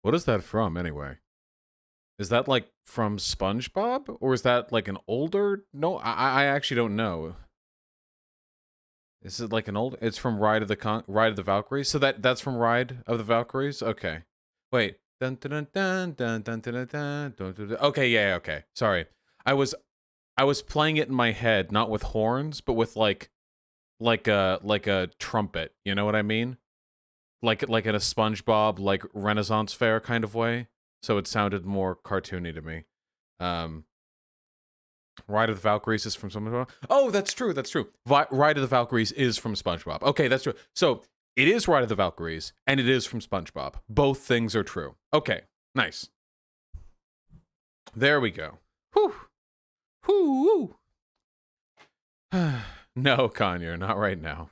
What is that from, anyway? Is that, like, from SpongeBob? Or is that, like, an older... No, I actually don't know. Is it, like, an old... It's from Ride of the Valkyries? So that's from Ride of the Valkyries? Okay. Wait. Dun, dun, dun, dun, dun, dun, dun, dun, dun, dun, dun. Okay, yeah, okay. Sorry. I was playing it in my head, not with horns, but with, like a trumpet. You know what I mean? Like in a SpongeBob, like, Renaissance fair kind of way. So it sounded more cartoony to me. Ride of the Valkyries is from SpongeBob. Oh, that's true. That's true. Ride of the Valkyries is from SpongeBob. Okay, that's true. So it is Ride of the Valkyries, and it is from SpongeBob. Both things are true. Okay, nice. There we go. Whew. Whew. No, Conyer, not right now.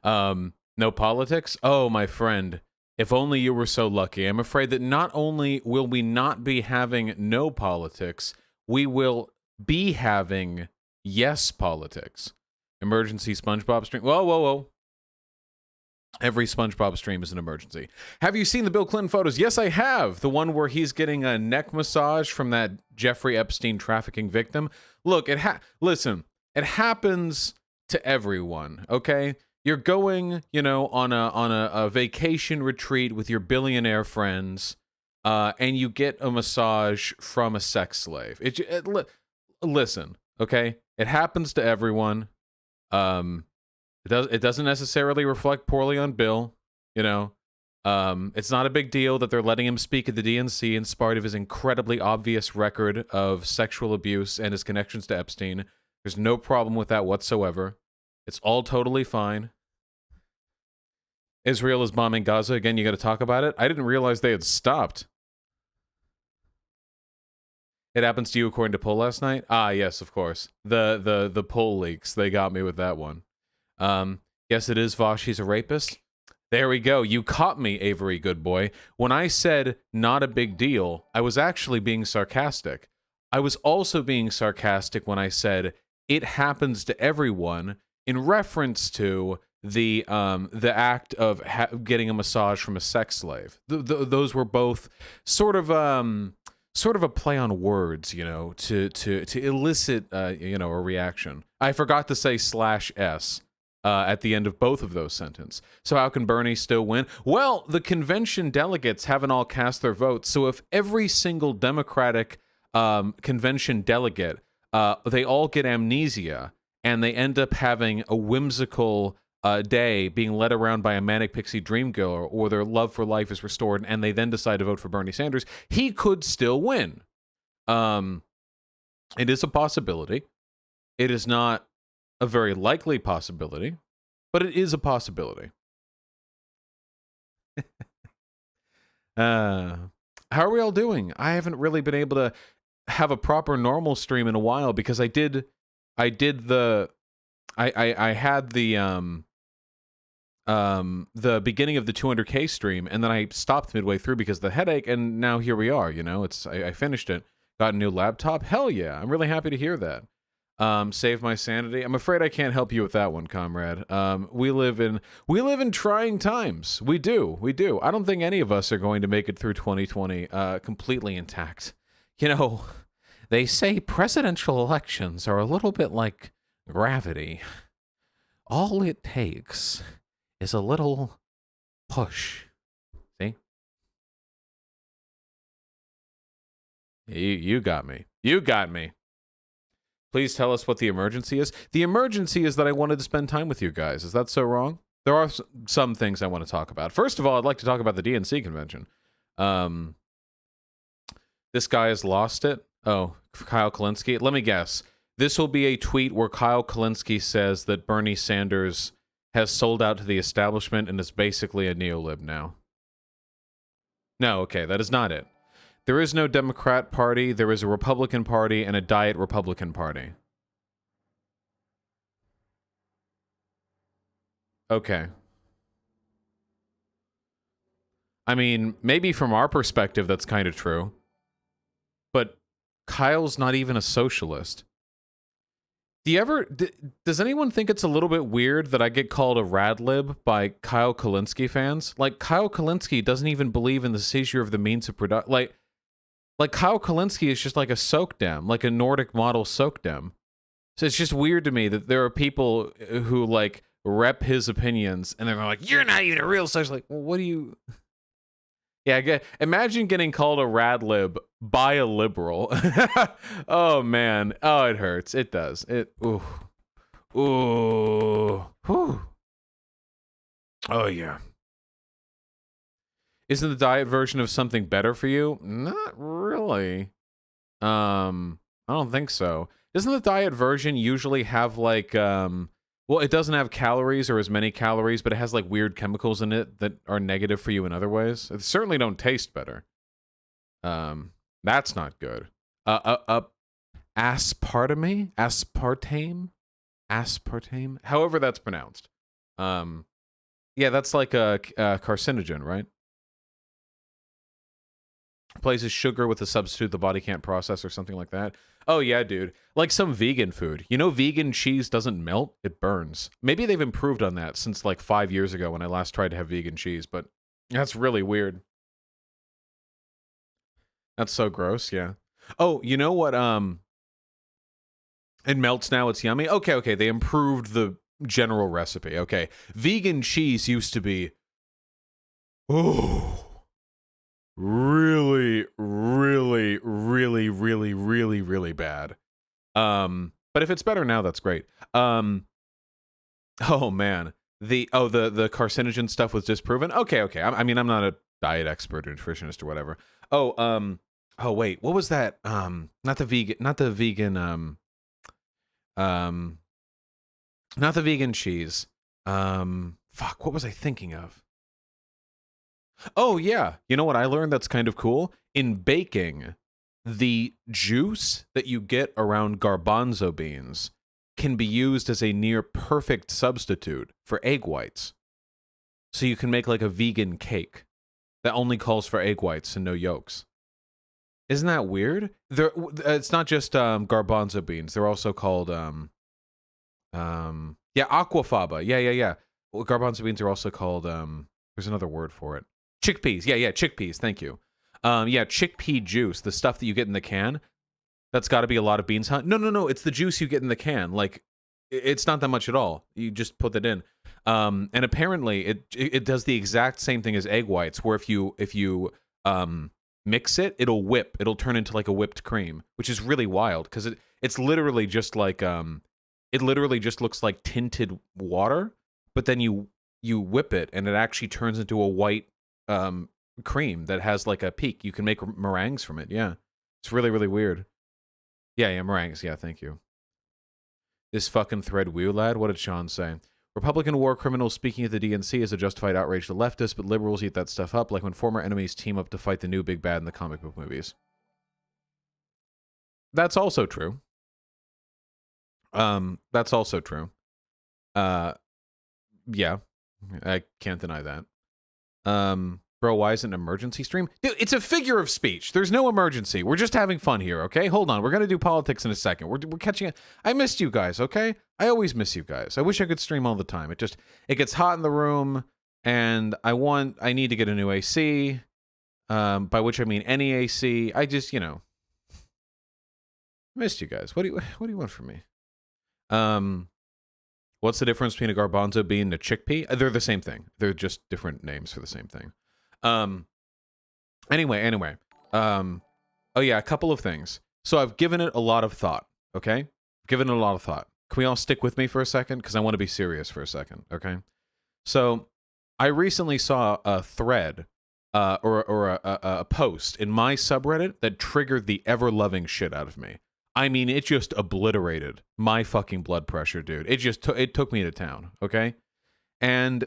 No politics? Oh, my friend. If only you were so lucky. I'm afraid that not only will we not be having no politics, we will be having yes politics. Emergency SpongeBob stream. Whoa, whoa, whoa. Every SpongeBob stream is an emergency. Have you seen the Bill Clinton photos? Yes, I have. The one where he's getting a neck massage from that Jeffrey Epstein trafficking victim. Look, listen, it happens to everyone, okay? You're going, you know, on a vacation retreat with your billionaire friends, and you get a massage from a sex slave. Listen, okay? It happens to everyone. It doesn't necessarily reflect poorly on Bill, you know. It's not a big deal that they're letting him speak at the DNC in spite of his incredibly obvious record of sexual abuse and his connections to Epstein. There's no problem with that whatsoever. It's all totally fine. Israel is bombing Gaza. Again, you got to talk about it. I didn't realize they had stopped. It happens to you according to poll last night? Ah, yes, of course. The poll leaks. They got me with that one. Yes, it is Vosh. He's a rapist. There we go. You caught me, Avery, good boy. When I said not a big deal, I was actually being sarcastic. I was also being sarcastic when I said it happens to everyone in reference to the act of getting a massage from a sex slave. Those were both sort of a play on words, you know, to elicit you know, a reaction. I forgot to say /s at the end of both of those sentences. So how can Bernie still win? Well, the convention delegates haven't all cast their votes. So if every single Democratic convention delegate, they all get amnesia and they end up having a whimsical day being led around by a manic pixie dream girl, or their love for life is restored and they then decide to vote for Bernie Sanders, he could still win. It is a possibility. It is not a very likely possibility, but it is a possibility. How are we all doing? I haven't really been able to have a proper normal stream in a while because I had the beginning of the 200K stream, and then I stopped midway through because of the headache, and now here we are, you know, I finished it, got a new laptop. Hell yeah, I'm really happy to hear that. Save my sanity. I'm afraid I can't help you with that one, comrade. We live in trying times. We do. I don't think any of us are going to make it through 2020 completely intact. You know, they say presidential elections are a little bit like gravity. All it takes is a little push. See? You got me. You got me. Please tell us what the emergency is. The emergency is that I wanted to spend time with you guys. Is that so wrong? There are some things I want to talk about. First of all, I'd like to talk about the DNC convention. This guy has lost it. Oh, Kyle Kulinski. Let me guess. This will be a tweet where Kyle Kulinski says that Bernie Sanders has sold out to the establishment and is basically a neolib now. No, okay, that is not it. There is no Democrat Party, there is a Republican Party, and a Diet Republican Party. Okay. I mean, maybe from our perspective that's kind of true. But Kyle's not even a socialist. Do you ever? Does anyone think it's a little bit weird that I get called a rad lib by Kyle Kalinske fans? Like Kyle Kalinske doesn't even believe in the seizure of the means of production. Like Kyle Kalinske is just like a soakdem, like a Nordic model soakdem. So it's just weird to me that there are people who like rep his opinions and they're like, "You're not even a real socialist." Like, well, what do you? Yeah, imagine getting called a rad lib by a liberal. Oh man, oh it hurts. It does. Ooh, whew. Oh yeah. Isn't the diet version of something better for you? Not really. I don't think so. Doesn't the diet version usually have like well, it doesn't have calories or as many calories, but it has like weird chemicals in it that are negative for you in other ways. It certainly don't taste better. That's not good. Aspartame, however that's pronounced. Yeah, that's like a carcinogen, right? Places sugar with a substitute the body can't process or something like that. Oh yeah, dude. Like some vegan food. You know, vegan cheese doesn't melt, it burns. Maybe they've improved on that since like 5 years ago when I last tried to have vegan cheese, but that's really weird. That's so gross, yeah. Oh, you know what, it melts now, it's yummy? Okay, they improved the general recipe, okay. Vegan cheese used to be... Oh... really bad. But if it's better now, that's great. Oh man, the carcinogen stuff was disproven. Okay. I mean, I'm not a diet expert or nutritionist or whatever. Oh wait, what was that? Not the vegan cheese. Fuck, what was I thinking of? Oh, yeah. You know what I learned that's kind of cool? In baking, the juice that you get around garbanzo beans can be used as a near perfect substitute for egg whites. So you can make like a vegan cake that only calls for egg whites and no yolks. Isn't that weird? It's not just garbanzo beans. They're also called aquafaba. Yeah. Well, garbanzo beans are also called there's another word for it. Chickpeas. Yeah, chickpeas. Thank you. Chickpea juice, the stuff that you get in the can. That's got to be a lot of beans, huh? No. It's the juice you get in the can. Like, it's not that much at all. You just put it in. And apparently, it does the exact same thing as egg whites, where if you mix it, it'll whip. It'll turn into like a whipped cream, which is really wild because it's literally just like it literally just looks like tinted water, but then you whip it and it actually turns into a white cream that has like a peak. You can make meringues from it. Yeah, it's really weird. Yeah, meringues. Yeah, thank you. This fucking thread wheel lad. What did Sean say? Republican war criminals speaking at the DNC is a justified outrage to leftists, but liberals eat that stuff up, like when former enemies team up to fight the new big bad in the comic book movies. That's also true. That's also true. Yeah, I can't deny that. Bro, why isn't an emergency stream? Dude, it's a figure of speech. There's no emergency. We're just having fun here, okay? Hold on. We're going to do politics in a second. We're catching it. I missed you guys, okay? I always miss you guys. I wish I could stream all the time. It gets hot in the room, and I need to get a new AC, by which I mean any AC. I just, missed you guys. What do you want from me? What's the difference between a garbanzo bean and a chickpea? They're the same thing. They're just different names for the same thing. Anyway. Oh yeah, a couple of things. So I've given it a lot of thought, okay? Given it a lot of thought. Can we all stick with me for a second? Because I want to be serious for a second, okay? So I recently saw a thread, or a post in my subreddit that triggered the ever-loving shit out of me. I mean, it just obliterated my fucking blood pressure, dude. It took me to town, okay? And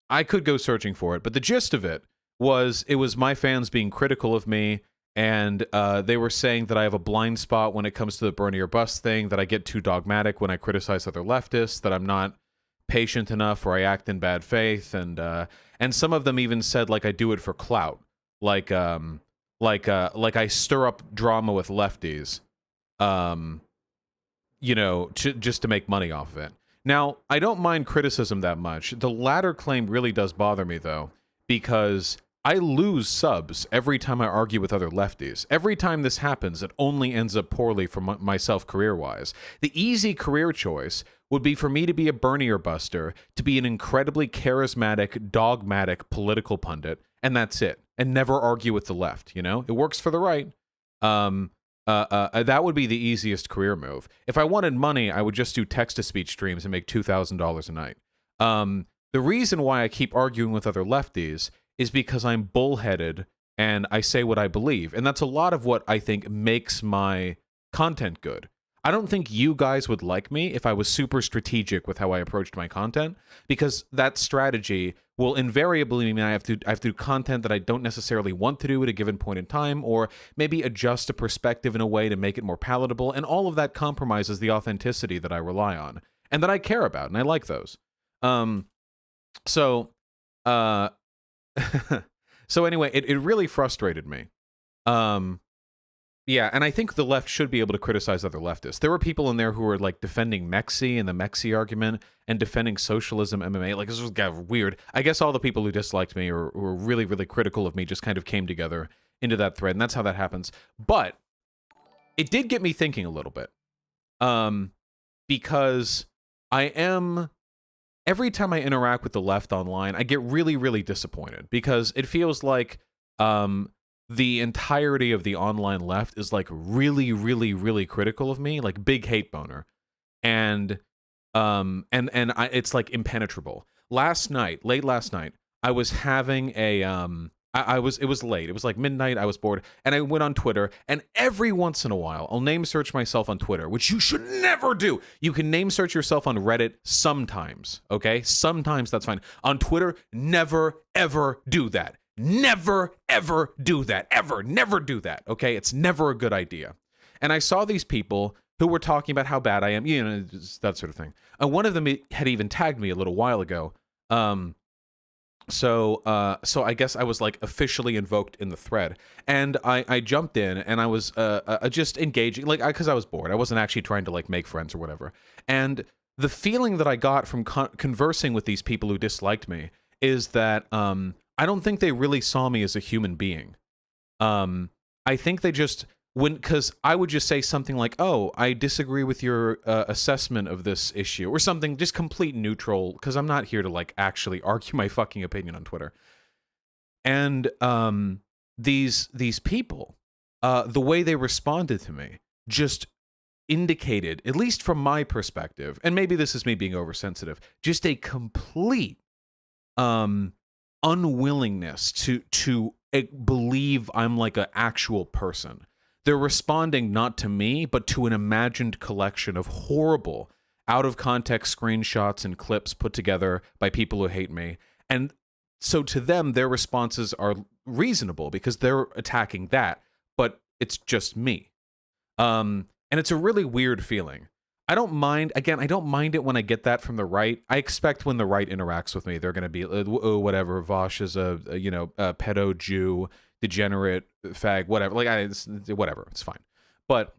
I could go searching for it, but the gist of it was my fans being critical of me, and they were saying that I have a blind spot when it comes to the Bernie or bust thing, that I get too dogmatic when I criticize other leftists, that I'm not patient enough or I act in bad faith, and some of them even said like I do it for clout, like I stir up drama with lefties. you know, just to make money off of it. Now, I don't mind criticism that much. The latter claim really does bother me, though, because I lose subs every time I argue with other lefties. Every time this happens, it only ends up poorly for myself career-wise. The easy career choice would be for me to be a Bernier buster, to be an incredibly charismatic, dogmatic political pundit, and that's it. And never argue with the left, you know? It works for the right. That would be the easiest career move. If I wanted money, I would just do text-to-speech streams and make $2,000 a night. The reason why I keep arguing with other lefties is because I'm bullheaded and I say what I believe. And that's a lot of what I think makes my content good. I don't think you guys would like me if I was super strategic with how I approached my content, because that strategy will invariably mean I have to do content that I don't necessarily want to do at a given point in time, or maybe adjust a perspective in a way to make it more palatable, and all of that compromises the authenticity that I rely on and that I care about, and I like those. So anyway, it really frustrated me. Yeah, and I think the left should be able to criticize other leftists. There were people in there who were like defending Mexi and the Mexi argument and defending socialism MMA. Like, this was kind of weird. I guess all the people who disliked me or were really, really critical of me just kind of came together into that thread, and that's how that happens. But it did get me thinking a little bit. Because every time I interact with the left online, I get really, really disappointed because it feels like the entirety of the online left is like really, really, really critical of me, like big hate boner, and it's like impenetrable. Late last night, I was having a it was late. It was like midnight. I was bored, and I went on Twitter. And every once in a while, I'll name search myself on Twitter, which you should never do. You can name search yourself on Reddit sometimes, okay? Sometimes that's fine. On Twitter, never ever do that. Never, ever do that. Ever. Never do that. Okay? It's never a good idea. And I saw these people who were talking about how bad I am, you know, that sort of thing. One of them had even tagged me a little while ago. So I guess I was like officially invoked in the thread. And I jumped in and I was just engaging, like, because I was bored. I wasn't actually trying to like make friends or whatever. And the feeling that I got from conversing with these people who disliked me is that I don't think they really saw me as a human being. I think they just, because I would just say something like, oh, I disagree with your assessment of this issue, or something just complete neutral, because I'm not here to like actually argue my fucking opinion on Twitter. And these people, the way they responded to me just indicated, at least from my perspective, and maybe this is me being oversensitive, just a complete unwillingness to believe I'm like an actual person. They're responding not to me, but to an imagined collection of horrible, out-of-context screenshots and clips put together by people who hate me. And so to them, their responses are reasonable because they're attacking that, but it's just me. And it's a really weird feeling. I don't mind, again, I don't mind it when I get that from the right. I expect when the right interacts with me, they're going to be, oh, whatever, Vosh is a pedo Jew, degenerate, fag, whatever. Like, whatever, it's fine. But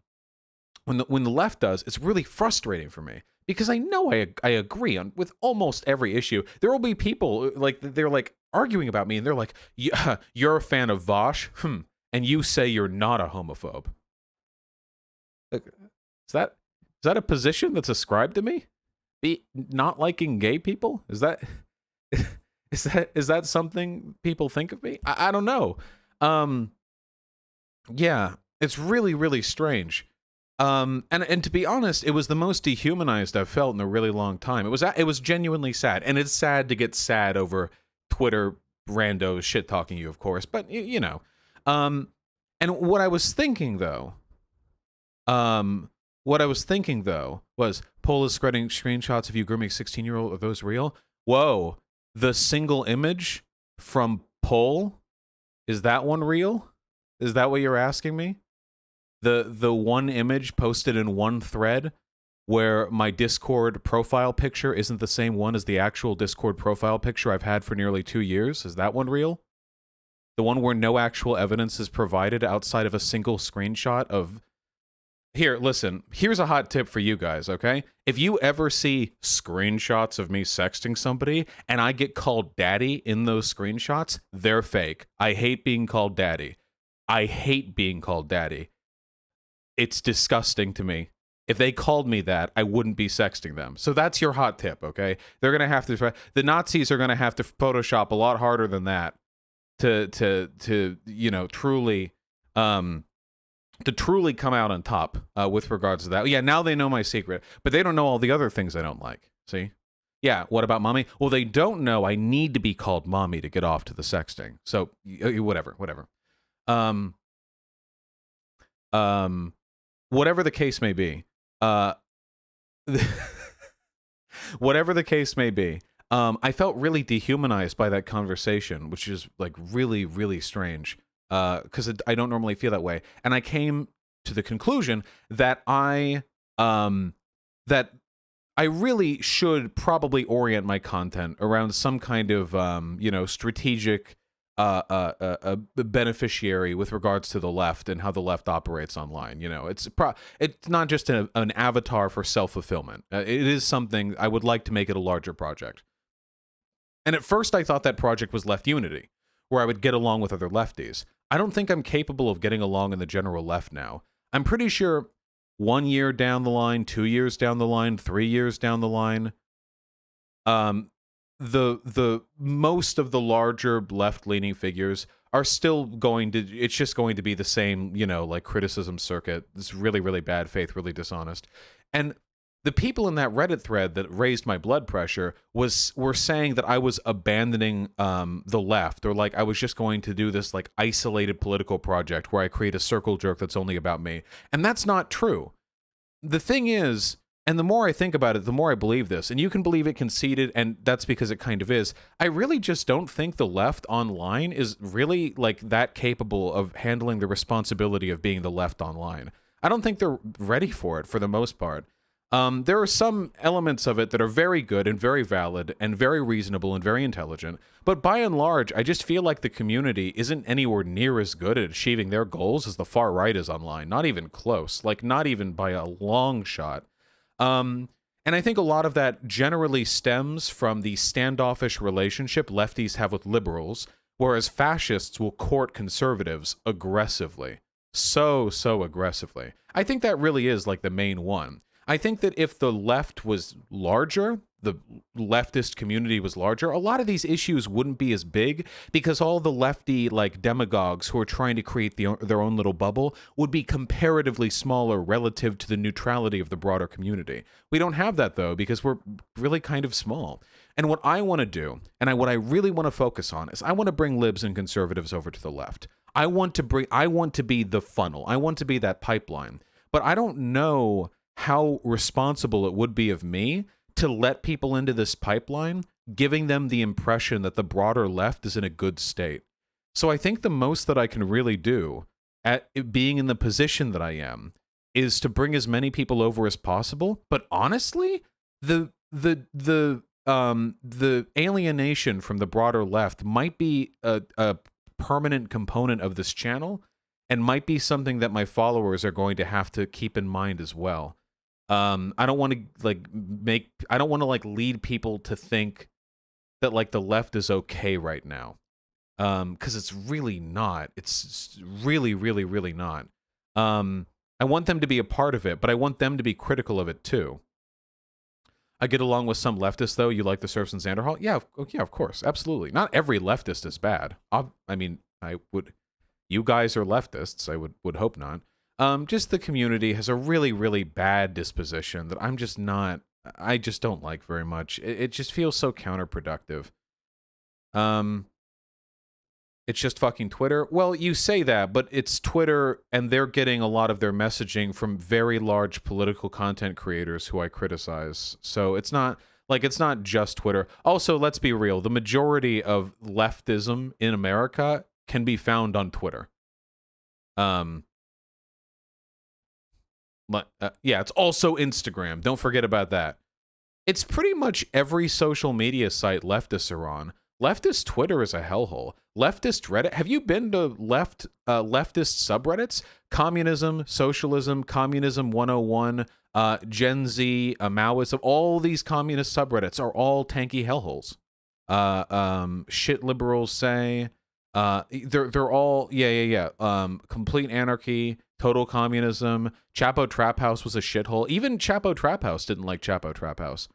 when the left does, it's really frustrating for me because I know I agree with almost every issue. There will be people, like, they're like arguing about me and they're like, yeah, you're a fan of Vosh, and you say you're not a homophobe. Like, is that a position that's ascribed to me? Be not liking gay people? Is that something people think of me? I don't know. Yeah, it's really, really strange. And to be honest, it was the most dehumanized I've felt in a really long time. It was genuinely sad, and it's sad to get sad over Twitter randos shit talking you, of course. But you know, and what I was thinking though, was Poll is spreading screenshots of you grooming a 16-year-old. Are those real? Whoa, the single image from Poll, is that one real? Is that what you're asking me? The one image posted in one thread where my Discord profile picture isn't the same one as the actual Discord profile picture I've had for nearly 2 years? Is that one real? The one where no actual evidence is provided outside of a single screenshot of Here, listen, here's a hot tip for you guys, okay? If you ever see screenshots of me sexting somebody and I get called daddy in those screenshots, they're fake. I hate being called daddy. I hate being called daddy. It's disgusting to me. If they called me that, I wouldn't be sexting them. So that's your hot tip, okay? They're going to have to, the Nazis are going to have to Photoshop a lot harder than that to you know, truly, to truly come out on top with regards to that. Yeah, now they know my secret, but they don't know all the other things I don't like. See? Yeah, what about mommy? Well, they don't know I need to be called mommy to get off to the sexting. So, whatever. Whatever the case may be, whatever the case may be, I felt really dehumanized by that conversation, which is like really, really strange. Because I don't normally feel that way, and I came to the conclusion that I really should probably orient my content around some kind of you know, strategic beneficiary with regards to the left and how the left operates online. You know, it's not just an avatar for self-fulfillment. It is something I would like to make it a larger project. And at first, I thought that project was left unity, where I would get along with other lefties. I don't think I'm capable of getting along in the general left now. I'm pretty sure 1 year down the line, 2 years down the line, 3 years down the line, the most of the larger left-leaning figures are still going to, it's just going to be the same, you know, like criticism circuit. It's really, really bad faith, really dishonest. And the people in that Reddit thread that raised my blood pressure were saying that I was abandoning the left, or like I was just going to do this like isolated political project where I create a circle jerk that's only about me. And that's not true. The thing is, and the more I think about it, the more I believe this, and you can believe it conceited, and that's because it kind of is. I really just don't think the left online is really like that capable of handling the responsibility of being the left online. I don't think they're ready for it for the most part. There are some elements of it that are very good and very valid and very reasonable and very intelligent, but by and large, I just feel like the community isn't anywhere near as good at achieving their goals as the far right is online. Not even close, like not even by a long shot. And I think a lot of that generally stems from the standoffish relationship lefties have with liberals, whereas fascists will court conservatives aggressively. So aggressively. I think that really is like the main one. I think that if the left was larger, the leftist community was larger, a lot of these issues wouldn't be as big because all the lefty like demagogues who are trying to create their own little bubble would be comparatively smaller relative to the neutrality of the broader community. We don't have that though because we're really kind of small. And what I want to do, and what I really want to focus on, is I want to bring libs and conservatives over to the left. I want to be the funnel. I want to be that pipeline. But I don't know how responsible it would be of me to let people into this pipeline, giving them the impression that the broader left is in a good state. So I think the most that I can really do at being in the position that I am is to bring as many people over as possible. But honestly, the alienation from the broader left might be a permanent component of this channel and might be something that my followers are going to have to keep in mind as well. I don't want to lead people to think that like the left is okay right now. Because it's really not. It's really, really, really not. I want them to be a part of it, but I want them to be critical of it too. I get along with some leftists, though. You like the Serfs and Xanderhal? Yeah, of course. Absolutely. Not every leftist is bad. I mean, you guys are leftists. I would hope not. Just the community has a really, really bad disposition that I just don't like very much. It just feels so counterproductive. It's just fucking Twitter. Well, you say that, but it's Twitter, and they're getting a lot of their messaging from very large political content creators who I criticize. So it's not just Twitter. Also, let's be real. The majority of leftism in America can be found on Twitter. Yeah, it's also Instagram. Don't forget about that. It's pretty much every social media site leftists are on. Leftist Twitter is a hellhole. Leftist Reddit. Have you been to leftist subreddits? Communism, Socialism, Communism 101, Gen Z, Maoism. All these communist subreddits are all tanky hellholes. Shit liberals say. They're all complete anarchy, total communism. Chapo Trap House was a shithole. Even Chapo Trap House didn't like Chapo Trap House.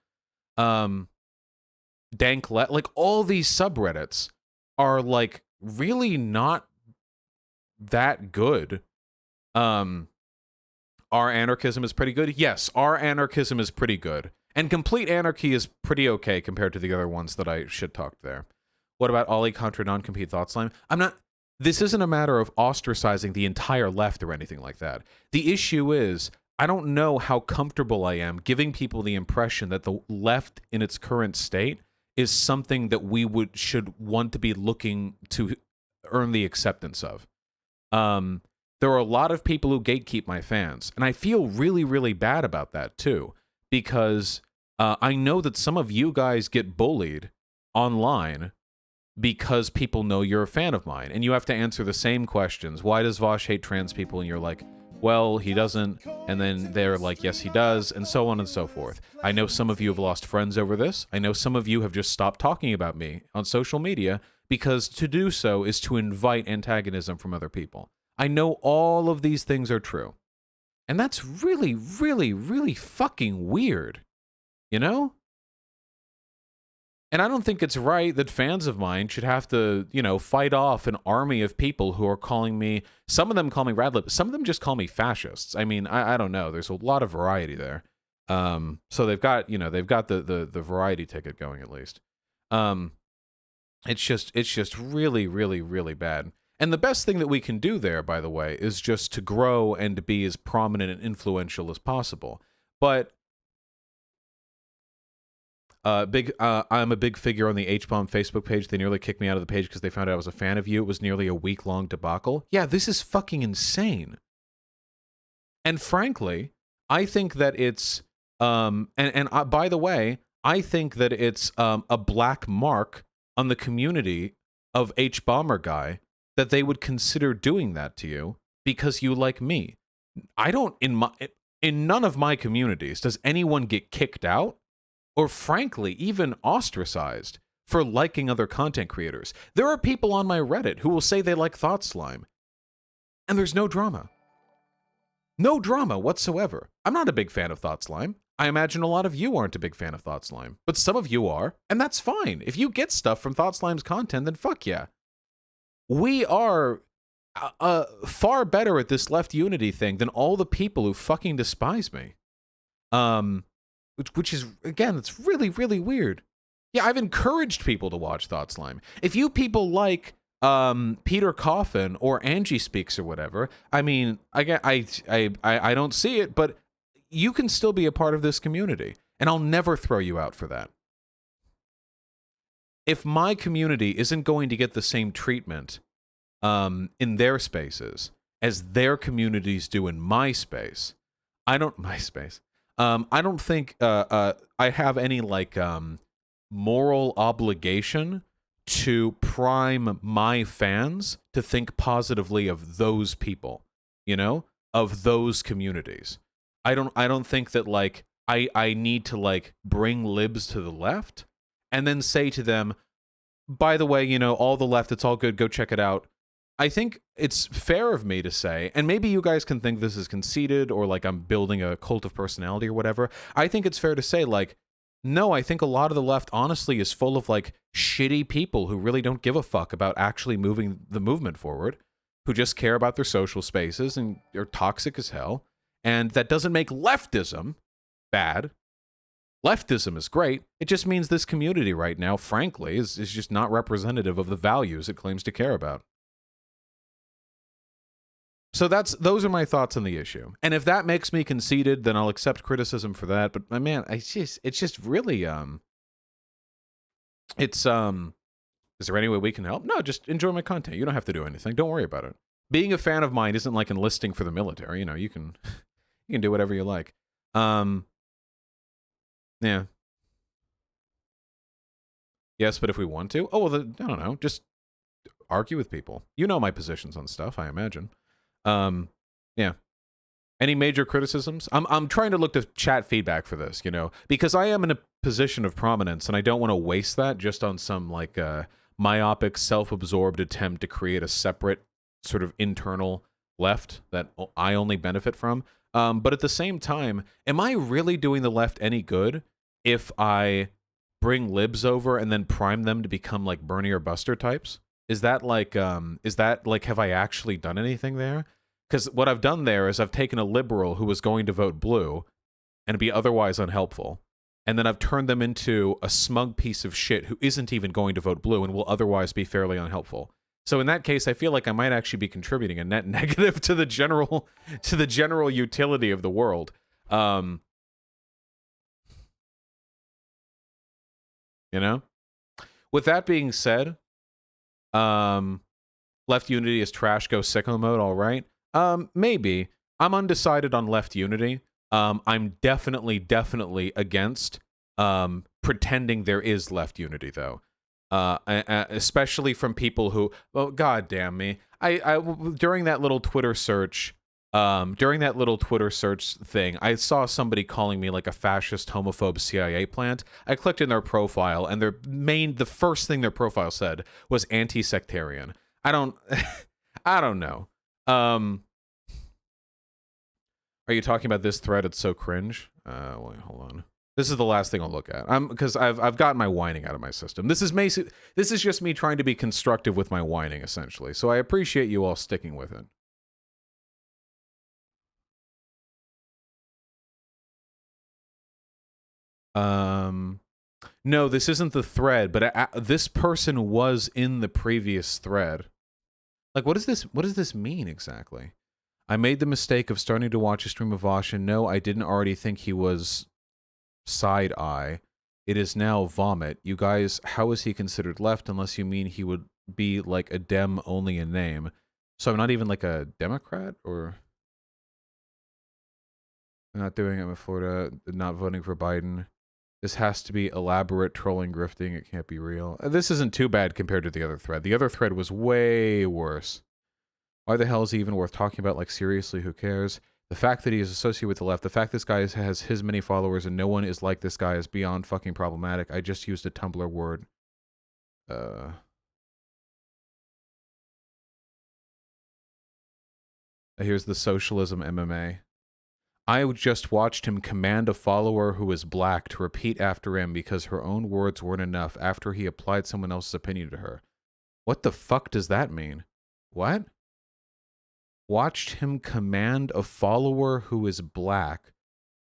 Like all these subreddits are like really not that good. Our anarchism is pretty good. Yes, our anarchism is pretty good. And complete anarchy is pretty okay compared to the other ones that I shit talked there. What about Ollie contra non-compete thought slime? This isn't a matter of ostracizing the entire left or anything like that. The issue is, I don't know how comfortable I am giving people the impression that the left in its current state is something that we should want to be looking to earn the acceptance of. There are a lot of people who gatekeep my fans, and I feel really, really bad about that too, because I know that some of you guys get bullied online because people know you're a fan of mine, and you have to answer the same questions. Why does Vosh hate trans people? And you're like, well, he doesn't, and then they're like, yes, he does, and so on and so forth. I know some of you have lost friends over this. I know some of you have just stopped talking about me on social media because to do so is to invite antagonism from other people. I know all of these things are true. And that's really, really, really fucking weird, you know? And I don't think it's right that fans of mine should have to, fight off an army of people who are calling me, some of them call me radlib, some of them just call me fascists. I mean, I don't know. There's a lot of variety there. So they've got the variety ticket going at least. It's just really, really, really bad. And the best thing that we can do there, by the way, is just to grow and to be as prominent and influential as possible. But I'm a big figure on the H-Bomb Facebook page. They nearly kicked me out of the page because they found out I was a fan of you. It was nearly a week-long debacle. Yeah, this is fucking insane. And frankly, I think that it's by the way, I think that it's a black mark on the community of H-Bomber guy that they would consider doing that to you because you like me. I don't in none of my communities does anyone get kicked out or frankly, even ostracized for liking other content creators. There are people on my Reddit who will say they like Thought Slime, and there's no drama. No drama whatsoever. I'm not a big fan of Thought Slime. I imagine a lot of you aren't a big fan of Thought Slime, but some of you are, and that's fine. If you get stuff from Thought Slime's content, then fuck yeah. We are far better at this left unity thing than all the people who fucking despise me. Which is, again, it's really, really weird. Yeah, I've encouraged people to watch Thought Slime. If you people like Peter Coffin or Angie Speaks or whatever, I mean, I don't see it, but you can still be a part of this community, and I'll never throw you out for that. If my community isn't going to get the same treatment in their spaces as their communities do in my space, I don't think I have any moral obligation to prime my fans to think positively of those people, of those communities. I don't think that I need to bring libs to the left and then say to them, by the way, all the left, it's all good, go check it out. I think it's fair of me to say, and maybe you guys can think this is conceited or I'm building a cult of personality or whatever. I think it's fair to say, no, I think a lot of the left honestly is full of shitty people who really don't give a fuck about actually moving the movement forward, who just care about their social spaces and are toxic as hell. And that doesn't make leftism bad. Leftism is great. It just means this community right now, frankly, is just not representative of the values it claims to care about. So those are my thoughts on the issue. And if that makes me conceited, then I'll accept criticism for that. But man, it's just really is there any way we can help? No, just enjoy my content. You don't have to do anything. Don't worry about it. Being a fan of mine isn't like enlisting for the military. You can do whatever you like. Yeah. Yes, but if we want to, oh, well, I don't know, just argue with people. You know my positions on stuff, I imagine. Yeah. Any major criticisms? I'm trying to look to chat feedback for this, you know, because I am in a position of prominence, and I don't want to waste that just on some, like, myopic, self-absorbed attempt to create a separate sort of internal left that I only benefit from. But at the same time, am I really doing the left any good if I bring libs over and then prime them to become like Bernie or Buster types? Is that like, have I actually done anything there? Because what I've done there is I've taken a liberal who was going to vote blue and be otherwise unhelpful, and then I've turned them into a smug piece of shit who isn't even going to vote blue and will otherwise be fairly unhelpful. So in that case, I feel like I might actually be contributing a net negative to the general utility of the world. You know? With that being said, left unity is trash, go sicko mode, all right? Maybe. I'm undecided on left unity. I'm definitely against pretending there is left unity, though. Especially from people who, well, god damn me. During that little Twitter search, thing, I saw somebody calling me like a fascist, homophobe CIA plant. I clicked in their profile, and the first thing their profile said was anti-sectarian. I don't know. Are you talking about this thread? It's so cringe. Wait, hold on. This is the last thing I'll look at. Because I've gotten my whining out of my system. This is just me trying to be constructive with my whining, essentially. So I appreciate you all sticking with it. No, this isn't the thread, but this person was in the previous thread. Like, what does this mean exactly? I made the mistake of starting to watch a stream of Vosh, and no, I didn't already think he was side-eye. It is now vomit. You guys, how is he considered left unless you mean he would be like a Dem only in name? So I'm not even like a Democrat, or... I'm not doing it in Florida, not voting for Biden. This has to be elaborate trolling, grifting. It can't be real. This isn't too bad compared to the other thread. The other thread was way worse. Why the hell is he even worth talking about? Like, seriously, who cares? The fact that he is associated with the left, the fact this guy has his many followers and no one is like this guy is beyond fucking problematic. I just used a Tumblr word. Here's the socialism MMA. I just watched him command a follower who is black to repeat after him because her own words weren't enough after he applied someone else's opinion to her. What the fuck does that mean? What? Watched him command a follower who is black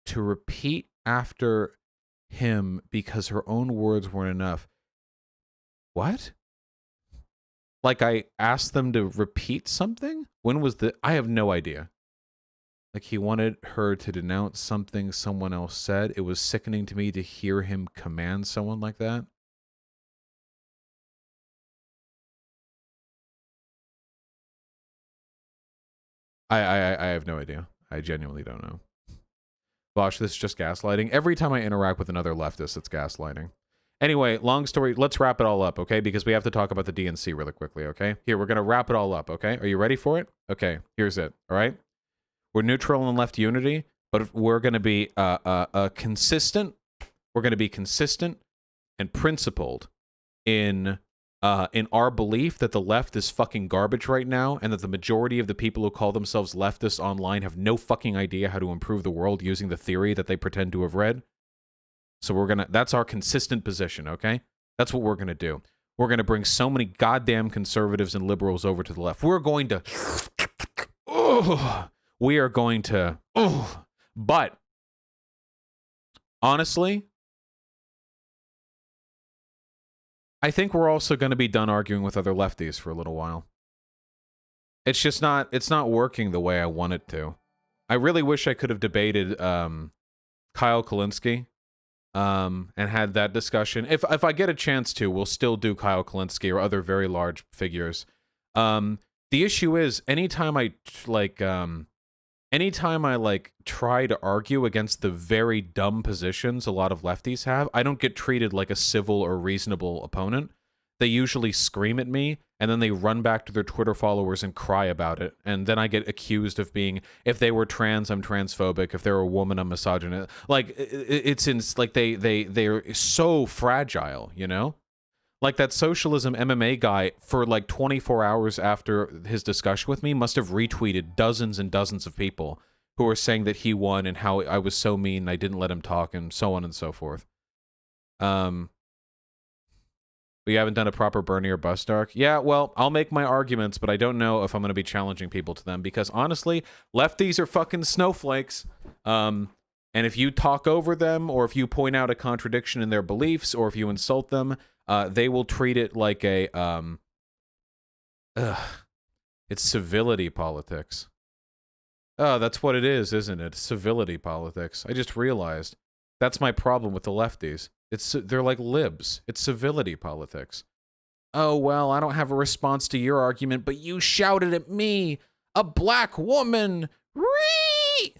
to repeat after him because her own words weren't enough. What? Like, I asked them to repeat something? When was the... I have no idea. Like, he wanted her to denounce something someone else said. It was sickening to me to hear him command someone like that. I have no idea. I genuinely don't know. Bosh, this is just gaslighting. Every time I interact with another leftist, it's gaslighting. Anyway, long story, let's wrap it all up, okay? Because we have to talk about the DNC really quickly, okay? Here, we're going to wrap it all up, okay? Are you ready for it? Okay, here's it, all right? We're neutral on left unity, but we're going to be consistent. We're going to be consistent and principled in our belief that the left is fucking garbage right now, and that the majority of the people who call themselves leftists online have no fucking idea how to improve the world using the theory that they pretend to have read. So that's our consistent position, okay? That's what we're gonna do. We're gonna bring so many goddamn conservatives and liberals over to the left. We're going to, but honestly, I think we're also going to be done arguing with other lefties for a little while. It's just not, it's not working the way I want it to. I really wish I could have debated Kyle Kulinski and had that discussion. If I get a chance to, we'll still do Kyle Kulinski or other very large figures. The issue is, anytime I, anytime I like try to argue against the very dumb positions a lot of lefties have, I don't get treated like a civil or reasonable opponent. They usually scream at me, and then they run back to their Twitter followers and cry about it. And then I get accused of being, if they were trans, I'm transphobic. If they're a woman, I'm misogynist. Like, it's in, like, they're so fragile, you know? Like, that socialism MMA guy, for like 24 hours after his discussion with me, must have retweeted dozens and dozens of people who were saying that he won and how I was so mean and I didn't let him talk and so on and so forth. We haven't done a proper Bernie or Bustark. Yeah, well, I'll make my arguments, but I don't know if I'm going to be challenging people to them because, honestly, lefties are fucking snowflakes. And if you talk over them, or if you point out a contradiction in their beliefs, or if you insult them, they will treat it like a, it's civility politics. Oh, that's what it is, isn't it? Civility politics. I just realized. That's my problem with the lefties. They're like libs. It's civility politics. Oh, well, I don't have a response to your argument, but you shouted at me, a black woman. Ree!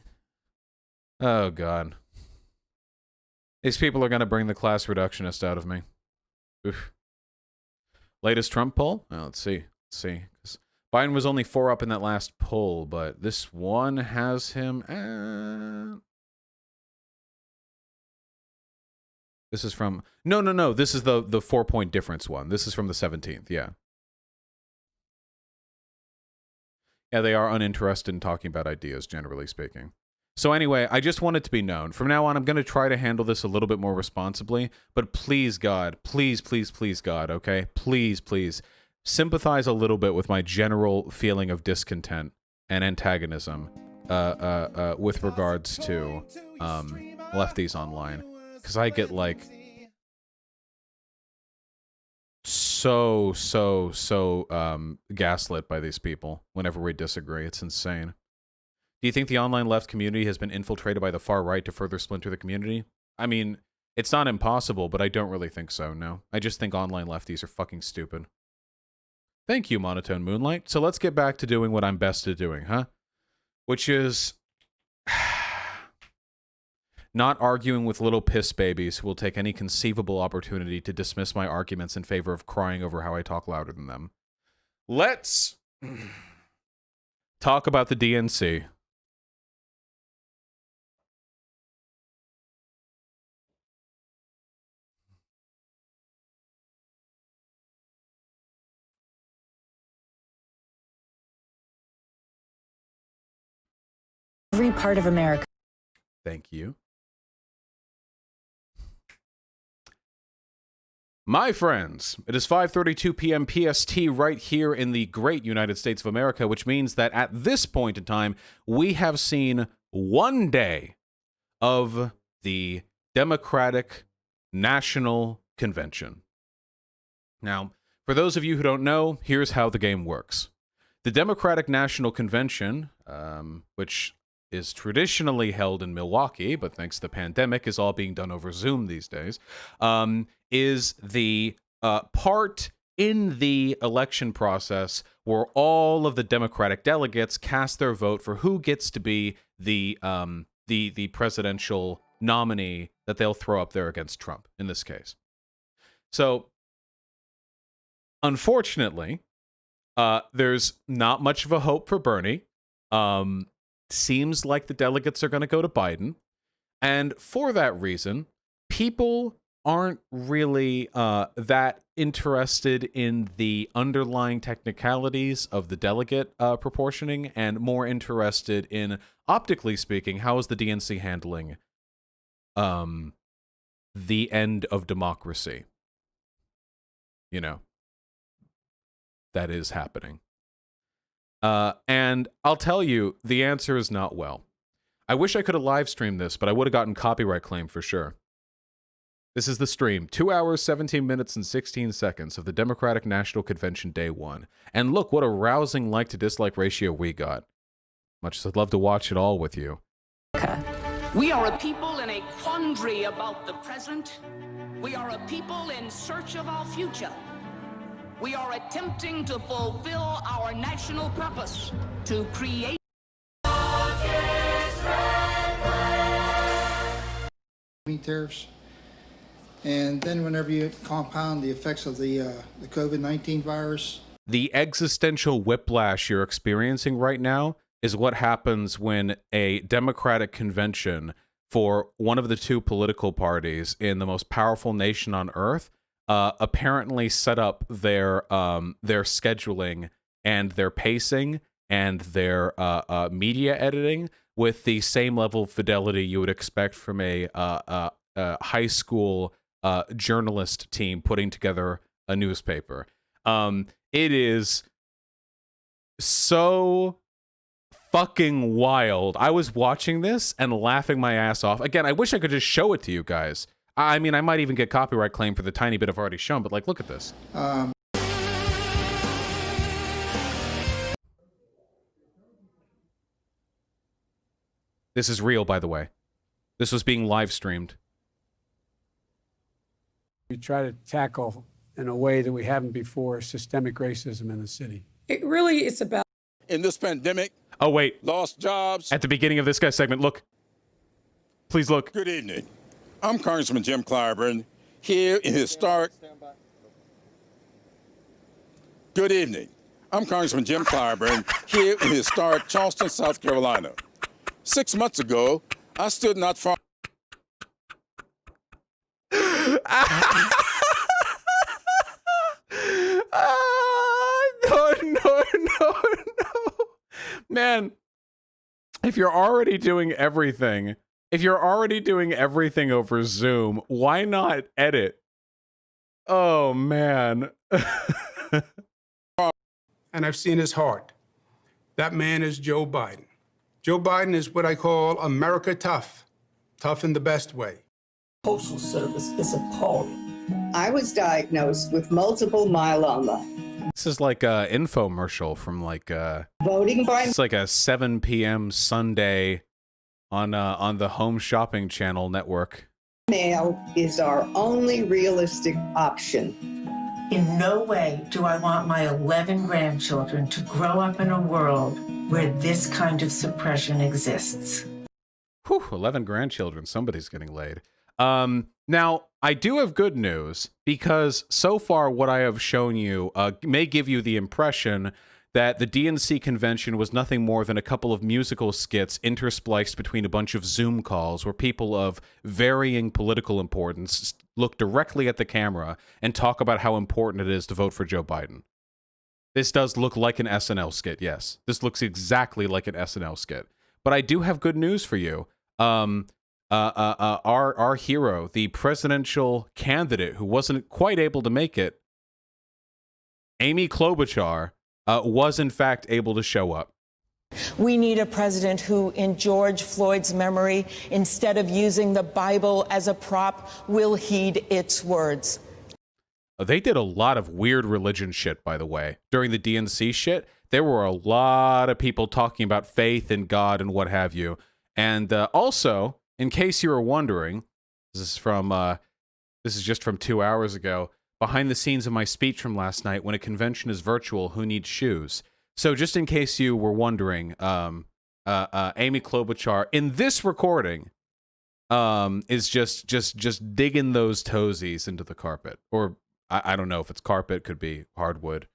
Oh, God. These people are going to bring the class reductionist out of me. Oof. Latest Trump poll? Oh, let's see. Let's see. Biden was only 4 up in that last poll, but this one has him at... This is from... No. This is the 4-point difference one. This is from the 17th, yeah. Yeah, they are uninterested in talking about ideas, generally speaking. So anyway, I just want it to be known. From now on, I'm going to try to handle this a little bit more responsibly. But please, God, please, God, okay? Please, sympathize a little bit with my general feeling of discontent and antagonism with regards to lefties online. Because I get, like, so gaslit by these people whenever we disagree. It's insane. Do you think the online left community has been infiltrated by the far right to further splinter the community? I mean, it's not impossible, but I don't really think so, no. I just think online lefties are fucking stupid. Thank you, Monotone Moonlight. So let's get back to doing what I'm best at doing, huh? Which is... not arguing with little piss babies who will take any conceivable opportunity to dismiss my arguments in favor of crying over how I talk louder than them. Let's talk about the DNC. Every part of America. Thank you. My friends, it is 5:32 p.m. PST right here in the great United States of America, which means that at this point in time, we have seen one day of the Democratic National Convention. Now, for those of you who don't know, here's how the game works. The Democratic National Convention, which is traditionally held in Milwaukee, but thanks to the pandemic is all being done over Zoom these days, is the part in the election process where all of the Democratic delegates cast their vote for who gets to be the presidential nominee that they'll throw up there against Trump, in this case. So, unfortunately, there's not much of a hope for Bernie. Seems like the delegates are going to go to Biden. And for that reason, people aren't really that interested in the underlying technicalities of the delegate proportioning and more interested in, optically speaking, how is the DNC handling the end of democracy? You know, that is happening. And I'll tell you, the answer is not well. I wish I could have live streamed this, but I would have gotten copyright claim for sure. This is the stream. 2 hours, 17 minutes, and 16 seconds of the Democratic National Convention Day 1. And look, what a rousing like-to-dislike ratio we got. Much as I'd love to watch it all with you. We are a people in a quandary about the present. We are a people in search of our future. We are attempting to fulfill our national purpose to create... 2019 tariffs. And then whenever you compound the effects of the COVID-19 virus. The existential whiplash you're experiencing right now is what happens when a Democratic convention for one of the two political parties in the most powerful nation on earth apparently set up their scheduling and their pacing and their media editing with the same level of fidelity you would expect from a high school journalist team putting together a newspaper. It is so fucking wild. I was watching this and laughing my ass off. Again, I wish I could just show it to you guys. I mean, I might even get copyright claim for the tiny bit I've already shown, but like, look at this. This is real, by the way. This was being live streamed. We try to tackle in a way that we haven't before systemic racism in the city. It really is about. In this pandemic. Oh, wait. Lost jobs. At the beginning of this guy's segment, look. Please look. Good evening. I'm Congressman Jim Clyburn here in historic. Good evening. I'm Congressman Jim Clyburn here in historic Charleston, South Carolina. 6 months ago, I stood not far. No. Man, if you're already doing everything over Zoom, why not edit? Oh, man. And I've seen his heart. That man is Joe Biden. Joe Biden is what I call America tough. Tough in the best way. Postal Service is appalling. I was diagnosed with multiple myeloma. This is like a infomercial from like Voting by it's like a 7 p.m. Sunday on the Home Shopping Channel network. mail is our only realistic option. In no way do I want my 11 grandchildren to grow up in a world where this kind of suppression exists. Whew, 11 grandchildren. Somebody's getting laid. Now, I do have good news, because so far what I have shown you may give you the impression that the DNC convention was nothing more than a couple of musical skits interspliced between a bunch of Zoom calls where people of varying political importance look directly at the camera and talk about how important it is to vote for Joe Biden. This does look like an SNL skit, yes. This looks exactly like an SNL skit. But I do have good news for you. Our hero, the presidential candidate who wasn't quite able to make it, Amy Klobuchar, was in fact able to show up. We need a president who, in George Floyd's memory, instead of using the Bible as a prop, will heed its words. They did a lot of weird religion shit, by the way. During the DNC shit, there were a lot of people talking about faith and God and what have you. And also, in case you were wondering, this is just from 2 hours ago, behind the scenes of my speech from last night, when a convention is virtual, who needs shoes? So just in case you were wondering, Amy Klobuchar in this recording is just digging those toesies into the carpet. Or I don't know if it's carpet, could be hardwood.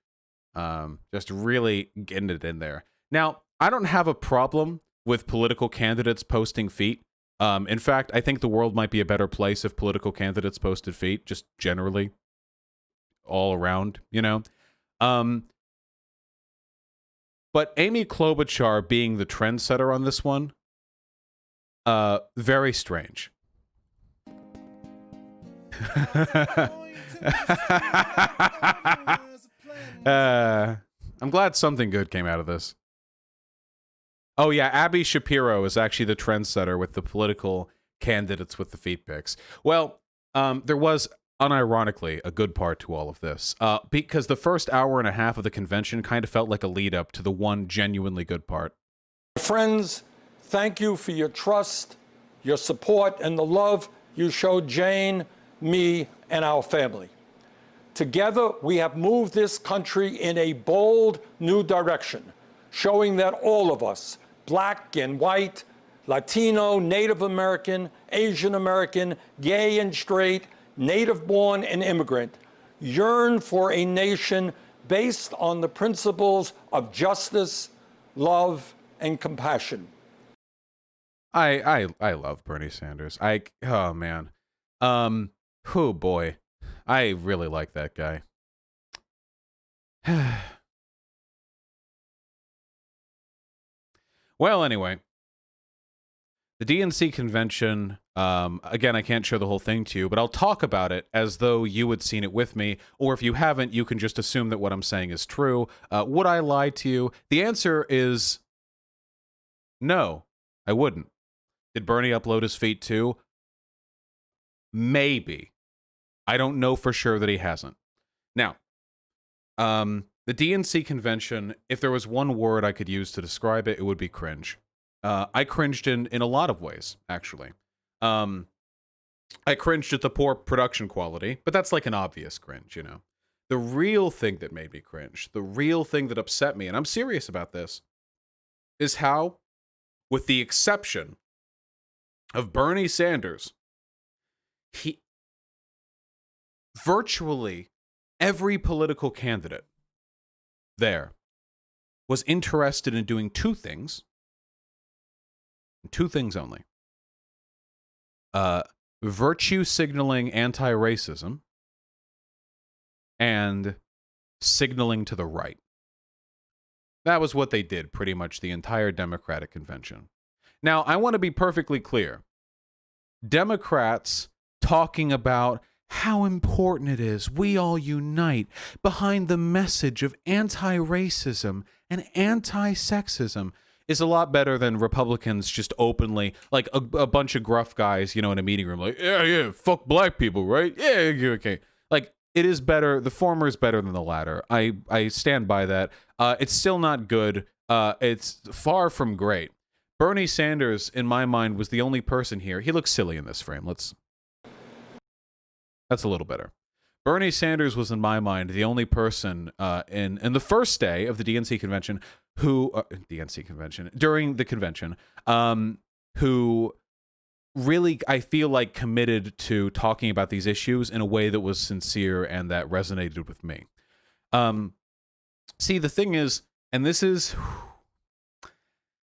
Just really getting it in there. Now, I don't have a problem with political candidates posting feet. In fact, I think the world might be a better place if political candidates posted feet, just generally. All around, you know. But Amy Klobuchar being the trendsetter on this one, very strange. I'm glad something good came out of this. Oh yeah, Abby Shapiro is actually the trendsetter with the political candidates with the feet pics. Well, there was unironically a good part to all of this, because the first hour and a half of the convention kind of felt like a lead up to the one genuinely good part. Friends, thank you for your trust, your support, and the love you showed Jane, me, and our family. Together, we have moved this country in a bold new direction, showing that all of us, black and white, Latino, Native American, Asian American, gay and straight, native-born and immigrant, yearn for a nation based on the principles of justice, love, and compassion. I love Bernie Sanders. Oh man. Oh boy. I really like that guy. Well, anyway. The DNC convention, again, I can't show the whole thing to you, but I'll talk about it as though you had seen it with me, or if you haven't, you can just assume that what I'm saying is true. Would I lie to you? The answer is no, I wouldn't. Did Bernie upload his feet too? Maybe. I don't know for sure that he hasn't. Now, the DNC convention, if there was one word I could use to describe it, it would be cringe. I cringed in a lot of ways, actually. I cringed at the poor production quality, but that's like an obvious cringe, you know. The real thing that made me cringe, the real thing that upset me, and I'm serious about this, is how, with the exception of Bernie Sanders, virtually every political candidate there was interested in doing two things. Two things only. Virtue signaling anti-racism and signaling to the right. That was what they did pretty much the entire Democratic convention. Now, I want to be perfectly clear. Democrats talking about how important it is we all unite behind the message of anti-racism and anti-sexism is a lot better than Republicans just openly, like a bunch of gruff guys, you know, in a meeting room, like, yeah, fuck black people, right? Yeah, okay. Like, it is better. The former is better than the latter. I stand by that. It's still not good. It's far from great. Bernie Sanders, in my mind, was the only person here. He looks silly in this frame. That's a little better. Bernie Sanders was, in my mind, the only person in the first day of the DNC convention during the convention, who really, I feel like, committed to talking about these issues in a way that was sincere and that resonated with me. See, the thing is, and this is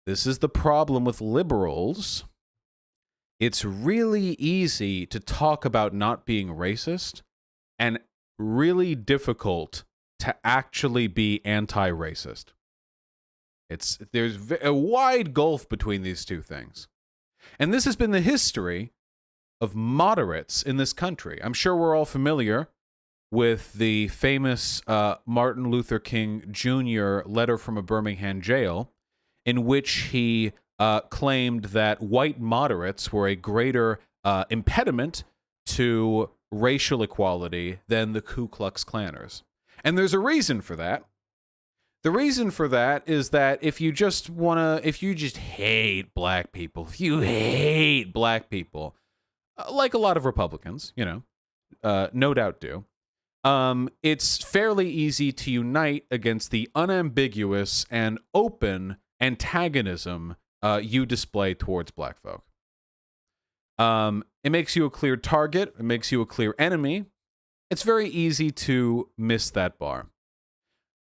the problem with liberals. It's really easy to talk about not being racist and really difficult to actually be anti-racist. There's a wide gulf between these two things. And this has been the history of moderates in this country. I'm sure we're all familiar with the famous Martin Luther King Jr. letter from a Birmingham jail, in which he claimed that white moderates were a greater impediment to racial equality than the Ku Klux Klanners. And there's a reason for that. The reason for that is that if you just hate black people, like a lot of Republicans, you know, no doubt do, it's fairly easy to unite against the unambiguous and open antagonism you display towards black folk. It makes you a clear target. It makes you a clear enemy. It's very easy to miss that bar.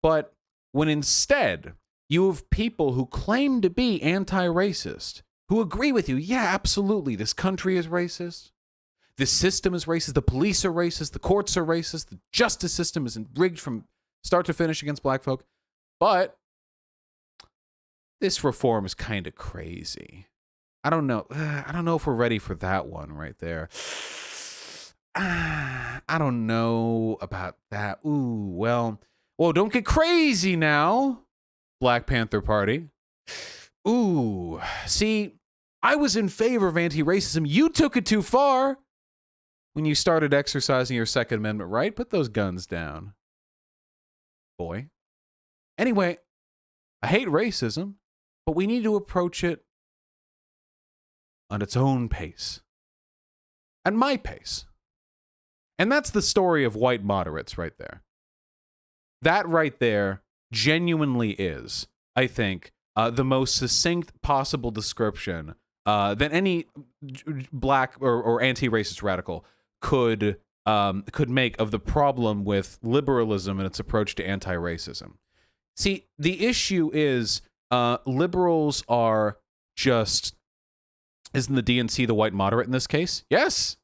But when instead you have people who claim to be anti-racist, who agree with you, yeah, absolutely, this country is racist, this system is racist, the police are racist, the courts are racist, the justice system is rigged from start to finish against black folk, but this reform is kind of crazy. I don't know if we're ready for that one right there. I don't know about that. Ooh, well, don't get crazy now, Black Panther Party. Ooh, see, I was in favor of anti-racism. You took it too far when you started exercising your Second Amendment right. Put those guns down, boy. Anyway, I hate racism, but we need to approach it on its own pace. And my pace. And that's the story of white moderates right there. That right there genuinely is, I think, the most succinct possible description than any black or anti-racist radical could make of the problem with liberalism and its approach to anti-racism. See, the issue is liberals are just, isn't the DNC the white moderate in this case? Yes,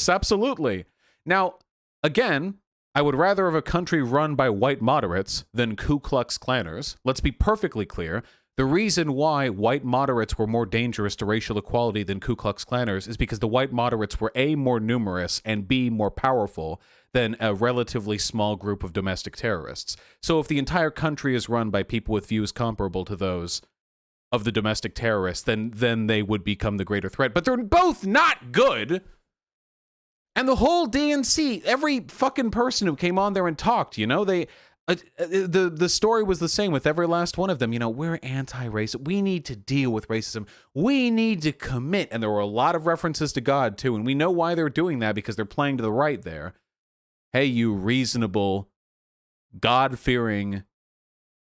absolutely. Now, again, I would rather have a country run by white moderates than Ku Klux Klanners. Let's be perfectly clear. The reason why white moderates were more dangerous to racial equality than Ku Klux Klanners is because the white moderates were A, more numerous, and B, more powerful than a relatively small group of domestic terrorists. So if the entire country is run by people with views comparable to those of the domestic terrorists, then they would become the greater threat. But they're both not good. And the whole DNC, every fucking person who came on there and talked, you know, the story was the same with every last one of them. You know, we're anti-racist. We need to deal with racism. We need to commit. And there were a lot of references to God, too. And we know why they're doing that, because they're playing to the right there. Hey, you reasonable, God-fearing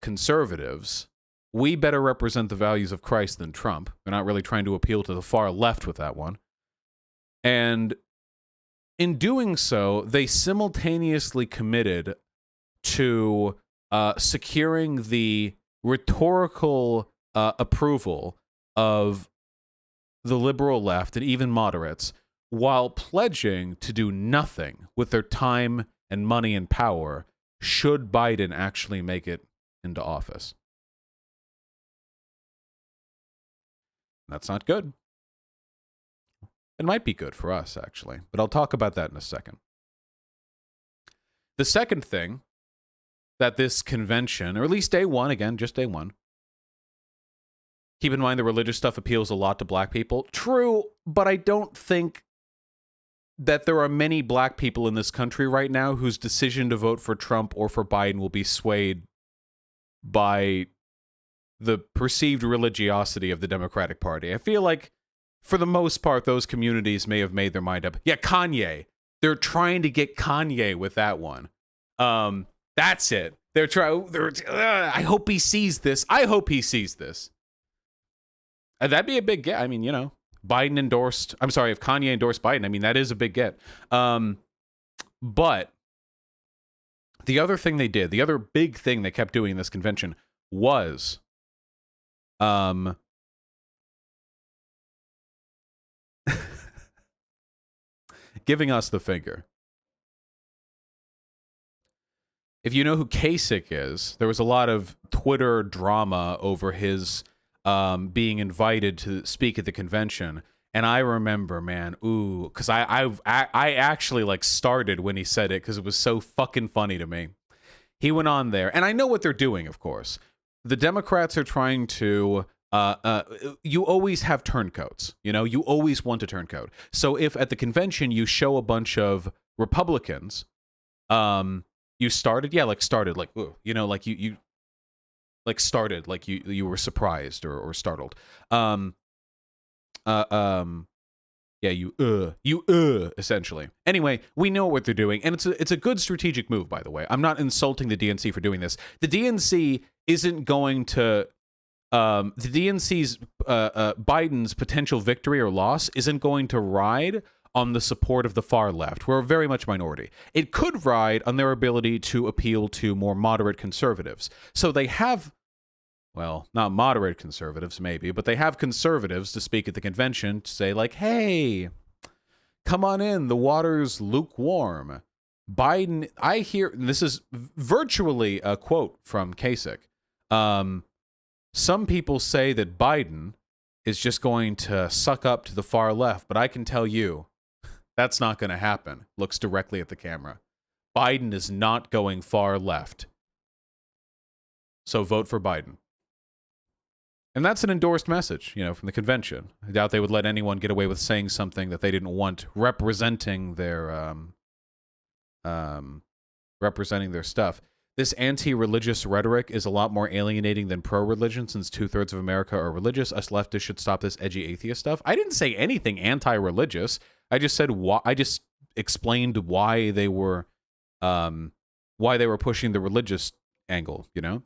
conservatives, we better represent the values of Christ than Trump. They're not really trying to appeal to the far left with that one. And in doing so, they simultaneously committed to securing the rhetorical approval of the liberal left and even moderates, while pledging to do nothing with their time and money and power should Biden actually make it into office. That's not good. It might be good for us, actually, but I'll talk about that in a second. The second thing that this convention, or at least day one, again, just day one, keep in mind the religious stuff appeals a lot to black people. True, but I don't think that there are many black people in this country right now whose decision to vote for Trump or for Biden will be swayed by the perceived religiosity of the Democratic Party. I feel like, for the most part, those communities may have made their mind up. Yeah, Kanye. They're trying to get Kanye with that one. That's it. They're trying. I hope he sees this. I hope he sees this. That'd be a big get. I mean, you know, Biden endorsed. I'm sorry, if Kanye endorsed Biden, I mean, that is a big get. But the other thing they did, the other big thing they kept doing in this convention was, giving us the finger. If you know who Kasich is, there was a lot of Twitter drama over his being invited to speak at the convention. And I remember, man, because I actually like started when he said it because it was so fucking funny to me. He went on there, and I know what they're doing, of course. The Democrats are trying to, you always have turncoats, you know, you always want a turncoat. So if at the convention you show a bunch of Republicans, you started, like, you know, like you like started, like you were surprised or startled. Yeah, you essentially. Anyway, we know what they're doing, and it's a good strategic move, by the way. I'm not insulting the DNC for doing this. The DNC isn't going to, the DNC's Biden's potential victory or loss isn't going to ride on the support of the far left. We're very much minority. It could ride on their ability to appeal to more moderate conservatives. So they have, well, not moderate conservatives, maybe, but they have conservatives to speak at the convention to say, like, hey, come on in, the water's lukewarm. Biden, I hear, this is virtually a quote from Kasich. Some people say that Biden is just going to suck up to the far left, but I can tell you that's not going to happen. Looks directly at the camera. Biden is not going far left. So vote for Biden. And that's an endorsed message, you know, from the convention. I doubt they would let anyone get away with saying something that they didn't want representing their stuff. This anti-religious rhetoric is a lot more alienating than pro-religion, since 2/3 of America are religious. Us leftists should stop this edgy atheist stuff. I didn't say anything anti-religious. I just said why. I just explained why they were pushing the religious angle, you know.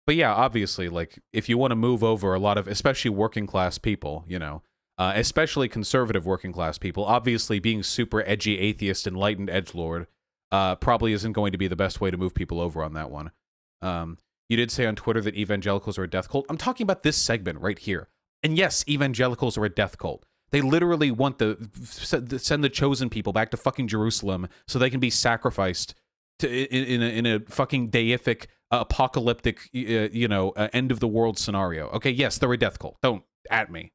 But yeah, obviously, like, if you want to move over a lot of, especially working class people, you know, especially conservative working class people, obviously being super edgy, atheist, enlightened edgelord probably isn't going to be the best way to move people over on that one. You did say on Twitter that evangelicals are a death cult. I'm talking about this segment right here. And yes, evangelicals are a death cult. They literally want send the chosen people back to fucking Jerusalem so they can be sacrificed in a fucking deific, apocalyptic, end of the world scenario. Okay, yes, they're a death cult. Don't at me.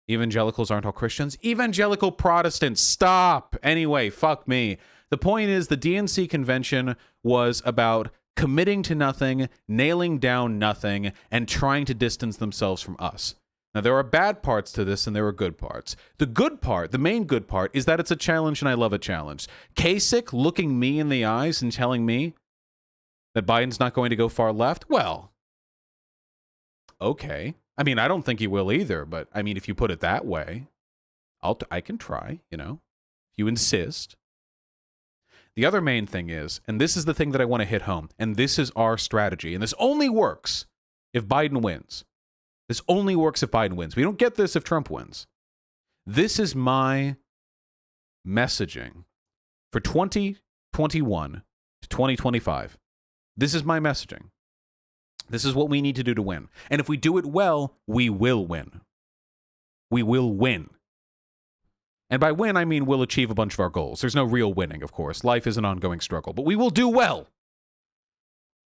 Evangelicals aren't all Christians. Evangelical Protestants, stop. Anyway, fuck me. The point is, the DNC convention was about committing to nothing, nailing down nothing, and trying to distance themselves from us. Now, there are bad parts to this, and there are good parts. The good part, the main good part, is that it's a challenge, and I love a challenge. Kasich looking me in the eyes and telling me that Biden's not going to go far left? Well, okay. I mean, I don't think he will either, but, I mean, if you put it that way, I can try, you know, if you insist. The other main thing is, and this is the thing that I want to hit home, and this is our strategy, and this only works if Biden wins. This only works if Biden wins. We don't get this if Trump wins. This is my messaging for 2021 to 2025. This is my messaging. This is what we need to do to win. And if we do it well, we will win. We will win. And by win, I mean we'll achieve a bunch of our goals. There's no real winning, of course. Life is an ongoing struggle, but we will do well.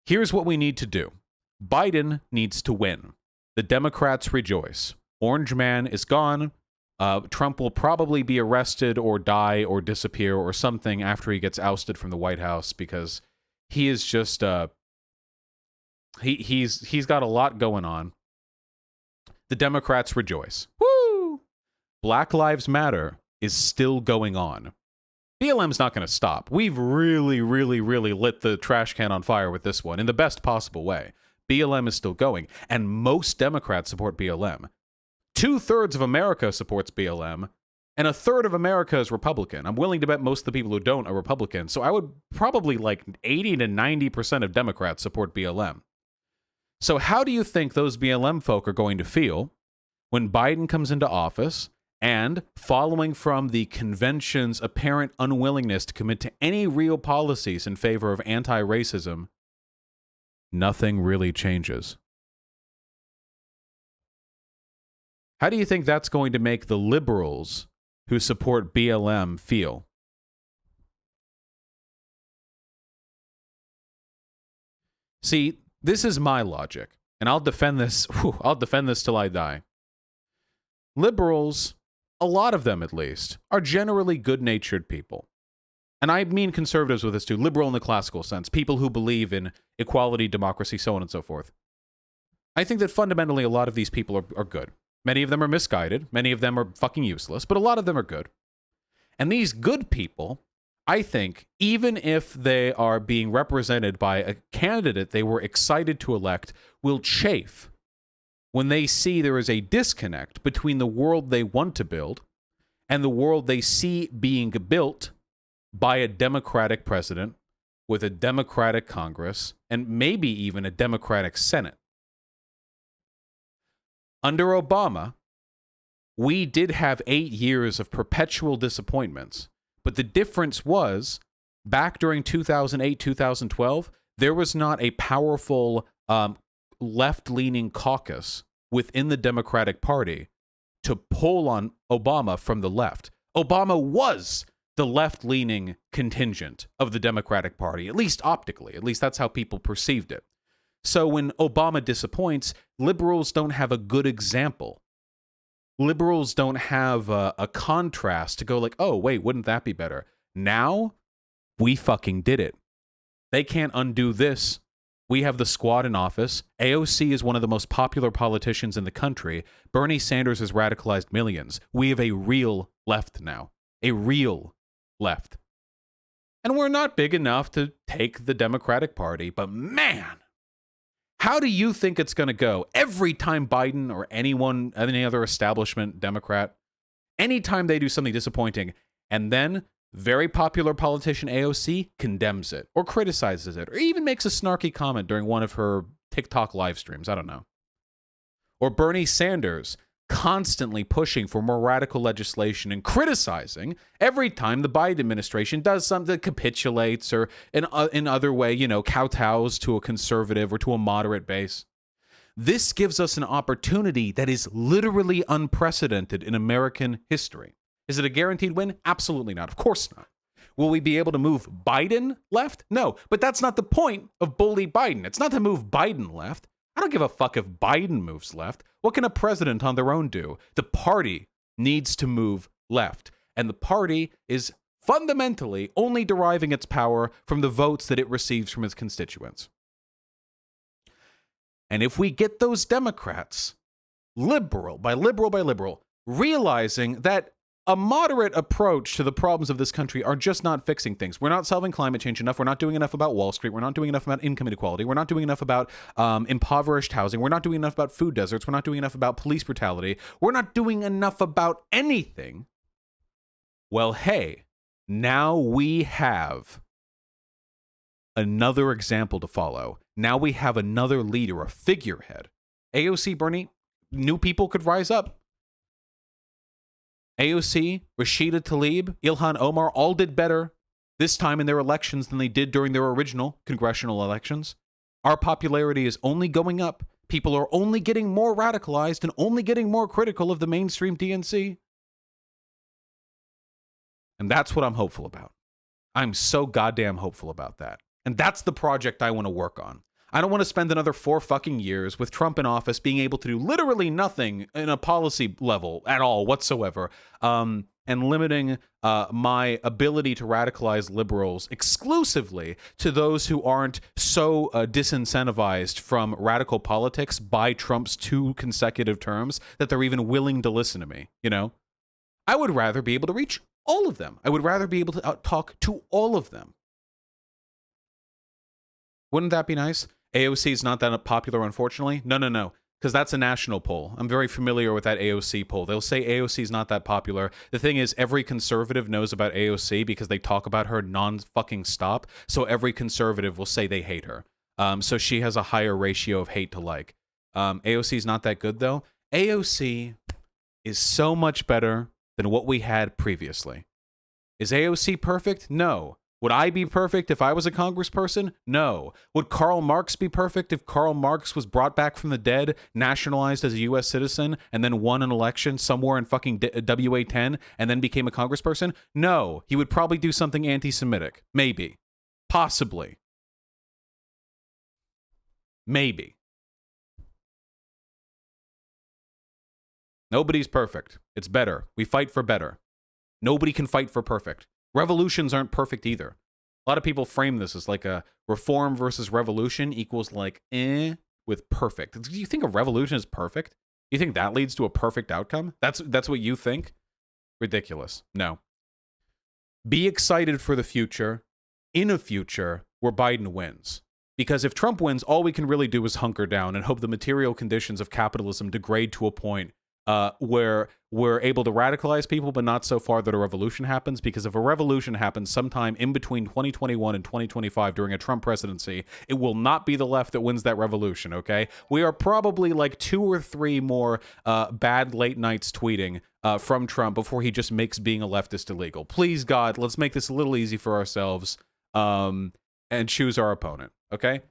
Here's what we need to do. Biden needs to win. The Democrats rejoice. Orange Man is gone. Trump will probably be arrested or die or disappear or something after he gets ousted from the White House because he is just he's got a lot going on. The Democrats rejoice. Woo! Black Lives Matter is still going on. BLM's not going to stop. We've really, really, really lit the trash can on fire with this one in the best possible way. BLM is still going, and most Democrats support BLM. 2/3 of America supports BLM, and 1/3 of America is Republican. I'm willing to bet most of the people who don't are Republican, so I would probably like 80 to 90% of Democrats support BLM. So how do you think those BLM folk are going to feel when Biden comes into office and, following from the convention's apparent unwillingness to commit to any real policies in favor of anti-racism, nothing really changes? How do you think that's going to make the liberals who support BLM feel? See, this is my logic, and I'll defend this. I'll defend this till I die. Liberals, a lot of them at least, are generally good-natured people. And I mean conservatives with this too, liberal in the classical sense, people who believe in equality, democracy, so on and so forth. I think that fundamentally a lot of these people are good. Many of them are misguided, many of them are fucking useless, but a lot of them are good. And these good people, I think, even if they are being represented by a candidate they were excited to elect, will chafe when they see there is a disconnect between the world they want to build and the world they see being built by a Democratic president with a Democratic Congress and maybe even a Democratic Senate. Under Obama, we did have 8 years of perpetual disappointments, but the difference was, back during 2008, 2012, there was not a powerful left-leaning caucus within the Democratic Party to pull on Obama from the left. Obama was the left-leaning contingent of the Democratic Party, at least optically. At least that's how people perceived it. So when Obama disappoints, liberals don't have a good example. Liberals don't have a contrast to go like, oh, wait, wouldn't that be better? Now, we fucking did it. They can't undo this. We have the squad in office. AOC is one of the most popular politicians in the country. Bernie Sanders has radicalized millions. We have a real left now. A real left. And we're not big enough to take the Democratic Party, but man, how do you think it's going to go every time Biden or any other establishment Democrat, anytime they do something disappointing, and then very popular politician AOC condemns it or criticizes it or even makes a snarky comment during one of her TikTok live streams. I don't know. Or Bernie Sanders constantly pushing for more radical legislation and criticizing every time the Biden administration does something that capitulates or in other way, you know, kowtows to a conservative or to a moderate base. This gives us an opportunity that is literally unprecedented in American history. Is it a guaranteed win? Absolutely not. Of course not. Will we be able to move Biden left? No, but that's not the point of bully Biden. It's not to move Biden left. I don't give a fuck if Biden moves left. What can a president on their own do? The party needs to move left. And the party is fundamentally only deriving its power from the votes that it receives from its constituents. And if we get those Democrats, liberal by liberal, realizing that a moderate approach to the problems of this country are just not fixing things. We're not solving climate change enough. We're not doing enough about Wall Street. We're not doing enough about income inequality. We're not doing enough about impoverished housing. We're not doing enough about food deserts. We're not doing enough about police brutality. We're not doing enough about anything. Well, hey, now we have another example to follow. Now we have another leader, a figurehead. AOC, Bernie, new people could rise up. AOC, Rashida Tlaib, Ilhan Omar all did better this time in their elections than they did during their original congressional elections. Our popularity is only going up. People are only getting more radicalized and only getting more critical of the mainstream DNC. And that's what I'm hopeful about. I'm so goddamn hopeful about that. And that's the project I want to work on. I don't want to spend another 4 fucking years with Trump in office being able to do literally nothing in a policy level at all whatsoever, and limiting my ability to radicalize liberals exclusively to those who aren't so disincentivized from radical politics by Trump's 2 consecutive terms that they're even willing to listen to me, you know? I would rather be able to reach all of them. I would rather be able to talk to all of them. Wouldn't that be nice? AOC is not that popular, unfortunately. No, because that's a national poll. I'm very familiar with that AOC poll. They'll say AOC is not that popular. The thing is, every conservative knows about AOC because they talk about her non-fucking stop. So every conservative will say they hate her. So she has a higher ratio of hate to like. AOC is not that good, though. AOC is so much better than what we had previously. Is AOC perfect? No. Would I be perfect if I was a congressperson? No. Would Karl Marx be perfect if Karl Marx was brought back from the dead, nationalized as a U.S. citizen, and then won an election somewhere in fucking WA10 and then became a congressperson? No. He would probably do something anti-Semitic. Maybe. Possibly. Maybe. Nobody's perfect. It's better. We fight for better. Nobody can fight for perfect. Revolutions aren't perfect either. A lot of people frame this as like a reform versus revolution equals like with perfect. Do you think a revolution is perfect? You think that leads to a perfect outcome? That's what you think? Ridiculous. No. Be excited for the future, in a future where Biden wins. Because if Trump wins, all we can really do is hunker down and hope the material conditions of capitalism degrade to a point where we're able to radicalize people, but not so far that a revolution happens. Because if a revolution happens sometime in between 2021 and 2025 during a Trump presidency, it will not be the left that wins that revolution, okay? We are probably like 2 or 3 more bad late nights tweeting from Trump before he just makes being a leftist illegal. Please, God, let's make this a little easy for ourselves and choose our opponent, okay?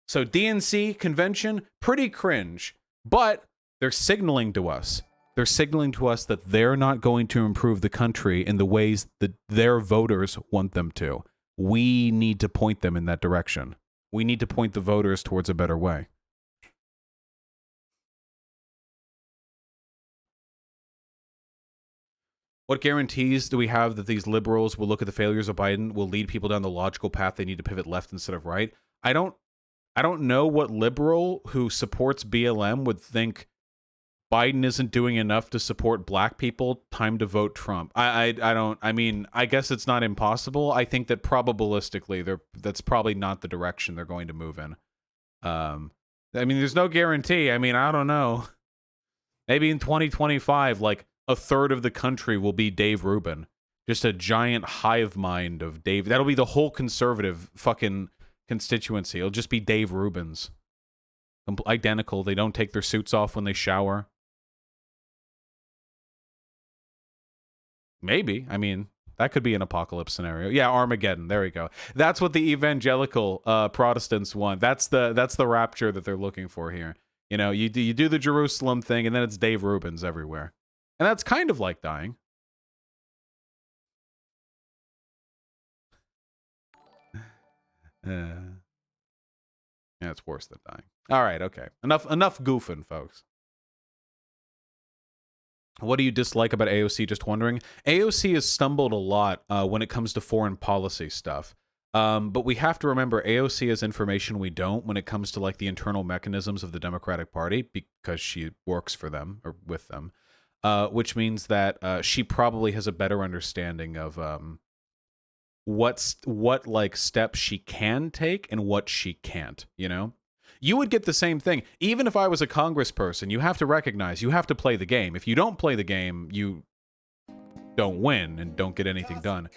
So DNC convention, pretty cringe, but they're signaling to us. They're signaling to us that they're not going to improve the country in the ways that their voters want them to. We need to point them in that direction. We need to point the voters towards a better way. What guarantees do we have that these liberals will look at the failures of Biden, will lead people down the logical path they need to pivot left instead of right? I don't know what liberal who supports BLM would think Biden isn't doing enough to support black people. Time to vote Trump. I mean, I guess it's not impossible. I think that probabilistically, that's probably not the direction they're going to move in. I mean, there's no guarantee. I mean, I don't know. Maybe in 2025, like a third of the country will be Dave Rubin. Just a giant hive mind of Dave. That'll be the whole conservative fucking constituency. It'll just be Dave Rubins. Identical. They don't take their suits off when they shower. Maybe. I mean, that could be an apocalypse scenario. Yeah, Armageddon. There we go. That's what the evangelical Protestants want. That's the rapture that they're looking for here. You know, you do the Jerusalem thing, and then it's Dave Rubens everywhere. And that's kind of like dying. Yeah, it's worse than dying. All right, okay. Enough goofing, folks. What do you dislike about AOC? Just wondering. AOC has stumbled a lot when it comes to foreign policy stuff. But we have to remember AOC has information we don't when it comes to like the internal mechanisms of the Democratic Party because she works for them or with them, which means that she probably has a better understanding of what like steps she can take and what she can't, you know? You would get the same thing. Even if I was a congressperson, you have to recognize you have to play the game. If you don't play the game, you don't win and don't get anything done.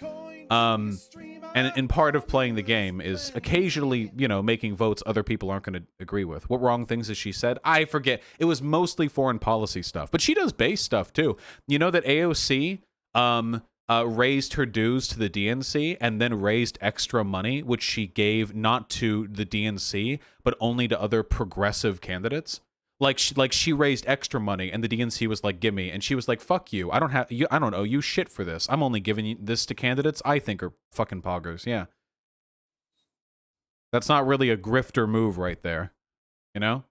And part of playing the game is occasionally, you know, making votes other people aren't going to agree with. What wrong things has she said? I forget. It was mostly foreign policy stuff, but she does base stuff too. You know that AOC raised her dues to the DNC and then raised extra money, which she gave not to the DNC, but only to other progressive candidates. Like she raised extra money and the DNC was like, give me. And she was like, fuck you. I don't owe you shit for this. I'm only giving you this to candidates I think are fucking poggers. Yeah. That's not really a grifter move right there. You know?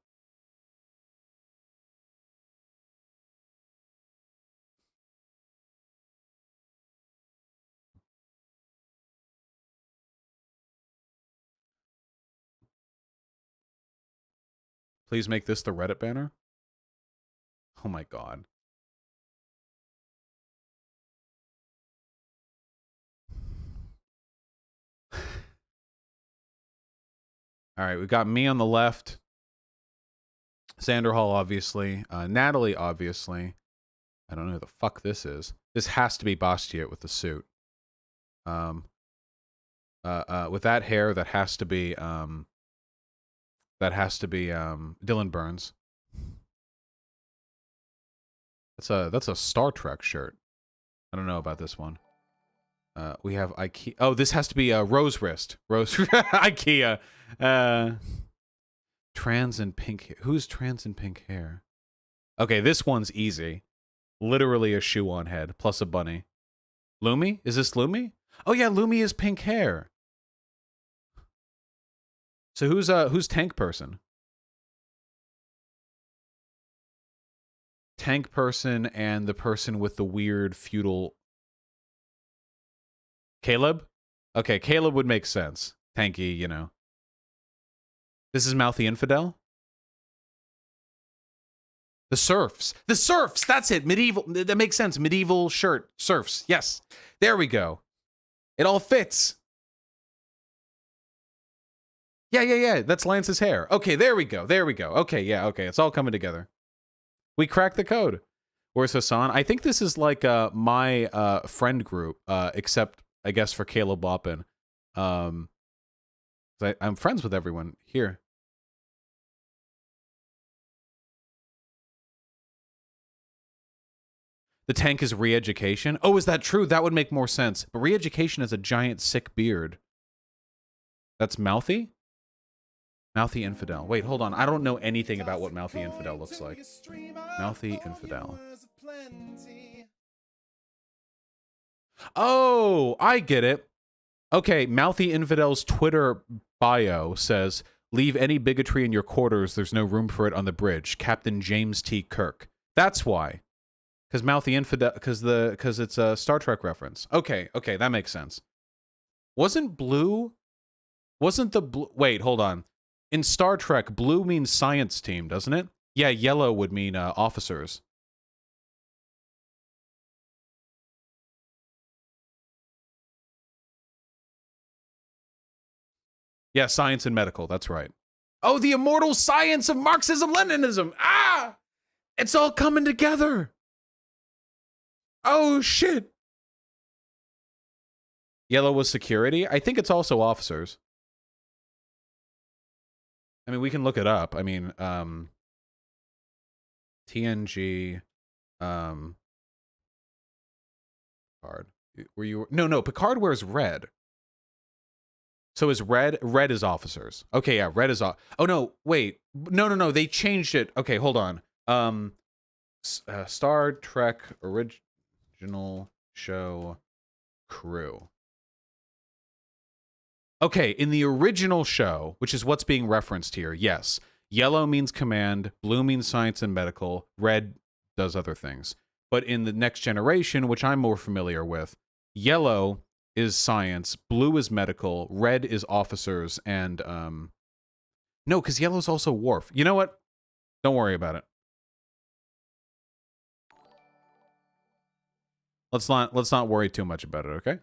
Please make this the Reddit banner. Oh my god. All right, we've got me on the left. Xander Hall, obviously. Natalie, obviously. I don't know who the fuck this is. This has to be Bastiat with the suit. With that hair, that has to be Dylan Burns. That's a Star Trek shirt. I don't know about this one. We have IKEA. Oh, this has to be Rose Wrist. Rose IKEA. Trans and pink hair. Who's trans and pink hair? Okay, this one's easy. Literally a shoe on head plus a bunny. Lumi? Is this Lumi? Oh yeah, Lumi is pink hair. So who's tank person? Tank person and the person with the weird feudal. Caleb? Okay, Caleb would make sense. Tanky, you know. This is Mouthy Infidel? The serfs. The serfs! That's it. Medieval. That makes sense. Medieval shirt. Serfs. Yes. There we go. It all fits. Yeah. That's Lance's hair. Okay, there we go. Okay, yeah, okay. It's all coming together. We cracked the code. Where's Hassan? I think this is like my friend group, except, I guess, for Caleb Loppin. I'm friends with everyone here. The tank is re-education. Oh, is that true? That would make more sense. But re-education is a giant sick beard. That's Mouthy? Mouthy Infidel. Wait, hold on. I don't know anything about what Mouthy Infidel looks like. Mouthy Infidel. Oh, I get it. Okay, Mouthy Infidel's Twitter bio says, leave any bigotry in your quarters. There's no room for it on the bridge. Captain James T. Kirk. That's why. Because Mouthy Infidel, because it's a Star Trek reference. Okay, that makes sense. Wasn't the blue, wait, hold on. In Star Trek, blue means science team, doesn't it? Yeah, yellow would mean officers. Yeah, science and medical, that's right. Oh, the immortal science of Marxism-Leninism! Ah! It's all coming together! Oh, shit! Yellow was security? I think it's also officers. I mean, we can look it up. I mean, TNG, Picard. Were you? No. Picard wears red. So is red is officers. Okay, yeah, red is oh no, wait. No. They changed it. Okay, hold on. Star Trek original show crew. Okay, in the original show, which is what's being referenced here, yes. Yellow means command, blue means science and medical, red does other things. But in the Next Generation, which I'm more familiar with, yellow is science, blue is medical, red is officers, and no, because yellow's also Worf. You know what? Don't worry about it. Let's not worry too much about it, okay?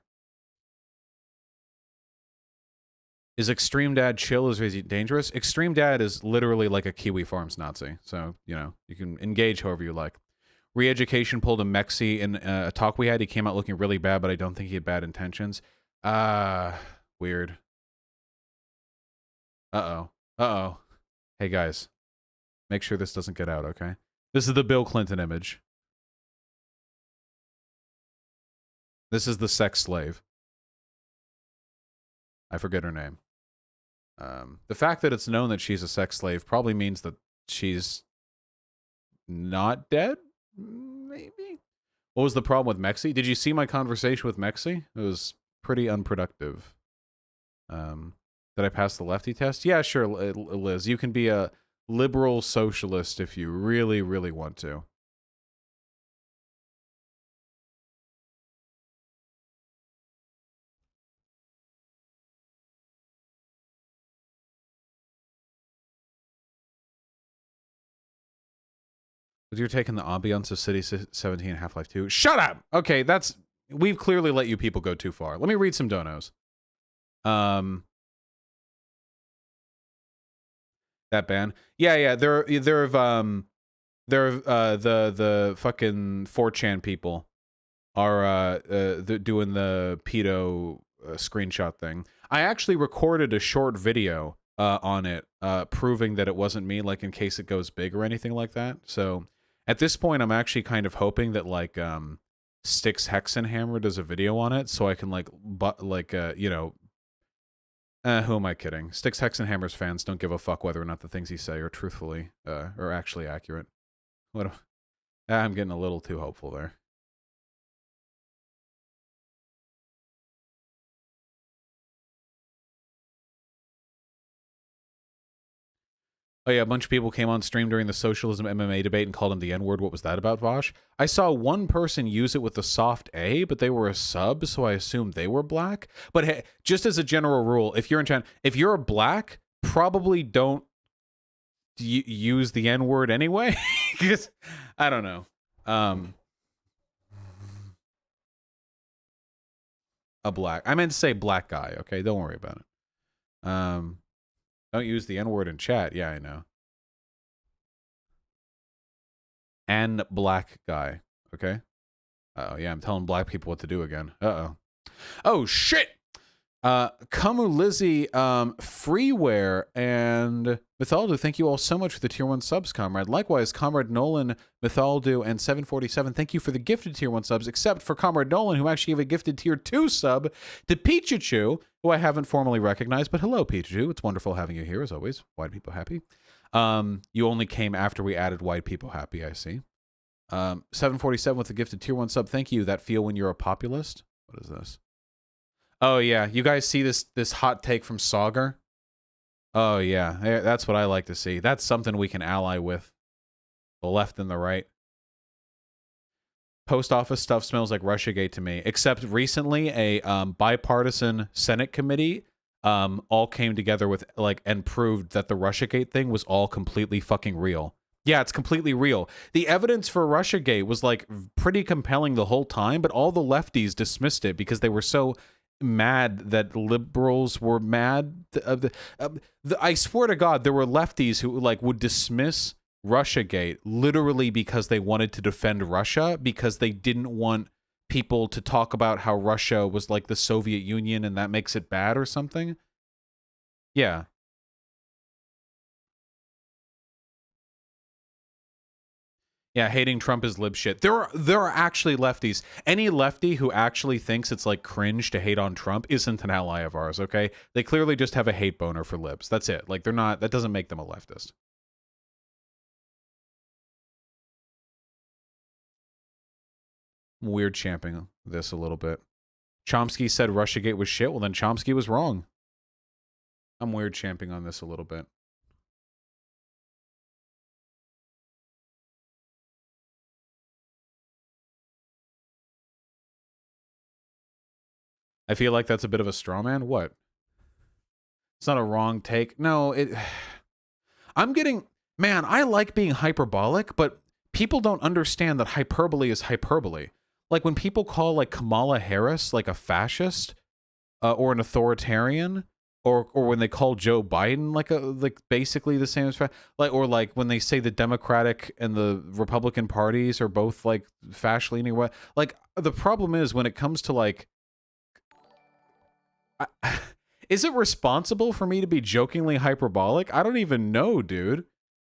Is Extreme Dad chill? Is he dangerous? Extreme Dad is literally like a Kiwi Farms Nazi. So, you know, you can engage however you like. Re-Education pulled a Mexi in a talk we had. He came out looking really bad, but I don't think he had bad intentions. Weird. Uh-oh. Hey, guys. Make sure this doesn't get out, okay? This is the Bill Clinton image. This is the sex slave. I forget her name. The fact that it's known that she's a sex slave probably means that she's not dead, maybe? What was the problem with Mexi? Did you see my conversation with Mexi? It was pretty unproductive. Did I pass the lefty test? Yeah, sure, Liz. You can be a liberal socialist if you really, really want to. But you're taking the ambiance of City 17 and Half-Life 2. Shut up! Okay, we've clearly let you people go too far. Let me read some donos. That band. Yeah, they're the fucking 4chan people are doing the pedo screenshot thing. I actually recorded a short video on it proving that it wasn't me, like in case it goes big or anything like that. So at this point, I'm actually kind of hoping that like Styx Hexenhammer does a video on it, so I can you know. Who am I kidding? Styx Hexenhammer's fans don't give a fuck whether or not the things he say are truthfully or actually accurate. I'm getting a little too hopeful there. Oh yeah, a bunch of people came on stream during the socialism MMA debate and called him the N-word. What was that about, Vosh? I saw one person use it with the soft A, but they were a sub, so I assumed they were black. But hey, just as a general rule, if you're in China, if you're a black, probably don't use the N-word anyway. Because I don't know. A black. I meant to say black guy. Okay, don't worry about it. Don't use the N-word in chat. Yeah, I know. And black guy. Okay. Uh-oh, yeah, I'm telling black people what to do again. Uh-oh. Oh, shit! Kamu Lizzie, Freeware, and Mythaldu, thank you all so much for the Tier 1 subs, comrade. Likewise, Comrade Nolan, Mythaldu, and 747, thank you for the gifted Tier 1 subs, except for Comrade Nolan, who actually gave a gifted Tier 2 sub to Pichachu, who I haven't formally recognized, but hello, Pichachu. It's wonderful having you here, as always. White people happy. You only came after we added white people happy, I see. 747 with the gifted Tier 1 sub, thank you. That feel when you're a populist? What is this? Oh, yeah. You guys see this hot take from Sauger? Oh, yeah. That's what I like to see. That's something we can ally with. The left and the right. Post office stuff smells like Russiagate to me. Except recently, a bipartisan Senate committee all came together with and proved that the Russiagate thing was all completely fucking real. Yeah, it's completely real. The evidence for Russiagate was pretty compelling the whole time, but all the lefties dismissed it because they were so mad that liberals were mad. I swear to God, there were lefties who would dismiss Russiagate literally because they wanted to defend Russia, because they didn't want people to talk about how Russia was like the Soviet Union and that makes it bad or something. Yeah. Yeah, hating Trump is lib shit. There are actually lefties. Any lefty who actually thinks it's like cringe to hate on Trump isn't an ally of ours, okay? They clearly just have a hate boner for libs. That's it. Like, they're not, that doesn't make them a leftist. Weird champing this a little bit. Chomsky said Russiagate was shit. Well, then Chomsky was wrong. I'm weird champing on this a little bit. I feel like that's a bit of a straw man. What? It's not a wrong take. No, I'm getting... Man, I like being hyperbolic, but people don't understand that hyperbole is hyperbole. Like, when people call, like, Kamala Harris, like, a fascist, or an authoritarian, or when they call Joe Biden, like basically the same as... Like, or, like, when they say the Democratic and the Republican parties are both, like, fascist-leaning... Like, the problem is, when it comes to, like... Is it responsible for me to be jokingly hyperbolic? I don't even know, dude.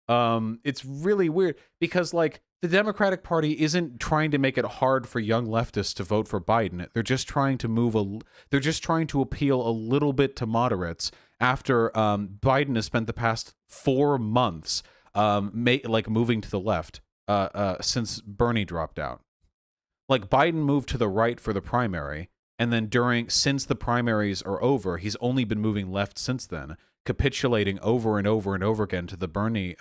It's really weird because, like, the Democratic Party isn't trying to make it hard for young leftists to vote for Biden. They're just trying to they're just trying to appeal a little bit to moderates after Biden has spent the past 4 months moving to the left since Bernie dropped out. Like, Biden moved to the right for the primary. And then since the primaries are over, he's only been moving left since then, capitulating over and over and over again to the Bernie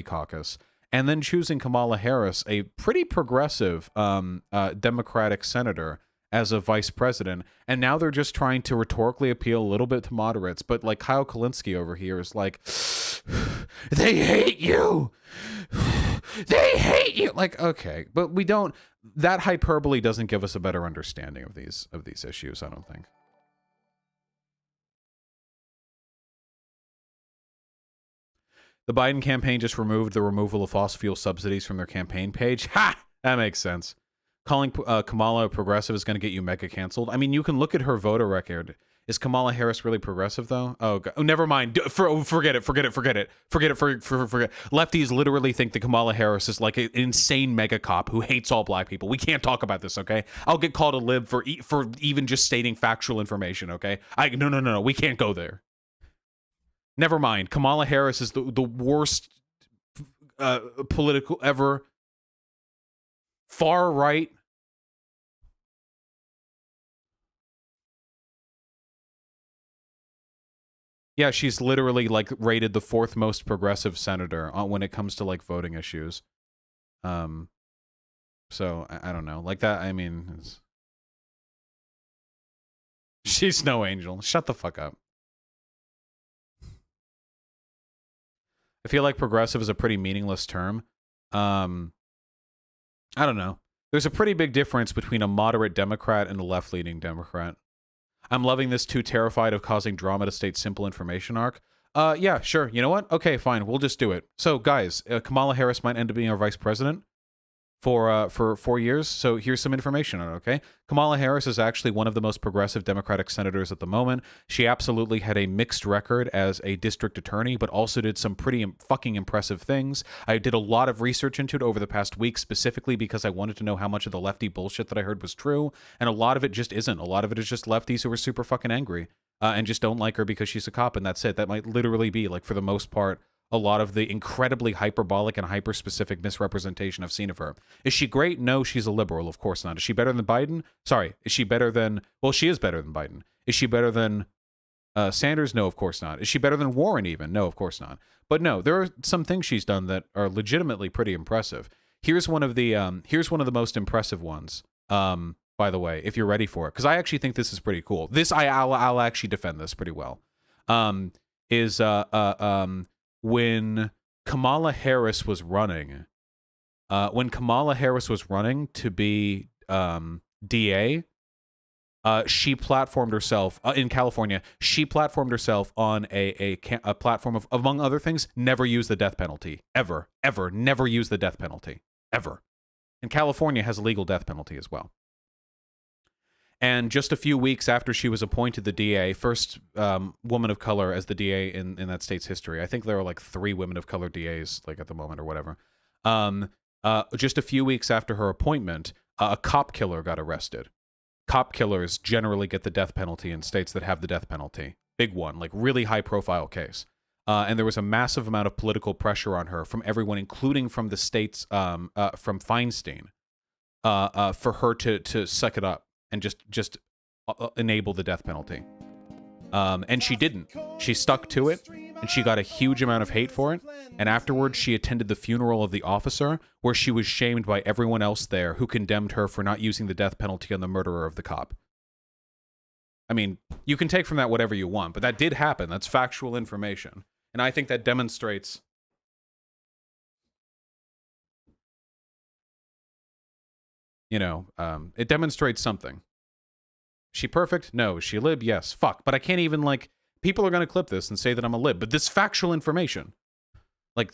caucus, and then choosing Kamala Harris, a pretty progressive Democratic senator, as a vice president. And now they're just trying to rhetorically appeal a little bit to moderates. But like Kyle Kulinski over here is like, they hate you. They hate you. Like, okay, but we don't. That hyperbole doesn't give us a better understanding of these issues, I don't think. The Biden campaign just removed the removal of fossil fuel subsidies from their campaign page. Ha! That makes sense. Calling Kamala a progressive is going to get you mega canceled. I mean, you can look at her voter record. Is Kamala Harris really progressive, though? Oh, God. Oh, never mind. Forget it. Lefties literally think that Kamala Harris is like an insane mega cop who hates all black people. We can't talk about this, okay? I'll get called a lib for even just stating factual information, okay? No. We can't go there. Never mind. Kamala Harris is the worst political ever. Far right. Yeah, she's literally like rated the 4th most progressive senator when it comes to like voting issues. So I don't know. Like that, I mean, she's no angel. Shut the fuck up. I feel like progressive is a pretty meaningless term. I don't know. There's a pretty big difference between a moderate Democrat and a left-leaning Democrat. I'm loving this too terrified of causing drama to state simple information arc. Yeah, sure. You know what? Okay, fine. We'll just do it. So, guys, Kamala Harris might end up being our vice president for 4 years. So here's some information on it, okay? Kamala Harris is actually one of the most progressive Democratic senators at the moment. She absolutely had a mixed record as a district attorney, but also did some pretty fucking impressive things. I did a lot of research into it over the past week, specifically because I wanted to know how much of the lefty bullshit that I heard was true, and a lot of it just isn't. A lot of it is just lefties who are super fucking angry and just don't like her because she's a cop, and that's it. That might literally be, like, for the most part, a lot of the incredibly hyperbolic and hyper-specific misrepresentation I've seen of her. Is she great? No, she's a liberal. Of course not. Is she better than Biden? Sorry. Is she better than... Well, she is better than Biden. Is she better than Sanders? No, of course not. Is she better than Warren even? No, of course not. But no, there are some things she's done that are legitimately pretty impressive. Here's one of the most impressive ones, by the way, if you're ready for it, because I actually think this is pretty cool. I'll actually defend this pretty well. When Kamala Harris was running, to be DA, she platformed herself in California. She platformed herself on a platform of, among other things, never use the death penalty. Ever. Never use the death penalty. Ever. And California has a legal death penalty as well. And just a few weeks after she was appointed the DA, first woman of color as the DA in that state's history. I think there are like 3 women of color DAs like at the moment or whatever. just a few weeks after her appointment, a cop killer got arrested. Cop killers generally get the death penalty in states that have the death penalty. Big one, like really high profile case. And there was a massive amount of political pressure on her from everyone, including from the states, from Feinstein, for her to suck it up and just enable the death penalty. And she didn't. She stuck to it, and she got a huge amount of hate for it. And afterwards, she attended the funeral of the officer, where she was shamed by everyone else there who condemned her for not using the death penalty on the murderer of the cop. I mean, you can take from that whatever you want, but that did happen. That's factual information. And I think that demonstrates... You know, it demonstrates something. She perfect? No. Is she a lib? Yes. Fuck. But I can't even, like... People are going to clip this and say that I'm a lib. But this factual information... Like,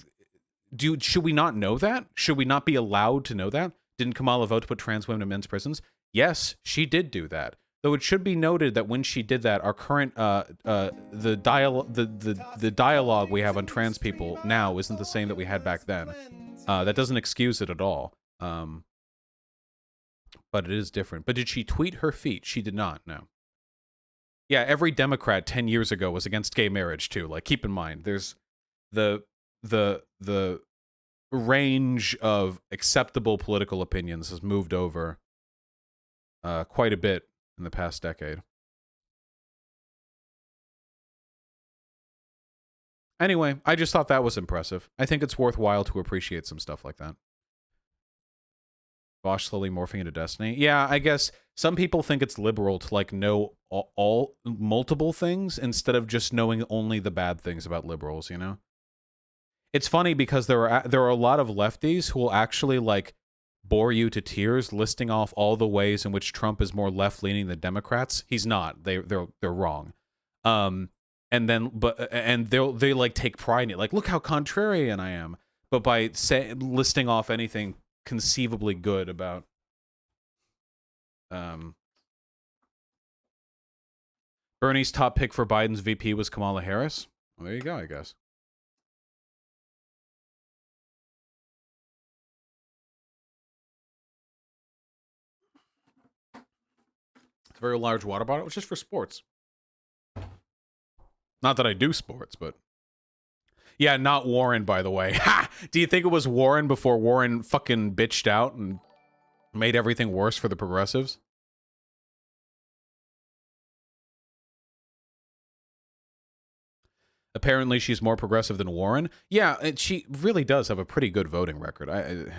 should we not know that? Should we not be allowed to know that? Didn't Kamala vote to put trans women in men's prisons? Yes, she did do that. Though it should be noted that when she did that, our current the dialogue we have on trans people now isn't the same that we had back then. That doesn't excuse it at all. But it is different. But did she tweet her feet? She did not. No. Yeah, every Democrat 10 years ago was against gay marriage too. Like, keep in mind, there's the range of acceptable political opinions has moved over quite a bit in the past decade. Anyway, I just thought that was impressive. I think it's worthwhile to appreciate some stuff like that. Bosch slowly morphing into Destiny. Yeah, I guess some people think it's liberal to like know all multiple things instead of just knowing only the bad things about liberals, you know? It's funny because there are a lot of lefties who will actually like bore you to tears listing off all the ways in which Trump is more left-leaning than Democrats. He's not. They're wrong. And then they like take pride in it. Like, look how contrarian I am. But by listing off anything conceivably good about Bernie's top pick for Biden's VP was Kamala Harris. Well, there you go, I guess. Very large water bottle. It's just for sports. Not that I do sports, but yeah, not Warren, by the way. Ha! Do you think it was Warren before Warren fucking bitched out and made everything worse for the progressives? Apparently, she's more progressive than Warren. Yeah, and she really does have a pretty good voting record.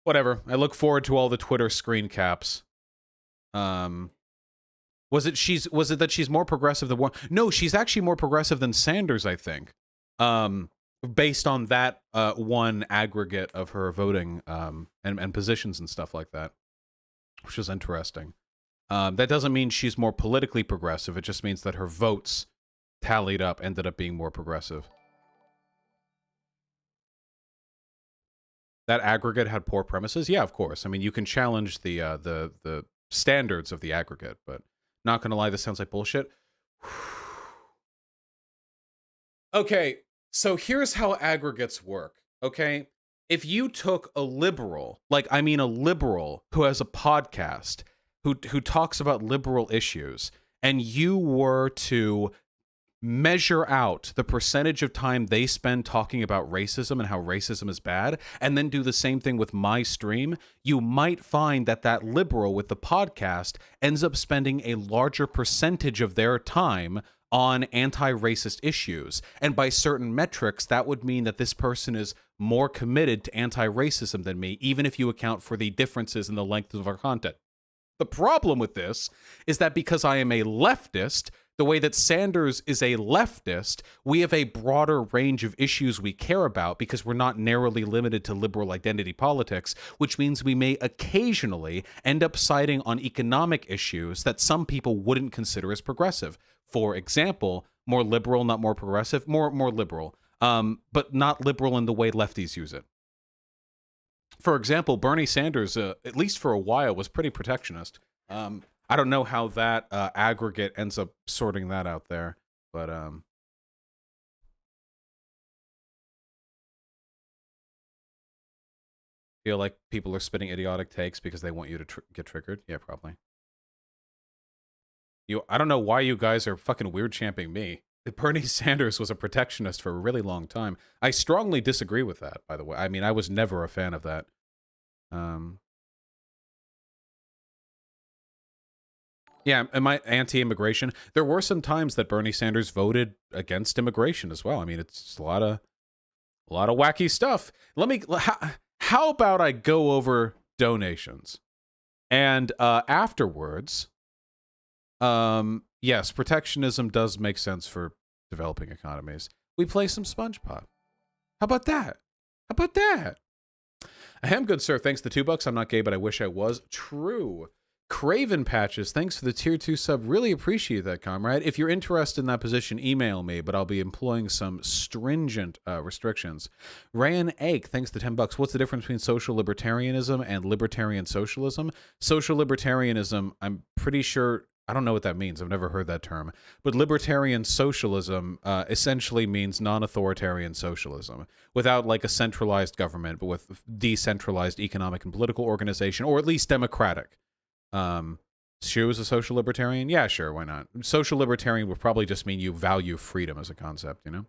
Whatever. I look forward to all the Twitter screen caps. Was it that she's more progressive than Warren? No, she's actually more progressive than Sanders, I think. Based on that one aggregate of her voting and positions and stuff like that, which is interesting. That doesn't mean she's more politically progressive. It just means that her votes tallied up ended up being more progressive. That aggregate had poor premises? Yeah, of course. I mean, you can challenge the standards of the aggregate, but not gonna lie, this sounds like bullshit. Okay, so here's how aggregates work, okay? If you took a liberal, a liberal who has a podcast, who talks about liberal issues, and you were to measure out the percentage of time they spend talking about racism and how racism is bad, and then do the same thing with my stream, you might find that that liberal with the podcast ends up spending a larger percentage of their time on anti-racist issues. And by certain metrics, that would mean that this person is more committed to anti-racism than me, even if you account for the differences in the length of our content. The problem with this is that because I am a leftist, the way that Sanders is a leftist, we have a broader range of issues we care about because we're not narrowly limited to liberal identity politics, which means we may occasionally end up siding on economic issues that some people wouldn't consider as progressive. For example, more liberal, not more progressive, more liberal, but not liberal in the way lefties use it. For example, Bernie Sanders, at least for a while, was pretty protectionist. I don't know how that aggregate ends up sorting that out there. But feel like people are spitting idiotic takes because they want you to get triggered. Yeah, probably. I don't know why you guys are fucking weird champing me. Bernie Sanders was a protectionist for a really long time. I strongly disagree with that, by the way. I mean, I was never a fan of that. Yeah, am I anti-immigration? There were some times that Bernie Sanders voted against immigration as well. I mean, it's a lot of wacky stuff. How about I go over donations? And afterwards, yes, protectionism does make sense for developing economies. We play some SpongeBob. How about that? How about that? Ahem, good sir. Thanks to $2. I'm not gay, but I wish I was. True. Craven Patches, thanks for the tier 2 sub. Really appreciate that, comrade. If you're interested in that position, email me, but I'll be employing some stringent restrictions. Ryan Ake, thanks to $10. What's the difference between social libertarianism and libertarian socialism? Social libertarianism, I'm pretty sure, I don't know what that means. I've never heard that term. But libertarian socialism essentially means non-authoritarian socialism, without like a centralized government, but with decentralized economic and political organization, or at least democratic. Shu is a social libertarian? Yeah, sure, why not? Social libertarian would probably just mean you value freedom as a concept, you know?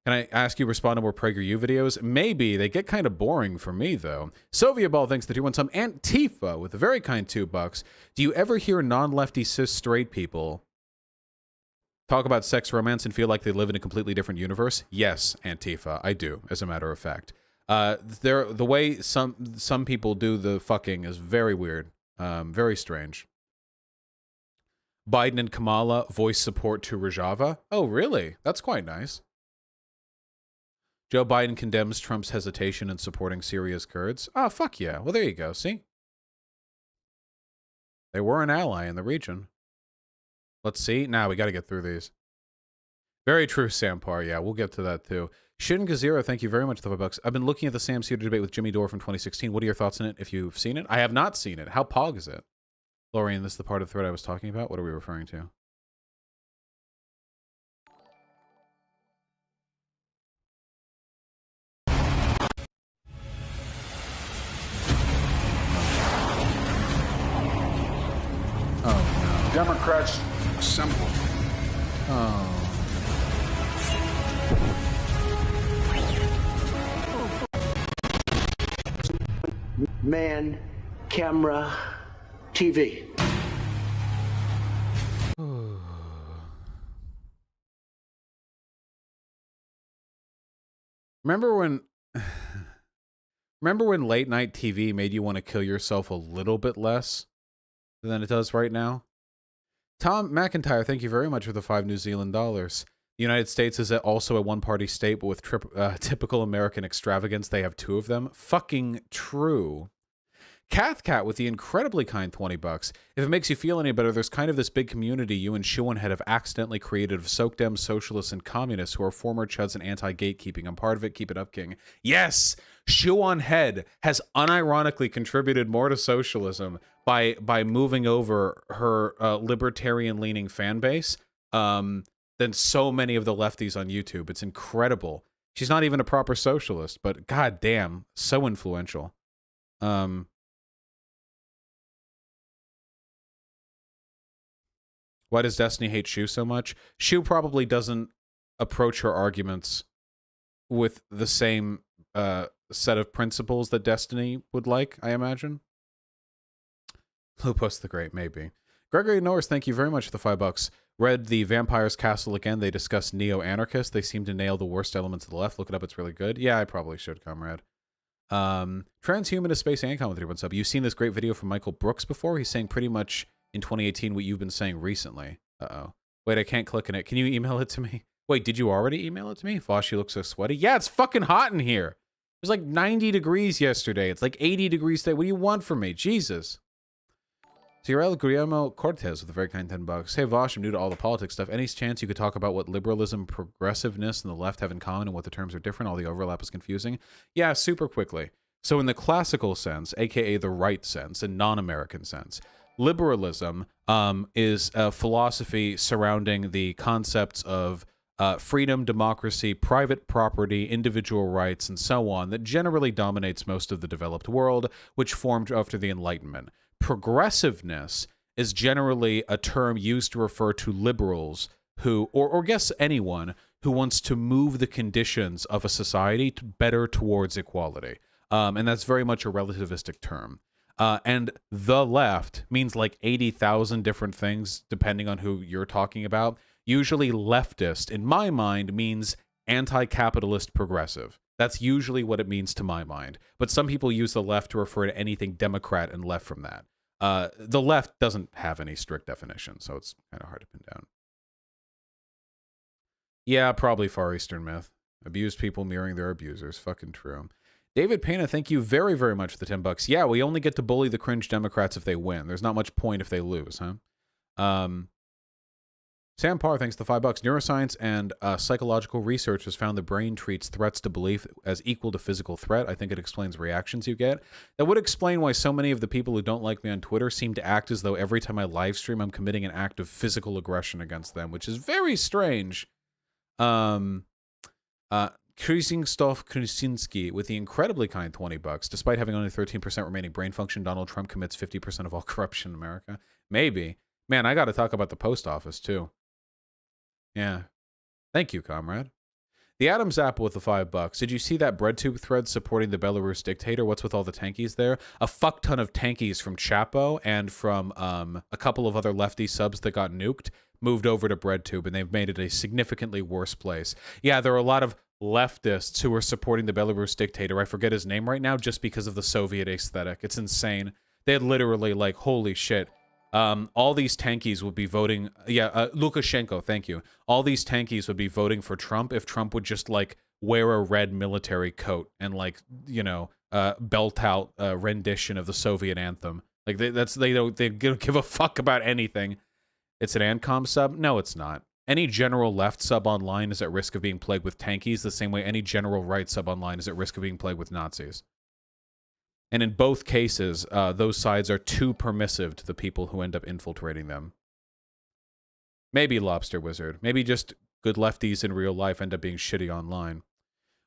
Can I ask you to respond to more PragerU videos? Maybe. They get kind of boring for me, though. Soviet Ball thanks to 2 some Antifa with a very kind $2. Do you ever hear non-lefty cis straight people talk about sex romance and feel like they live in a completely different universe? Yes, Antifa, I do, as a matter of fact. The way some people do the fucking is very weird. Very strange. Biden and Kamala voice support to Rojava. Oh, really? That's quite nice. Joe Biden condemns Trump's hesitation in supporting Syria's Kurds. Oh, fuck yeah. Well, there you go. See? They were an ally in the region. Let's see. Now we got to get through these. Very true, Sampar. Yeah, we'll get to that too. Shin Gazira, thank you very much for the $5. I've been looking at the Sam Cedar debate with Jimmy Dore from 2016. What are your thoughts on it if you've seen it? I have not seen it. How pog is it? Lorian, this is the part of the thread I was talking about? What are we referring to? Oh, no. Democrats assemble. Oh. Man, camera, TV. Remember when late night TV made you want to kill yourself a little bit less than it does right now? Tom McIntyre, thank you very much for the $5 New Zealand dollars. The United States is also a one-party state, but with typical American extravagance, they have 2 of them. Fucking true. Cathcat with the incredibly kind $20. If it makes you feel any better, there's kind of this big community you and Shuanhead have accidentally created of Soakdem socialists and communists who are former chuds and anti-gatekeeping. I'm part of it. Keep it up, King. Yes! Shuanhead has unironically contributed more to socialism by moving over her libertarian-leaning fan base than so many of the lefties on YouTube. It's incredible. She's not even a proper socialist, but goddamn, so influential. Why does Destiny hate Shu so much? Shu probably doesn't approach her arguments with the same set of principles that Destiny would like, I imagine. Lupus the Great, maybe. Gregory Norris, thank you very much for the $5. Read The Vampire's Castle again. They discuss neo-anarchists. They seem to nail the worst elements of the left. Look it up. It's really good. Yeah, I probably should, comrade. Transhumanist Space Ancon with 3 sub. You've seen this great video from Michael Brooks before. He's saying pretty much in 2018 what you've been saying recently. Uh-oh. Wait, I can't click on it. Can you email it to me? Wait, did you already email it to me? Vosh, you look so sweaty. Yeah, it's fucking hot in here. It was like 90 degrees yesterday. It's like 80 degrees today. What do you want from me? Jesus. Cyril Guillermo Cortez with a very kind $10. Hey, Vosh, I'm new to all the politics stuff. Any chance you could talk about what liberalism, progressiveness, and the left have in common and what the terms are different? All the overlap is confusing. Yeah, super quickly. So in the classical sense, aka the right sense, and non-American sense, liberalism is a philosophy surrounding the concepts of freedom, democracy, private property, individual rights, and so on that generally dominates most of the developed world, which formed after the Enlightenment. Progressiveness is generally a term used to refer to liberals who, or guess anyone who wants to move the conditions of a society to better towards equality. And that's very much a relativistic term. And the left means like 80,000 different things, depending on who you're talking about. Usually leftist, in my mind, means anti-capitalist progressive. That's usually what it means to my mind. But some people use the left to refer to anything Democrat and left from that. The left doesn't have any strict definition, so it's kind of hard to pin down. Yeah, probably Far Eastern myth. Abused people mirroring their abusers. Fucking true. David Pena, thank you very, very much for the $10. Yeah, we only get to bully the cringe Democrats if they win. There's not much point if they lose, huh? Sam Parr, thanks for the $5. Neuroscience and psychological research has found the brain treats threats to belief as equal to physical threat. I think it explains reactions you get. That would explain why so many of the people who don't like me on Twitter seem to act as though every time I live stream, I'm committing an act of physical aggression against them, which is very strange. Krzysztof Krasinski with the incredibly kind $20. Despite having only 13% remaining brain function, Donald Trump commits 50% of all corruption in America. Maybe. Man, I got to talk about the post office, too. Yeah. Thank you, comrade. The Adams Apple with the $5. Did you see that BreadTube thread supporting the Belarus dictator? What's with all the tankies there? A fuck ton of tankies from Chapo and from a couple of other lefty subs that got nuked moved over to BreadTube, and they've made it a significantly worse place. Yeah, there are a lot of leftists who are supporting the Belarus dictator. I forget his name right now just because of the Soviet aesthetic. It's insane. They had literally, like, holy shit. All these tankies would be voting... Yeah, Lukashenko, thank you. All these tankies would be voting for Trump if Trump would just, like, wear a red military coat and, like, you know, belt out a rendition of the Soviet anthem. Like, they don't give a fuck about anything. It's an ANCOM sub? No, it's not. Any general left sub online is at risk of being plagued with tankies the same way any general right sub online is at risk of being plagued with Nazis. And in both cases, those sides are too permissive to the people who end up infiltrating them. Maybe Lobster Wizard. Maybe just good lefties in real life end up being shitty online.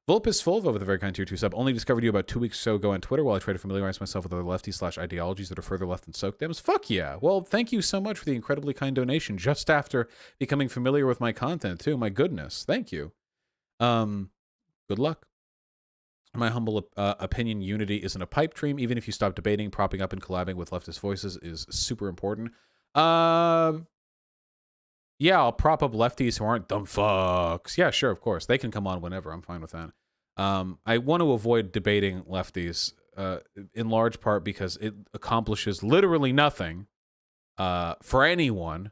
Vulpus Fulva with a very kind tier 2 sub. Only discovered you about 2 weeks or so ago on Twitter while I try to familiarize myself with other lefty/ideologies that are further left than soak dems. Fuck yeah. Well, thank you so much for the incredibly kind donation just after becoming familiar with my content, too. My goodness. Thank you. Good luck. In my humble opinion, unity isn't a pipe dream. Even if you stop debating, propping up and collabing with leftist voices is super important. Yeah, I'll prop up lefties who aren't dumb fucks. Yeah, sure, of course. They can come on whenever. I'm fine with that. I want to avoid debating lefties in large part because it accomplishes literally nothing for anyone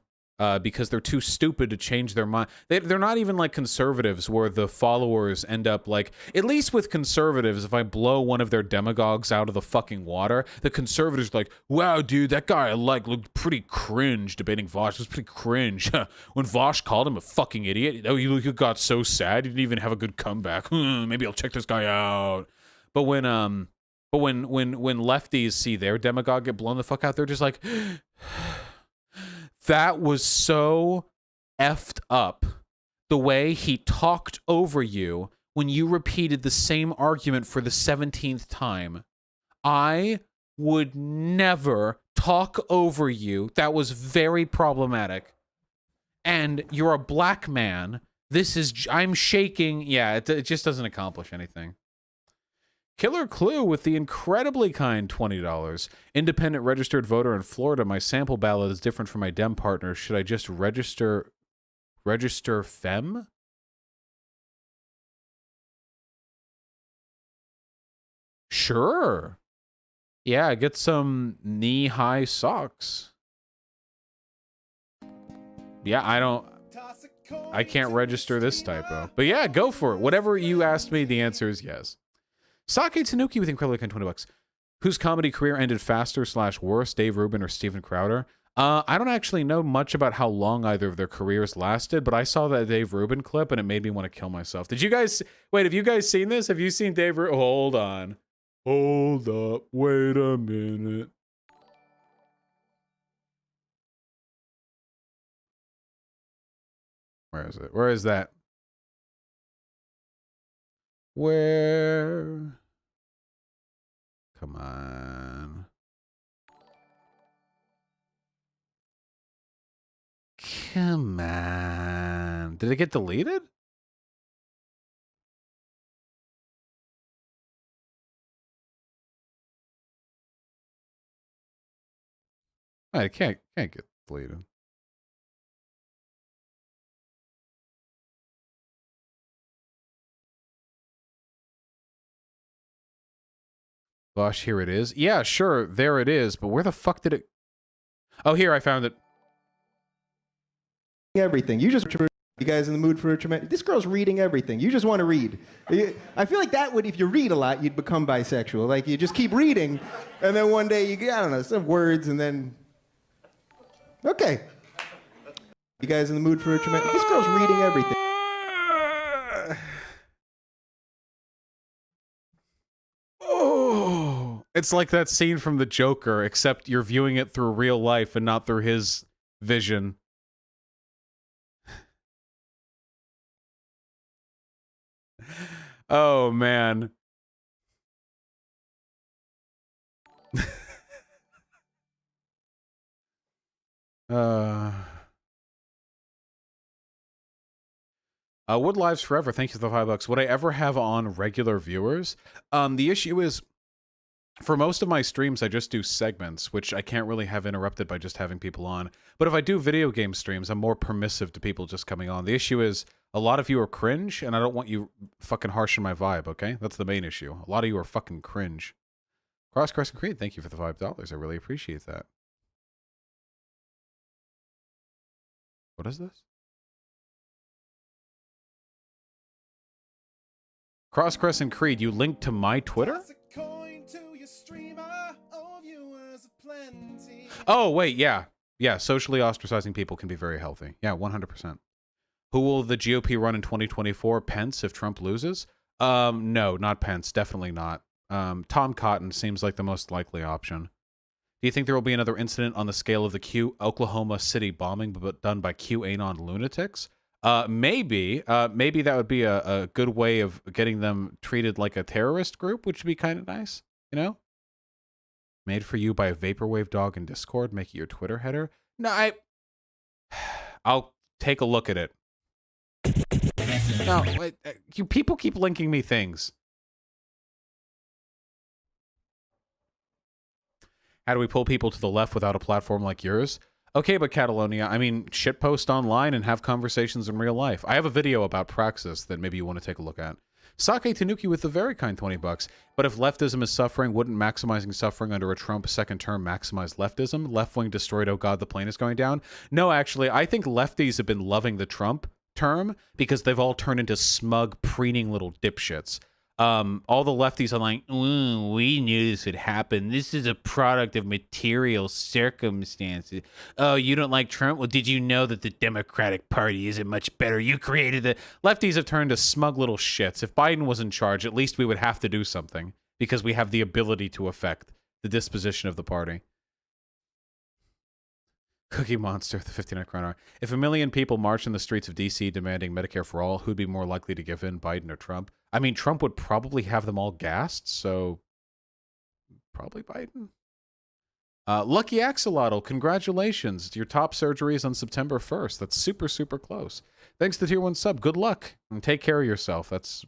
because they're too stupid to change their mind. They're not even like conservatives where the followers end up like, at least with conservatives, if I blow one of their demagogues out of the fucking water, the conservatives are like, wow, dude, that guy I like looked pretty cringe debating Vosh. It was pretty cringe. When Vosh called him a fucking idiot, oh, he got so sad. He didn't even have a good comeback. Maybe I'll check this guy out. But when lefties see their demagogue get blown the fuck out, they're just like, that was so effed up the way he talked over you when you repeated the same argument for the 17th time. I would never talk over you. That was very problematic. And you're a black man. I'm shaking. Yeah, it just doesn't accomplish anything. Killer Clue with the incredibly kind $20. Independent registered voter in Florida. My sample ballot is different from my Dem partner. Should I just register Fem? Sure. Yeah, get some knee-high socks. Yeah, I can't register this typo. But yeah, go for it. Whatever you asked me, the answer is yes. Sake Tanuki with incredibly kind $20. Whose comedy career ended faster / worse, Dave Rubin or Steven Crowder? I don't actually know much about how long either of their careers lasted, but I saw that Dave Rubin clip and it made me want to kill myself. Did you guys... Wait, have you guys seen this? Have you seen Dave Rubin? Hold on. Hold up. Wait a minute. Where is it? Where is that? Where? Come on. Come on. Did it get deleted? Oh, it can't get deleted. Gosh, here it is. Yeah, sure, there it is. But where the fuck did it? Oh, here, I found it. Everything. You guys in the mood for a tremendous... This girl's reading everything. You just want to read. I feel like that would, if you read a lot, you'd become bisexual. Like, you just keep reading, and then one day you get, I don't know, some words, and then... Okay. You guys in the mood for a tremendous... This girl's reading everything. Oh, it's like that scene from The Joker, except you're viewing it through real life and not through his vision. Oh, man. Wood Lives Forever, thank you for the $5. Would I ever have on regular viewers? The issue is, for most of my streams, I just do segments, which I can't really have interrupted by just having people on. But if I do video game streams, I'm more permissive to people just coming on. The issue is, a lot of you are cringe, and I don't want you fucking harshing my vibe, okay? That's the main issue. A lot of you are fucking cringe. Cross Crescent Creed, thank you for the $5. I really appreciate that. What is this? Cross Crescent Creed, you linked to my Twitter? Oh, wait, yeah. Yeah, socially ostracizing people can be very healthy. Yeah, 100%. Who will the GOP run in 2024? Pence if Trump loses? No, not Pence. Definitely not. Tom Cotton seems like the most likely option. Do you think there will be another incident on the scale of the Oklahoma City bombing but done by QAnon lunatics? Maybe. Maybe that would be a good way of getting them treated like a terrorist group, which would be kind of nice, you know? Made for you by a vaporwave dog in Discord. Make it your Twitter header. No, I'll take a look at it. No, wait, you people keep linking me things. How do we pull people to the left without a platform like yours? Okay, but Catalonia, I mean, shitpost online and have conversations in real life. I have a video about Praxis that maybe you want to take a look at. Sake Tanuki with the very kind $20. But if leftism is suffering, wouldn't maximizing suffering under a Trump second term maximize leftism? Left wing destroyed, oh god, the plane is going down? No, actually, I think lefties have been loving the Trump term because they've all turned into smug, preening little dipshits. All the lefties are like, ooh, we knew this would happen. This is a product of material circumstances. Oh, you don't like Trump? Well, did you know that the Democratic Party isn't much better? You created the... Lefties have turned to smug little shits. If Biden was in charge, at least we would have to do something because we have the ability to affect the disposition of the party. Cookie Monster, the 59 kroner. If 1 million people march in the streets of D.C. demanding Medicare for all, who'd be more likely to give in, Biden or Trump? I mean, Trump would probably have them all gassed, so probably Biden. Lucky Axolotl, congratulations. Your top surgery is on September 1st. That's super, super close. Thanks to Tier 1 sub. Good luck, and take care of yourself. That's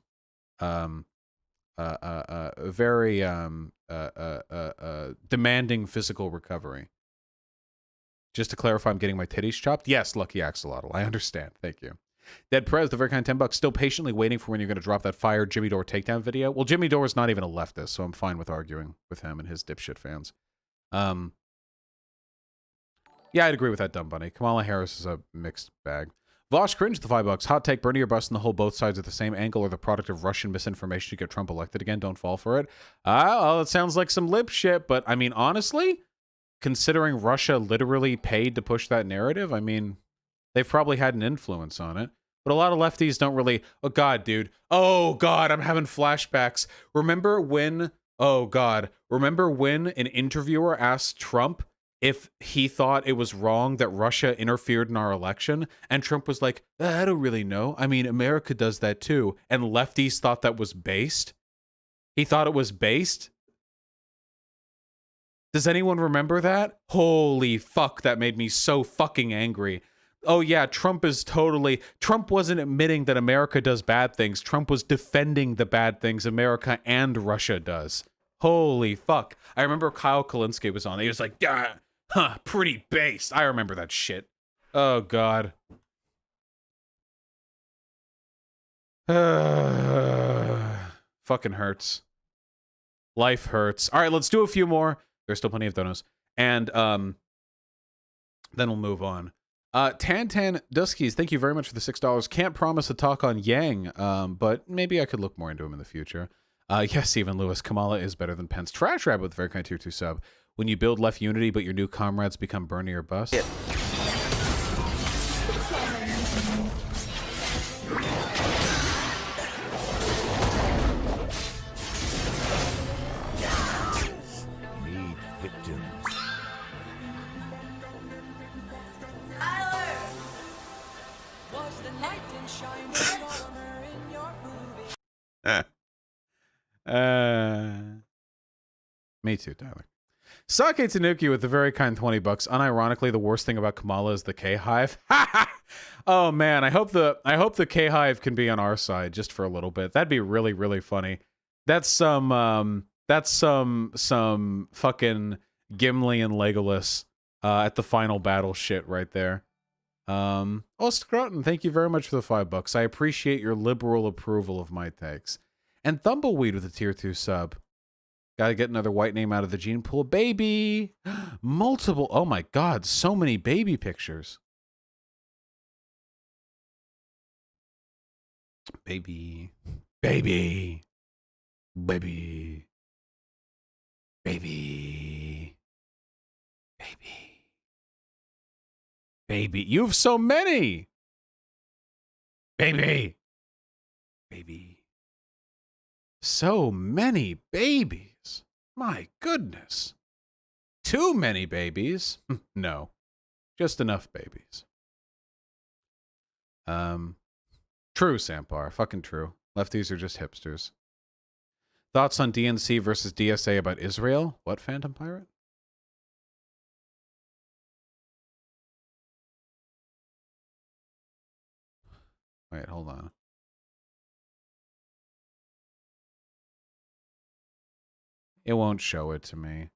very demanding physical recovery. Just to clarify, I'm getting my titties chopped? Yes, Lucky Axolotl. I understand. Thank you. Dead Prez, the very kind $10, still patiently waiting for when you're going to drop that fire Jimmy Dore takedown video. Well, Jimmy Dore is not even a leftist, so I'm fine with arguing with him and his dipshit fans. Yeah, I'd agree with that, dumb bunny. Kamala Harris is a mixed bag. Vosh Cringe, the $5. Hot take, Bernie or bust and the whole both sides at the same angle are the product of Russian misinformation to get Trump elected again. Don't fall for it. Well, it sounds like some lip shit, but I mean, honestly... Considering Russia literally paid to push that narrative, I mean, they've probably had an influence on it. But a lot of lefties don't really... Oh, God, dude. Oh, God, I'm having flashbacks. Remember when... Oh, God. Remember when an interviewer asked Trump if he thought it was wrong that Russia interfered in our election, and Trump was like, I don't really know. I mean, America does that too. And lefties thought that was based. He thought it was based. Does anyone remember that? Holy fuck, that made me so fucking angry. Oh yeah, Trump wasn't admitting that America does bad things. Trump was defending the bad things America and Russia does. Holy fuck. I remember Kyle Kalinske was on. He was like, yeah, huh, pretty based. I remember that shit. Oh God. Fucking hurts. Life hurts. All right, let's do a few more. There's still plenty of donos. And then we'll move on. Tantan Duskies, thank you very much for the $6. Can't promise a talk on Yang, but maybe I could look more into him in the future. Yes, Stephen Lewis, Kamala is better than Pence. Trash Rabbit with very kind tier 2 sub. When you build left unity, but your new comrades become Bernie or bust. Yeah. Need victims. Was the light and shining armor in your movie? Me too, Tyler. Sake Tanuki with the very kind $20. Unironically, the worst thing about Kamala is the K-Hive. Oh man, I hope the K-Hive can be on our side just for a little bit. That'd be really, really funny. That's some fucking Gimli and Legolas at the final battle shit right there. Scroton, thank you very much for the $5. I appreciate your liberal approval of my takes. And Thumbleweed with a tier 2 sub. Gotta get another white name out of the gene pool. Baby! Multiple. Oh my God, so many baby pictures. Baby. Baby. Baby. Baby. Baby. Baby. You have so many! Baby. Baby. So many babies. My goodness. Too many babies? No. Just enough babies. True, Sampar. Fucking true. Lefties are just hipsters. Thoughts on DNC versus DSA about Israel? What, Phantom Pirate? Wait, hold on. It won't show it to me.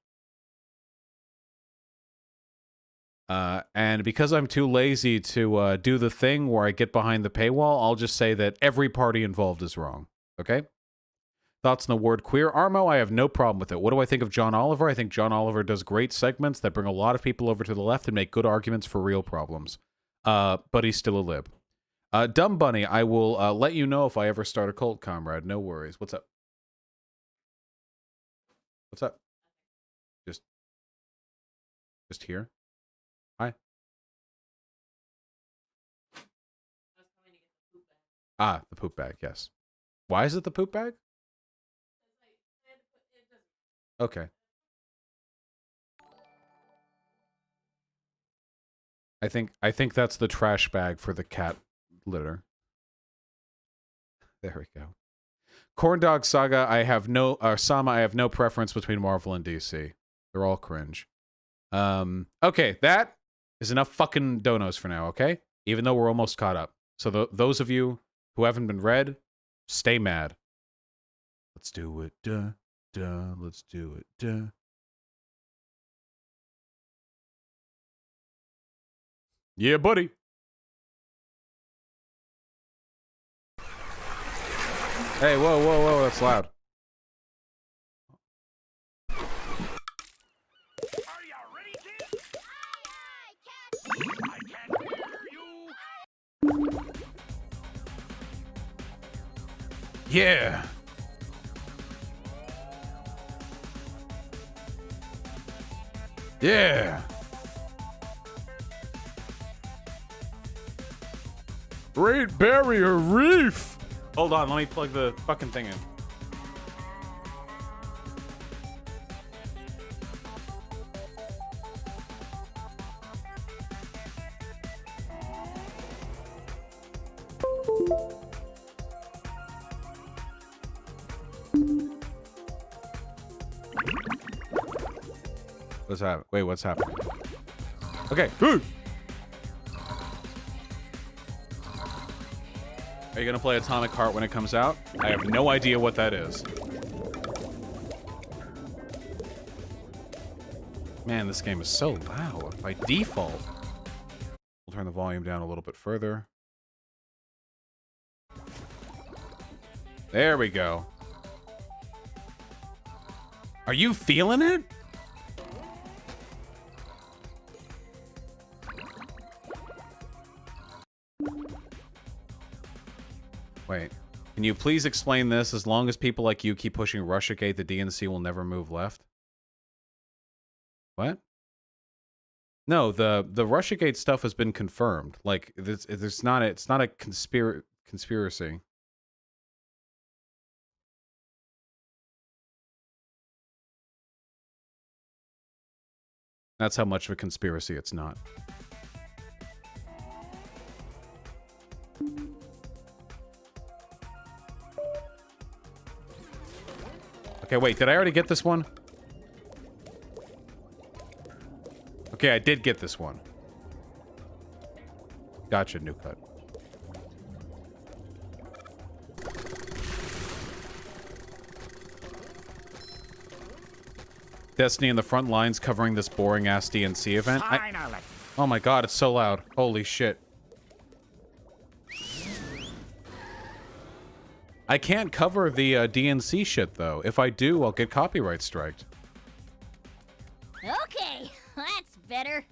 And because I'm too lazy to do the thing where I get behind the paywall, I'll just say that every party involved is wrong. Okay? Thoughts on the word queer? Armo, I have no problem with it. What do I think of John Oliver? I think John Oliver does great segments that bring a lot of people over to the left and make good arguments for real problems. But he's still a lib. Dumb Bunny, I will let you know if I ever start a cult, comrade. No worries. What's up? What's up? Just here? Hi. Ah, the poop bag, yes. Why is it the poop bag? Okay. I think that's the trash bag for the cat litter. There we go. Corn Dog Saga, Sama, I have no preference between Marvel and DC. They're all cringe. Okay, that is enough fucking donos for now, okay? Even though we're almost caught up. So those of you who haven't been read, stay mad. Let's do it, duh, duh, let's do it, duh. Yeah, buddy. Hey, whoa, whoa, whoa, that's loud. Are you ready, kid? I can't hear you. Yeah. Yeah. Great Barrier Reef. Hold on, let me plug the fucking thing in. What's happening? Wait, what's happening? Okay. Are you gonna play Atomic Heart when it comes out? I have no idea what that is. Man, this game is so loud by default. We'll turn the volume down a little bit further. There we go. Are you feeling it? Wait, can you please explain this? As long as people like you keep pushing Russiagate, the DNC will never move left. What? No, the Russiagate stuff has been confirmed. Like, it's not a conspiracy. That's how much of a conspiracy it's not. Okay, wait, did I already get this one? Okay, I did get this one. Gotcha, new cut. Destiny in the front lines covering this boring-ass DNC event. Oh my god, it's so loud. Holy shit. I can't cover the DNC shit, though. If I do, I'll get copyright striked. Okay, that's better.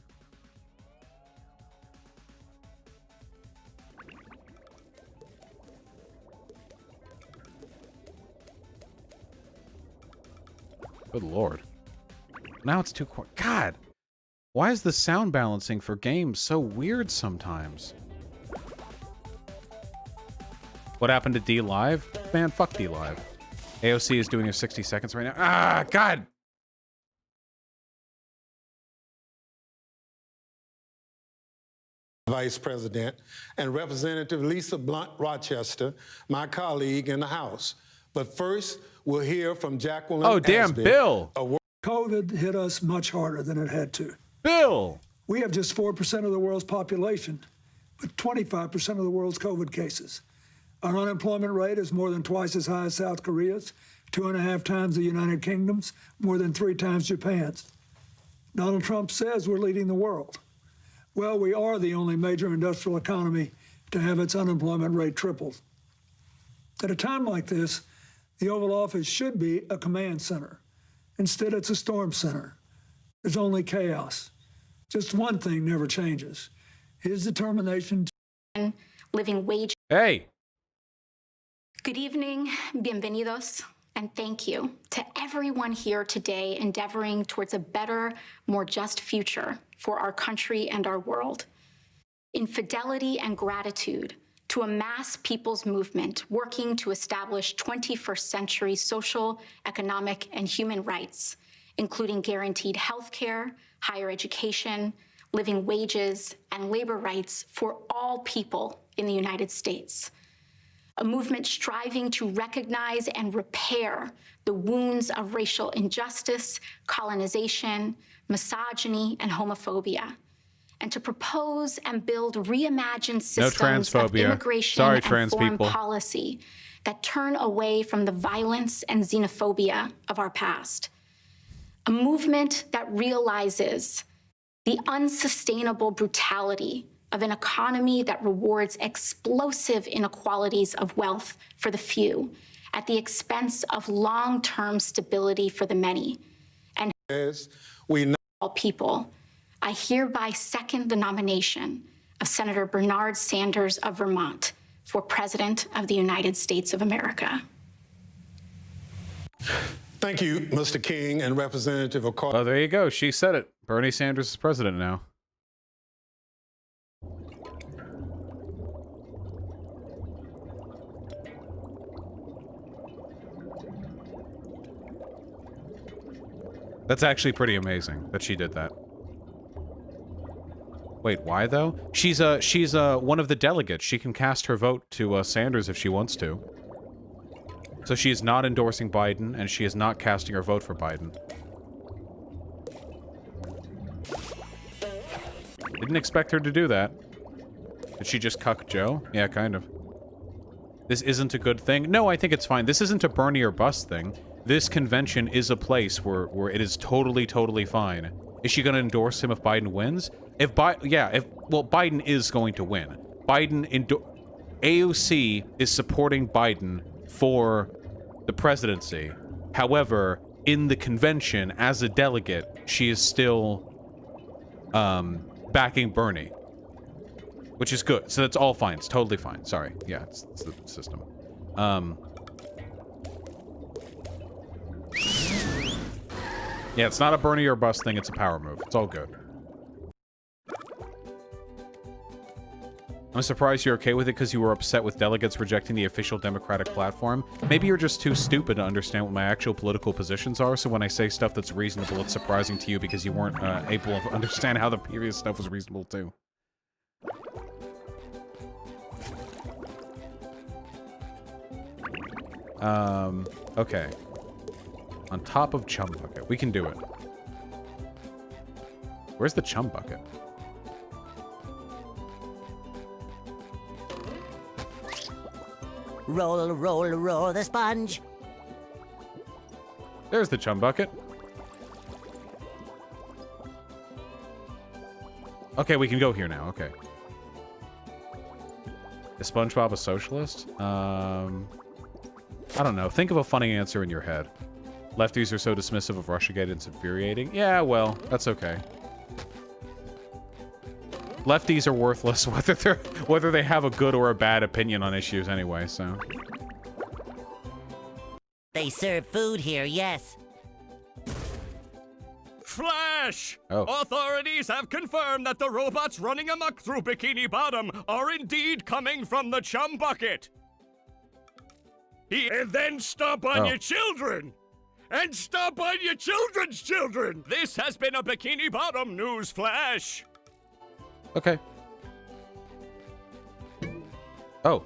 Good lord. Now it's too quiet. God! Why is the sound balancing for games so weird sometimes? What happened to D Live? Man, fuck D Live. AOC is doing her 60 seconds right now. Ah, God! Vice President, and Representative Lisa Blunt Rochester, my colleague in the House. But first, we'll hear from Jacqueline. Oh, damn, Asby, Bill! COVID hit us much harder than it had to. Bill! We have just 4% of the world's population, but 25% of the world's COVID cases. Our unemployment rate is more than twice as high as South Korea's, 2.5 times the United Kingdom's, more than 3 times Japan's. Donald Trump says we're leading the world. Well, we are the only major industrial economy to have its unemployment rate tripled. At a time like this, the Oval Office should be a command center. Instead, it's a storm center. There's only chaos. Just one thing never changes: his determination to living wage. Hey! Good evening, bienvenidos, and thank you to everyone here today endeavoring towards a better, more just future for our country and our world. In fidelity and gratitude to a mass people's movement working to establish 21st century social, economic, and human rights, including guaranteed health care, higher education, living wages, and labor rights for all people in the United States. A movement striving to recognize and repair the wounds of racial injustice, colonization, misogyny, and homophobia, and to propose and build reimagined systems of immigration and foreign policy that turn away from the violence and xenophobia of our past. A movement that realizes the unsustainable brutality of an economy that rewards explosive inequalities of wealth for the few at the expense of long-term stability for the many. And as we know, all people, I hereby second the nomination of Senator Bernard Sanders of Vermont for President of the United States of America. Thank you, Mr. King and Representative O'Connor. Oh, there you go. She said it. Bernie Sanders is president now. That's actually pretty amazing that she did that. Wait, why though? She's one of the delegates. She can cast her vote to Sanders if she wants to. So she is not endorsing Biden, and she is not casting her vote for Biden. Didn't expect her to do that. Did she just cuck Joe? Yeah, kind of. This isn't a good thing? No, I think it's fine. This isn't a Bernie or bust thing. This convention is a place where it is totally, totally fine. Is she going to endorse him if Biden wins? Well, Biden is going to win. AOC is supporting Biden for the presidency. However, in the convention, as a delegate, she is still backing Bernie. Which is good. So that's all fine. It's totally fine. Sorry. Yeah, it's the system. Yeah, it's not a Bernie or bust thing. It's a power move. It's all good. I'm surprised you're okay with it because you were upset with delegates rejecting the official Democratic platform. Maybe you're just too stupid to understand what my actual political positions are, so when I say stuff that's reasonable, it's surprising to you because you weren't able to understand how the previous stuff was reasonable too. Okay. On top of Chum Bucket. We can do it. Where's the Chum Bucket? Roll, roll, roll the sponge. There's the Chum Bucket. Okay, we can go here now. Okay. Is SpongeBob a socialist? I don't know. Think of a funny answer in your head. Lefties are so dismissive of Russiagate, it's infuriating. Yeah, well, that's okay. Lefties are worthless whether they have a good or a bad opinion on issues anyway, so. They serve food here, yes. Flash! Oh. Authorities have confirmed that the robots running amok through Bikini Bottom are indeed coming from the Chum Bucket. And then stomp on your children! And stomp on your children's children! This has been a Bikini Bottom news flash! Okay. Oh.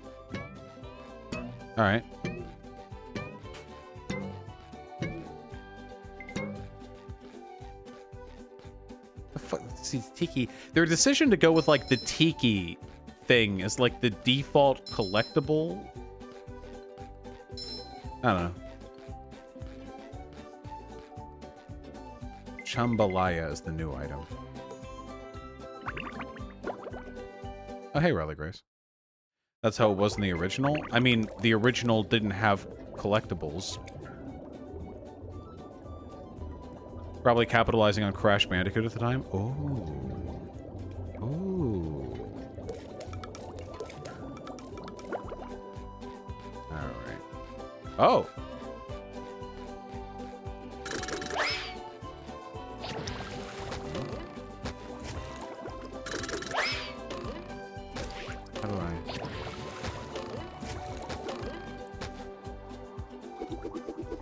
Alright. The fuck? See, Tiki. Their decision to go with, like, the Tiki thing as, like, the default collectible. I don't know. Chambalaya is the new item. Oh, hey, Riley Grace. That's how it was in the original? I mean, the original didn't have collectibles. Probably capitalizing on Crash Bandicoot at the time. Oh. Oh. Alright. Oh! How do I...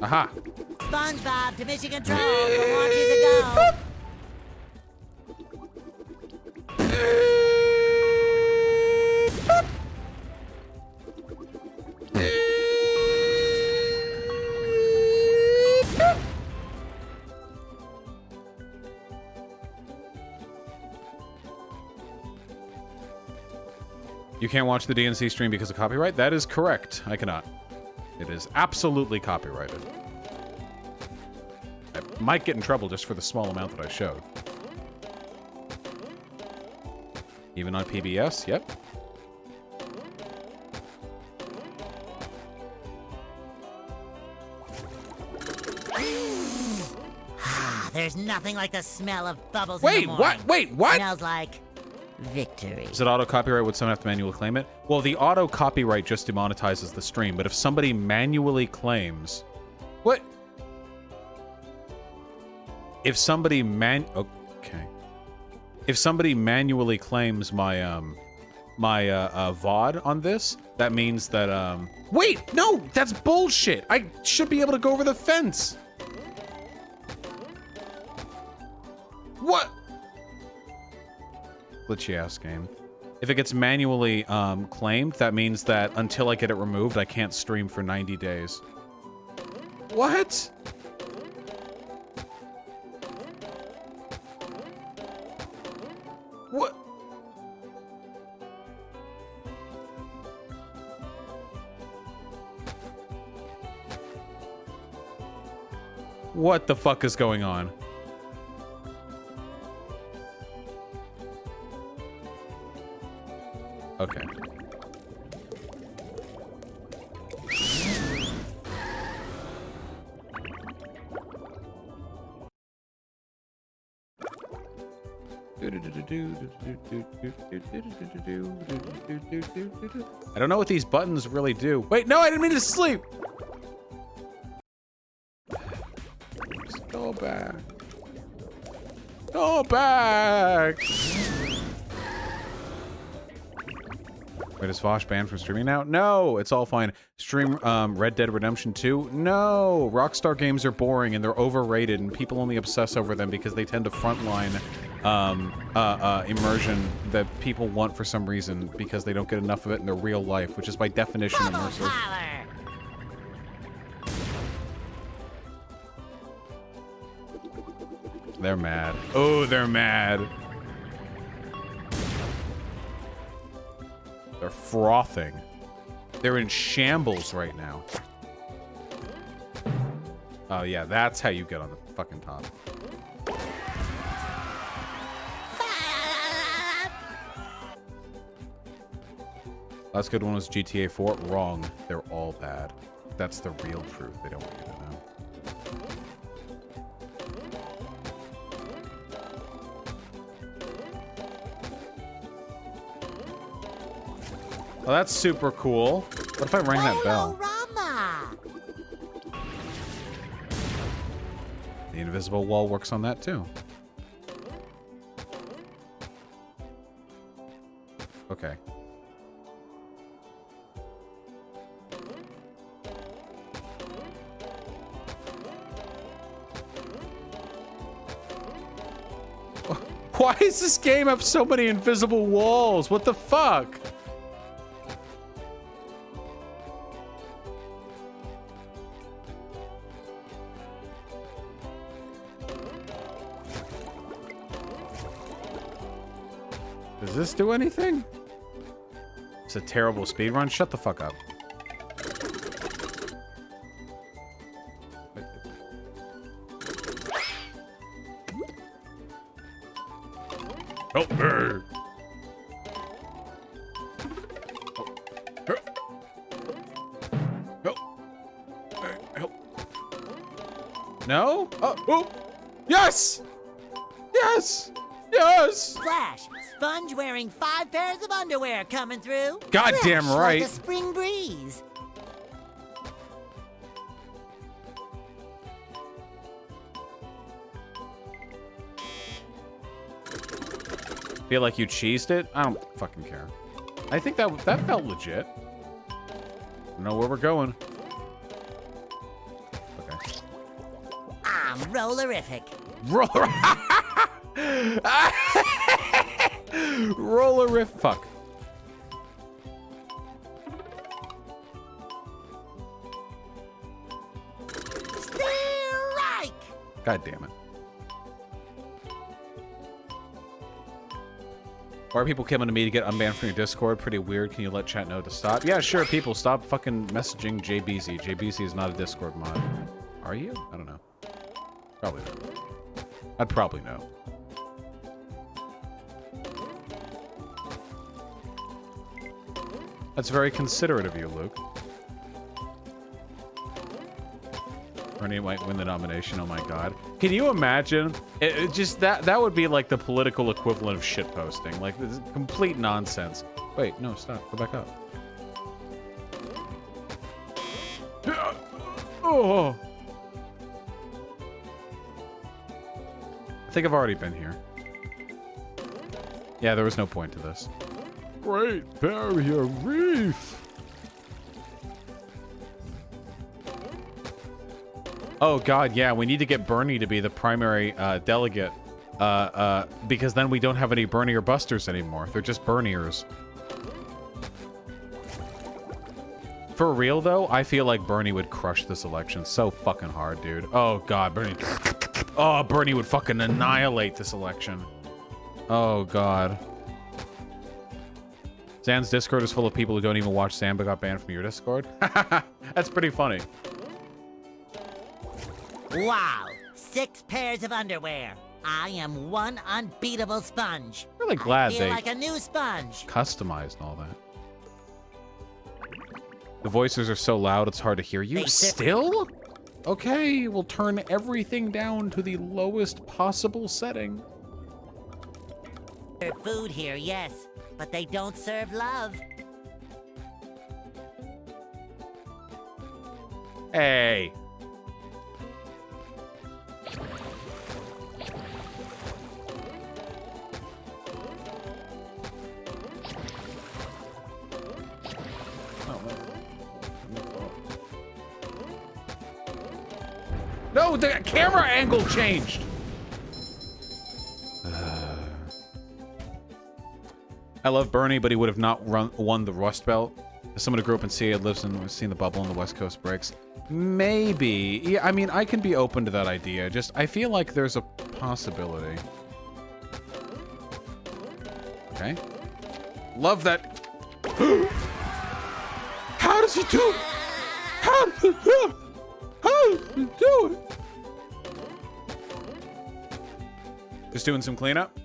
Aha! SpongeBob to mission control. The launch is a go. You can't watch the DNC stream because of copyright? That is correct. I cannot. It is absolutely copyrighted. I might get in trouble just for the small amount that I showed. Even on PBS? Yep. There's nothing like the smell of bubbles Wait, in the morning. what? Wait, what? Smells like victory. Is it auto-copyright? Would someone have to manually claim it? Well, the auto-copyright just demonetizes the stream, but if somebody manually claims... What? If somebody Okay. If somebody manually claims my, VOD on this, that means that, Wait! No! That's bullshit! I should be able to go over the fence! What? Glitchy ass game. If it gets manually claimed, that means that until I get it removed, I can't stream for 90 days. What? What? What the fuck is going on? Okay. I don't know what these buttons really do. Wait, no, I didn't mean to sleep. Just go back. Go back. Wait, is Vosh banned from streaming now? No, it's all fine. Stream Red Dead Redemption 2? No, Rockstar games are boring and they're overrated and people only obsess over them because they tend to frontline immersion that people want for some reason because they don't get enough of it in their real life, which is by definition immersive. They're mad. Oh, they're mad. They're frothing. They're in shambles right now. Oh yeah, that's how you get on the fucking top. Last good one was GTA 4. Wrong. They're all bad. That's the real truth. They don't want you to know. Well, that's super cool. What if I rang that bell? The invisible wall works on that too. Okay. Why does this game have so many invisible walls? What the fuck? Does this do anything? It's a terrible speed run. Shut the fuck up. Help me. Help. Help. No? Oh. Yes! Yes! Yes! Flash, Sponge wearing 5 pairs of underwear coming through. Goddamn Fresh right. Like a spring breeze. Feel like you cheesed it? I don't fucking care. I think that felt legit. I know where we're going. Okay. I'm rollerific. Rollerific. Fuck. Strike. God damn it. Why are people coming to me to get unbanned from your Discord? Pretty weird. Can you let chat know to stop? Yeah, sure, people. Stop fucking messaging JBZ. JBZ is not a Discord mod. Are you? I don't know. Probably not. I'd probably know. That's very considerate of you, Luke. Bernie might win the nomination. Oh my god. Can you imagine? It just that would be like the political equivalent of shitposting. Like, this is complete nonsense. Wait, no, stop. Go back up. Oh. I think I've already been here. Yeah, there was no point to this. Great Barrier Reef. Oh god, yeah, we need to get Bernie to be the primary delegate, because then we don't have any Bernier Busters anymore. They're just Berniers. For real, though, I feel like Bernie would crush this election so fucking hard, dude. Oh, God, Bernie. Oh, Bernie would fucking annihilate this election. Oh, God. Zan's Discord is full of people who don't even watch Zan but got banned from your Discord. That's pretty funny. Wow, 6 pairs of underwear. I am one unbeatable sponge. Really glad I feel they like a new sponge. customized all that. The voices are so loud it's hard to hear you. Still? Okay, we'll turn everything down to the lowest possible setting. Serve food here, yes, but they don't serve love. Hey. No, the camera angle changed. I love Bernie, but he would have not won the Rust Belt. As someone who grew up in CA, lives and seen the bubble and the West Coast breaks. Maybe. Yeah, I mean, I can be open to that idea. Just, I feel like there's a possibility. Okay. Love that. How does he do it? How does he do it? How does he do it? Just doing some cleanup?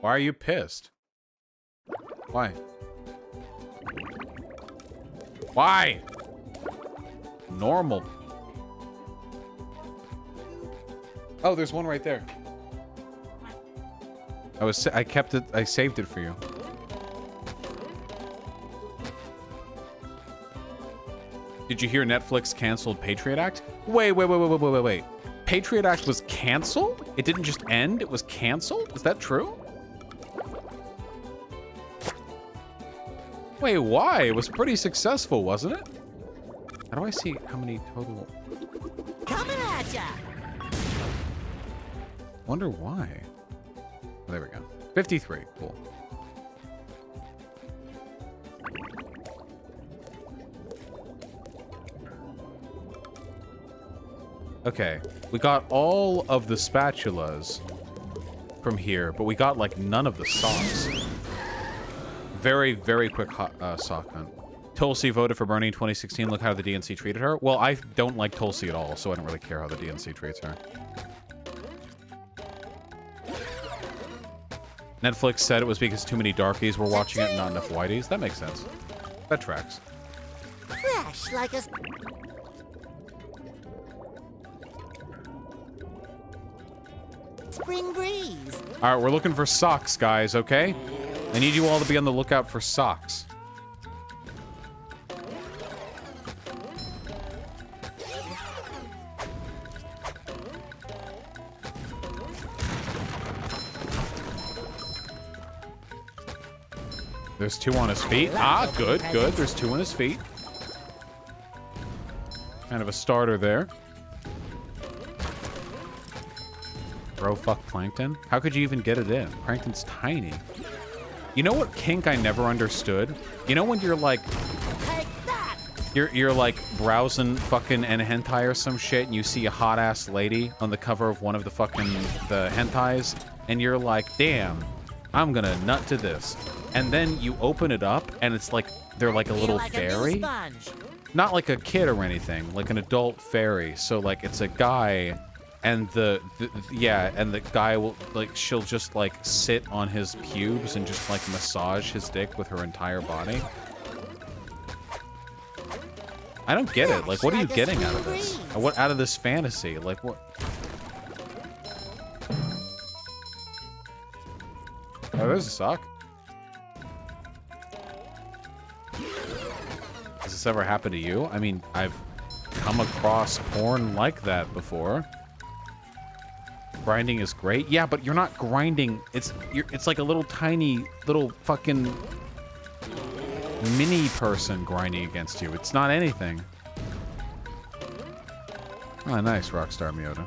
Why are you pissed? Why? Why? Normal. Oh, there's one right there. I kept it, I saved it for you. Did you hear Netflix canceled Patriot Act? Wait. Patriot Act was canceled? It didn't just end, it was canceled? Is that true? Wait, why? It was pretty successful, wasn't it? How do I see how many total? Coming at ya! Wonder why. Oh, there we go. 53, cool. Okay, we got all of the spatulas from here, but we got like none of the socks. Very, very quick sock hunt. Tulsi voted for Bernie in 2016. Look how the DNC treated her. Well, I don't like Tulsi at all, so I don't really care how the DNC treats her. Netflix said it was because too many darkies were watching it and not enough whiteys. That makes sense. That tracks. Fresh like a... spring breeze. All right, we're looking for socks, guys, okay? I need you all to be on the lookout for socks. There's 2 on his feet. Ah, good. There's 2 on his feet. Kind of a starter there. Bro, fuck Plankton. How could you even get it in? Plankton's tiny. You know what kink I never understood? You know when you're like... You're like browsing fucking an hentai or some shit and you see a hot-ass lady on the cover of one of the fucking... the hentais and you're like, damn, I'm gonna nut to this. And then you open it up and it's like, they're like a little fairy. Not like a kid or anything, like an adult fairy. So like it's a guy... And the guy will, like, she'll just, like, sit on his pubes and just, like, massage his dick with her entire body. I don't get it. Like, what are you getting out of this? What, out of this fantasy? Like, what? Oh, there's a sock. Has this ever happened to you? I mean, I've come across porn like that before. Grinding is great. Yeah, but you're not grinding. It's like a little tiny little fucking mini person grinding against you. It's not anything. Oh, nice, Rockstar Miota.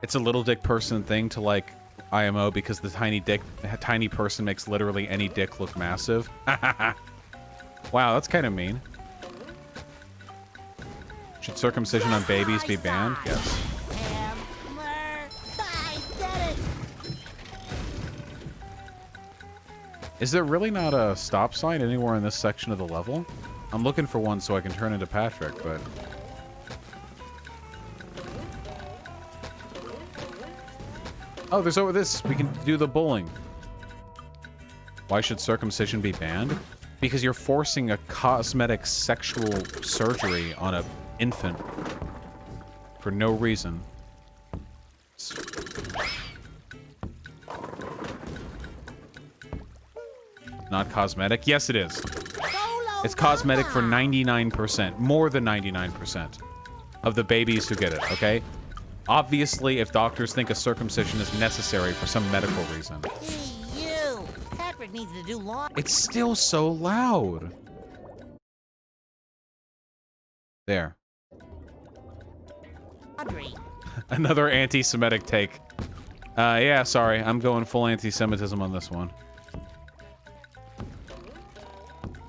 It's a little dick person thing to like IMO because the tiny person makes literally any dick look massive. Wow, that's kind of mean. Should circumcision on babies be banned? Yes. Is there really not a stop sign anywhere in this section of the level? I'm looking for one so I can turn into Patrick, but... Oh, there's over this. We can do the bowling. Why should circumcision be banned? Because you're forcing a cosmetic sexual surgery on an infant for no reason. Not cosmetic? Yes, it is. It's cosmetic for 99%, more than 99% of the babies who get it, okay? Obviously, if doctors think a circumcision is necessary for some medical reason. Hey, you! Patrick needs to do laundry. It's still so loud. There. Another anti-Semitic take. Yeah, sorry. I'm going full anti-Semitism on this one.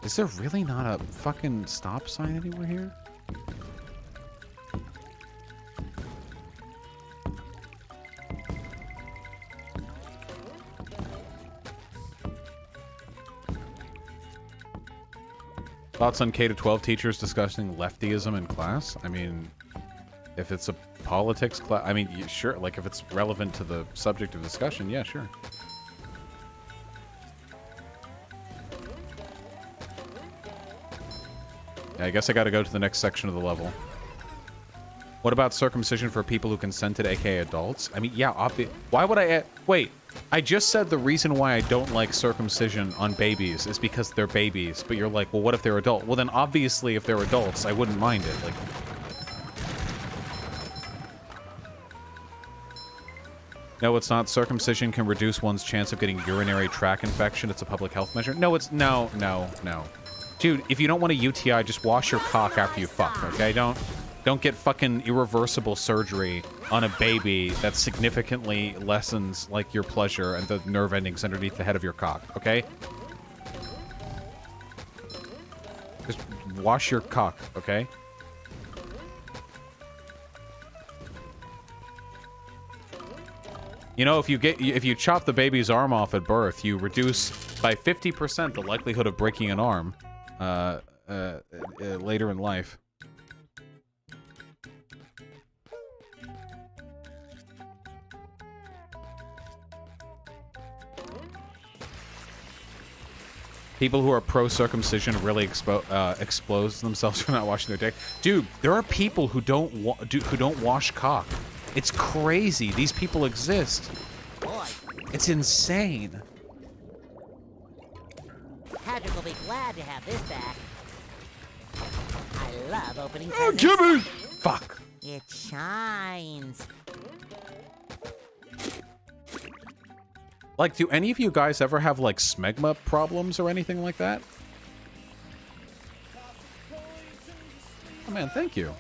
Is there really not a fucking stop sign anywhere here? Thoughts on K-12 teachers discussing leftyism in class? I mean, if it's a politics class, I mean, sure, like if it's relevant to the subject of discussion, yeah, sure. Yeah, I guess I gotta go to the next section of the level. What about circumcision for people who consented, aka adults? I mean, yeah, why would I... Wait, I just said the reason why I don't like circumcision on babies is because they're babies, but you're like, well, what if they're adult? Well, then obviously if they're adults, I wouldn't mind it. Like... No, it's not. Circumcision can reduce one's chance of getting urinary tract infection. It's a public health measure. No, it's... No. Dude, if you don't want a UTI, just wash your cock after you fuck, okay? Don't get fucking irreversible surgery on a baby that significantly lessens, like, your pleasure and the nerve endings underneath the head of your cock, okay? Just wash your cock, okay? You know, if you chop the baby's arm off at birth, you reduce by 50% the likelihood of breaking an arm later in life. People who are pro-circumcision really expose themselves for not washing their dick. Dude, there are people who don't wash cock. It's crazy. These people exist. Boy. It's insane. Patrick will be glad to have this back. I love opening Oh, presents. Jimmy! Fuck. It shines. Like, do any of you guys ever have, like, smegma problems or anything like that? Oh, man, thank you.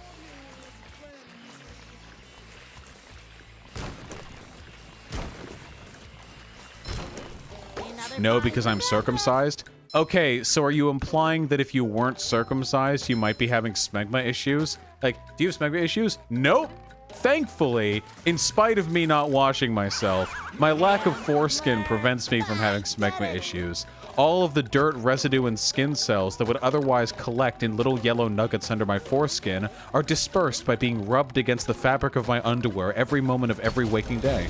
No, because I'm circumcised? Okay, so are you implying that if you weren't circumcised, you might be having smegma issues? Like, do you have smegma issues? Nope. Thankfully, in spite of me not washing myself, my lack of foreskin prevents me from having smegma issues. All of the dirt, residue, and skin cells that would otherwise collect in little yellow nuggets under my foreskin are dispersed by being rubbed against the fabric of my underwear every moment of every waking day.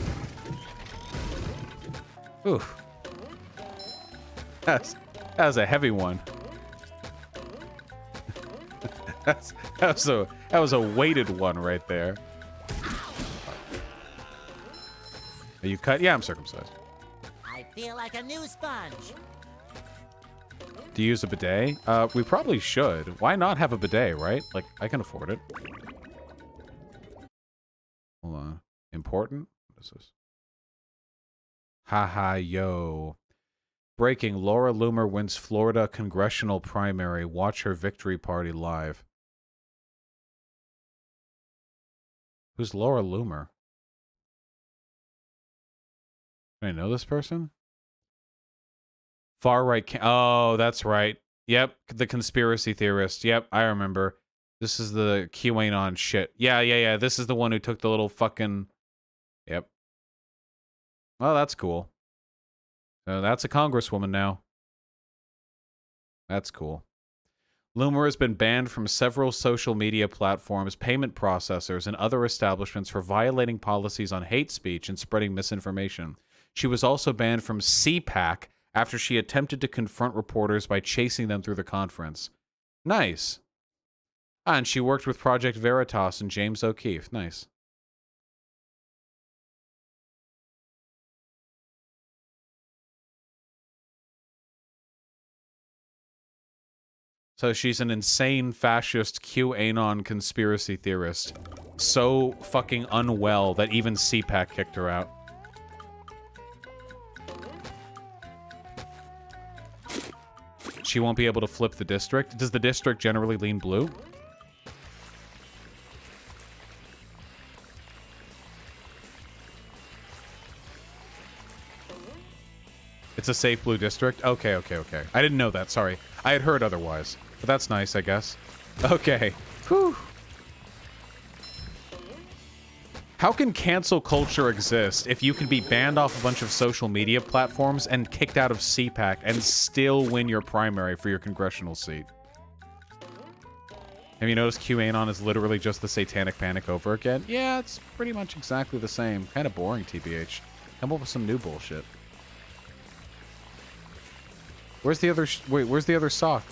Oof. That was a heavy one. that was a weighted one right there. Are you cut? Yeah, I'm circumcised. I feel like a new sponge. Do you use a bidet? We probably should. Why not have a bidet, right? Like, I can afford it. Hold on. Important? What is this? Haha, yo. Breaking, Laura Loomer wins Florida congressional primary. Watch her victory party live. Who's Laura Loomer? Do I know this person? Far right. Oh, that's right. Yep, the conspiracy theorist. Yep, I remember. This is the QAnon shit. Yeah. This is the one who took the little fucking. Yep. Oh, that's cool. So that's a congresswoman now. That's cool. Loomer has been banned from several social media platforms, payment processors, and other establishments for violating policies on hate speech and spreading misinformation. She was also banned from CPAC after she attempted to confront reporters by chasing them through the conference. Nice. And she worked with Project Veritas and James O'Keefe. Nice. So she's an insane fascist QAnon conspiracy theorist. So fucking unwell that even CPAC kicked her out. She won't be able to flip the district. Does the district generally lean blue? It's a safe blue district? Okay. I didn't know that, sorry. I had heard otherwise. But that's nice, I guess. Okay. Whew. How can cancel culture exist if you can be banned off a bunch of social media platforms and kicked out of CPAC and still win your primary for your congressional seat? Have you noticed QAnon is literally just the Satanic Panic over again? Yeah, it's pretty much exactly the same. Kind of boring, TBH. Come up with some new bullshit. Where's the other... Wait, where's the other sock?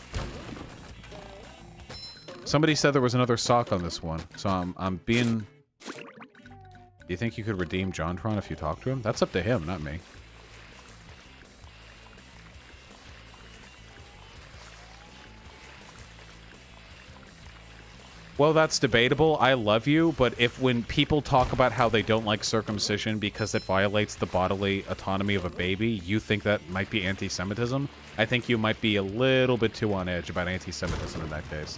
Somebody said there was another sock on this one, so I'm being... Do you think you could redeem JonTron if you talk to him? That's up to him, not me. Well, that's debatable. I love you, but if when people talk about how they don't like circumcision because it violates the bodily autonomy of a baby, you think that might be anti-Semitism, I think you might be a little bit too on edge about anti-Semitism in that case.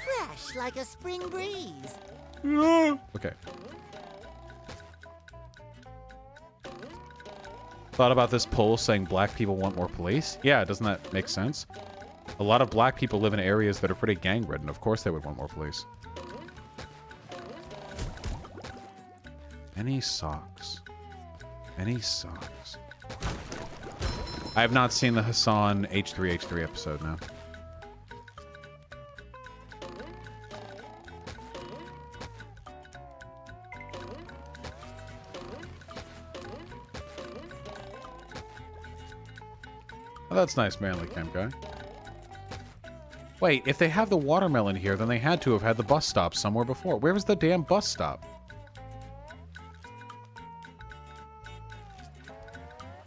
Fresh like a spring breeze. Okay. Thought about this poll saying black people want more police? Yeah, doesn't that make sense? A lot of black people live in areas that are pretty gang-ridden. Of course they would want more police. Any socks? Any socks? I have not seen the Hassan H3H3 episode now. Oh, that's nice, manly chem guy. Wait, if they have the watermelon here, then they had to have had the bus stop somewhere before. Where was the damn bus stop?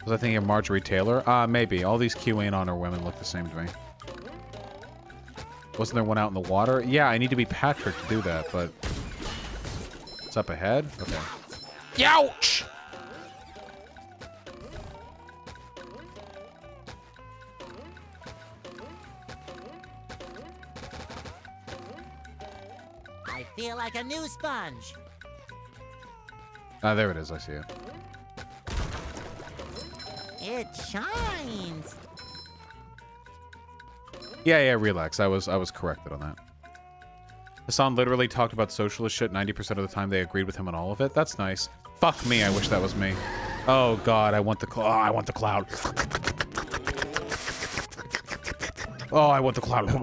Was I thinking of Marjorie Taylor? Maybe. All these QAnon women look the same to me. Wasn't there one out in the water? Yeah, I need to be Patrick to do that, but... It's up ahead? Okay. Youch! I feel like a new sponge. Ah, there it is. I see it. It shines. Yeah, relax. I was corrected on that. Hassan literally talked about socialist shit 90% of the time. They agreed with him on all of it. That's nice. Fuck me, I wish that was me. Oh god, I want the I want the cloud. Oh, I want the cloud. I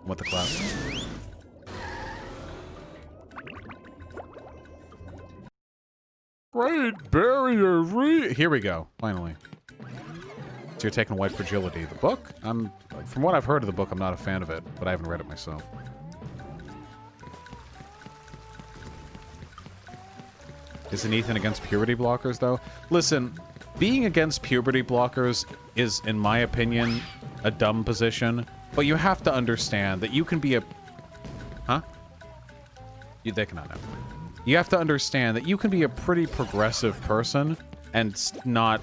want the cloud. Great Barrier Reef. Here we go. Finally. So you're taking White Fragility. The book? From what I've heard of the book, I'm not a fan of it, but I haven't read it myself. Isn't Ethan against puberty blockers, though? Listen, being against puberty blockers is, in my opinion, a dumb position, but you have to understand that you can be a... Huh? They cannot know. You have to understand that you can be a pretty progressive person and not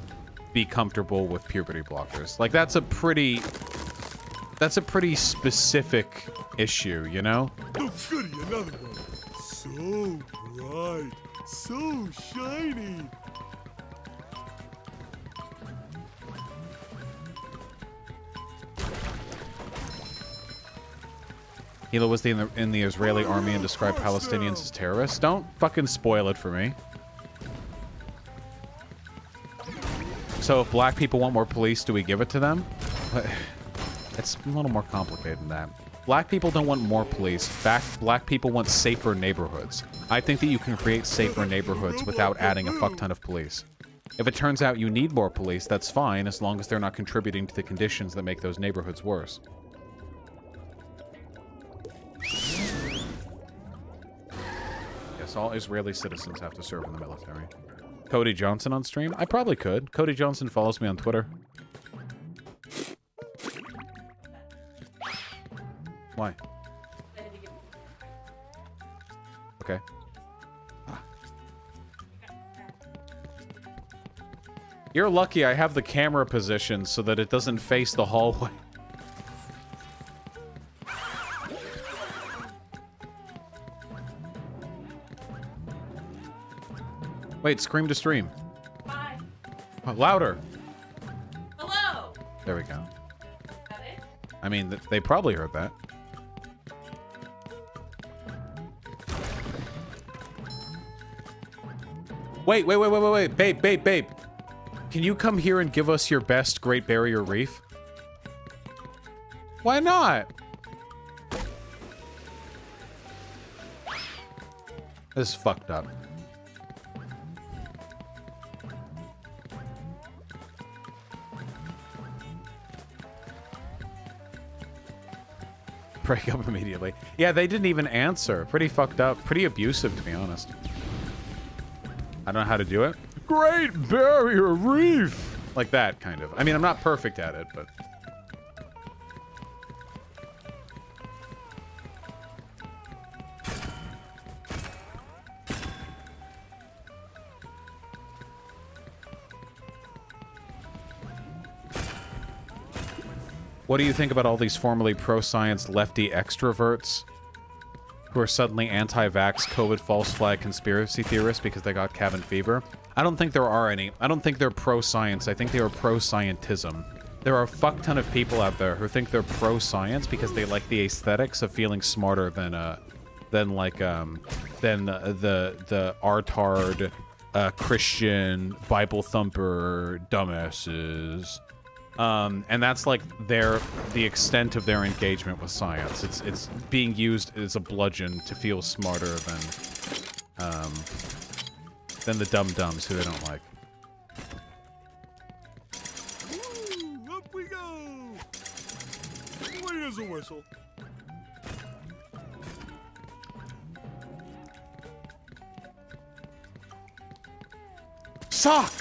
be comfortable with puberty blockers. Like, that's a pretty specific issue, you know? Oh, goody, another one. So bright, so shiny. Hilo was in the Israeli army and described Palestinians as terrorists. Don't fucking spoil it for me. So if black people want more police, do we give it to them? It's a little more complicated than that. Black people don't want more police. Black people want safer neighborhoods. I think that you can create safer neighborhoods without adding a fuck ton of police. If it turns out you need more police, that's fine, as long as they're not contributing to the conditions that make those neighborhoods worse. Yes, all Israeli citizens have to serve in the military. Cody Johnson on stream? I probably could. Cody Johnson follows me on Twitter. Why? Okay. You're lucky I have the camera positioned so that it doesn't face the hallway. Wait, scream to stream. Hi. Oh, louder. Hello. There we go. Is that it? I mean, they probably heard that. Wait. Babe. Can you come here and give us your best Great Barrier Reef? Why not? This is fucked up. Break up immediately. Yeah, they didn't even answer. Pretty fucked up. Pretty abusive, to be honest. I don't know how to do it. Great Barrier Reef! Like that, kind of. I mean, I'm not perfect at it, but... What do you think about all these formerly pro-science lefty extroverts who are suddenly anti-vax, COVID false flag conspiracy theorists because they got cabin fever? I don't think there are any. I don't think they're pro-science. I think they are pro-scientism. There are a fuck ton of people out there who think they're pro-science because they like the aesthetics of feeling smarter than the artard Christian Bible thumper dumbasses. And that's like the extent of their engagement with science. It's being used as a bludgeon to feel smarter than the dum-dums who they don't like. Ooh, up we go. Clean as a whistle. Sock!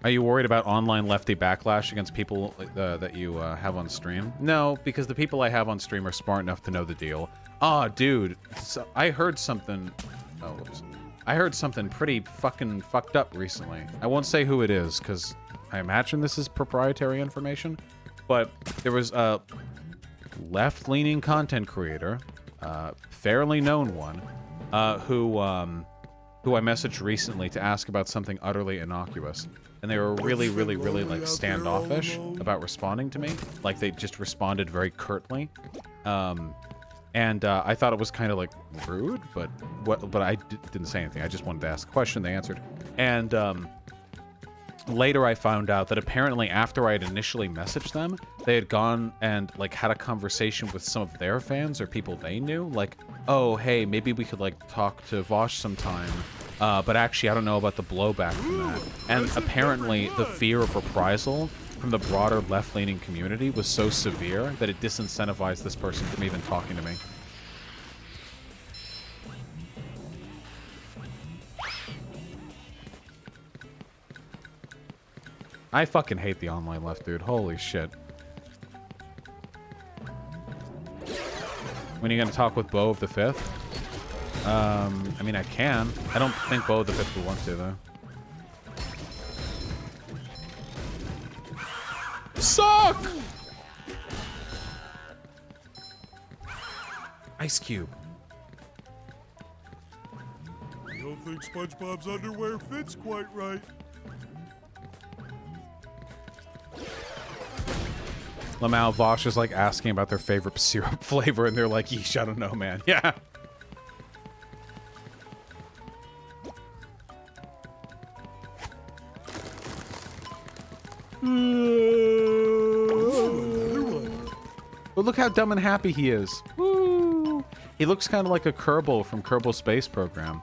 Are you worried about online lefty backlash against people that you have on stream? No, because the people I have on stream are smart enough to know the deal. Ah, dude, so I heard something... Oh, whoops. I heard something pretty fucking fucked up recently. I won't say who it is, because I imagine this is proprietary information. But there was a left-leaning content creator, fairly known one, who I messaged recently to ask about something utterly innocuous. And they were really, like, standoffish about responding to me. Like, they just responded very curtly. And I thought it was kind of, like, rude, but I didn't say anything. I just wanted to ask a question. They answered. And later I found out that apparently after I had initially messaged them, they had gone and, like, had a conversation with some of their fans or people they knew. Like, oh, hey, maybe we could, like, talk to Vosh sometime. But actually, I don't know about the blowback from that. And apparently, the fear of reprisal from the broader left-leaning community was so severe that it disincentivized this person from even talking to me. I fucking hate the online left, dude. Holy shit. When are you gonna talk with Bo of the Fifth? I mean, I can. I don't think Bo of the Fifth would want to, though. Suck! Ice Cube. I don't think SpongeBob's underwear fits quite right. Lamau Vosh is like asking about their favorite syrup flavor, and they're like, yeesh, I don't know, man. Yeah. But look how dumb and happy he is. Woo! He looks kind of like a Kerbal from Kerbal Space Program.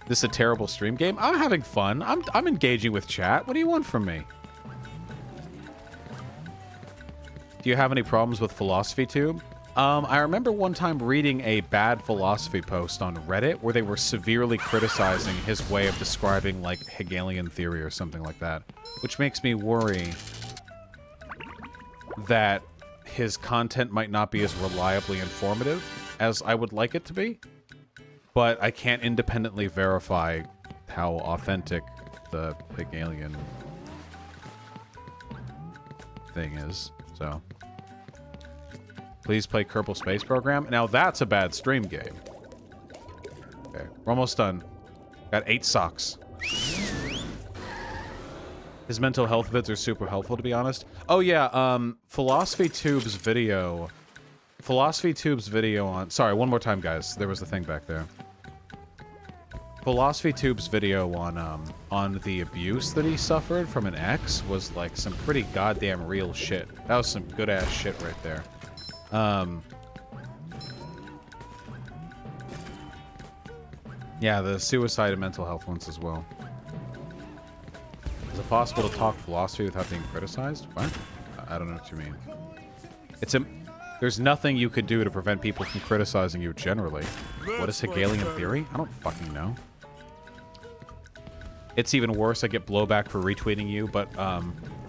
This is a terrible stream game. I'm having fun. I'm engaging with chat. What do you want from me? Do you have any problems with Philosophy Tube? I remember one time reading a bad philosophy post on Reddit where they were severely criticizing his way of describing, like, Hegelian theory or something like that. Which makes me worry that his content might not be as reliably informative as I would like it to be. But I can't independently verify how authentic the Hegelian thing is, so... Please play Kerbal Space Program. Now that's a bad stream game. Okay, we're almost done. Got 8 socks. His mental health vids are super helpful, to be honest. Oh yeah, Philosophy Tube's video on... Sorry, one more time, guys. There was the thing back there. Philosophy Tube's video on the abuse that he suffered from an ex was like some pretty goddamn real shit. That was some good ass shit right there. Yeah, the suicide and mental health ones as well. Is it possible to talk philosophy without being criticized? What? I don't know what you mean. There's nothing you could do to prevent people from criticizing you generally. What is Hegelian theory? I don't fucking know. It's even worse. I get blowback for retweeting you, but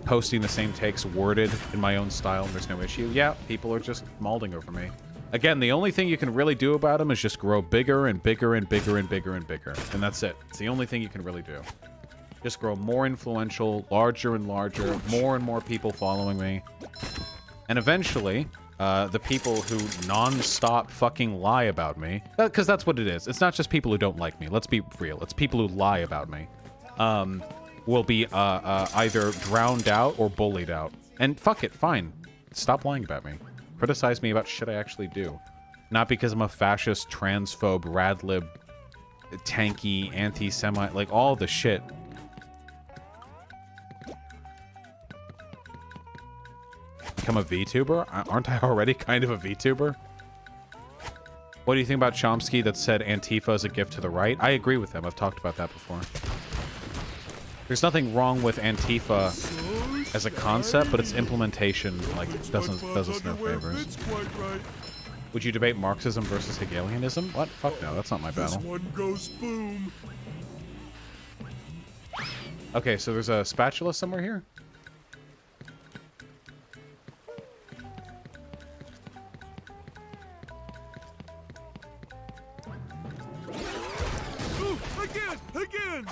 posting the same takes worded in my own style, and there's no issue. Yeah, people are just mauling over me. Again, the only thing you can really do about them is just grow bigger and bigger and bigger and bigger and bigger. And that's it. It's the only thing you can really do. Just grow more influential, larger and larger, more and more people following me. And eventually, the people who non-stop fucking lie about me, because that's what it is. It's not just people who don't like me. Let's be real. It's people who lie about me. Will be either drowned out or bullied out. And fuck it, fine. Stop lying about me. Criticize me about shit I actually do. Not because I'm a fascist, transphobe, radlib, tanky, anti-Semite, like all the shit. Become a VTuber? Aren't I already kind of a VTuber? What do you think about Chomsky that said Antifa is a gift to the right? I agree with him. I've talked about that before. There's nothing wrong with Antifa as a concept, but its implementation, like, does us no favors. Would you debate Marxism versus Hegelianism? What? Fuck no, that's not my battle. This one goes boom. Okay, so there's a spatula somewhere here? Again!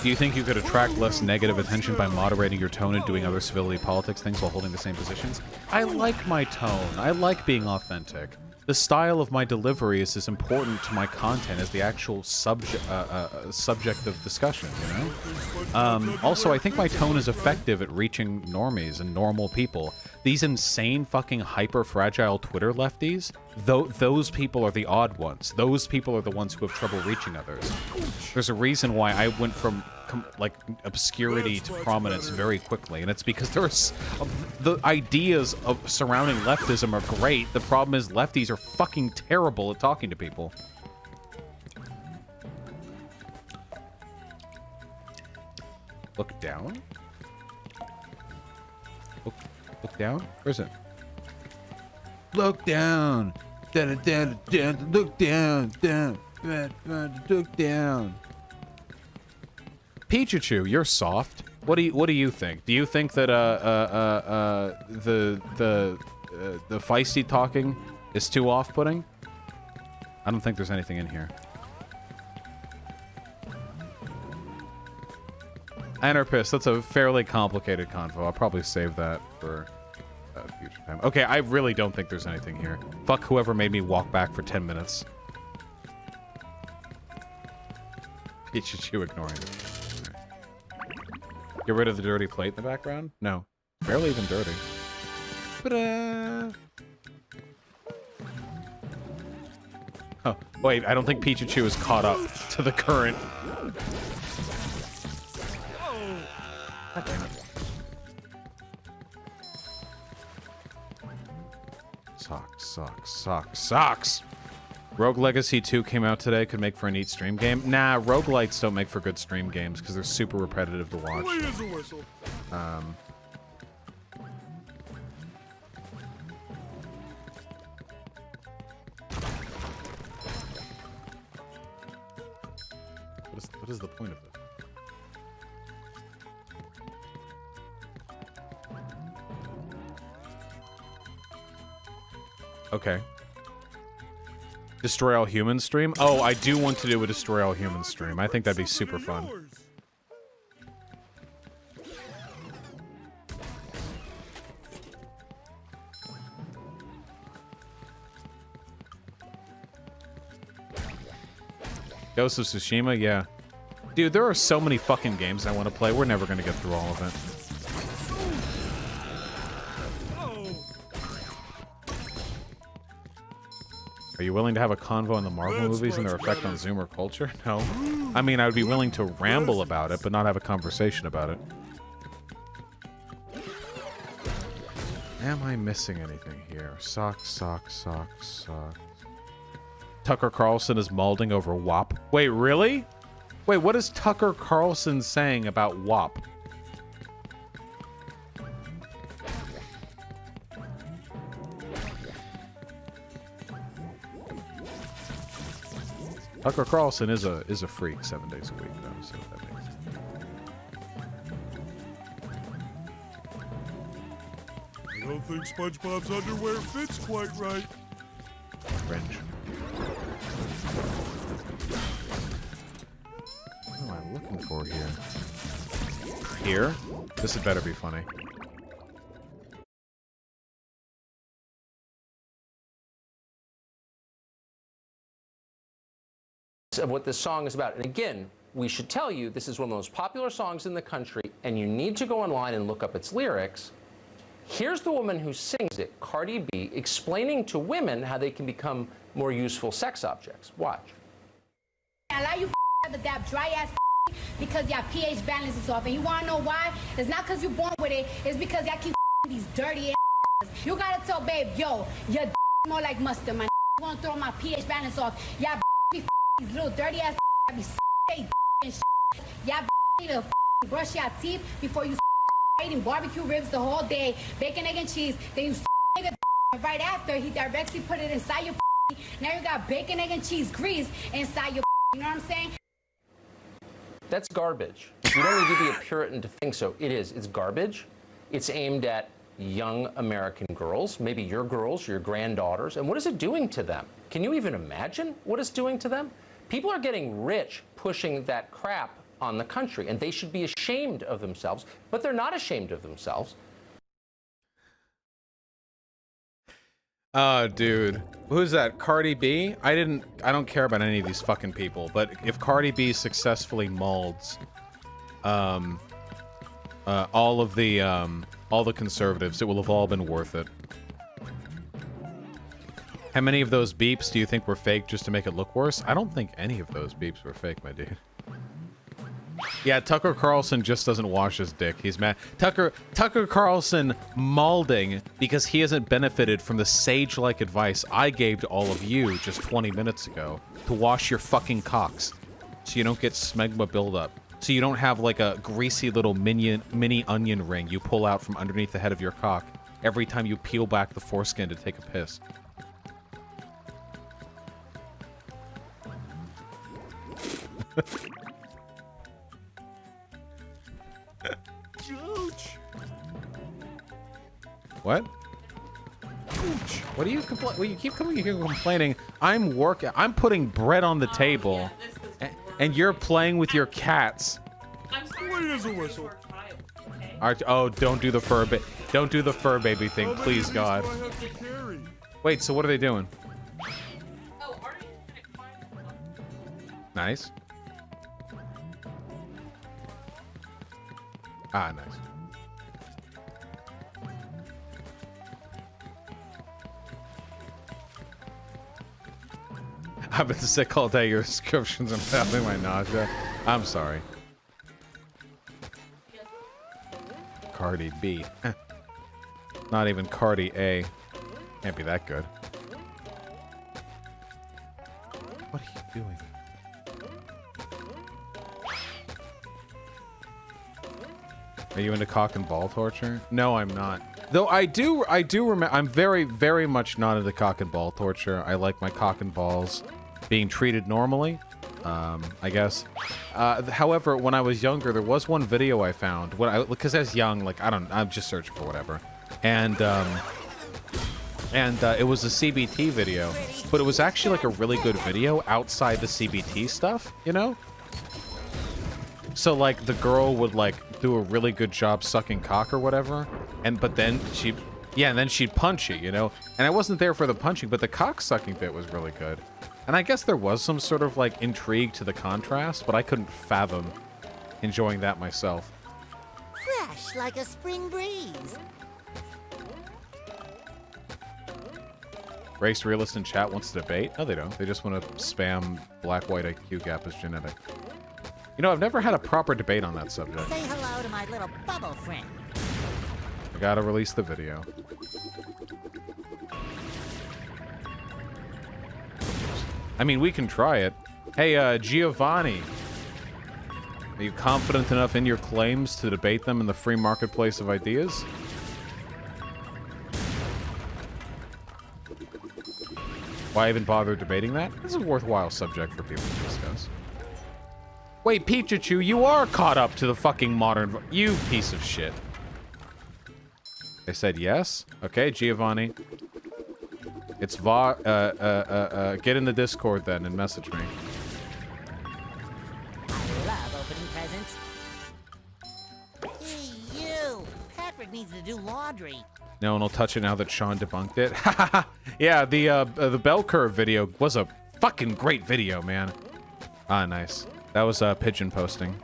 Do you think you could attract less negative attention by moderating your tone and doing other civility politics things while holding the same positions? I like my tone. I like being authentic. The style of my delivery is as important to my content as the actual subject of discussion, you know? Also, I think my tone is effective at reaching normies and normal people. These insane fucking hyper-fragile Twitter lefties, those people are the odd ones. Those people are the ones who have trouble reaching others. There's a reason why I went from like obscurity to prominence very quickly, and it's because there's the ideas of surrounding leftism are great. The problem is lefties are fucking terrible at talking to people. Look down? Look down? Where is it? Look down! Look down! Look down! Pichachu, you're soft. What do you think? Do you think that the feisty talking is too off-putting. I don't think there's anything in here. Anarpist, that's a fairly complicated convo. I'll probably save that for a future time. Okay, I really don't think there's anything here. Fuck whoever made me walk back for 10 minutes. Pichu ignoring it. Get rid of the dirty plate in the background? No. Barely even dirty. Oh, wait, I don't think Pichu is caught up to the current. God damn it. Socks. Rogue Legacy 2 came out today. Could make for a neat stream game. Nah, roguelites don't make for good stream games because they're super repetitive to watch. What is the point of this? Okay. Destroy All Humans stream? Oh, I do want to do a Destroy All Humans stream. I think that'd be super fun. Ghost of Tsushima? Yeah. Dude, there are so many fucking games I want to play. We're never going to get through all of it. Are you willing to have a convo on the Marvel movies and their effect on Zoomer culture? No. I mean, I would be willing to ramble about it, but not have a conversation about it. Am I missing anything here? Socks. Tucker Carlson is malding over WAP. Wait, really? Wait, what is Tucker Carlson saying about WAP? Tucker Carlson is a freak 7 days a week, though, so that makes sense. I don't think SpongeBob's underwear fits quite right. Cringe. What am I looking for here? Here? This had better be funny. Of what this song is about. And again, we should tell you this is one of the most popular songs in the country, and you need to go online and look up its lyrics. Here's the woman who sings it, Cardi B, explaining to women how they can become more useful sex objects. Watch. I allow you to dab dry ass because your pH balance is off, and you want to know why? It's not because you're born with it. It's because y'all keep these dirty ass. You gotta tell babe, yo, your more like mustard, man. You want to throw my pH balance off? Y'all be these little dirty ass be and shit. Y'all need to brush your teeth before you eating barbecue ribs the whole day, bacon, egg, and cheese. Then you nigga right after he directly put it inside your. Now you got bacon, egg, and cheese grease inside your. You know what I'm saying? That's garbage. You don't need to be a Puritan to think so. It is. It's garbage. It's aimed at young American girls, maybe your girls, your granddaughters. And what is it doing to them? Can you even imagine what it's doing to them? People are getting rich pushing that crap on the country, and they should be ashamed of themselves, but they're not ashamed of themselves. Oh, dude. Who's that? Cardi B? I don't care about any of these fucking people, but if Cardi B successfully molds all the conservatives, it will have all been worth it. How many of those beeps do you think were fake just to make it look worse? I don't think any of those beeps were fake, my dude. Yeah, Tucker Carlson just doesn't wash his dick. He's mad. Tucker Carlson malding because he hasn't benefited from the sage-like advice I gave to all of you just 20 minutes ago to wash your fucking cocks so you don't get smegma buildup. So you don't have like a greasy little mini onion ring you pull out from underneath the head of your cock every time you peel back the foreskin to take a piss. What? Ouch. What do you complain? Well, you keep coming here complaining. I'm working. I'm putting bread on the table, and you're playing with your cats. Wait as a whistle. Oh, don't do the fur don't do the fur baby thing, please God. Wait, so what are they doing? Nice. Ah, nice. I've been sick all day. Your descriptions are having my nausea. I'm sorry. Cardi B. Not even Cardi A. Can't be that good. What are you doing? Are you into cock and ball torture? No, I'm not. Though I do remember. I'm very, very much not into cock and ball torture. I like my cock and balls being treated normally. I guess. However, when I was younger, there was one video I found because I was young. Like I'm just searching for whatever, and it was a CBT video, but it was actually like a really good video outside the CBT stuff, you know? So like the girl would like do a really good job sucking cock or whatever, but then she'd punch you, you know? And I wasn't there for the punching, but the cock sucking bit was really good. And I guess there was some sort of like intrigue to the contrast, but I couldn't fathom enjoying that myself. Fresh like a spring breeze. Race realist in chat wants to debate? No, they don't. They just want to spam black-white IQ gap as genetic. You know, I've never had a proper debate on that subject. Say hello to my little bubble friend. I gotta release the video. I mean, we can try it. Hey, Giovanni. Are you confident enough in your claims to debate them in the free marketplace of ideas? Why even bother debating that? This is a worthwhile subject for people to discuss. Wait, Pikachu, you are caught up to the fucking modern... You piece of shit. They said yes? Okay, Giovanni. It's get in the Discord then and message me. I love opening presents. Hey, you! Patrick needs to do laundry. No one will touch it now that Sean debunked it. Yeah, the bell curve video was a fucking great video, man. Ah, nice. That was pigeon posting.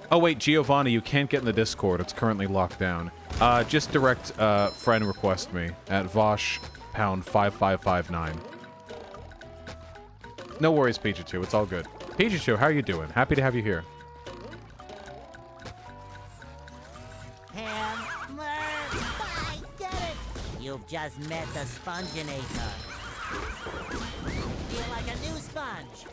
Oh wait, Giovanni, you can't get in the Discord. It's currently locked down. Just direct friend request me at Vosh #5559. No worries, Pikachu. It's all good. Pikachu, how are you doing? Happy to have you here. Hammer! I get it! You've just met the Spongenator. Feel like a new sponge.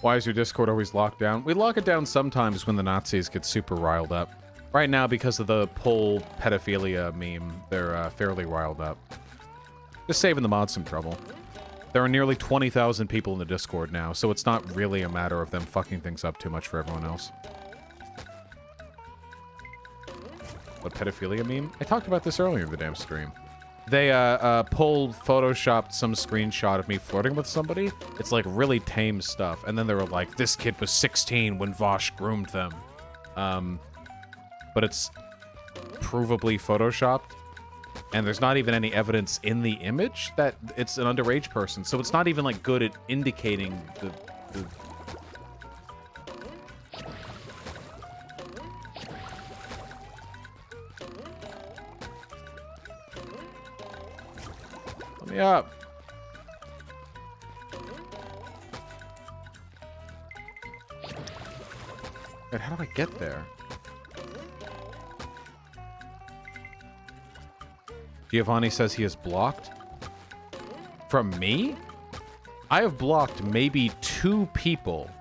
Why is your Discord always locked down? We lock it down sometimes when the Nazis get super riled up. Right now, because of the Pole pedophilia meme, they're fairly riled up. Just saving the mods some trouble. There are nearly 20,000 people in the Discord now, so it's not really a matter of them fucking things up too much for everyone else. What pedophilia meme? I talked about this earlier in the damn stream. They photoshopped some screenshot of me flirting with somebody. It's like really tame stuff. And then they were like, this kid was 16 when Vosh groomed them. But it's provably photoshopped. And there's not even any evidence in the image that it's an underage person. So it's not even like good at indicating the Let me up. Wait, how do I get there? Giovanni says he is blocked. From me? I have blocked maybe 2 people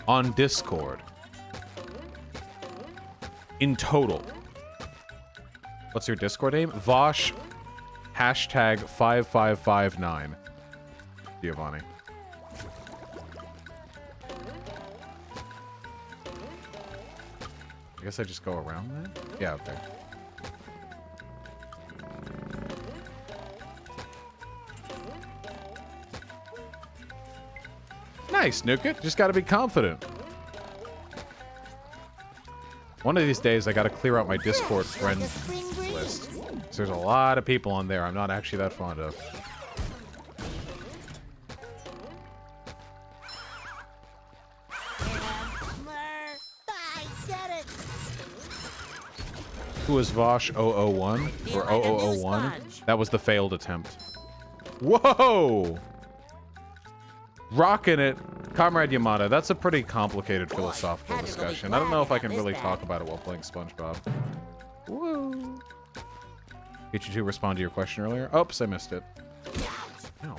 on Discord. In total. What's your Discord name? Vosh #5559. Giovanni. I guess I just go around that? Yeah, okay. Nice, Nuke. Just gotta be confident. One of these days, I gotta clear out my Discord friend list. There's a lot of people on there I'm not actually that fond of. Who was Vosh 001? Or 0001? That was the failed attempt. Whoa! Rocking it. Comrade Yamada, that's a pretty complicated philosophical discussion. I don't know if I can really talk about it while playing SpongeBob. Woo! Get you to respond to your question earlier? Oops, I missed it. Ow.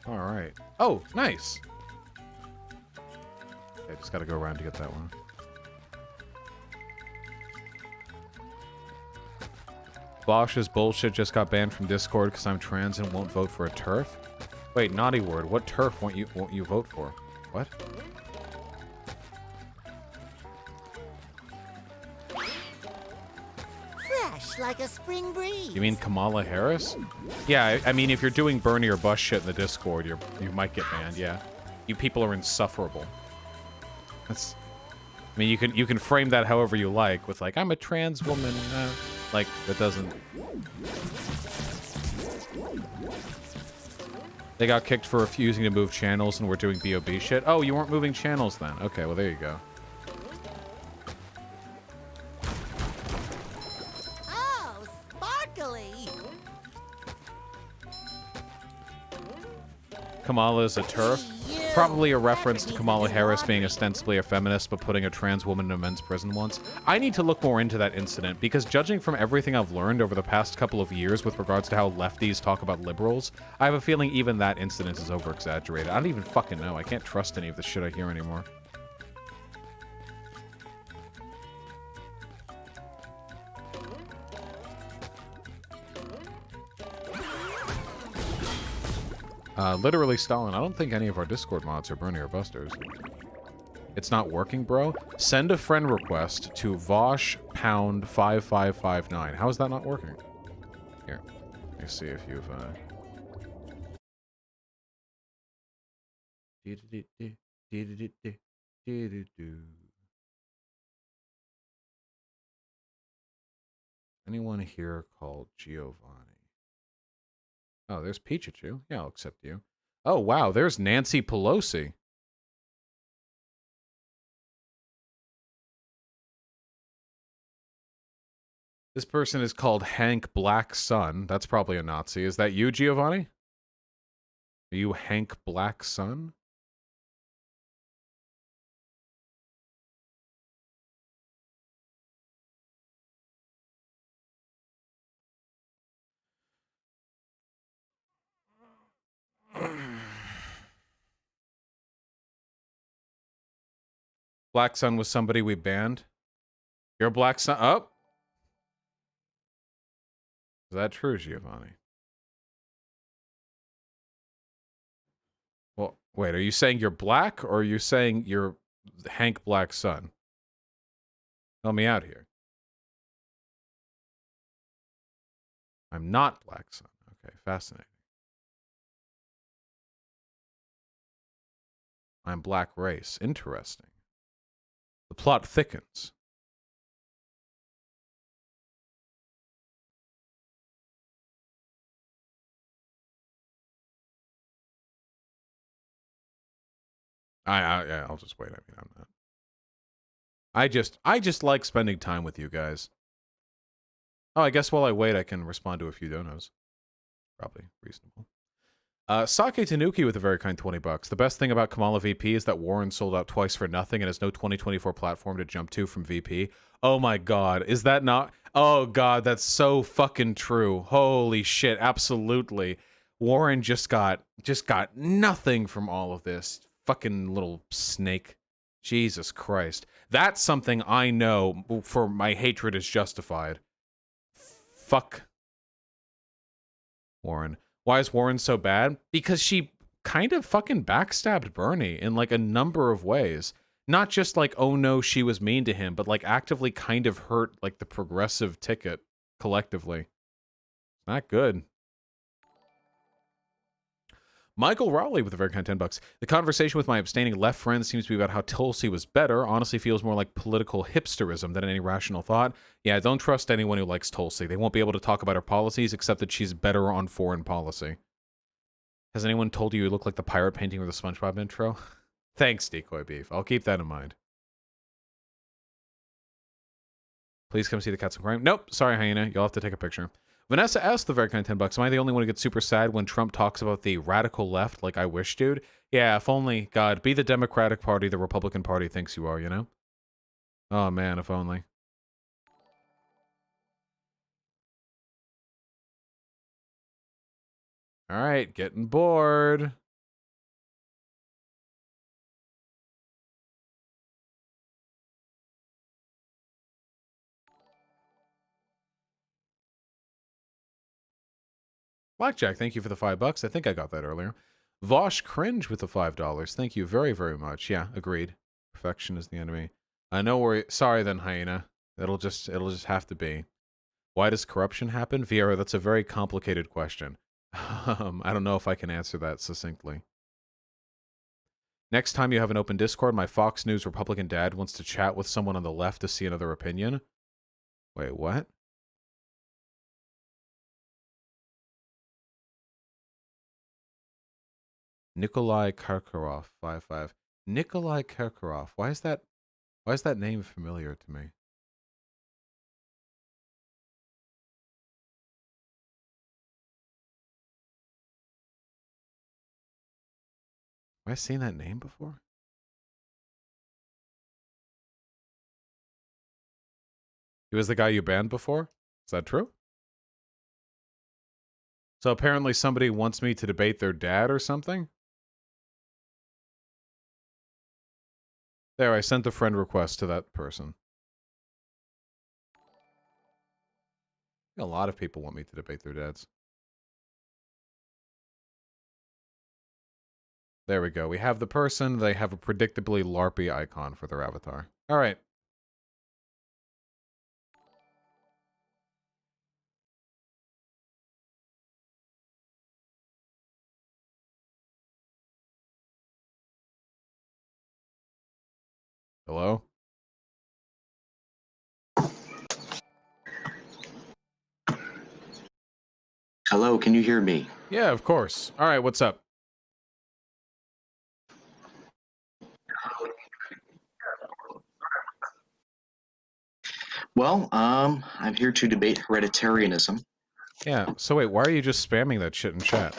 Alright. Oh, nice! Okay, just gotta go around to get that one. Bosch's bullshit just got banned from Discord because I'm trans and won't vote for a TERF? Wait, naughty word. What TERF won't you vote for? What? Fresh like a spring breeze. You mean Kamala Harris? Yeah, I mean, if you're doing Bernie or Bush shit in the Discord, you might get banned, yeah. You people are insufferable. That's... I mean, you can frame that however you like, with like, I'm a trans woman, like, that doesn't... They got kicked for refusing to move channels and we're doing BOB shit. Oh, you weren't moving channels then. Okay, well, there you go. Oh, sparkly. Kamala is a TERF. Probably a reference to Kamala Harris being ostensibly a feminist but putting a trans woman in a men's prison once. I need to look more into that incident because judging from everything I've learned over the past couple of years with regards to how lefties talk about liberals, I have a feeling even that incident is over-exaggerated. I don't even fucking know. I can't trust any of the shit I hear anymore. Literally Stalin, I don't think any of our Discord mods are Bernie or Busters. It's not working, bro? Send a friend request to Vosh pound 5559. How is that not working? Here, let me see if you've, Anyone here called Giovanni? Oh, there's Pichachu. Yeah, I'll accept you. Oh, wow, there's Nancy Pelosi. This person is called Hank Black Sun. That's probably a Nazi. Is that you, Giovanni? Are you Hank Black Sun? Black Sun was somebody we banned. You're a Black Sun. Oh. Is that true, Giovanni? Well, wait, are you saying you're black or are you saying you're Hank Black Sun? Help me out here. I'm not Black Sun. Okay, fascinating. I'm black race. Interesting. The plot thickens. I'll just wait. I mean, I'm not. I just like spending time with you guys. Oh, I guess while I wait, I can respond to a few donos. Probably reasonable. Sake Tanuki with a very kind 20 bucks. The best thing about Kamala VP is that Warren sold out twice for nothing and has no 2024 platform to jump to from VP. Oh my god, is that not... Oh god, that's so fucking true. Holy shit, absolutely. Warren just got nothing from all of this. Fucking little snake. Jesus Christ. That's something I know for my hatred is justified. Fuck Warren. Why is Warren so bad? Because she kind of fucking backstabbed Bernie in like a number of ways. Not just like, oh no, she was mean to him, but like actively kind of hurt like the progressive ticket collectively. Not good. Michael Rowley with a very kind $10. The conversation with my abstaining left friend seems to be about how Tulsi was better. Honestly feels more like political hipsterism than any rational thought. Yeah, don't trust anyone who likes Tulsi. They won't be able to talk about her policies except that she's better on foreign policy. Has anyone told you look like the pirate painting or the SpongeBob intro? Thanks, Decoy Beef. I'll keep that in mind. Please come see the Cats and Crime. Nope. Sorry, Hyena. You'll have to take a picture. Vanessa asked the very kind $10. Am I the only one who gets super sad when Trump talks about the radical left like I wish, dude? Yeah, if only, God, be the Democratic Party the Republican Party thinks you are, you know? Oh, man, if only. All right, getting bored. Blackjack, thank you for the $5. I think I got that earlier. Vosh Cringe with the $5. Thank you very, very much. Yeah, agreed. Perfection is the enemy. I know where. Sorry then, Hyena. It'll just have to be. Why does corruption happen? Vieira, that's a very complicated question. I don't know if I can answer that succinctly. Next time you have an open Discord, my Fox News Republican dad wants to chat with someone on the left to see another opinion. Wait, what? Nikolai Karkaroff, 5-5. Nikolai Karkaroff. Why is that name familiar to me? Have I seen that name before? He was the guy you banned before? Is that true? So apparently somebody wants me to debate their dad or something? There, I sent a friend request to that person. A lot of people want me to debate their dads. There we go. We have the person. They have a predictably LARPy icon for their avatar. All right. Hello? Hello, can you hear me? Yeah, of course. All right, what's up? Well, I'm here to debate hereditarianism. Yeah, so wait, why are you just spamming that shit in chat?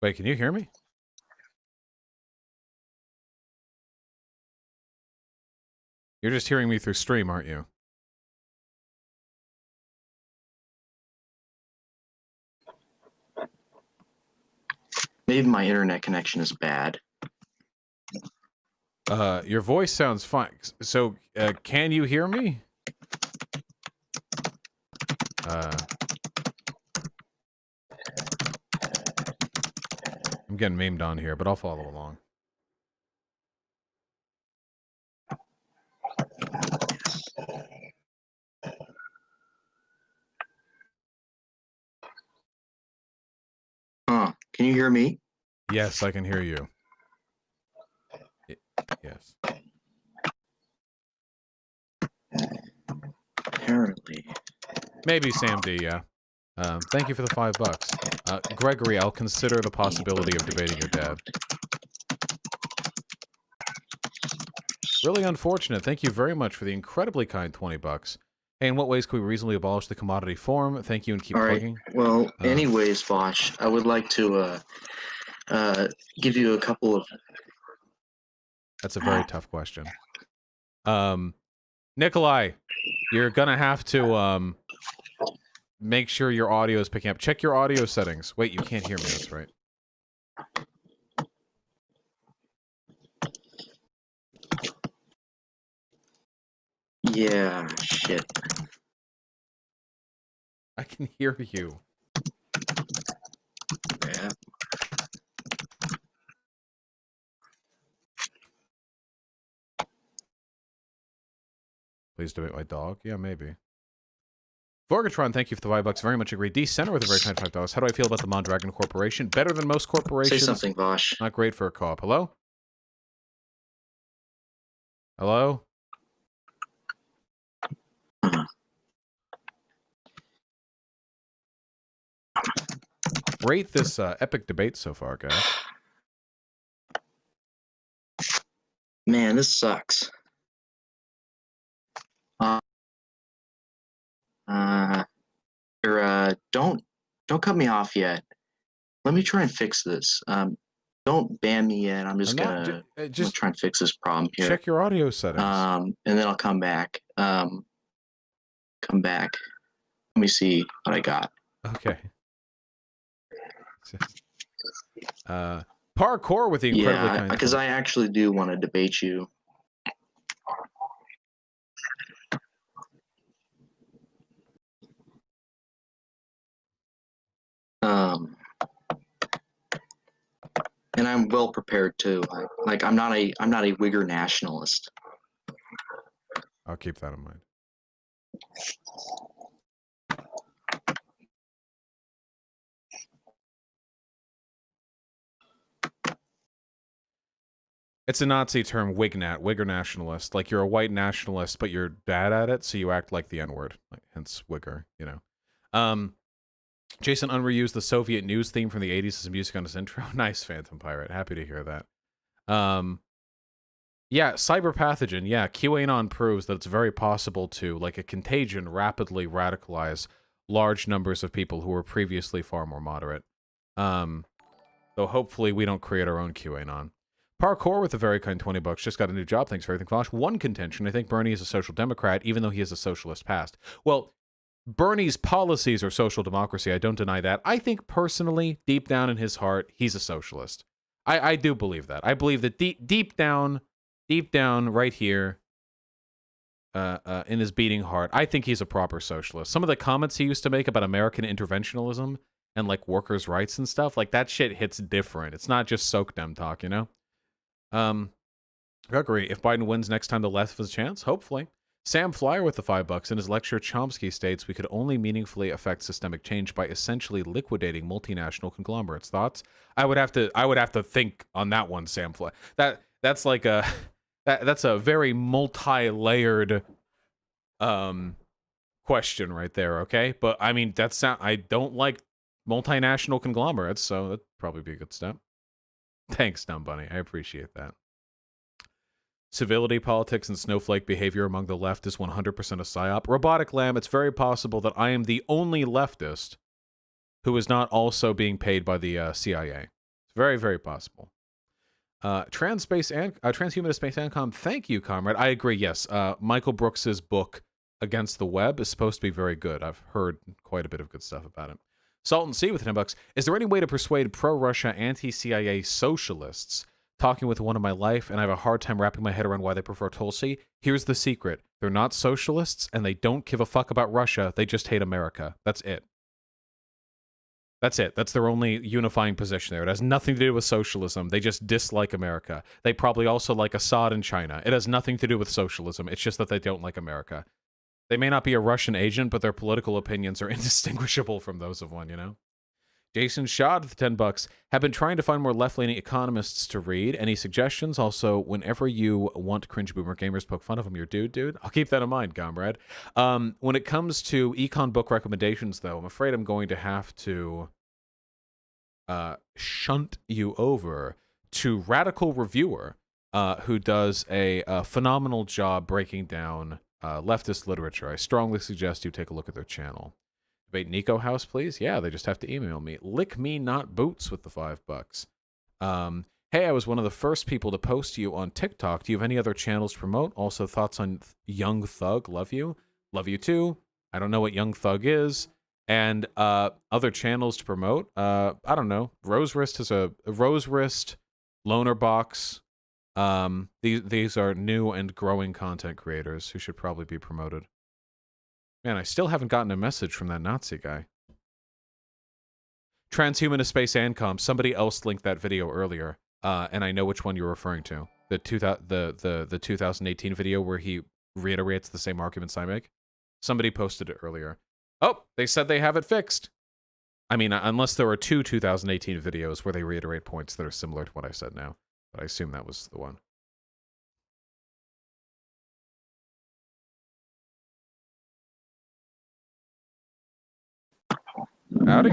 Wait, can you hear me? You're just hearing me through stream, aren't you? Maybe my internet connection is bad. Your voice sounds fine. So, can you hear me? I'm getting memed on here, but I'll follow along. Huh. Can you hear me? Yes, I can hear you. Yes. Apparently. Maybe Sam D, yeah. Thank you for the $5. Gregory, I'll consider the possibility of debating your dad. Really unfortunate. Thank you very much for the incredibly kind $20. Hey, in what ways can we reasonably abolish the commodity form? Thank you and keep plugging. Well, anyways, Vosh, I would like to give you a couple of... That's a very tough question. Nikolai, you're gonna have to make sure your audio is picking up. Check your audio settings. Wait, you can't hear me. That's right. Yeah, shit. I can hear you. Yeah. Please debate my dog. Yeah, maybe. Vorgatron, thank you for the $5. Very much agree. D Center with a very kind $5. How do I feel about the Mondragon Corporation? Better than most corporations. Say something, Vosh. Not great for a co-op. Hello? Hello? Rate this epic debate so far, guys. Man, this sucks. Don't cut me off yet. Let me try and fix this. Don't ban me yet. I'm just gonna try and fix this problem here. Check your audio settings. And then I'll come back. Come back. Let me see what I got. Okay. Parkour with the incredibly kind. Because I actually do want to debate you. And I'm well prepared too. Like I'm not a Uyghur nationalist. I'll keep that in mind. It's a Nazi term, Uyghur nationalist. Like you're a white nationalist, but you're bad at it, so you act like the N-word. Like, hence Uyghur, you know. Jason unreused the Soviet news theme from the 80s as music on his intro. Nice, Phantom Pirate. Happy to hear that. Yeah, cyberpathogen. Yeah, QAnon proves that it's very possible to, like a contagion, rapidly radicalize large numbers of people who were previously far more moderate. Though hopefully we don't create our own QAnon. Parkour with a very kind $20. Just got a new job. Thanks for everything, Flash. One contention. I think Bernie is a social democrat, even though he has a socialist past. Well, Bernie's policies are social democracy. I don't deny that. I think personally, deep down in his heart, he's a socialist. I do believe that. I believe that deep down right here, in his beating heart, I think he's a proper socialist. Some of the comments he used to make about American interventionism and like workers' rights and stuff, like that shit hits different. It's not just soak dem talk, you know? I agree. If Biden wins next time, the left has a chance. Hopefully. Sam Flyer with the $5. In his lecture, Chomsky states we could only meaningfully affect systemic change by essentially liquidating multinational conglomerates. Thoughts? I would have to think on that one, Sam Flyer. That's like that's a very multi-layered question right there. Okay, but I mean I don't like multinational conglomerates, so that'd probably be a good step. Thanks, Dumb Bunny. I appreciate that. Civility politics and snowflake behavior among the left is 100% a psyop. Robotic Lamb, it's very possible that I am the only leftist who is not also being paid by the CIA. It's very, very possible. Transhumanist Space Ancom, thank you, comrade. I agree, yes. Michael Brooks's book, Against the Web, is supposed to be very good. I've heard quite a bit of good stuff about it. Salt and Sea with $10. Is there any way to persuade pro-Russia, anti-CIA socialists? Talking with one in my life, and I have a hard time wrapping my head around why they prefer Tulsi. Here's the secret. They're not socialists, and they don't give a fuck about Russia. They just hate America. That's it. That's it. That's their only unifying position there. It has nothing to do with socialism. They just dislike America. They probably also like Assad in China. It has nothing to do with socialism. It's just that they don't like America. They may not be a Russian agent, but their political opinions are indistinguishable from those of one, you know? Jason Schad with $10. Have been trying to find more left-leaning economists to read. Any suggestions? Also, whenever you want cringe boomer gamers poke fun of them, you're dude. I'll keep that in mind, comrade. When it comes to econ book recommendations, though, I'm afraid I'm going to have to shunt you over to Radical Reviewer, who does a phenomenal job breaking down leftist literature. I strongly suggest you take a look at their channel. Debate Nico House, please. Yeah, they just have to email me. Lick me not boots with the $5. Hey, I was one of the first people to post you on TikTok. Do you have any other channels to promote? Also, thoughts on Young Thug? Love you. Love you too. I don't know what Young Thug is. And other channels to promote. I don't know. Rose Wrist has a Rose Wrist, Loner Box. These are new and growing content creators who should probably be promoted. Man, I still haven't gotten a message from that Nazi guy. Transhumanist Space Ancom. Somebody else linked that video earlier, and I know which one you're referring to. The 2018 video where he reiterates the same arguments I make. Somebody posted it earlier. Oh, they said they have it fixed. I mean, unless there are two 2018 videos where they reiterate points that are similar to what I said now. But I assume that was the one. Howdy.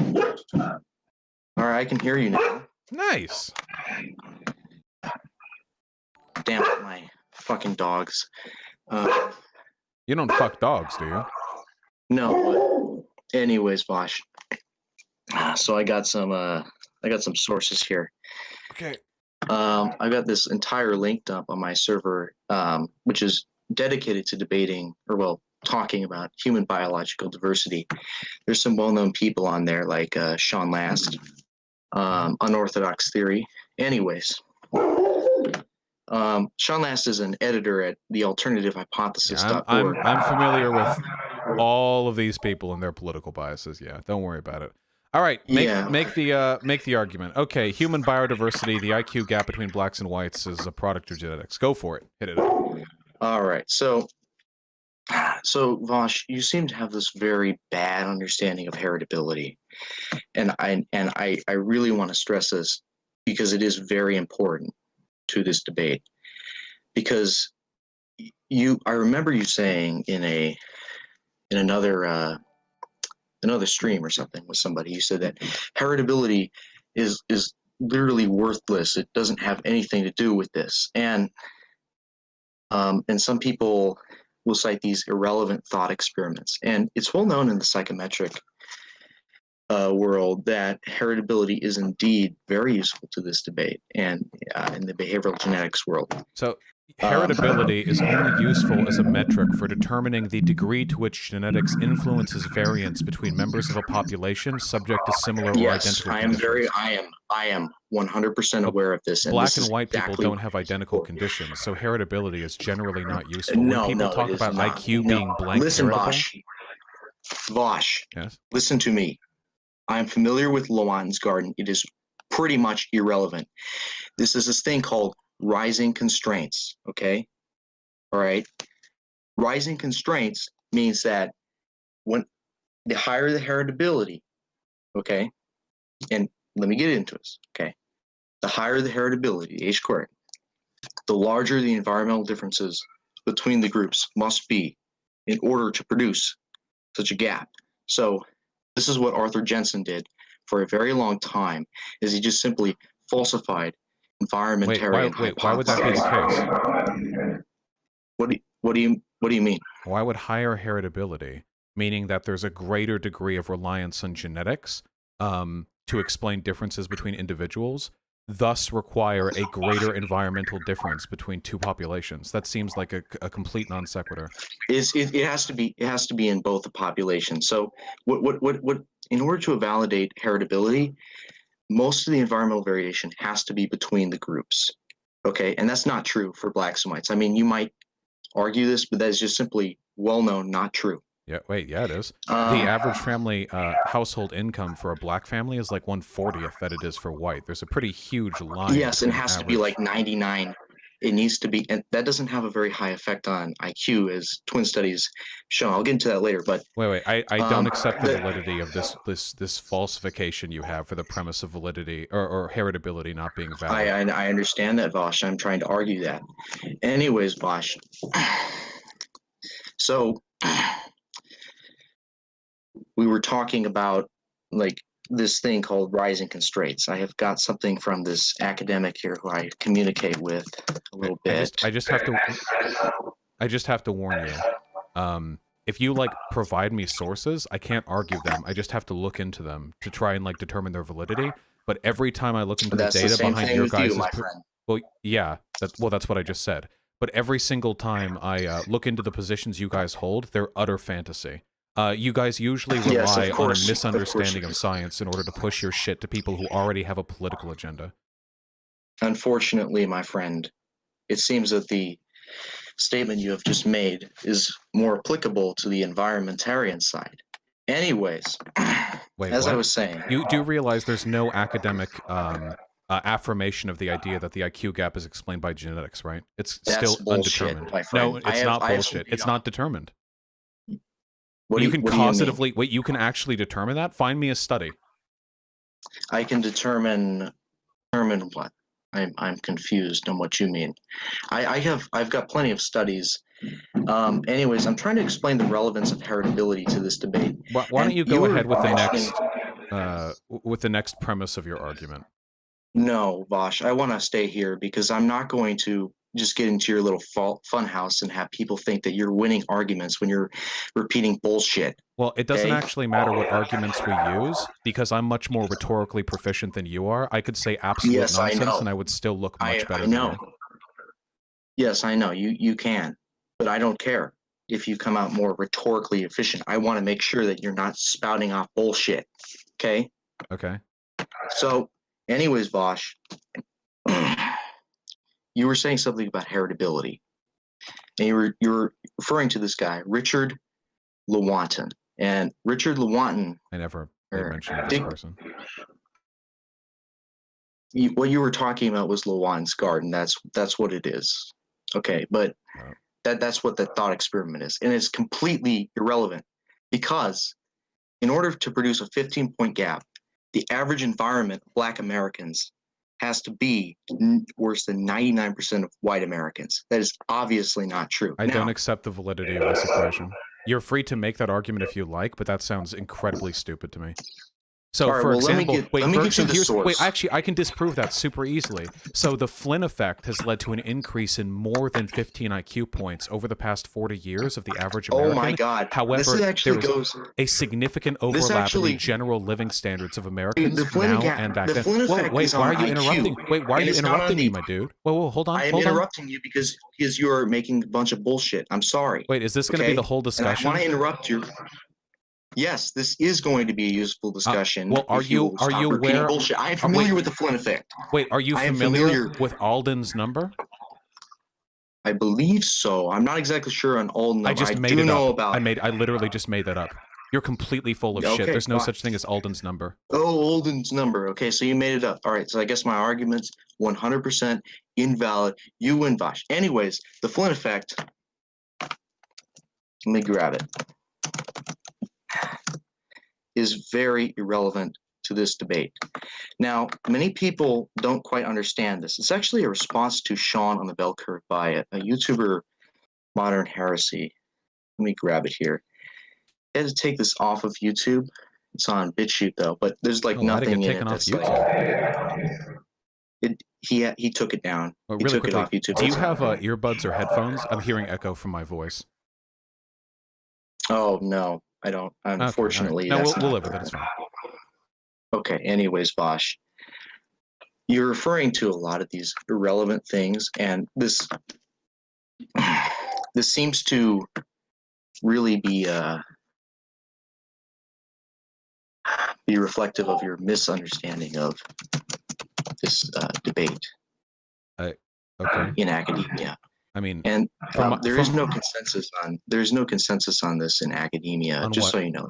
All right, I can hear you now. Nice. Damn it, my fucking dogs. You don't fuck dogs, do you? No, but anyways, Bosch. So I got some sources here. Okay. I got this entire link dump on my server, which is dedicated to debating, or well, talking about human biological diversity. There's some well-known people on there, like Sean Last, Unorthodox Theory. Anyways, Sean Last is an editor at thealternativehypothesis.org. I'm familiar with all of these people and their political biases. Yeah, don't worry about it. All right, make the argument. Okay, human biodiversity, the IQ gap between blacks and whites is a product of genetics. Go for it. Hit it up. All right, so Vosh, you seem to have this very bad understanding of heritability, and I really want to stress this because it is very important to this debate. Because I remember you saying in another stream or something with somebody, you said that heritability is literally worthless. It doesn't have anything to do with this, and some people will cite these irrelevant thought experiments. And it's well known in the psychometric world that heritability is indeed very useful to this debate, and in the behavioral genetics world. So heritability is only useful as a metric for determining the degree to which genetics influences variance between members of a population subject to similar or identical conditions. I am 100% aware of this. Black and white people don't have identical conditions, so heritability is generally not useful. When people talk about IQ being blank heritable... Listen, Vosh, yes? Listen to me. I'm familiar with Lewontin's garden. It is pretty much irrelevant. This is this thing called rising constraints, okay? All right? Rising constraints means that when the higher the heritability, okay? And let me get into this, okay? The higher the heritability, H squared, the larger the environmental differences between the groups must be in order to produce such a gap. So this is what Arthur Jensen did for a very long time, is he just simply falsified environmentarian hypotheses. Why would that be the case? What do you mean? Why would higher heritability, meaning that there's a greater degree of reliance on genetics to explain differences between individuals, thus require a greater environmental difference between two populations? That seems like a complete non sequitur. It has to be in both the populations. So what in order to validate heritability, most of the environmental variation has to be between the groups, okay? And that's not true for blacks and whites. I mean, you might argue this, but that is just simply well-known not true. Yeah, wait, yeah, it is. The average family household income for a black family is like 1/40th that it is for white. There's a pretty huge line. Yes, it has to be like 99. It needs to be, and that doesn't have a very high effect on IQ, as twin studies show. I'll get into that later. But wait, I don't accept the validity of this falsification you have for the premise of validity or heritability not being valid. I understand that, Vosh. I'm trying to argue that. Anyways, Vosh. So we were talking about like this thing called rising constraints. I have got something from this academic here who I communicate with a little bit. I just have to warn you. If you like provide me sources, I can't argue them. I just have to look into them to try and like determine their validity. But every time I look into the data behind your guys' well, yeah, that's what I just said. But every single time I look into the positions you guys hold, they're utter fantasy. You guys usually rely on a misunderstanding of science in order to push your shit to people who already have a political agenda. Unfortunately, my friend, it seems that the statement you have just made is more applicable to the environmentarian side. Anyways, Wait, as I what? was saying, You do realize there's no academic affirmation of the idea that the IQ gap is explained by genetics, right? It's that's still bullshit, undetermined. my friend. No, it's not bullshit. It's not determined. You can causatively wait. You can actually determine that. Find me a study. I can determine what? I'm confused on what you mean. I've got plenty of studies. Anyways, I'm trying to explain the relevance of heritability to this debate. Why don't you go ahead with the next premise of your argument? No, Vosh, I want to stay here because I'm not going to just get into your little fun house and have people think that you're winning arguments when you're repeating bullshit. Well, it doesn't okay? actually matter what arguments we use because I'm much more rhetorically proficient than you are. I could say absolute Yes, I nonsense know. and I would still look much better I know. than you. Yes, I know. You can, but I don't care if you come out more rhetorically efficient. I want to make sure that you're not spouting off bullshit. Okay? Okay. So, anyways, Vosh, you were saying something about heritability, and you were referring to this guy, Richard Lewontin, and Richard Lewontin. I never made mention of this person. What you were talking about was Lewontin's garden. That's what it is. Okay, but that's what the thought experiment is, and it's completely irrelevant because in order to produce a 15-point gap, the average environment of Black Americans has to be worse than 99% of white Americans. That is obviously not true. I don't accept the validity of this equation. You're free to make that argument if you like, but that sounds incredibly stupid to me. So, right, for well, example, wait, I can disprove that super easily. So, the Flynn effect has led to an increase in more than 15 IQ points over the past 40 years of the average American. Oh my God! However, there is a significant overlap in the general living standards of Americans now and back then. Whoa, wait, why are you interrupting? Wait, why are you interrupting me, my dude? Whoa, hold on. I am interrupting you because you're making a bunch of bullshit. I'm sorry. Wait, is this going to be the whole discussion? And I want to interrupt you. Yes, this is going to be a useful discussion. Well, are you aware? Bullshit. I am familiar with the Flynn effect. Wait, are you familiar with Alden's number? I believe so. I'm not exactly sure on Alden's number. I just made it up. I literally just made that up. You're completely full of shit. There's no such thing as Alden's number. Oh, Alden's number. Okay, so you made it up. All right, so I guess my argument's 100% invalid. You win, Vosh. Anyways, the Flynn effect. Let me grab it. Is very irrelevant to this debate. Now, many people don't quite understand this. It's actually a response to Sean on the Bell Curve by a YouTuber, Modern Heresy. Let me grab it here. I had to take this off of YouTube. It's on BitChute though, but there's like nothing in it that's like. He took it down. Well, he really took it off YouTube. Do you have earbuds or headphones? I'm hearing echo from my voice. Oh no. I don't. Unfortunately, okay, right. No, we'll live with it. It's fine. Okay. Anyways, Vosh, you're referring to a lot of these irrelevant things, and this seems to really be reflective of your misunderstanding of this debate. Okay. In academia. I mean, and there's no consensus on this in academia. Just so you know,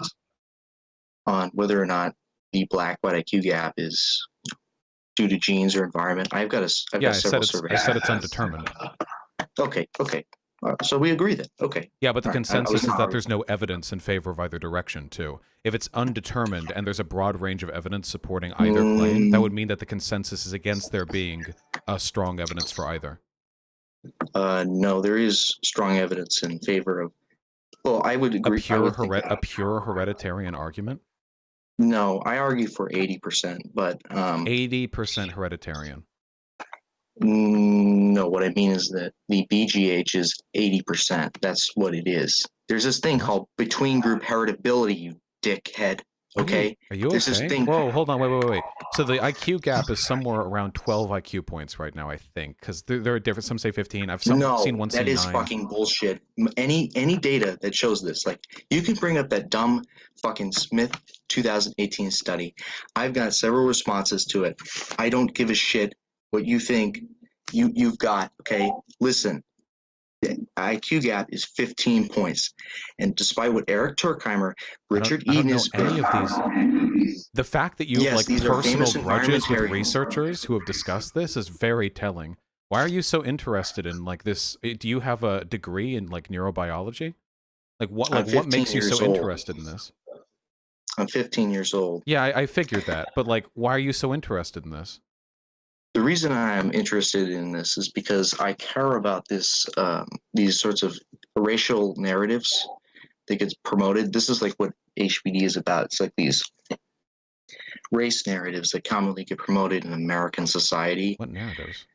on whether or not the black-white IQ gap is due to genes or environment. I've got several surveys. I said it's undetermined. Okay. So we agree then. Okay. Yeah, but the consensus is that there's no evidence in favor of either direction, too. If it's undetermined and there's a broad range of evidence supporting either claim, that would mean that the consensus is against there being strong evidence for either. No, there is strong evidence in favor of. Well, I would agree. A pure hereditarian argument? No, I argue for 80%, but 80% hereditarian. No, what I mean is that the BGH is 80%. That's what it is. There's this thing called between group heritability, you dickhead. Okay? Are you There's okay? This thing... Whoa, hold on, wait. So the IQ gap is somewhere around 12 IQ points right now, I think, because there are different. Some say 15. I've seen one say 9. That is fucking bullshit. Any data that shows this, like, you can bring up that dumb fucking Smith 2018 study. I've got several responses to it. I don't give a shit what you think you've got. Okay, listen. The IQ gap is 15 points. And despite what Eric Turkheimer, Richard I don't Eden know is any of these. The fact that you have Yes, like these are personal famous grudges with environmentarians. researchers who have discussed this is very telling. Why are you so interested in like this? Do you have a degree in like neurobiology? Like what I'm 15 makes you so years old. interested in this? I'm 15 years old. Yeah, I figured that. But like, why are you so interested in this? The reason I'm interested in this is because I care about this, these sorts of racial narratives that gets promoted. This is like what HBD is about. It's like these race narratives that commonly get promoted in American society. What narratives?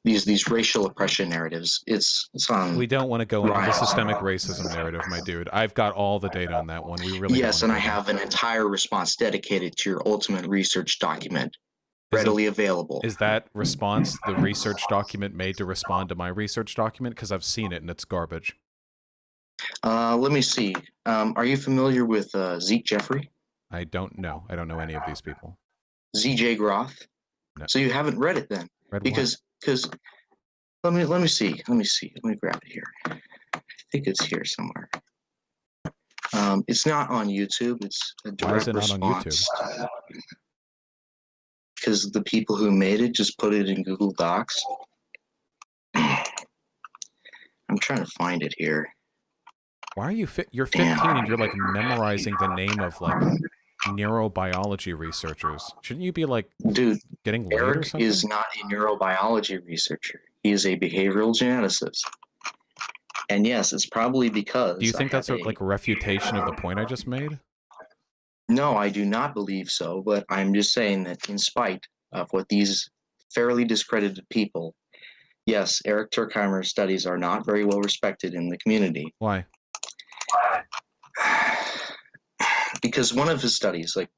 These racial oppression narratives. It's on. We don't want to go into the Rise. systemic racism narrative, my dude. I've got all the data on that one. We really Yes, don't and wanna I go have an entire response dedicated to your ultimate research document, readily available. Is that response the research document made to respond to my research document? Because I've seen it and it's garbage. Let me see. Are you familiar with Zeke Jeffrey? I don't know. I don't know any of these people. ZJ Groth? No. So you haven't read it then? Read what? Because let me see. Let me grab it here. I think it's here somewhere. It's not on YouTube. It's a direct Why is it not on response. Because the people who made it just put it in Google Docs. I'm trying to find it here. Why are you you're 15 and you're like memorizing the name of like neurobiology researchers? Shouldn't you be like, dude, getting laid or Eric something? is not a neurobiology researcher. He is a behavioral geneticist. And yes, it's probably because Do you think I that's a have like a refutation of the point I just made? No, I do not believe so, but I'm just saying that in spite of what these fairly discredited people, yes, Eric Turkheimer's studies are not very well respected in the community. Why? Because one of his studies, like,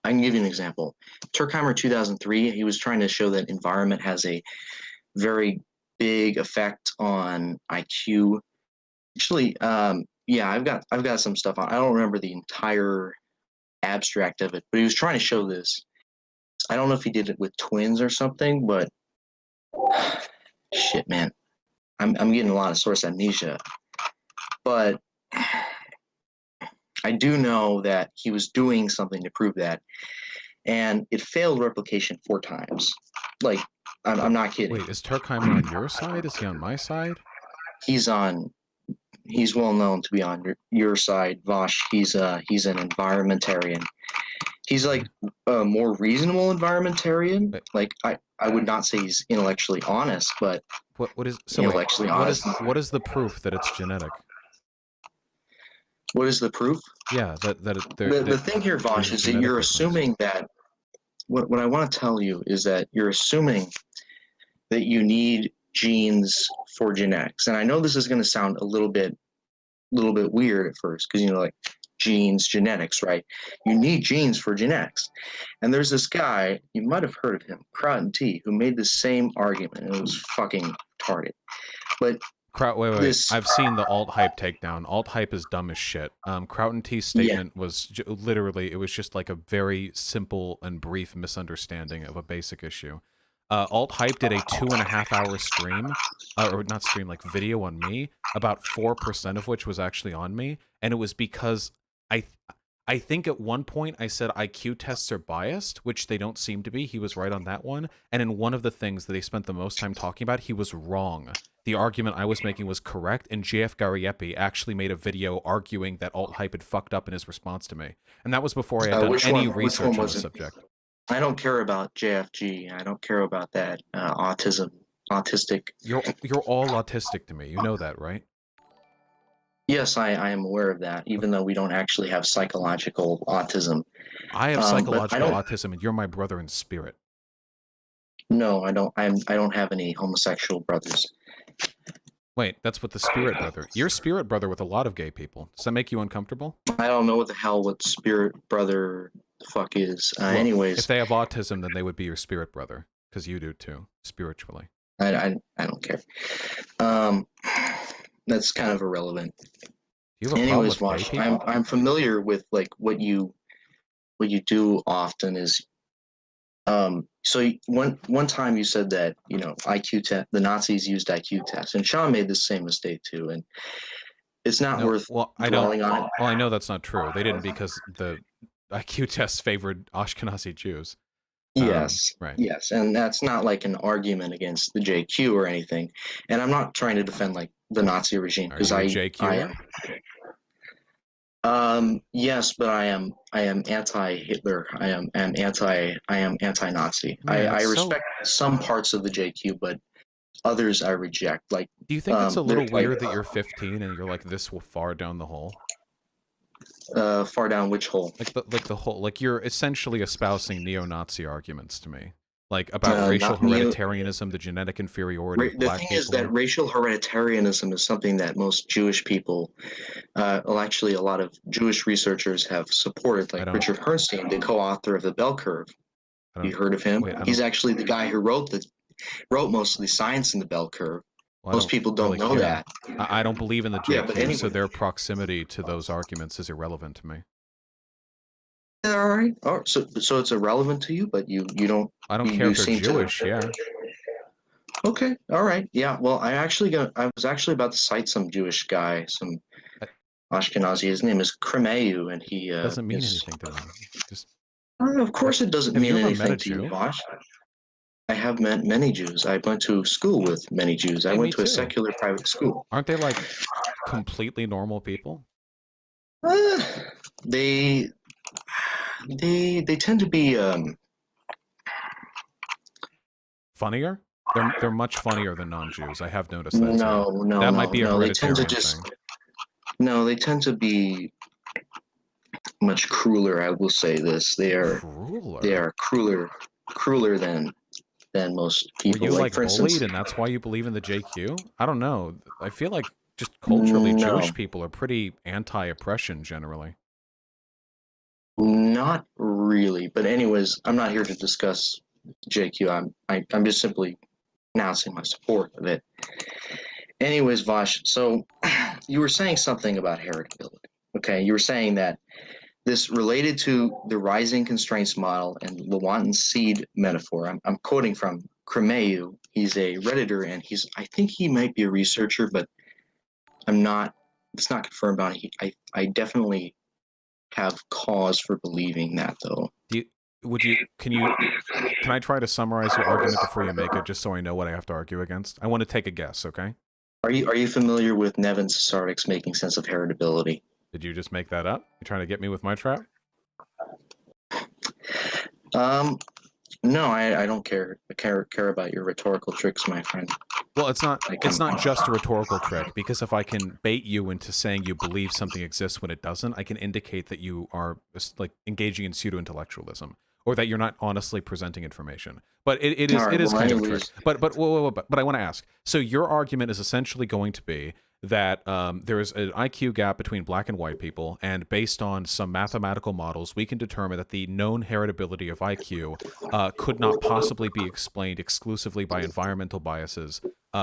I can give you an example. Turkheimer 2003, he was trying to show that environment has a very big effect on IQ. Actually, yeah, I've got some stuff on. I don't remember the entire abstract of it, but he was trying to show this. I don't know if he did it with twins or something, but shit, man, I'm getting a lot of source amnesia. But I do know that he was doing something to prove that, and it failed replication 4 times. Like, I'm not kidding. Wait, is Turkheimer on your side? Is he on my side? He's well known to be on your side, Vosh. He's an environmentarian. He's like a more reasonable environmentarian. Like, I would not say he's intellectually honest, but what is so intellectually honest. what is the proof that it's genetic? What is the proof? Yeah, The thing here, Vosh, is that you're assuming that what I want to tell you is that you're assuming that you need genes for genetics. And I know this is going to sound a little bit weird at first, because, you know, like genes, genetics, right? You need genes for genetics. And there's this guy, you might have heard of him, Croton T, who made the same argument, and it was fucking retarded. But wait. I've seen the alt hype takedown. Alt hype is dumb as shit. Croton T's statement was literally, it was just like a very simple and brief misunderstanding of a basic issue. Alt hype did a 2.5-hour stream, or not stream, like video on me, about 4% of which was actually on me, and it was because I think at one point I said IQ tests are biased, which they don't seem to be. He was right on that one. And in one of the things that they spent the most time talking about, he was wrong. The argument I was making was correct, and JF Gariepi actually made a video arguing that alt-hype had fucked up in his response to me. And that was before I had done any research on the subject. I don't care about JFG. I don't care about that autistic. You're all autistic to me. You know that, right? Yes, I am aware of that, even though we don't actually have psychological autism. I have psychological autism, and you're my brother in spirit. No, I don't. I don't have any homosexual brothers. Wait, that's what the spirit brother. You're spirit brother with a lot of gay people. Does that make you uncomfortable? I don't know what the hell spirit brother the fuck is. Well, anyways, if they have autism, then they would be your spirit brother, because you do too, spiritually. I don't care. That's kind of irrelevant. Anyways, Wash, I'm familiar with like what you do often is So one time you said that IQ test, the Nazis used IQ tests, and Sean made the same mistake too, and it's not No, worth well, I dwelling don't. on it. Well, I know that's not true. They didn't because the IQ tests favored Ashkenazi Jews. Yes, Right. yes, and that's not like an argument against the JQ or anything. And I'm not trying to defend like the Nazi regime Are because you a I JQer? yes, but I am anti-Hitler. I am anti-Nazi. Man, I it's so. respect some parts of the JQ, but others I reject. Like, Do you think it's a little they're, like, weird that you're 15 and you're like this far down the hole? far down which hole? Like the whole, like you're essentially espousing neo-Nazi arguments to me, like about racial Not neo. hereditarianism, the genetic inferiority of The black thing people. is that racial hereditarianism is something that most Jewish people, well, actually, a lot of Jewish researchers have supported. Like Richard Herrnstein, the co-author of the Bell Curve. Have you heard of him? He's actually the guy who wrote most of the science in the Bell Curve. Well, Most people don't really know care. that. I don't believe in the Yeah, JQ, but anyway. so their proximity to those arguments is irrelevant to me. All right. Oh, so it's irrelevant to you, but you don't. I don't you, care you if they're seem Jewish. to. Yeah. Okay. All right. Yeah. Well, I was actually about to cite some Jewish guy, some Ashkenazi. His name is Kremayu, and he Doesn't mean is. anything to me. Just. Of course, it doesn't Have mean you ever met anything a to you, Jew? Bosch. I have met many Jews. I went to school with many Jews. I Hey, went me to a too. secular private school. Aren't they like completely normal people? They tend to be Funnier? They're much funnier than non-Jews. I have noticed that too. no. That might be a They tend hereditarian to just thing. no. They tend to be much crueler. I will say this: they are crueler than most people. Were you like for bullied, instance, and that's why you believe in the JQ? I don't know. I feel like just culturally, No. Jewish people are pretty anti-oppression generally. not really. But anyways, I'm not here to discuss JQ. I'm just simply announcing my support of it. Anyways, Vosh, so you were saying something about heritability. Okay, you were saying that this related to the rising constraints model and Lewontin's seed metaphor. I'm quoting from Kremayu. He's a Redditor, and I think he might be a researcher, but it's not confirmed on it. I definitely have cause for believing that, though. Can I try to summarize your argument before you make it, just so I know what I have to argue against? I want to take a guess, okay? Are you familiar with Nevin Sasardic's Making Sense of Heritability? Did you just make that up? You trying to get me with my trap? No, I don't care about your rhetorical tricks, my friend. Well, it's not just a rhetorical trick, because if I can bait you into saying you believe something exists when it doesn't, I can indicate that you are like engaging in pseudo-intellectualism, or that you're not honestly presenting information. But it is kind of a trick. But I want to ask. So your argument is essentially going to be that there is an IQ gap between black and white people, and based on some mathematical models, we can determine that the known heritability of IQ could not possibly be explained exclusively by environmental biases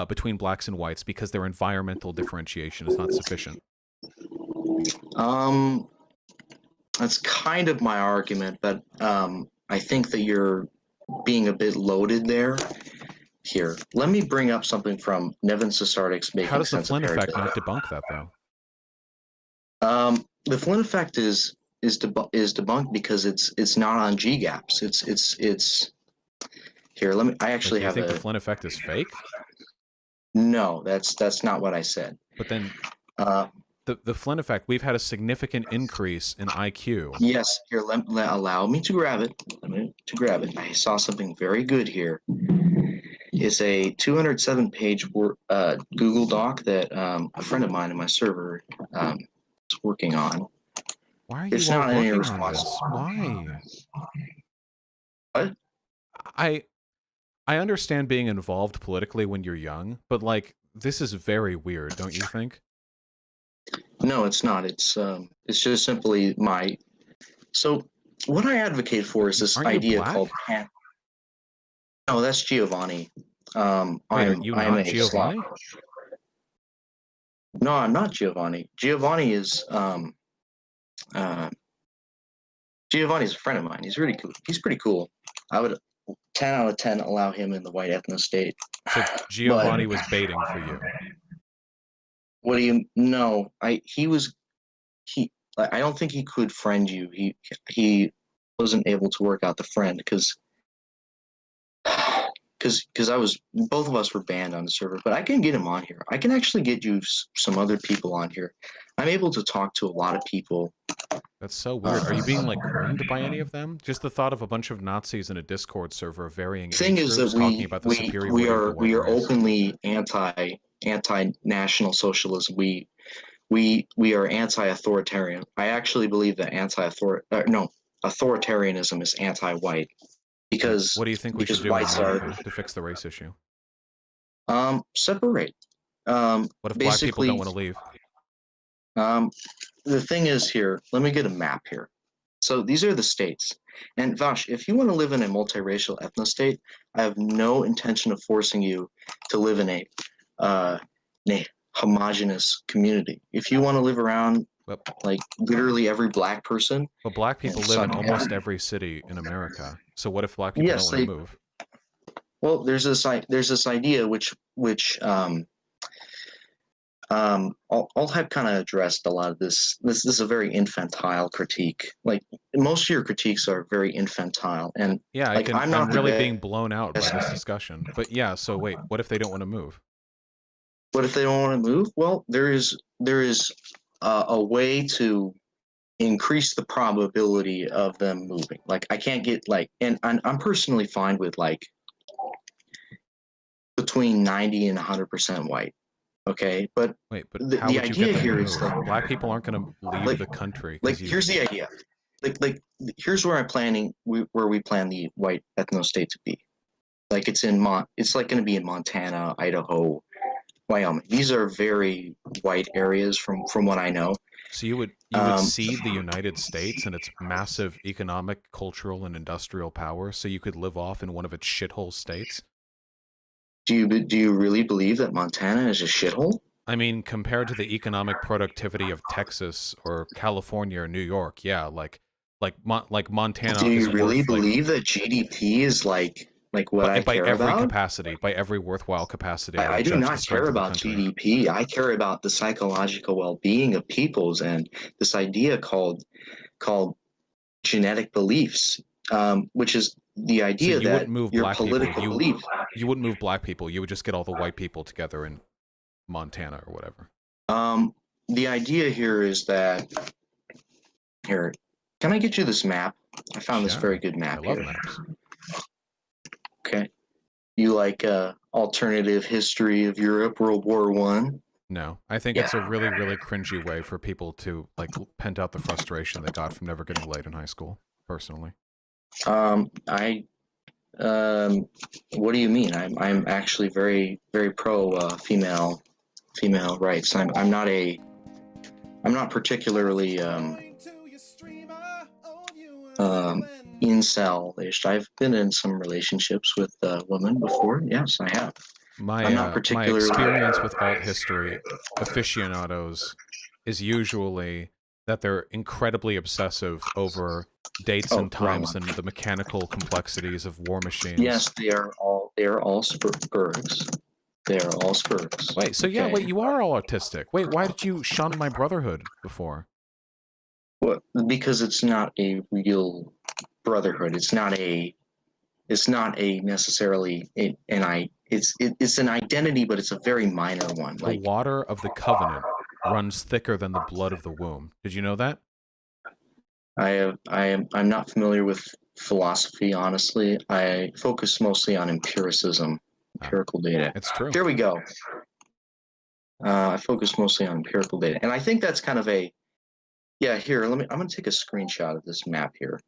between blacks and whites, because their environmental differentiation is not sufficient. That's kind of my argument, but I think that you're being a bit loaded there. Here, let me bring up something from Nevin Sasardic's Making How does the Sense of Flynn effect not Heritability. debunk that, though? The Flynn effect is debunked because it's not on G gaps. It's here. Let me. I actually Like, you have think the Flynn effect is fake? No, that's not what I said. But then the Flynn effect, we've had a significant increase in IQ. Yes, here, allow me to grab it. I saw something very good here. It's a 207-page Google Doc that a friend of mine in my server is working on. Why are you It's all not any working on response. this? Why? What? I understand being involved politically when you're young, but like this is very weird, don't you think? No, it's not. It's just simply my. So what I advocate for is this Aren't you idea black? called. No, that's Giovanni. Wait, are you not Giovanni? No, I'm not Giovanni. Giovanni is Giovanni's a friend of mine. He's really cool. He's pretty cool. 10 out of 10 allow him in the white ethno state. So Giovanni was baiting for you. What do you know? I don't think he could friend you. He wasn't able to work out the friend because both of us were banned on the server. But I can get him on here. I can actually get you some other people on here. I'm able to talk to a lot of people. That's so weird. Are you being like groomed by any of them? Just the thought of a bunch of Nazis in a Discord server of varying Thing age is groups that talking about the superiority of the white race. openly anti-national socialism. We are anti-authoritarian. I actually believe that authoritarianism is anti-white because What do you think we should do in America to fix the race issue? Separate. What if black people don't want to leave? The thing is here, let me get a map here. So these are the states. And Vash, if you want to live in a multiracial ethno state, I have no intention of forcing you to live in a homogenous community. If you want to live around like literally every black person. But black people live in almost every city in America. So what if black people don't want to move? Well, there's this idea which I'll have kind of addressed a lot of this. This is a very infantile critique. Like most of your critiques are very infantile, and yeah, like, I'm really being blown out by this discussion. But yeah, so wait, what if they don't want to move? What if they don't want to move? Well, there is a way to increase the probability of them moving. Like I can't get like, and I'm personally fine with like between 90 and 100% white. Okay, but wait, but the how would you idea get them here to is move? that Black people aren't going to leave the country. Like here's the idea. Like here's where I'm planning. Where we plan the white ethno state to be. Like it's like going to be in Montana, Idaho, Wyoming. These are very white areas from what I know. So you would cede the United States and its massive economic, cultural, and industrial power, so you could live off in one of its shithole states? Do you really believe that Montana is a shithole? I mean, compared to the economic productivity of Texas or California or New York, yeah, like Montana. Do you really believe that GDP is like what I by care every about? capacity, by every worthwhile capacity? I do not care about GDP. I care about the psychological well-being of peoples and this idea called genetic beliefs, which is the idea so you that wouldn't move your black political people. belief. You wouldn't move black people. You would just get all the white people together in Montana or whatever. The idea here is that here. Can I get you this map? I found this very good map. I love here. maps. Okay. You like alternative history of Europe, World War I? No, I think it's a really, really cringy way for people to like pent out the frustration they got from never getting laid in high school. Personally, what do you mean? I'm actually very pro female rights. I'm not particularly incel-ish. I've been in some relationships with women before. Yes, I have. I'm not particularly... my experience with alt history aficionados is usually that they're incredibly obsessive over dates and times and the mechanical complexities of war machines. Yes, they are all spurgs. They are all spurgs. Wait, so yeah, wait, you are all autistic. Wait, why did you shun my brotherhood before? Well, because it's not a real brotherhood. It's not a necessarily it's an identity, but it's a very minor one. The water of the covenant runs thicker than the blood of the womb. Did you know that? I'm not familiar with philosophy, honestly. I focus mostly on empiricism, empirical data. It's true. There we go. I focus mostly on empirical data, and I think that's kind of a here. I'm going to take a screenshot of this map here.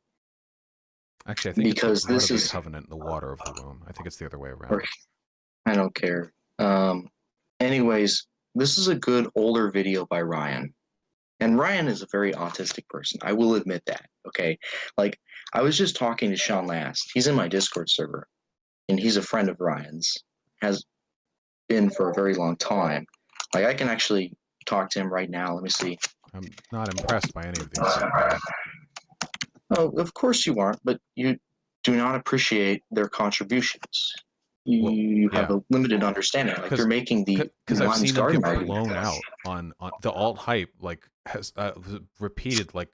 Actually, I think because it's the this blood is of the covenant, the water of the womb. I think it's the other way around. I don't care. Anyways, this is a good older video by Ryan. And Ryan is a very autistic person. I will admit that, okay? Like, I was just talking to Sean last. He's in my Discord server. And he's a friend of Ryan's. Has been for a very long time. Like, I can actually talk to him right now. Let me see. I'm not impressed by any of these. Oh, of course you aren't, but do not appreciate their contributions. You have a limited understanding. Like you're making the because I've seen them garden get argument. blown out on the alt hype, like has repeated like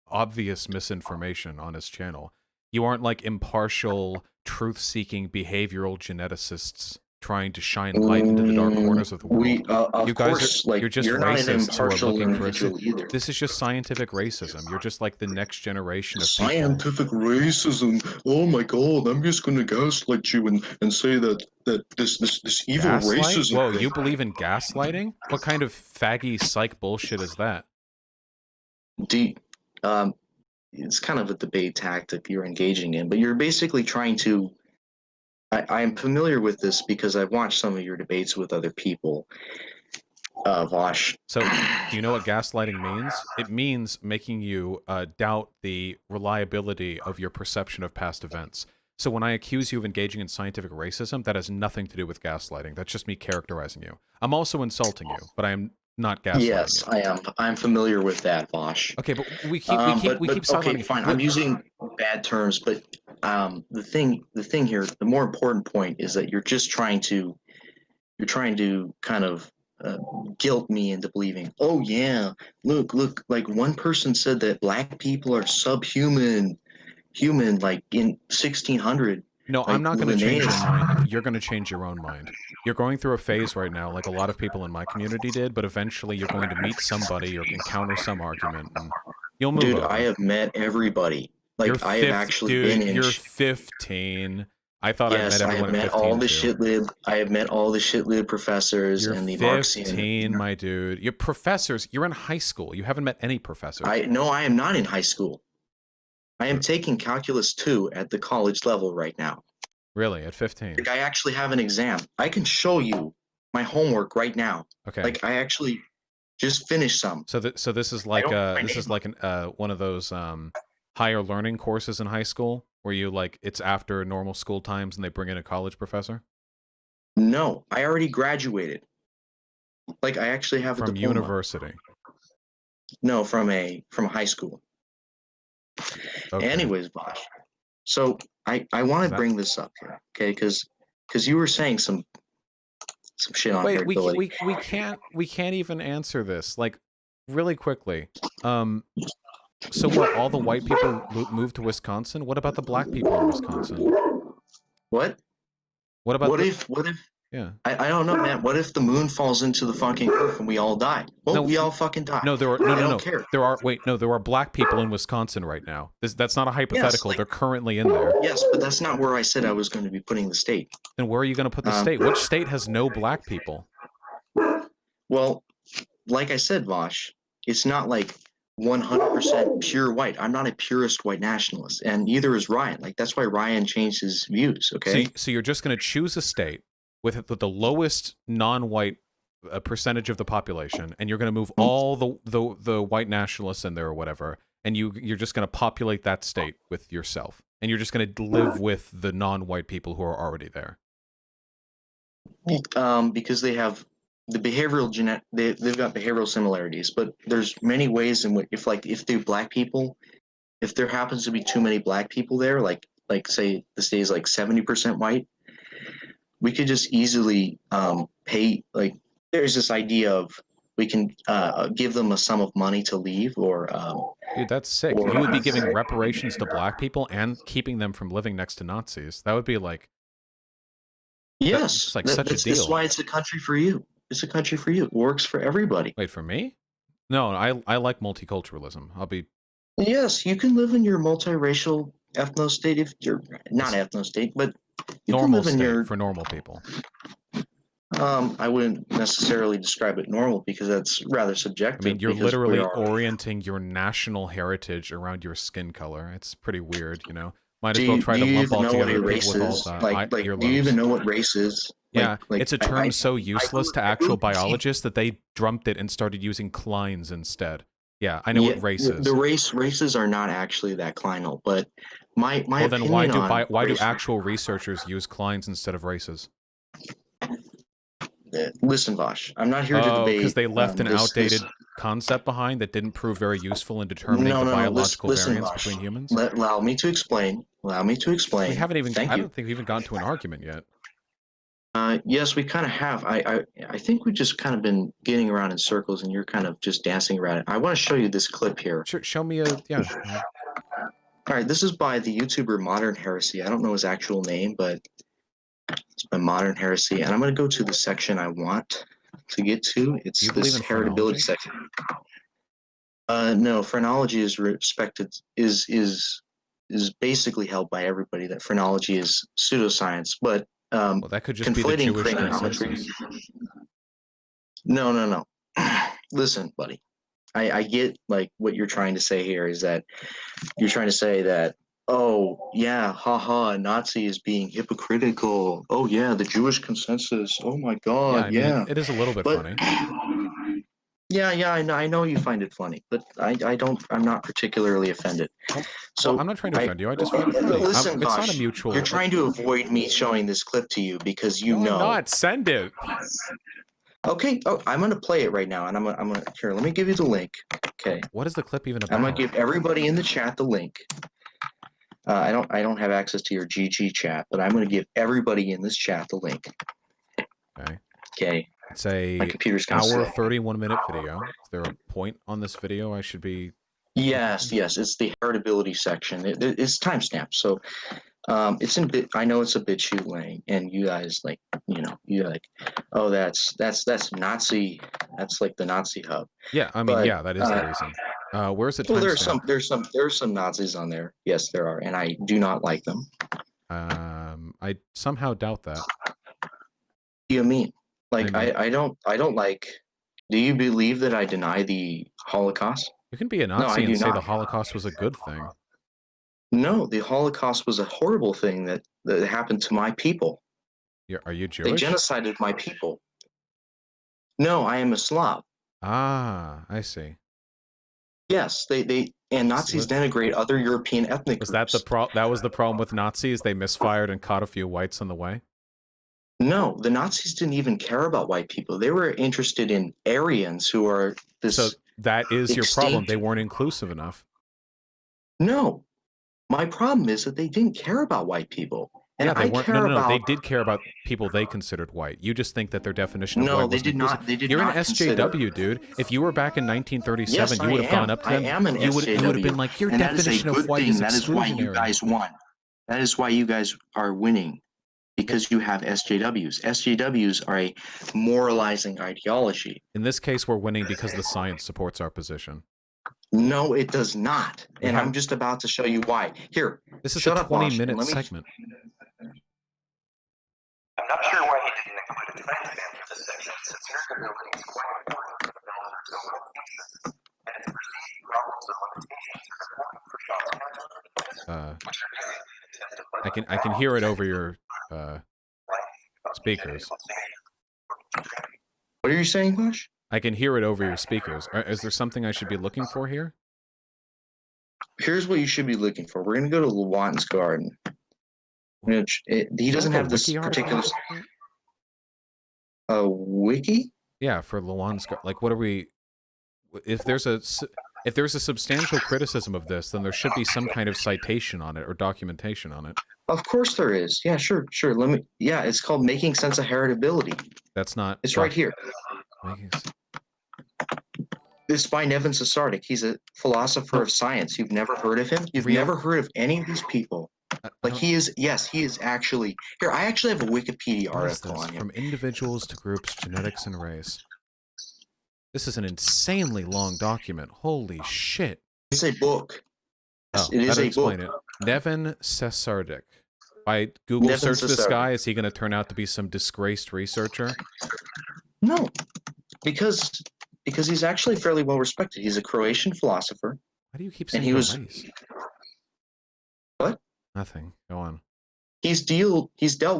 obvious misinformation on his channel. You aren't like impartial, truth-seeking behavioral geneticists trying to shine light into the dark corners of the world. Of You guys course, are, like you're just you're not an racists who are impartial looking for individual either. this is just scientific racism. You're just like the next generation of people. Scientific racism. Oh my god, I'm just gonna gaslight you and say that this evil Gaslight? racism. Whoa, thing. you believe in gaslighting? What kind of faggy psych bullshit is that? It's kind of a debate tactic you're engaging in, but you're basically trying to. I am familiar with this because I've watched some of your debates with other people. Vosh. So, do you know what gaslighting means? It means making you doubt the reliability of your perception of past events. So when I accuse you of engaging in scientific racism, that has nothing to do with gaslighting. That's just me characterizing you. I'm also insulting you, but I am not gaslighting Yes, you. I am. I'm familiar with that, Vosh. Okay, but we keep okay, fine. I'm using bad terms, but the thing here, the more important point is that you're trying to kind of guilt me into believing. Oh yeah, look, like one person said that black people are subhuman, like in 1600. No, like I'm not going to change your Linnaeus. mind. You're going to change your own mind. You're going through a phase right now, like a lot of people in my community did, but eventually you're going to meet somebody or encounter some argument, and you'll move Dude, over. I have met everybody. Like I have actually been in. You're 15. I thought Yes, I I met have everyone at met 15 all the too. shitlib. I have met all the shitlib professors You're and the 15, my dude. You're professors. You're in high school. You haven't met any professors. No, I am not in high school. I am taking Calculus 2 at the college level right now. Really, at 15? Like I actually have an exam. I can show you my homework right now. Okay. Like I actually just finished some. So this is like one of those higher learning courses in high school where you like it's after normal school times and they bring in a college professor? No, I already graduated. Like I actually have a from diploma. university. No, from high school. Okay. Anyways, Bosh. So I want to bring this up here, okay? Because you were saying some shit on Wait, heritability. we can't even answer this. Like really quickly. So what? All the white people moved to Wisconsin? What about the black people in Wisconsin? What? What about what if? Yeah. I don't know, man. What if the moon falls into the fucking earth and we all die? Well, we all fucking die. No, there are I don't care. There are black people in Wisconsin right now. That's not a hypothetical. Yes, they're currently in there. Yes, but that's not where I said I was going to be putting the state. Then where are you going to put the state? Which state has no black people? Well, like I said, Vosh, it's not like 100% pure white. I'm not a purist white nationalist, and neither is Ryan. Like that's why Ryan changed his views. Okay. So you're just going to choose a state with the lowest non-white percentage of the population, and you're going to move all the white nationalists in there or whatever, and you're just going to populate that state with yourself, and you're just going to live with the non-white people who are already there. Because they have the behavioral they've got behavioral similarities, but there's many ways in which if they're black people, if there happens to be too many black people there, like say the state is like 70% white, we could just easily pay. Like there's this idea of we can give them a sum of money to leave, or dude, that's sick. You would be giving reparations to black people and keeping them from living next to Nazis. That would be like yes, it's like such a deal. That's why it's a country for you. It's a country for you. It works for everybody. Wait, for me? No, I like multiculturalism. I'll be. Yes, you can live in your multiracial ethno state if you're not ethno state, but you normal can live in your for normal people. I wouldn't necessarily describe it normal because that's rather subjective. I mean, you're literally orienting your national heritage around your skin color. It's pretty weird, you know. Might as well try to lump all together people with all that. Do you even know what race is? Yeah, it's a term so useless to actual biologists that they drumped it and started using Kleins instead. Yeah, I know what race is. The races are not actually that clinal, but my well, then why do race, actual researchers use Kleins instead of races? Listen, Vosh, I'm not here to debate. because they left an this- outdated this- concept behind that didn't prove very useful in determining No, the no, no. biological Listen, variance Vosh. between humans. Allow me to explain. Allow me to explain. We haven't even. Thank I you. don't think we've even gotten to an argument yet. Yes, we kind of have. I think we've just kind of been getting around in circles, and you're kind of just dancing around it. I want to show you this clip here. Sure, show me a yeah. All right, this is by the YouTuber Modern Heresy. I don't know his actual name, but it's by Modern Heresy, and I'm going to go to the section I want to get to. It's You believe this in heritability phrenology? section. No, phrenology is respected is basically held by everybody that phrenology is pseudoscience, but Well, that could just be the conflating Jewish phrenology. consensus. No. Listen, buddy. I get like what you're trying to say here is that you're trying to say that, oh yeah, haha, Nazi is being hypocritical. Oh yeah, the Jewish consensus. Oh my God, I mean, it is a little bit But- funny. Yeah, I know you find it funny, but I'm not particularly offended. So Well, I'm not trying to offend you. I just find it funny. Listen, It's not Bosh, a mutual. You're trying to avoid me showing this clip to you because you No, know. I'm not. Send it. Okay. Oh, I'm gonna play it right now, and I'm gonna here. Let me give you the link. Okay. What is the clip even about? I'm gonna give everybody in the chat the link. I don't have access to your GG chat, but I'm gonna give everybody in this chat the link. Okay. Okay. It's a My computer's kind of hour, slow. 31-minute video. Is there a point on this video I should be? Yes, it's the heritability section. It's timestamped, so it's in bit. I know it's a BitChute link, and you guys like, you're like, oh, that's Nazi. That's like the Nazi hub. Yeah, I mean, But, yeah, that is the reason. Where's the Well, timestamp? there's some Nazis on there. Yes, there are, and I do not like them. I somehow doubt that. What do you mean? Like, I don't like. Do you believe that I deny the Holocaust? You can be a No, I Nazi do and say the not. Holocaust was a good thing. No, the Holocaust was a horrible thing that happened to my people. Are you They Jewish? genocided my people. No, I am a Slav. Ah, I see. Yes, and Nazis denigrate other European ethnic Was groups. that was the problem with Nazis? They misfired and caught a few whites on the way? No, the Nazis didn't even care about white people. They were interested in Aryans who are this. So that is your problem. extinct- They weren't inclusive enough. No, my problem is that they didn't care about white people. And Yeah, they I weren't. care No, about. they did care about people they considered white. You just think that their definition of No, white they wasn't did not- inclusive. they did You're not an SJW, dude. If you were back in 1937, Yes, you would have I gone am. up to I them. am an You would SJW. have been like, your and that is a definition good of white thing. is That is why you exclusionary. guys won. That is why you guys are winning. Because you have SJWs. SJWs are a moralizing ideology. In this case, we're winning because the science supports our position. No, it does not. We And have- I'm just about to show you why. Here, This is shut a up, Bosh, and 20-minute let me- segment. I'm not sure why he didn't include a timestamp for this section, since heritability is quite important for the builders of civil pieces, and its perceived problems and limitations are important for Sean's counterarguments, which are easy to attest to. I can hear it over your speakers. What are you saying, Bush? I can hear it over your speakers. Is there something I should be looking for here? Here's what you should be looking for. We're going to go to Lewontin's garden. Which he doesn't like a have this wiki article? particular. A wiki? Yeah, for Luan's like, what are we? If there's a substantial criticism of this, then there should be some kind of citation on it or documentation on it. Of course there is. Yeah, sure. Let me. Yeah, it's called Making Sense of Heritability. That's not. It's right here. It's by Nevin Sasardik. He's a philosopher of science. You've never heard of him? You've never heard of any of these people? Like he is. Yes, he is actually. Here, I actually have a Wikipedia What is article this? on him. From individuals to groups, genetics and race. This is an insanely long document. Holy shit! It's a book. Oh, It is how to a explain book. it. Nevin Sasardik. If I Google Nevin search this Sasardik. guy, is he going to turn out to be some disgraced researcher? No, because he's actually fairly well respected. He's a Croatian philosopher. Why do you keep And saying he the was. race? What? Nothing. Go on. He's dealt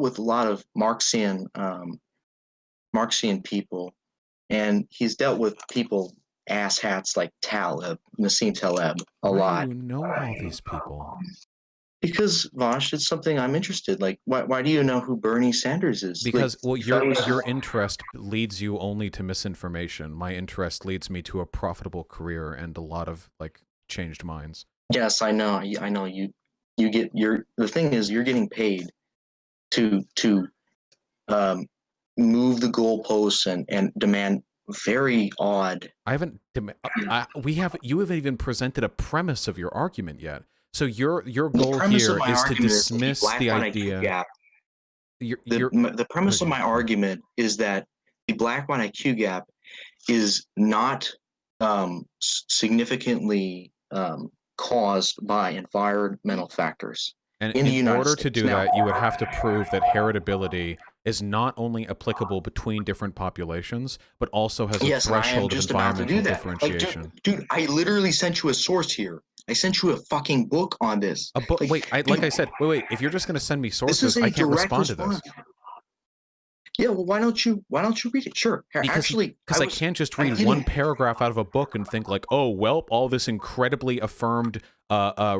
with a lot of Marxian people, and he's dealt with people asshats like Nassim Taleb a Why lot. do you know all these people? Because Vosh, it's something I'm interested. Like, why do you know who Bernie Sanders is? Because like, well, your interest leads you only to misinformation. My interest leads me to a profitable career and a lot of like changed minds. Yes, I know. I know you. You get the thing is you're getting paid to move the goalposts and demand very odd. I haven't. You haven't even presented a premise of your argument yet. So your goal here is to dismiss the idea. The premise of my argument is that the black-white IQ gap is not significantly caused by environmental factors. And in in order to do that, you would have to prove that heritability is not only applicable between different populations, but also has a threshold of environmental differentiation. Like, dude, I literally sent you a source here. I sent you a fucking book on this. A book? Like I said, wait. If you're just going to send me sources, I can't respond to this. Yeah, well, why don't you read it? Sure. Because I can't just read one paragraph out of a book and think like, oh, well, all this incredibly affirmed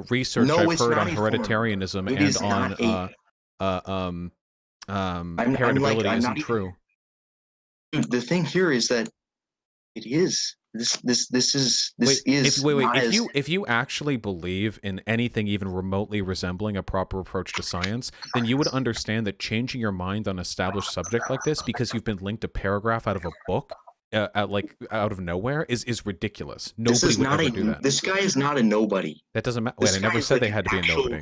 research I've heard on hereditarianism and on heritability isn't true. Dude, the thing here is that it is. If you actually believe in anything even remotely resembling a proper approach to science, then you would understand that changing your mind on an established subject like this because you've been linked a paragraph out of a book out of nowhere is ridiculous. Nobody would ever do that. This guy is not a nobody. That doesn't matter. Wait, I never said they had to be a nobody.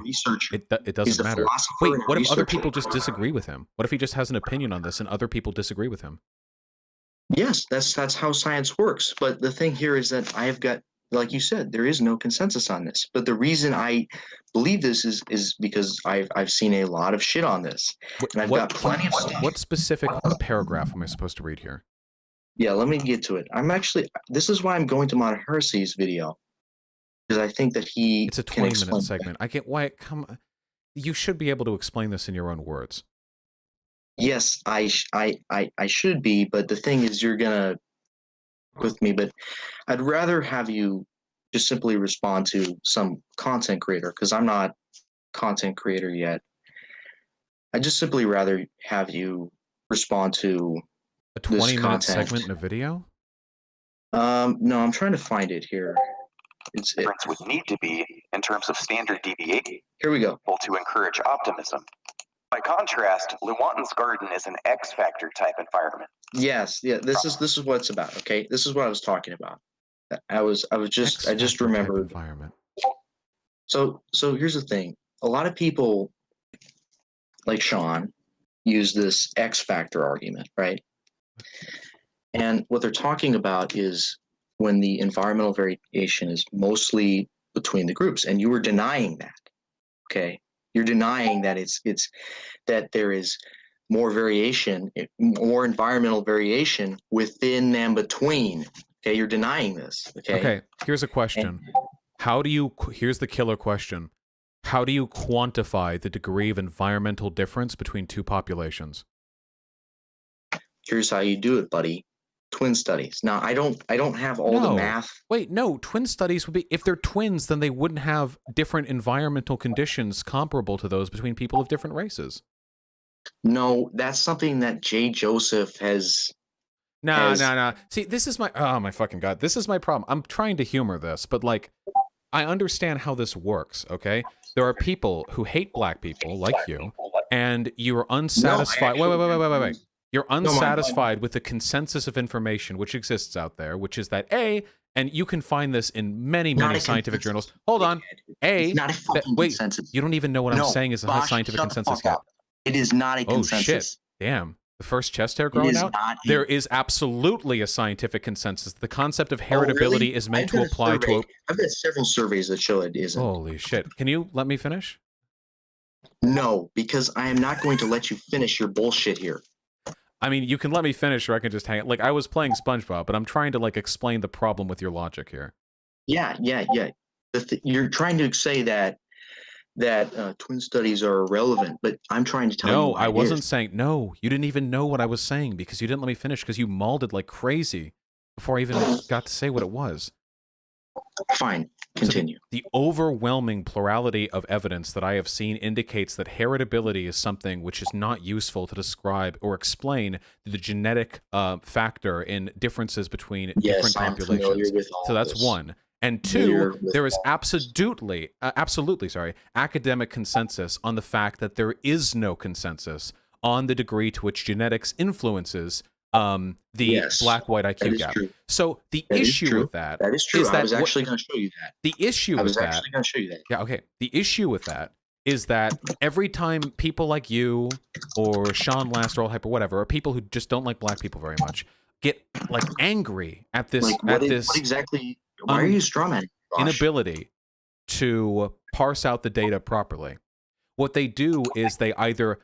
It doesn't matter. Wait, what if other people just disagree with him? What if he just has an opinion on this and other people disagree with him? Yes, that's how science works. But the thing here is that I have got, like you said, there is no consensus on this. But the reason I believe this is because I've seen a lot of shit on this, and I've got plenty of stuff. What specific paragraph am I supposed to read here? Yeah, let me get to it. This is why I'm going to Modern Heresy's video, because I think that It's a 20-minute segment. I get why. You should be able to explain this in your own words. Yes, I should be, but the thing is, you're gonna with me. But I'd rather have you just simply respond to some content creator, because I'm not a content creator yet. I just simply rather have you respond to a 20-minute segment in a video. No, I'm trying to find it here. It's difference would need to be in terms of standard deviation. Here we go. To encourage optimism. By contrast, Lewontin's garden is an X factor type environment. Yes, yeah. This is what it's about. Okay, this is what I was talking about. I just remembered. Environment. So here's the thing. A lot of people, like Sean, use this X factor argument, right? And what they're talking about is when the environmental variation is mostly between the groups, and you were denying that. Okay. You're denying that that there is more variation, more environmental variation within and between. Okay, you're denying this. Okay. Okay. Here's a question. Here's the killer question. How do you quantify the degree of environmental difference between two populations? Here's how you do it, buddy. Twin studies. Now, I don't have all the math. Wait, no. Twin studies would be, if they're twins, then they wouldn't have different environmental conditions comparable to those between people of different races. No, that's something that Jay Joseph has. No. See, this is oh my fucking God. This is my problem. I'm trying to humor this, but like, I understand how this works, okay? There are people who hate black people like you, and you're unsatisfied. Wait. You're unsatisfied with the consensus of information which exists out there, which is that and you can find this in many scientific journals. Hold on. Wait, consensus. You don't even know what I'm saying is a scientific consensus yet. It is not a consensus. Oh, shit. Damn. The first chest hair growing out? There is absolutely a scientific consensus. The concept of heritability is meant to apply to a... I've got several surveys that show it isn't. Holy shit. Can you let me finish? No, because I am not going to let you finish your bullshit here. I mean, you can let me finish or I can just hang it. Like, I was playing SpongeBob, but I'm trying to, like, explain the problem with your logic here. Yeah. You're trying to say that twin studies are irrelevant, but I'm trying to tell you. No, I wasn't saying. No, you didn't even know what I was saying because you didn't let me finish because you mauled it like crazy before I even got to say what it was. Fine. Continue. So the overwhelming plurality of evidence that I have seen indicates that heritability is something which is not useful to describe or explain the genetic factor in differences between different I'm populations. familiar with all So that's this. one. And Familiar two, with there is all absolutely, academic consensus on the fact that there is no consensus on the degree to which genetics influences the black-white that IQ is gap. true. So the That is issue true. with that That is true. is I that was actually going to show you that. the issue I with was that actually going to show you that. yeah, okay. The issue with that is that every time people like you or Sean Last or Hype or whatever, or people who just don't like black people very much, get like angry at this Like, what exactly? Why are you strawmanning, Josh? inability to parse out the data properly. What they do is they either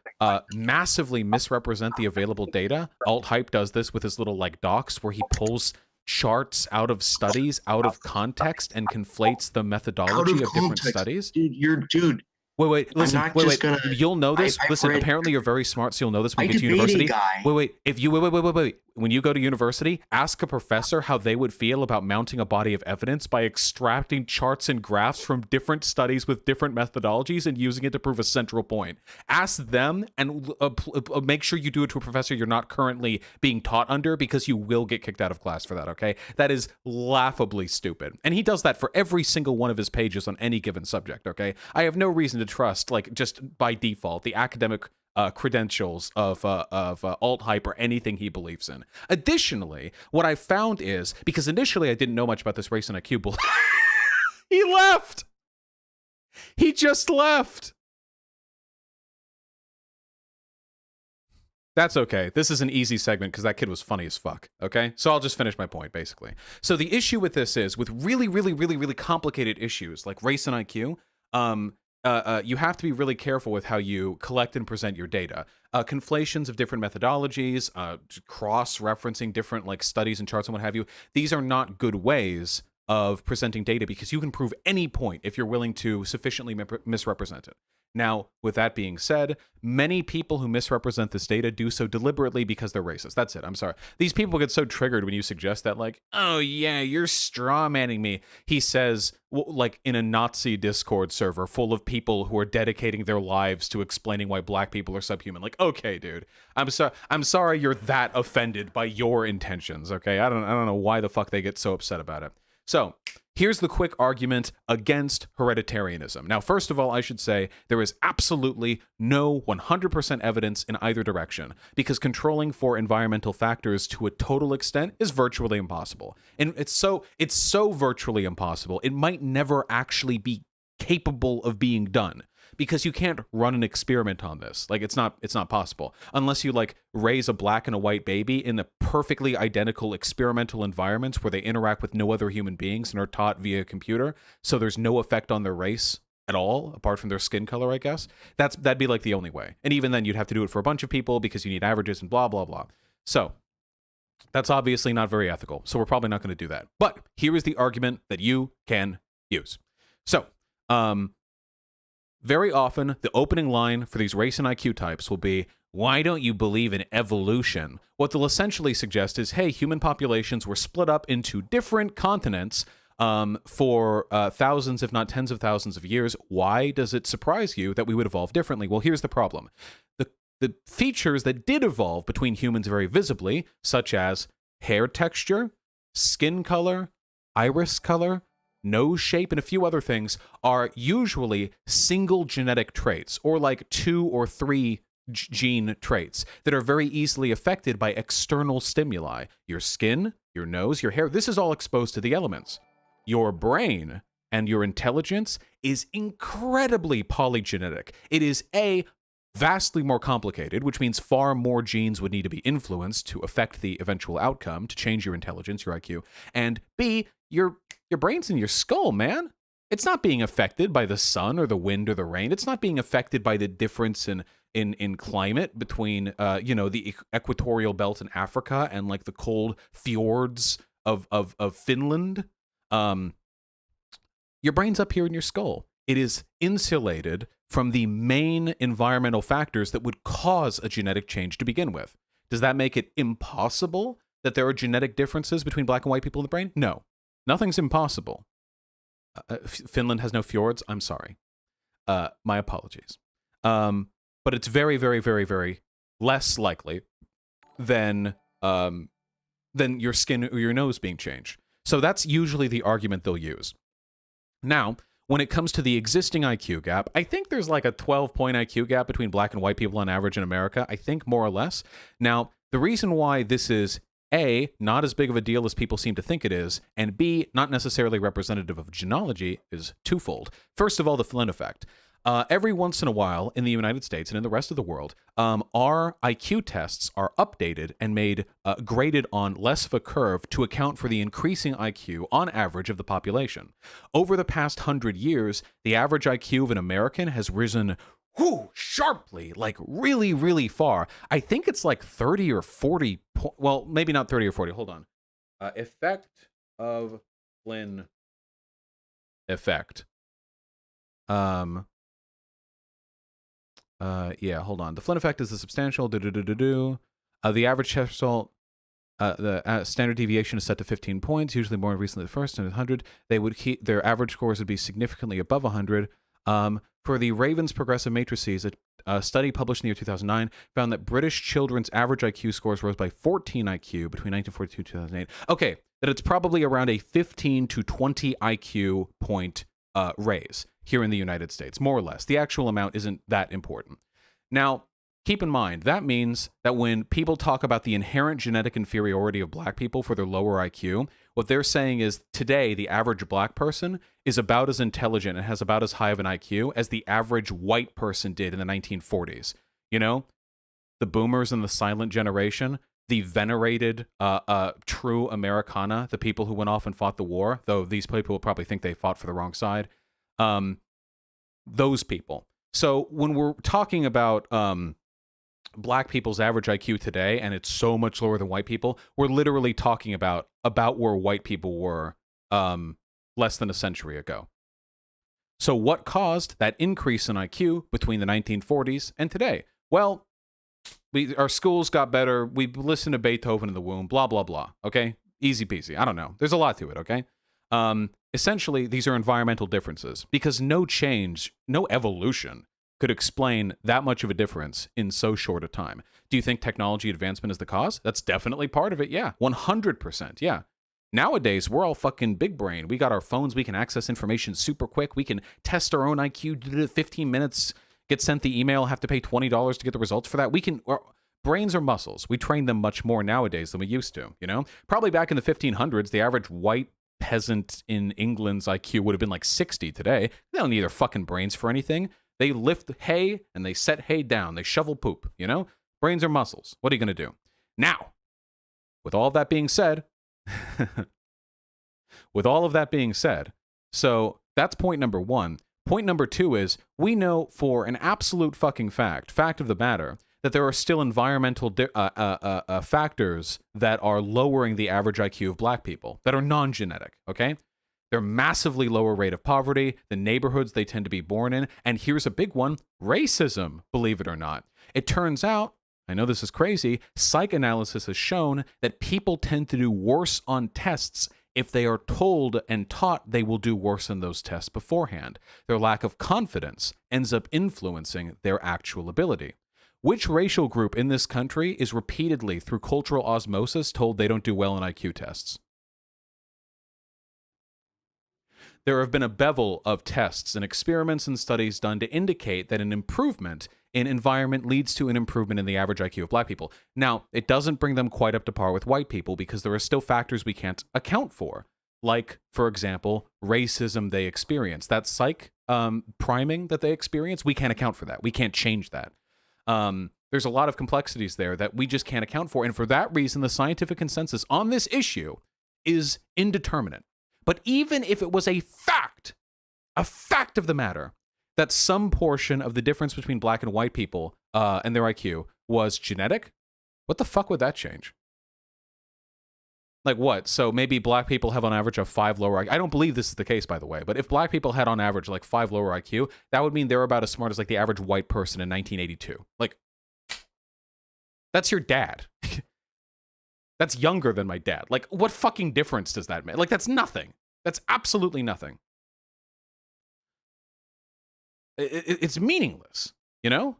massively misrepresent the available data. Alt Hype does this with his little like docs where he pulls charts out of studies out of context and conflates the methodology of different studies. Dude. Wait, listen, wait. Gonna, you'll know this. Listen, read, apparently you're very smart, so you'll know this when you get to debating university. guy. Wait. If you wait. When you go to university, ask a professor how they would feel about mounting a body of evidence by extracting charts and graphs from different studies with different methodologies and using it to prove a central point. Ask them and make sure you do it to a professor you're not currently being taught under, because you will get kicked out of class for that, okay? That is laughably stupid. And he does that for every single one of his pages on any given subject, okay? I have no reason to trust, like, just by default, the academic credentials of Alt Hype or anything he believes in. Additionally, what I found is, because initially I didn't know much about this race and IQ bull, he left. He just left. That's okay. This is an easy segment because that kid was funny as fuck, okay? So I'll just finish my point, basically. So the issue with this is, with really complicated issues like race and IQ, you have to be really careful with how you collect and present your data. Conflations of different methodologies, cross-referencing different like studies and charts and what have you, these are not good ways of presenting data, because you can prove any point if you're willing to sufficiently misrepresent it. Now, with that being said, many people who misrepresent this data do so deliberately because they're racist. That's it. I'm sorry. These people get so triggered when you suggest that, like, oh yeah, you're strawmanning me. He says, like, in a Nazi Discord server full of people who are dedicating their lives to explaining why black people are subhuman. Like, okay, dude, I'm sorry you're that offended by your intentions. Okay, I don't know why the fuck they get so upset about it. So here's the quick argument against hereditarianism. Now, first of all, I should say there is absolutely no 100% evidence in either direction, because controlling for environmental factors to a total extent is virtually impossible. And it's so virtually impossible, it might never actually be capable of being done, because you can't run an experiment on this. Like, it's not possible unless you like raise a black and a white baby in a perfectly identical experimental environments where they interact with no other human beings and are taught via computer, so there's no effect on their race at all apart from their skin color, I guess. That'd be like the only way. And even then you'd have to do it for a bunch of people because you need averages and blah blah blah. So that's obviously not very ethical, so we're probably not going to do that. But here is the argument that you can use. So very often, the opening line for these race and IQ types will be, why don't you believe in evolution? What they'll essentially suggest is, hey, human populations were split up into different continents for thousands, if not tens of thousands of years. Why does it surprise you that we would evolve differently? Well, here's the problem. The features that did evolve between humans very visibly, such as hair texture, skin color, iris color, nose shape, and a few other things, are usually single genetic traits, or like 2 or 3 gene traits that are very easily affected by external stimuli. Your skin, your nose, your hair, this is all exposed to the elements. Your brain and your intelligence is incredibly polygenetic. It is vastly more complicated, which means far more genes would need to be influenced to affect the eventual outcome, to change your intelligence, your IQ. And B, your brain's in your skull, man. It's not being affected by the sun or the wind or the rain. It's not being affected by the difference in climate between the equatorial belt in Africa and like the cold fjords of Finland. Your brain's up here in your skull. It is insulated from the main environmental factors that would cause a genetic change to begin with. Does that make it impossible that there are genetic differences between black and white people in the brain? No. Nothing's impossible. Finland has no fjords. I'm sorry. My apologies. But it's very, very, very, very less likely than your skin or your nose being changed. So that's usually the argument they'll use. Now, when it comes to the existing IQ gap, I think there's like a 12-point IQ gap between black and white people on average in America. I think more or less. Now, the reason why this is A, not as big of a deal as people seem to think it is, and B, not necessarily representative of genealogy is twofold. First of all, the Flynn effect. Every once in a while in the United States and in the rest of the world, our IQ tests are updated and made graded on less of a curve to account for the increasing IQ on average of the population. Over the past 100 years, the average IQ of an American has risen sharply, like really, really far. I think it's like 30 or 40, well, maybe not 30 or 40, hold on. Effect of Flynn effect. Yeah, hold on. The Flynn effect is a substantial the average test result, the standard deviation is set to 15 points, usually more recently the first and 100. They would keep their average scores would be significantly above 100. For the Ravens progressive matrices, a study published in the year 2009 found that British children's average IQ scores rose by 14 IQ between 1942 and 2008. Okay, that it's probably around a 15 to 20 IQ point raise here in the United States, more or less. The actual amount isn't that important. Now, keep in mind, that means that when people talk about the inherent genetic inferiority of black people for their lower IQ, what they're saying is today, the average black person is about as intelligent and has about as high of an IQ as the average white person did in the 1940s. You know, the boomers and the silent generation, the venerated true Americana, the people who went off and fought the war, though these people will probably think they fought for the wrong side. Those people. So when we're talking about black people's average IQ today, and it's so much lower than white people, we're literally talking about where white people were less than a century ago. So what caused that increase in IQ between the 1940s and today? Well, our schools got better. We listened to Beethoven in the womb, blah, blah, blah. Okay? Easy peasy. I don't know. There's a lot to it, okay? Essentially, these are environmental differences because no change, no evolution could explain that much of a difference in so short a time. Do you think technology advancement is the cause? That's definitely part of it, yeah. 100%, yeah. Nowadays, we're all fucking big brain. We got our phones. We can access information super quick. We can test our own IQ, 15 minutes, get sent the email, have to pay $20 to get the results for that. Brains are muscles. We train them much more nowadays than we used to, you know? Probably back in the 1500s, the average white peasant in England's IQ would have been like 60 today. They don't need their fucking brains for anything. They lift hay and they set hay down. They shovel poop, you know? Brains are muscles. What are you going to do? Now, with all of that being said, so that's point number one. Point number two is we know for an absolute fucking fact of the matter, that there are still environmental factors that are lowering the average IQ of black people that are non-genetic, okay? They're massively lower rate of poverty, the neighborhoods they tend to be born in, and here's a big one, racism, believe it or not. It turns out, I know this is crazy, psychoanalysis has shown that people tend to do worse on tests if they are told and taught they will do worse on those tests beforehand. Their lack of confidence ends up influencing their actual ability. Which racial group in this country is repeatedly, through cultural osmosis, told they don't do well on IQ tests? There have been a bevel of tests and experiments and studies done to indicate that an improvement in environment leads to an improvement in the average IQ of black people. Now, it doesn't bring them quite up to par with white people because there are still factors we can't account for. Like, for example, racism they experience. That psych priming that they experience, we can't account for that. We can't change that. There's a lot of complexities there that we just can't account for. And for that reason, the scientific consensus on this issue is indeterminate. But even if it was a fact of the matter, that some portion of the difference between black and white people and their IQ was genetic, what the fuck would that change? Like what? So maybe black people have on average a 5 lower IQ. I don't believe this is the case, by the way, but if black people had on average like 5 lower IQ, that would mean they're about as smart as like the average white person in 1982. Like, that's your dad. That's younger than my dad. Like, what fucking difference does that make? Like, that's nothing. That's absolutely nothing. it's meaningless, you know?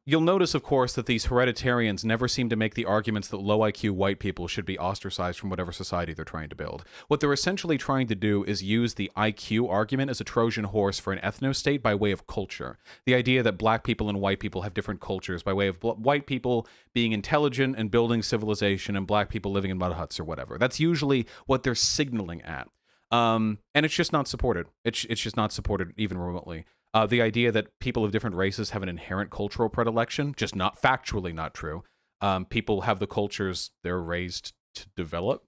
You'll notice, of course, that these hereditarians never seem to make the arguments that low IQ white people should be ostracized from whatever society they're trying to build. What they're essentially trying to do is use the IQ argument as a Trojan horse for an ethno-state by way of culture. The idea that black people and white people have different cultures by way of white people being intelligent and building civilization and black people living in mud huts or whatever. That's usually what they're signaling at. And it's just not supported. It's just not supported even remotely. The idea that people of different races have an inherent cultural predilection, just not factually not true. People have the cultures they're raised to develop.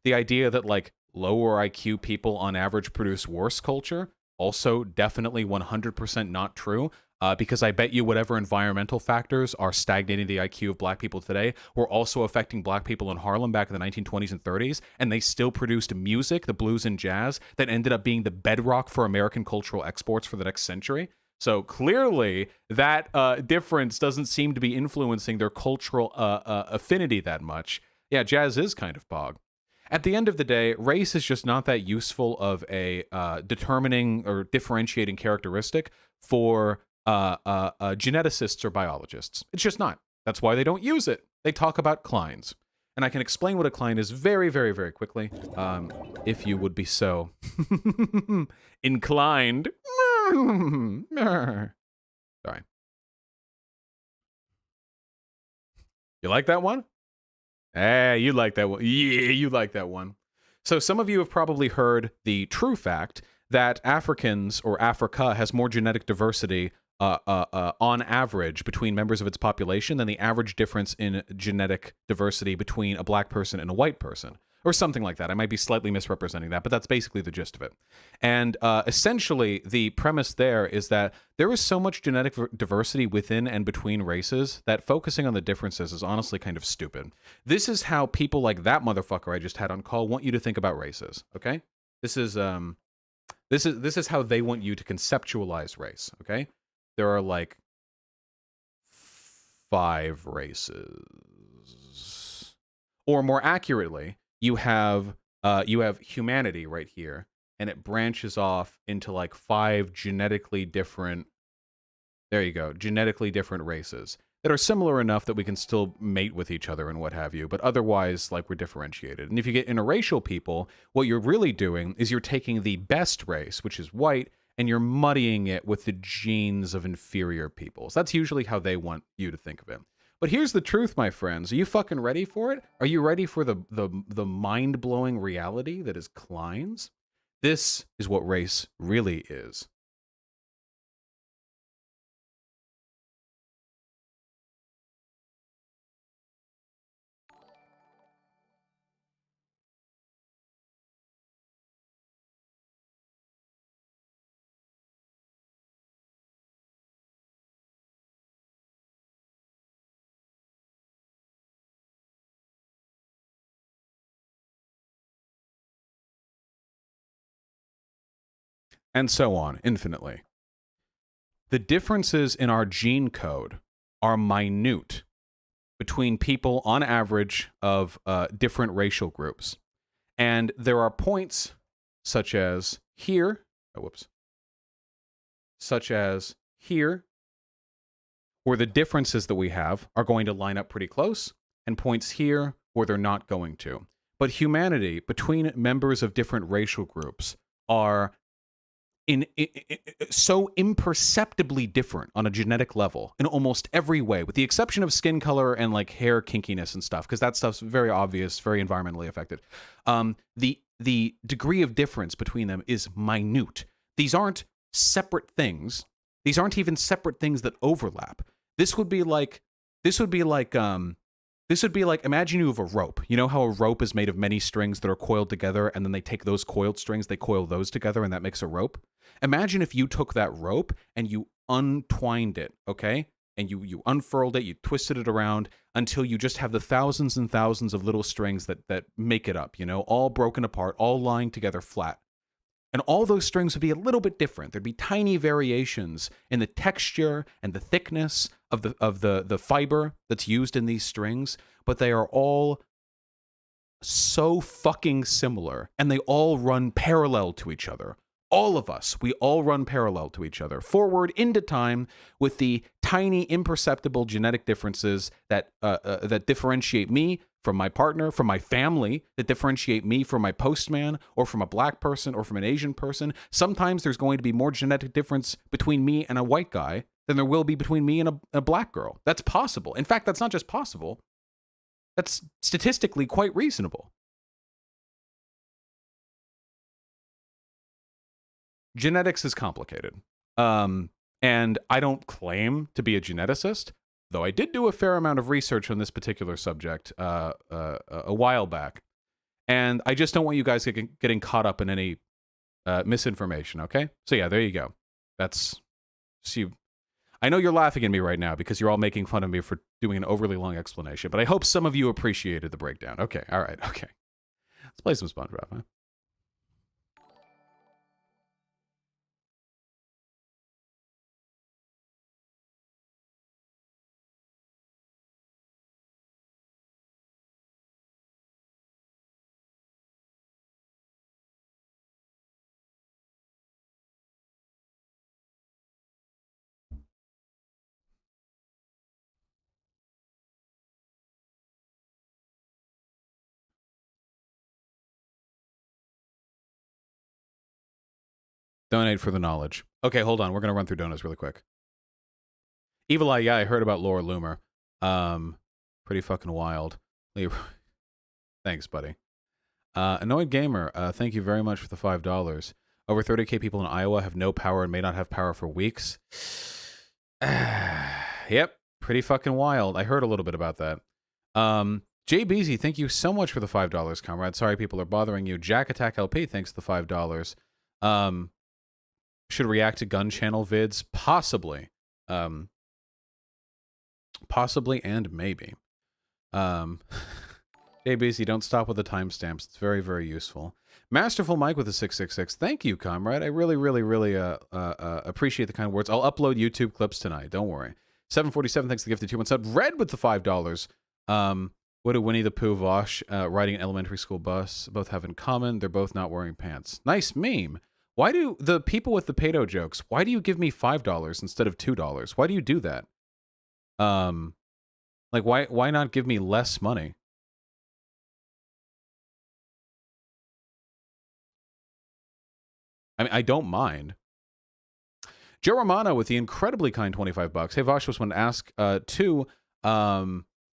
The idea that like lower IQ people on average produce worse culture, also definitely 100% not true. Because I bet you whatever environmental factors are stagnating the IQ of black people today were also affecting black people in Harlem back in the 1920s and 30s, and they still produced music, the blues and jazz, that ended up being the bedrock for American cultural exports for the next century. So clearly, that difference doesn't seem to be influencing their cultural affinity that much. Yeah, jazz is kind of bog. At the end of the day, race is just not that useful of a determining or differentiating characteristic for geneticists or biologists. It's just not. That's why they don't use it. They talk about Kleins. And I can explain what a Klein is very, very, very quickly, if you would be so inclined. Sorry. You like that one? You like that one. Yeah, you like that one. So some of you have probably heard the true fact that Africans or Africa has more genetic diversity on average between members of its population than the average difference in genetic diversity between a black person and a white person, or something like that. I might be slightly misrepresenting that, but that's basically the gist of it. And essentially, the premise there is that there is so much genetic diversity within and between races that focusing on the differences is honestly kind of stupid. This is how people like that motherfucker I just had on call want you to think about races, okay? This is how they want you to conceptualize race, okay? There are like 5 races. Or more accurately, you have humanity right here, and it branches off into like 5 genetically different, there you go, genetically different races that are similar enough that we can still mate with each other and what have you, but otherwise like we're differentiated. And if you get interracial people, what you're really doing is you're taking the best race, which is white, and you're muddying it with the genes of inferior peoples. That's usually how they want you to think of it. But here's the truth, my friends. Are you fucking ready for it? Are you ready for the mind-blowing reality that is Kleins? This is what race really is. And so on, infinitely. The differences in our gene code are minute between people on average of different racial groups. And there are points such as here, such as here, where the differences that we have are going to line up pretty close, and points here where they're not going to. But humanity, between members of different racial groups, are so imperceptibly different on a genetic level in almost every way, with the exception of skin color and like hair kinkiness and stuff, because that stuff's very obvious, very environmentally affected. The degree of difference between them is minute. These aren't separate things. These aren't even separate things that overlap. This would be like imagine you have a rope. You know how a rope is made of many strings that are coiled together, and then they take those coiled strings, they coil those together, and that makes a rope? Imagine if you took that rope and you untwined it, okay? And you unfurled it, you twisted it around until you just have the thousands and thousands of little strings that make it up, you know, all broken apart, all lying together flat. And all those strings would be a little bit different. There'd be tiny variations in the texture and the thickness of the fiber that's used in these strings, but they are all so fucking similar, and they all run parallel to each other, All of us, we all run parallel to each other, forward into time with the tiny, imperceptible genetic differences that that differentiate me from my partner, from my family, that differentiate me from my postman, or from a black person, or from an Asian person. Sometimes there's going to be more genetic difference between me and a white guy than there will be between me and a black girl. That's possible. In fact, that's not just possible. That's statistically quite reasonable. Genetics is complicated. And I don't claim to be a geneticist, though I did do a fair amount of research on this particular subject a while back. And I just don't want you guys getting caught up in any misinformation, okay? So yeah, there you go. That's... See, I know you're laughing at me right now because you're all making fun of me for doing an overly long explanation, but I hope some of you appreciated the breakdown. Okay, all right, okay. Let's play some SpongeBob, huh? Donate for the knowledge. Okay, hold on. We're going to run through donuts really quick. Evil Eye, yeah, I heard about Laura Loomer. Pretty fucking wild. Thanks, buddy. Annoyed Gamer, thank you very much for the $5. Over 30K people in Iowa have no power and may not have power for weeks. Yep, pretty fucking wild. I heard a little bit about that. Jay Beezy, thank you so much for the $5, comrade. Sorry people are bothering you. Jack Attack LP, thanks for the $5. Should react to gun channel vids? Possibly. Possibly and maybe. Hey, BC, don't stop with the timestamps. It's very, very useful. Masterful Mike with a 666. Thank you, comrade. I really, really, really appreciate the kind words. I'll upload YouTube clips tonight. Don't worry. 747, thanks for the gift of 2 months up. Red with the $5. What do Winnie the Pooh, Vosh, riding an elementary school bus both have in common? They're both not wearing pants. Nice meme. Why do the people with the pedo jokes, why do you give me $5 instead of $2? Why do you do that? Like, why not give me less money? I mean, I don't mind. Joe Romano with the incredibly kind $25. Hey, Vosh, was one to ask, too,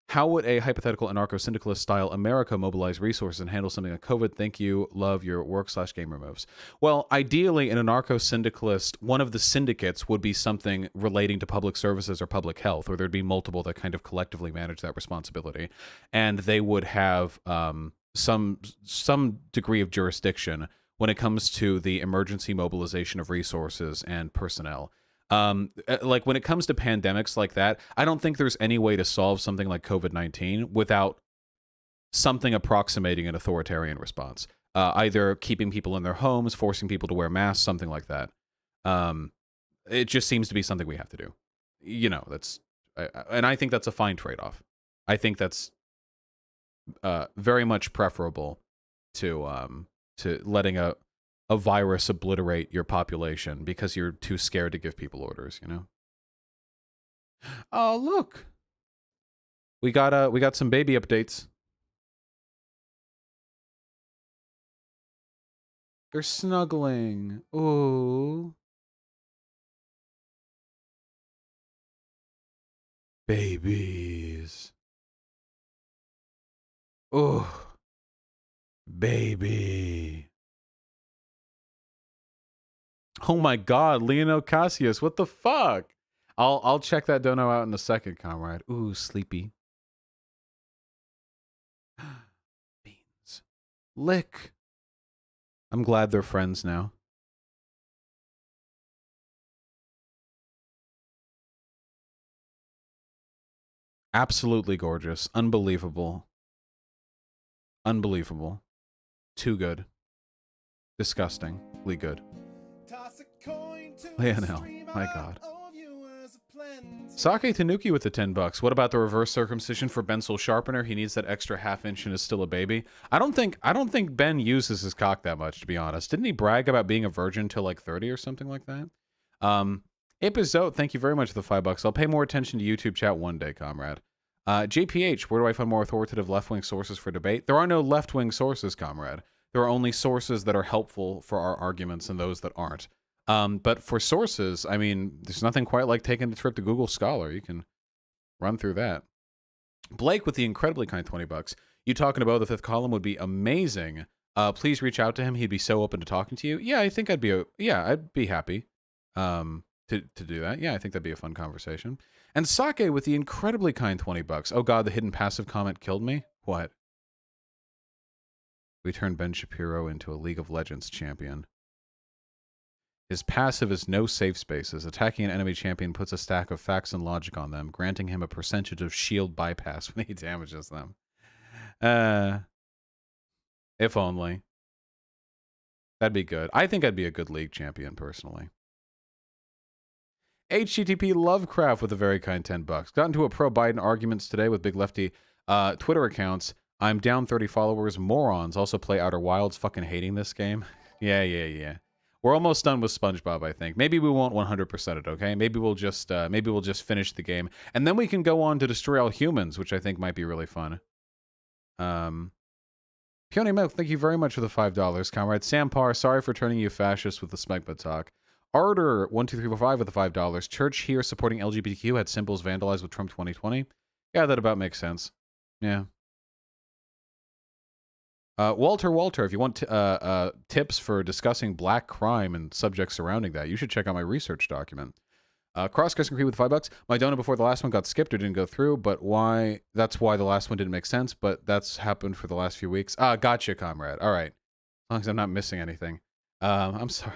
how would a hypothetical anarcho-syndicalist style America mobilize resources and handle something like COVID? Thank you. Love your work/gamer moves. Well, ideally, an anarcho-syndicalist, one of the syndicates would be something relating to public services or public health, or there'd be multiple that kind of collectively manage that responsibility. And they would have some degree of jurisdiction when it comes to the emergency mobilization of resources and personnel. Like when it comes to pandemics like that, I don't think there's any way to solve something like COVID-19 without something approximating an authoritarian response. Either keeping people in their homes, forcing people to wear masks, something like that. It just seems to be something we have to do. You know, and I think that's a fine trade-off. I think that's very much preferable to letting a virus obliterate your population because you're too scared to give people orders, you know? Oh, look. We got some baby updates. They're snuggling. Ooh. Babies. Ooh. Baby. Oh my God, Leonel Cassius, what the fuck? I'll check that dono out in a second, comrade. Ooh, sleepy. Beans. Lick. I'm glad they're friends now. Absolutely gorgeous. Unbelievable. Unbelievable. Too good. Disgustingly good. Leonel, my God. Sake Tanuki with the $10. What about the reverse circumcision for Bensel Sharpener? He needs that extra half inch and is still a baby. I don't think Ben uses his cock that much, to be honest. Didn't he brag about being a virgin till like 30 or something like that? Episode, thank you very much for the $5. I'll pay more attention to YouTube chat one day, comrade. JPH, where do I find more authoritative left-wing sources for debate? There are no left-wing sources, comrade. There are only sources that are helpful for our arguments and those that aren't. But for sources, I mean, there's nothing quite like taking a trip to Google Scholar. You can run through that. Blake with the incredibly kind $20. You talking about the fifth column would be amazing. Please reach out to him. He'd be so open to talking to you. Yeah, I think I'd be happy to do that. Yeah, I think that'd be a fun conversation. And Sake with the incredibly kind $20. Oh God, the hidden passive comment killed me. What? We turned Ben Shapiro into a League of Legends champion. His passive is no safe spaces. Attacking an enemy champion puts a stack of facts and logic on them, granting him a percentage of shield bypass when he damages them. If only. That'd be good. I think I'd be a good league champion, personally. HTTP Lovecraft with a very kind $10. Got into a pro-Biden arguments today with big lefty Twitter accounts. I'm down 30 followers. Morons also play Outer Wilds. Fucking hating this game. Yeah. We're almost done with SpongeBob, I think. Maybe we won't 100% it, okay? Maybe we'll just finish the game. And then we can go on to Destroy All Humans, which I think might be really fun. Peony Milk, thank you very much for the $5, comrade. Sampar, sorry for turning you fascist with the smegma talk. Ardor, 12345 with the $5. Church here supporting LGBTQ had symbols vandalized with Trump 2020. Yeah, that about makes sense. Yeah. Walter, if you want tips for discussing black crime and subjects surrounding that, you should check out my research document. Cross-Cursing Creed with $5. My donut before the last one got skipped or didn't go through, but why? That's why the last one didn't make sense, but that's happened for the last few weeks. Gotcha, comrade. All right. As long as I'm not missing anything. I'm sorry.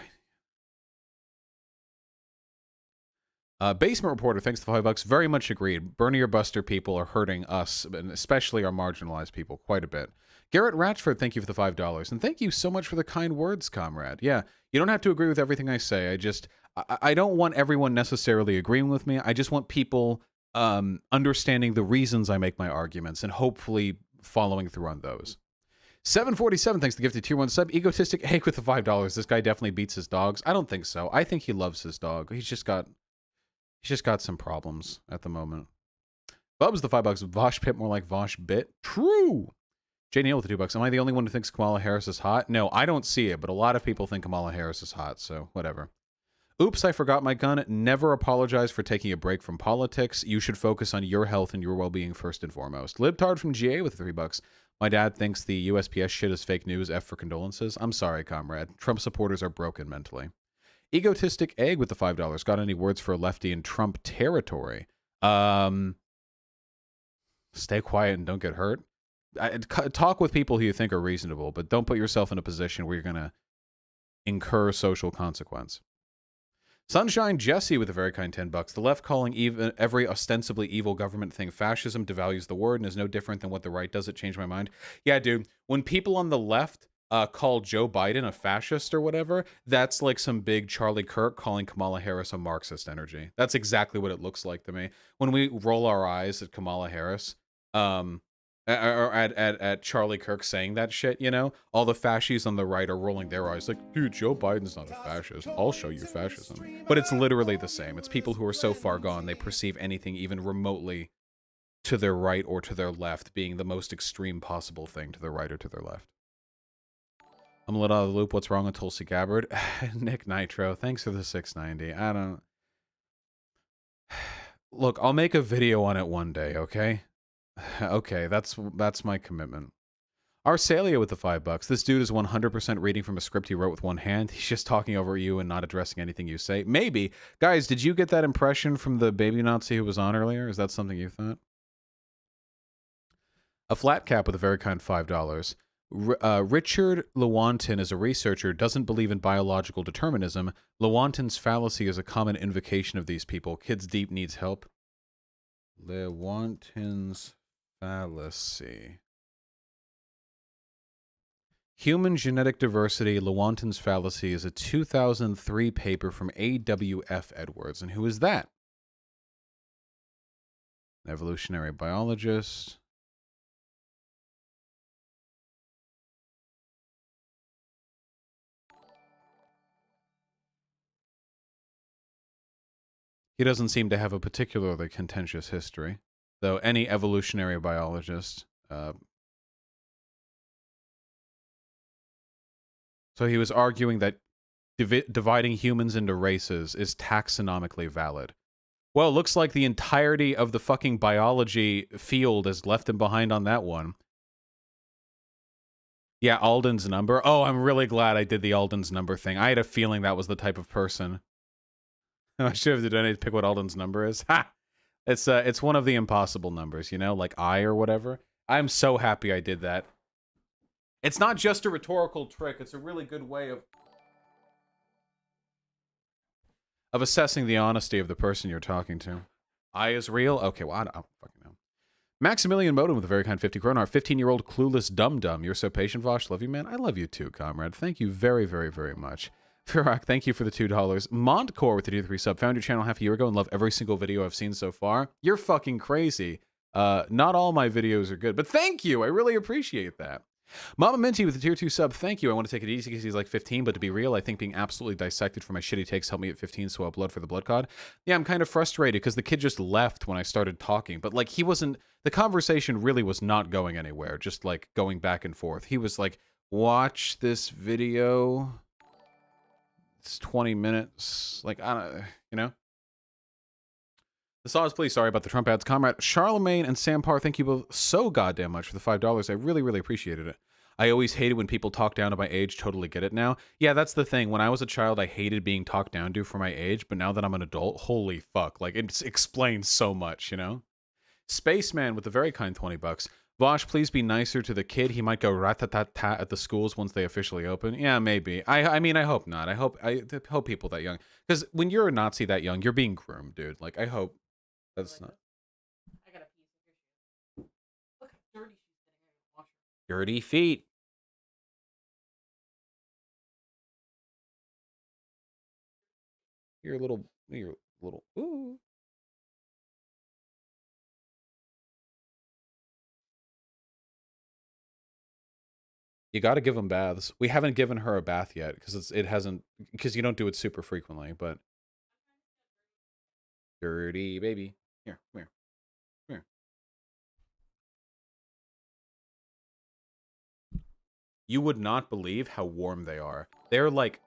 Basement Reporter, thanks to the $5. Very much agreed. Bernie or Buster people are hurting us, and especially our marginalized people, quite a bit. Garrett Ratchford, thank you for the $5. And thank you so much for the kind words, comrade. Yeah, you don't have to agree with everything I say. I don't want everyone necessarily agreeing with me. I just want people understanding the reasons I make my arguments and hopefully following through on those. 747, thanks to the gifted tier 1 sub. Egotistic Egg with the $5. This guy definitely beats his dogs. I don't think so. I think he loves his dog. He's just got some problems at the moment. Bubs the $5. Vosh Pit, more like Vosh Bit. True. J. Neal with the $2. Am I the only one who thinks Kamala Harris is hot? No, I don't see it, but a lot of people think Kamala Harris is hot, so whatever. Oops, I forgot my gun. Never apologize for taking a break from politics. You should focus on your health and your well-being first and foremost. Libtard from GA with $3. My dad thinks the USPS shit is fake news. F for condolences. I'm sorry, comrade. Trump supporters are broken mentally. Egotistic Egg with the $5. Got any words for a lefty in Trump territory? Stay quiet and don't get hurt. Talk with people who you think are reasonable, but don't put yourself in a position where you're going to incur social consequence. Sunshine Jesse with a very kind $10. The left calling every ostensibly evil government thing fascism devalues the word and is no different than what the right does. It changed my mind. Yeah, dude. When people on the left call Joe Biden a fascist or whatever, that's like some big Charlie Kirk calling Kamala Harris a Marxist energy. That's exactly what it looks like to me. When we roll our eyes at Kamala Harris, or at Charlie Kirk saying that shit, you know, all the fascists on the right are rolling their eyes like, dude, Joe Biden's not a fascist. I'll show you fascism. But it's literally the same. It's people who are so far gone they perceive anything even remotely to their right or to their left being the most extreme possible thing to their right or to their left. I'm a little out of the loop. What's wrong with Tulsi Gabbard? Nick Nitro, thanks for the 690. I don't... Look, I'll make a video on it one day, okay? Okay, that's my commitment. Arcelia with the $5. This dude is 100% reading from a script he wrote with one hand. He's just talking over you and not addressing anything you say. Maybe. Guys, did you get that impression from the baby Nazi who was on earlier? Is that something you thought? A flat cap with a very kind $5. Richard Lewontin is a researcher, doesn't believe in biological determinism. Lewontin's fallacy is a common invocation of these people. Kids Deep needs help. Lewontin's fallacy. Human Genetic Diversity, Lewontin's Fallacy is a 2003 paper from A.W.F. Edwards. And who is that? Evolutionary biologist. He doesn't seem to have a particularly contentious history, though any evolutionary biologist. So he was arguing that dividing humans into races is taxonomically valid. Well, it looks like the entirety of the fucking biology field has left him behind on that one. Yeah, Alden's number. Oh, I'm really glad I did the Alden's number thing. I had a feeling that was the type of person. I should have done it to pick what Alden's number is. Ha! It's one of the impossible numbers, you know, like I or whatever. I'm so happy I did that. It's not just a rhetorical trick. It's a really good way of assessing the honesty of the person you're talking to. I is real? Okay, well, I don't fucking know. Maximilian Modem with a very kind 50 kroner. 15-year-old clueless dum-dum. You're so patient, Vosh. Love you, man. I love you too, comrade. Thank you very, very, very much. Firak, thank you for the $2. Montcore with the 2-3 sub. Found your channel half a year ago and love every single video I've seen so far. You're fucking crazy. Not all my videos are good, but thank you. I really appreciate that. Mama Minty with the tier 2 sub, thank you. I want to take it easy because he's like 15, but to be real, I think being absolutely dissected for my shitty takes helped me at 15, so upload for the blood cod. Yeah, I'm kind of frustrated because the kid just left when I started talking, but like he wasn't, the conversation really was not going anywhere, just like going back and forth. He was like, watch this video. It's 20 minutes. Like, I don't, you know? The sauce, please. Sorry about the Trump ads. Comrade Charlemagne and Sam Parr, thank you both so goddamn much for the $5. I really, really appreciated it. I always hated when people talk down to my age. Totally get it now. Yeah, that's the thing. When I was a child, I hated being talked down to for my age, but now that I'm an adult, holy fuck. Like, it explains so much, you know? Spaceman with the very kind $20. Vosh, please be nicer to the kid. He might go rat-tat-tat-tat at the schools once they officially open. Yeah, maybe. I mean, I hope not. I hope people that young. Because when you're a Nazi that young, you're being groomed, dude. Like, I hope that's not. I got a piece of your shoe. Look how dirty she's getting. Wash her. Dirty feet. You're a little. Ooh. You got to give them baths. We haven't given her a bath yet because because you don't do it super frequently, but dirty baby. Here, come here. Come here. You would not believe how warm they are. They're like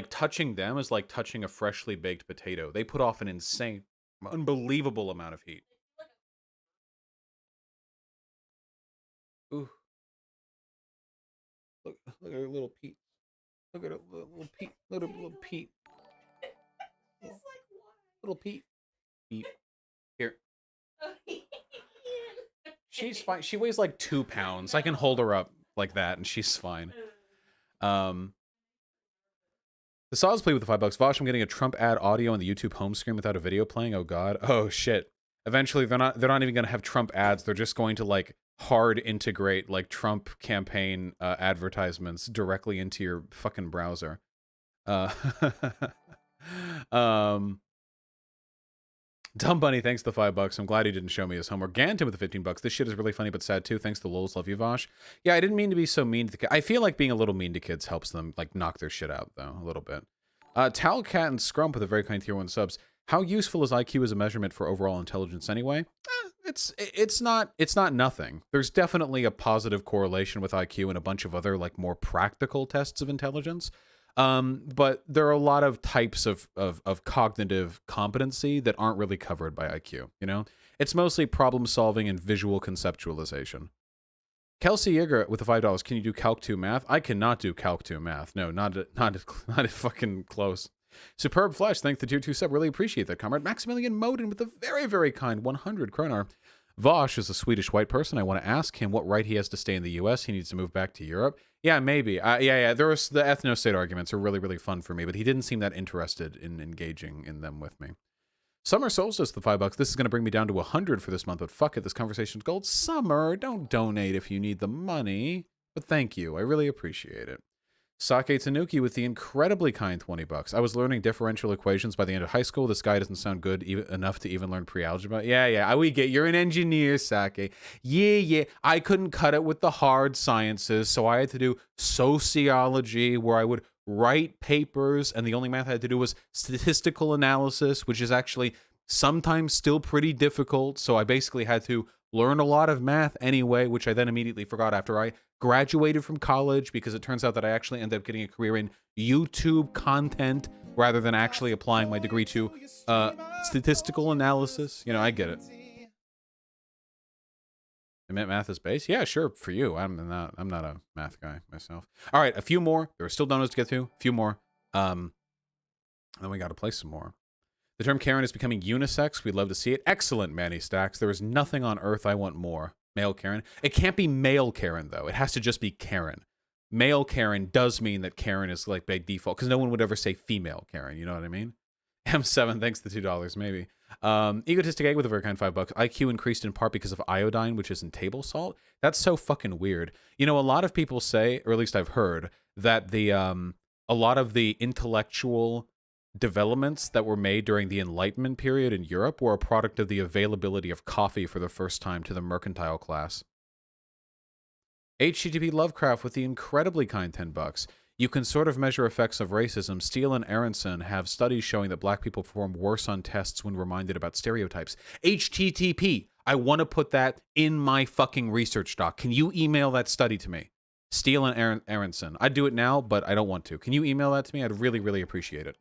touching them is like touching a freshly baked potato. They put off an insane, unbelievable amount of heat. Ooh. Look at her little Pete. Look at her little Pete. Look at her little Pete. Little Pete. Pete. Here. She's fine. She weighs like 2 pounds. I can hold her up like that and she's fine. The Saws play with the $5. Vosh, I'm getting a Trump ad audio on the YouTube home screen without a video playing. Oh god. Oh shit. Eventually they're not even gonna have Trump ads. They're just going to like hard integrate like Trump campaign advertisements directly into your fucking browser. Dumb Bunny, thanks for the $5. I'm glad he didn't show me his homework. Ganton with the $15. This shit is really funny but sad too. Thanks to Lols. Love you, Vosh. Yeah, I didn't mean to be so mean to the kids. I feel like being a little mean to kids helps them like knock their shit out though, a little bit. Talcat and Scrump with a very kind tier 1 subs. How useful is IQ as a measurement for overall intelligence anyway? It's not nothing. There's definitely a positive correlation with IQ and a bunch of other like more practical tests of intelligence. But there are a lot of types of cognitive competency that aren't really covered by IQ, you know? It's mostly problem solving and visual conceptualization. Kelsey Yeager with the $5. Can you do Calc 2 math? I cannot do Calc 2 math. No, not fucking close. Superb Flesh, thanks to tier 2 sub. Really appreciate that, comrade. Maximilian Moden with the very, very kind 100 kroner. Vosh is a Swedish white person. I want to ask him what right he has to stay in the U.S. He needs to move back to Europe. Yeah, maybe. Yeah. There was the ethno-state arguments are really, really fun for me, but he didn't seem that interested in engaging in them with me. Summer Solstice, the $5. This is going to bring me down to 100 for this month, but fuck it. This conversation's gold. Summer, don't donate if you need the money, but thank you. I really appreciate it. Sake Tanuki with the incredibly kind 20 bucks. I was learning differential equations by the end of high school. This guy doesn't sound good enough to even learn pre-algebra. Yeah, we get you're an engineer, Sake. Yeah. I couldn't cut it with the hard sciences, so I had to do sociology where I would write papers, and the only math I had to do was statistical analysis, which is actually sometimes still pretty difficult. So I basically had to learn a lot of math anyway, which I then immediately forgot after I graduated from college, because it turns out that I actually ended up getting a career in YouTube content rather than actually applying my degree to statistical analysis. You know, I get it. I meant math is base? Yeah, sure, for you. I'm not a math guy myself. All right, a few more. There are still donuts to get to. A few more. Then we got to play some more. The term Karen is becoming unisex. We'd love to see it. Excellent, Manny Stacks. There is nothing on earth I want more. Male Karen. It can't be male Karen, though. It has to just be Karen. Male Karen does mean that Karen is like by default, because no one would ever say female Karen. You know what I mean? M7, thanks to $2, maybe. Egotistic Egg with a very kind $5. IQ increased in part because of iodine, which is in table salt. That's so fucking weird. You know, a lot of people say, or at least I've heard, that the a lot of the intellectual developments that were made during the Enlightenment period in Europe were a product of the availability of coffee for the first time to the mercantile class. HTTP Lovecraft with the incredibly kind $10. You can sort of measure effects of racism. Steele and Aronson have studies showing that black people perform worse on tests when reminded about stereotypes. HTTP, I want to put that in my fucking research doc. Can you email that study to me? Steele and Aronson. I'd do it now, but I don't want to. Can you email that to me? I'd really, really appreciate it.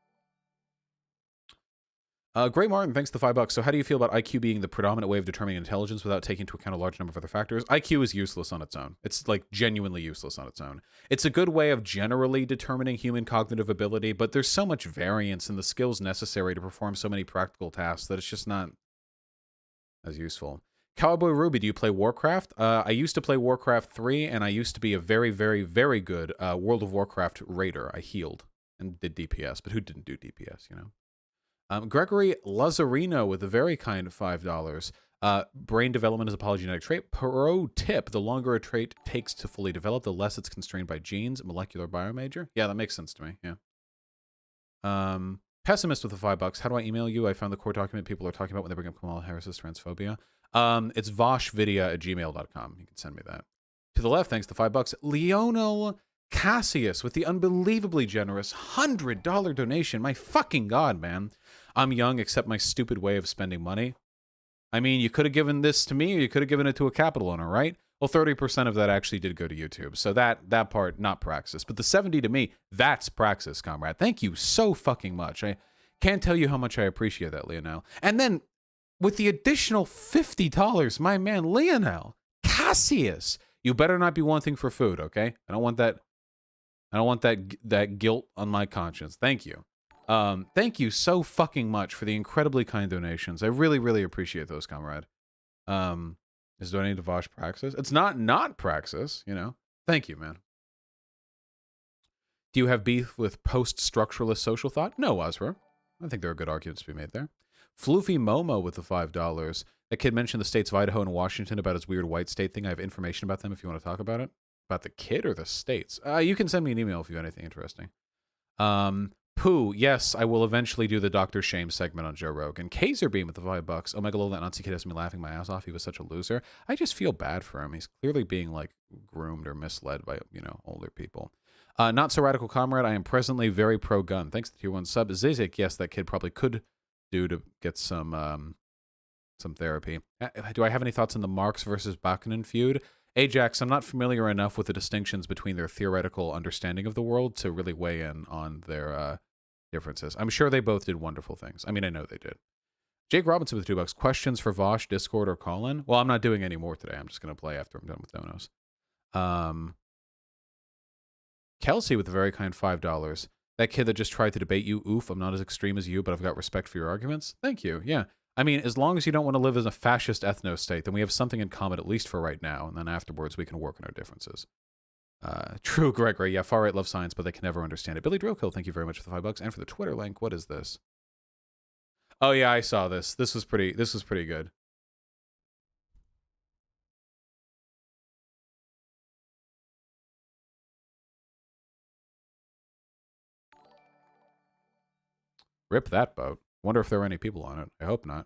Gray Martin, thanks to $5. So how do you feel about IQ being the predominant way of determining intelligence without taking into account a large number of other factors? IQ is useless on its own. It's like genuinely useless on its own. It's a good way of generally determining human cognitive ability, but there's so much variance in the skills necessary to perform so many practical tasks that it's just not as useful. Cowboy Ruby, do you play Warcraft? I used to play Warcraft 3, and I used to be a very, very, very good World of Warcraft raider. I healed and did DPS, but who didn't do DPS, you know? Gregory Lazarino with a very kind $5. Brain development is a polygenetic trait. Pro tip, the longer a trait takes to fully develop, the less it's constrained by genes. Molecular biomajor? Yeah, that makes sense to me, yeah. Pessimist with the $5. How do I email you? I found the core document people are talking about when they bring up Kamala Harris's transphobia. It's voshvidya@gmail.com. You can send me that. To the left, thanks to $5. Leonel Cassius with the unbelievably generous $100 donation. My fucking God, man. I'm young, accept my stupid way of spending money. I mean, you could have given this to me, or you could have given it to a capital owner, right? Well, 30% of that actually did go to YouTube. So that part, not Praxis. But the 70 to me, that's Praxis, comrade. Thank you so fucking much. I can't tell you how much I appreciate that, Leonel. And then, with the additional $50, my man, Leonel Cassius, you better not be wanting for food, okay? I don't want that guilt on my conscience. Thank you. Thank you so fucking much for the incredibly kind donations. I really, really appreciate those, comrade. Is donating to Vosh Praxis? It's not Praxis, you know. Thank you, man. Do you have beef with post-structuralist social thought? No, Osra. I think there are good arguments to be made there. Floofy Momo with the $5. That kid mentioned the states of Idaho and Washington about his weird white state thing. I have information about them if you want to talk about it. About the kid or the states? You can send me an email if you have anything interesting. Pooh, yes, I will eventually do the Dr. Shame segment on Joe Rogan. Kaiser Beam with the $5. Oh my God, that Nazi kid has me laughing my ass off. He was such a loser. I just feel bad for him. He's clearly being like groomed or misled by, you know, older people. Not so radical comrade. I am presently very pro gun. Thanks to tier 1 sub. Zizik, yes, that kid probably could do to get some therapy. Do I have any thoughts on the Marx versus Bakunin feud? Ajax, I'm not familiar enough with the distinctions between their theoretical understanding of the world to really weigh in on their differences. I'm sure they both did wonderful things. I mean, I know they did. Jake Robinson with $2. Questions for Vosh, Discord, or call-in? Well, I'm not doing any more today. I'm just going to play after I'm done with donos. Kelsey with a very kind $5. That kid that just tried to debate you, oof, I'm not as extreme as you, but I've got respect for your arguments. Thank you. Yeah. I mean, as long as you don't want to live as a fascist ethno-state, then we have something in common, at least for right now, and then afterwards we can work on our differences. True, Gregory. Yeah, far right love science, but they can never understand it. Billy Drillkill, thank you very much for the $5 and for the Twitter link. What is this? Oh yeah, I saw this. This was pretty good. Rip that boat. Wonder if there are any people on it. I hope not.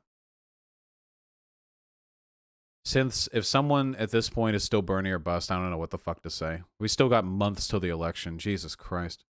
Since if someone at this point is still Bernie or bust, I don't know what the fuck to say. We still got months till the election. Jesus Christ.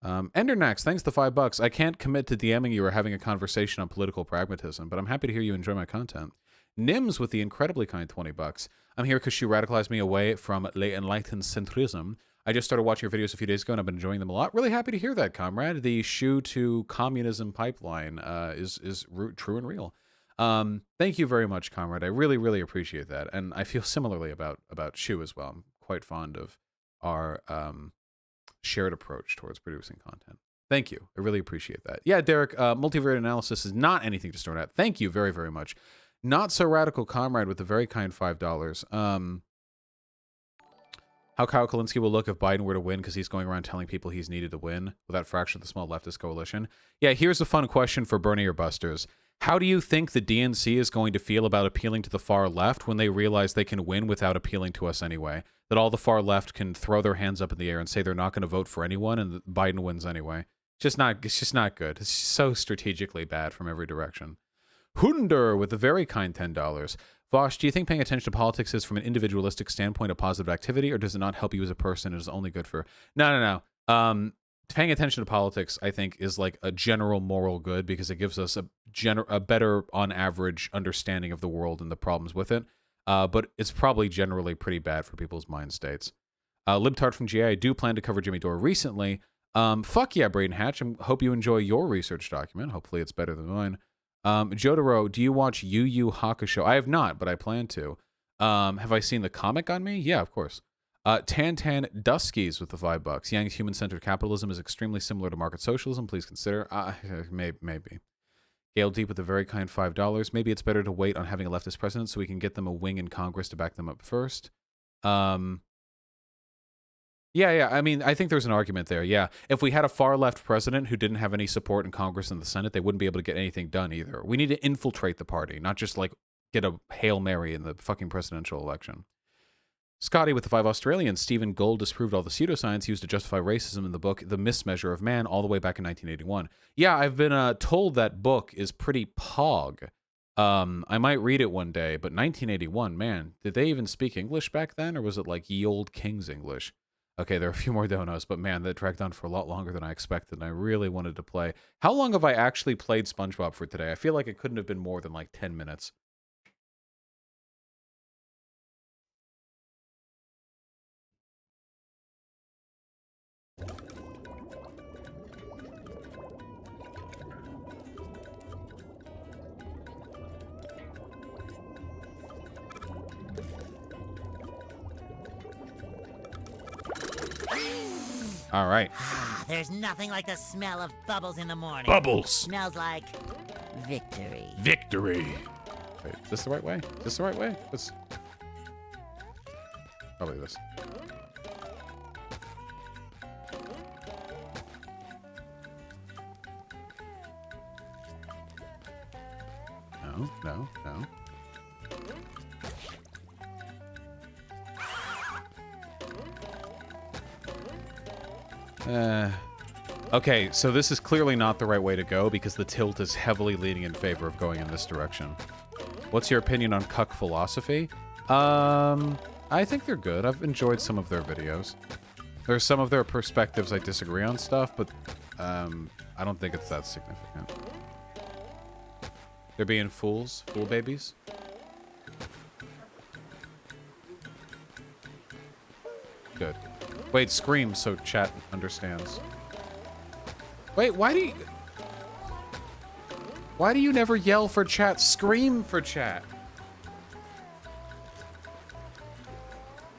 Endernax, thanks the $5. I can't commit to DMing you or having a conversation on political pragmatism, but I'm happy to hear you enjoy my content. Nims with the incredibly kind $20. I'm here because she radicalized me away from Le Enlightened Centrism. I just started watching your videos a few days ago and I've been enjoying them a lot. Really happy to hear that, comrade. The shoe to communism pipeline is true and real. Thank you very much, comrade. I really, really appreciate that. And I feel similarly about Shu as well. I'm quite fond of our shared approach towards producing content. Thank you. I really appreciate that. Yeah, Derek, multivariate analysis is not anything to start at. Thank you very, very much. Not so radical comrade with the very kind $5. How Kyle Kalinske will look if Biden were to win because he's going around telling people he's needed to win with that fraction of the small leftist coalition. Yeah, here's a fun question for Bernie or Busters. How do you think the DNC is going to feel about appealing to the far left when they realize they can win without appealing to us anyway? That all the far left can throw their hands up in the air and say they're not going to vote for anyone and Biden wins anyway. It's just not good. It's so strategically bad from every direction. Hunder with a very kind $10. Vosh, do you think paying attention to politics is from an individualistic standpoint a positive activity, or does it not help you as a person and is only good for... No. Paying attention to politics, I think, is like a general moral good because it gives us a better, on average, understanding of the world and the problems with it. But it's probably generally pretty bad for people's mind states. Libtard from GA, I do plan to cover Jimmy Dore recently. Fuck yeah, Braden Hatch. I hope you enjoy your research document. Hopefully it's better than mine. Jotaro, do you watch Yu Yu Hakusho? I have not, but I plan to. Have I seen the comic on me? Yeah, of course. Tan Duskies with the $5. Yang's human-centered capitalism is extremely similar to market socialism. Please consider. Maybe. Gail Deep with a very kind $5. Maybe it's better to wait on having a leftist president so we can get them a wing in Congress to back them up first. Yeah. I mean, I think there's an argument there. Yeah. If we had a far left president who didn't have any support in Congress and the Senate, they wouldn't be able to get anything done either. We need to infiltrate the party, not just like get a Hail Mary in the fucking presidential election. Scotty with the 5 Australians. Stephen Gould disproved all the pseudoscience used to justify racism in the book The Mismeasure of Man all the way back in 1981. Yeah, I've been told that book is pretty pog. I might read it one day, but 1981, man, did they even speak English back then, or was it like ye old King's English? Okay, there are a few more donos, but man, that dragged on for a lot longer than I expected, and I really wanted to play. How long have I actually played SpongeBob for today? I feel like it couldn't have been more than like 10 minutes. All right. There's nothing like the smell of bubbles in the morning. Bubbles. Smells like victory. Victory. Wait, is this the right way? Is this the right way? Let's... Probably this. No. Okay, so this is clearly not the right way to go because the tilt is heavily leaning in favor of going in this direction. What's your opinion on cuck philosophy? I think they're good. I've enjoyed some of their videos. There's some of their perspectives I disagree on stuff, but I don't think it's that significant. They're being fools, fool babies. Good. Wait, scream so chat understands. Wait, why do you never yell for chat? Scream for chat.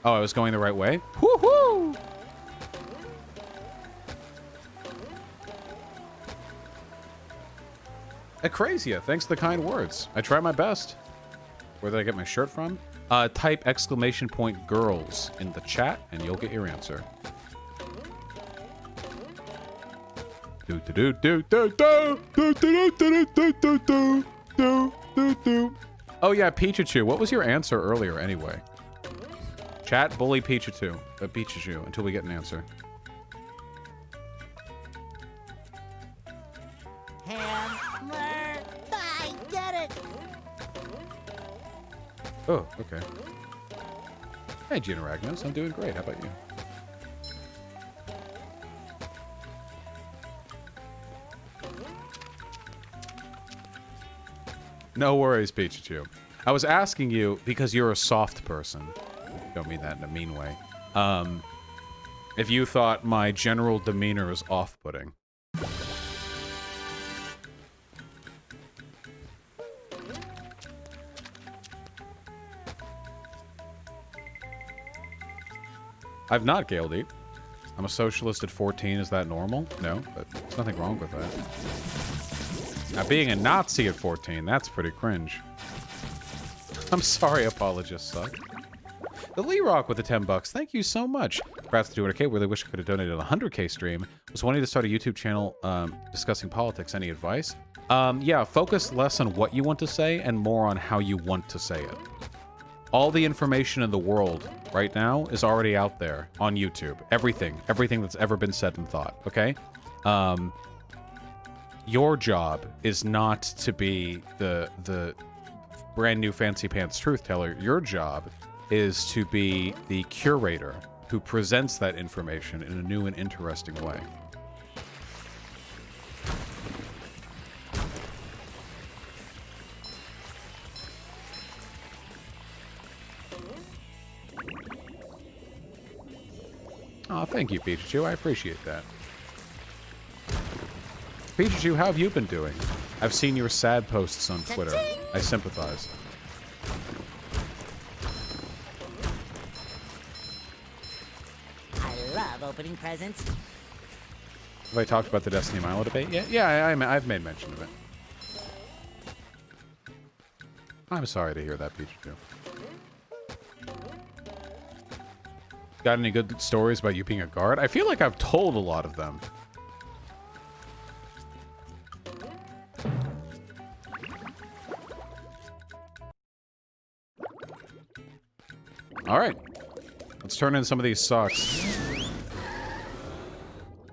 Oh, I was going the right way? Woohoo! Acrazia, thanks for the kind words. I try my best. Where did I get my shirt from? Type !girls in the chat and you'll get your answer. Oh yeah, Pichu. What was your answer earlier anyway? Chat, bully Pichu until we get an answer. Oh, okay. Hey, Gina Ragnos. I'm doing great. How about you? No worries, Pikachu. I was asking you because you're a soft person. Don't mean that in a mean way. If you thought my general demeanor is off-putting. I've not Gale Deep. I'm a socialist at 14. Is that normal? No, but there's nothing wrong with that. Now, being a Nazi at 14, that's pretty cringe. I'm sorry, apologists suck. The Lee Rock with the 10 bucks. Thank you so much. Congrats to 200K. Really wish I could have donated a 100K stream. Was wanting to start a YouTube channel discussing politics. Any advice? Yeah, focus less on what you want to say and more on how you want to say it. All the information in the world right now is already out there on YouTube. Everything that's ever been said and thought, okay? Your job is not to be the brand new fancy pants truth teller. Your job is to be the curator who presents that information in a new and interesting way. Oh, thank you, Pikachu. I appreciate that. Pikachu, how have you been doing? I've seen your sad posts on Twitter. I sympathize. I love opening presents. Have I talked about the Destiny Milo debate yet? Yeah, I've made mention of it. I'm sorry to hear that, Pikachu. Got any good stories about you being a guard? I feel like I've told a lot of them. Alright. Let's turn in some of these socks.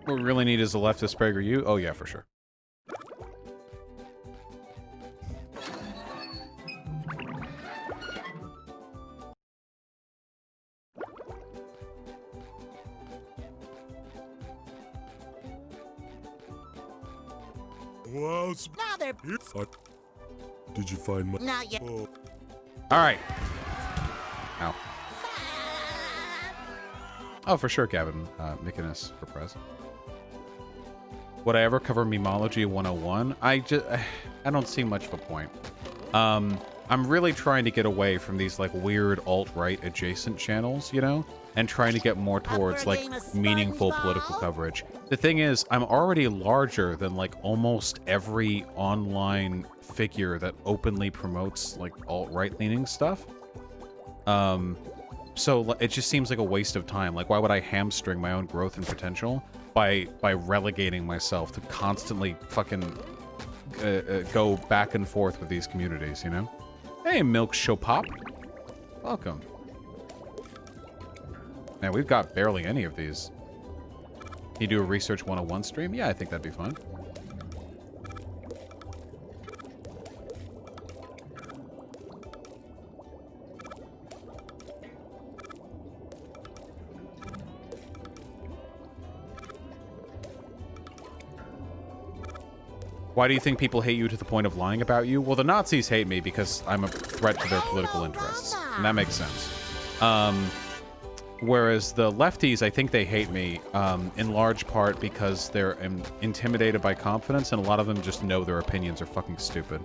What we really need is a leftist Prager you. Oh yeah, for sure. Wow, Now they're did you find my... not yet. Oh. Alright. Ow. Oh, for sure, Gavin. Mikinis for president. Would I ever cover Memology 101? I don't see much of a point. I'm really trying to get away from these, like, weird alt-right adjacent channels, you know? And trying to get more towards, like, meaningful political coverage. The thing is, I'm already larger than, like, almost every online figure that openly promotes, like, alt-right-leaning stuff. So it just seems like a waste of time. Like, why would I hamstring my own growth and potential by relegating myself to constantly fucking go back and forth with these communities, you know? Hey, Milk Shopop. Welcome. Man, we've got barely any of these. Can you do a Research 101 stream? Yeah, I think that'd be fun. Why do you think people hate you to the point of lying about you? Well, the Nazis hate me because I'm a threat to their political interests. And that makes sense. Whereas the lefties, I think they hate me in large part because they're intimidated by confidence, and a lot of them just know their opinions are fucking stupid.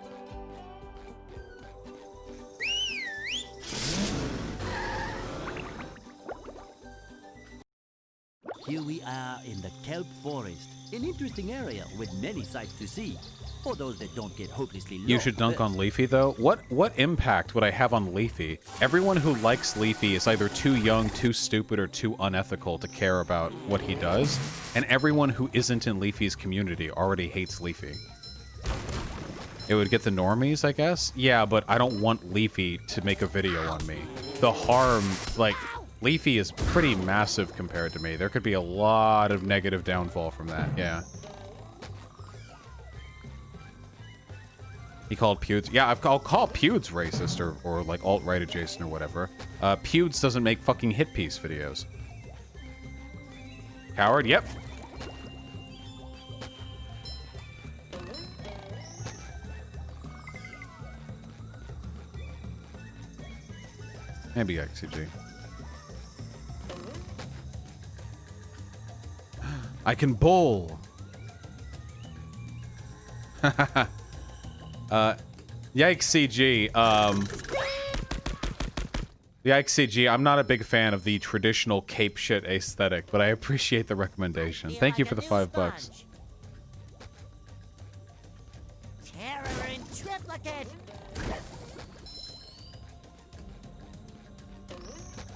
Here we are in the kelp forest, an interesting area with many sights to see. For those that don't get hopelessly lost. You should dunk on Leafy, though. What impact would I have on Leafy? Everyone who likes Leafy is either too young, too stupid, or too unethical to care about what he does. And everyone who isn't in Leafy's community already hates Leafy. It would get the normies, I guess? Yeah, but I don't want Leafy to make a video on me. The harm, like, Leafy is pretty massive compared to me. There could be a lot of negative downfall from that, yeah. He called Pewds. Yeah, I'll call Pewds racist or like alt-right adjacent or whatever. Pewds doesn't make fucking hit piece videos. Coward, yep. Maybe XCG. I can bowl. Yikes CG. Yikes CG. I'm not a big fan of the traditional cape shit aesthetic, but I appreciate the recommendation. Thank you for the $5. Terror in triplicate.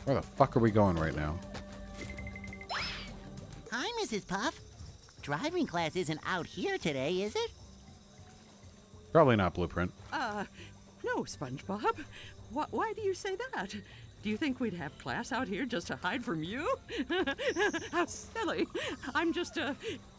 Where the fuck are we going right now? Hi, Mrs. Puff. Driving class isn't out here today, is it? Probably not Blueprint. No, SpongeBob. Why do you say that? Do you think we'd have class out here just to hide from you? How silly. I'm just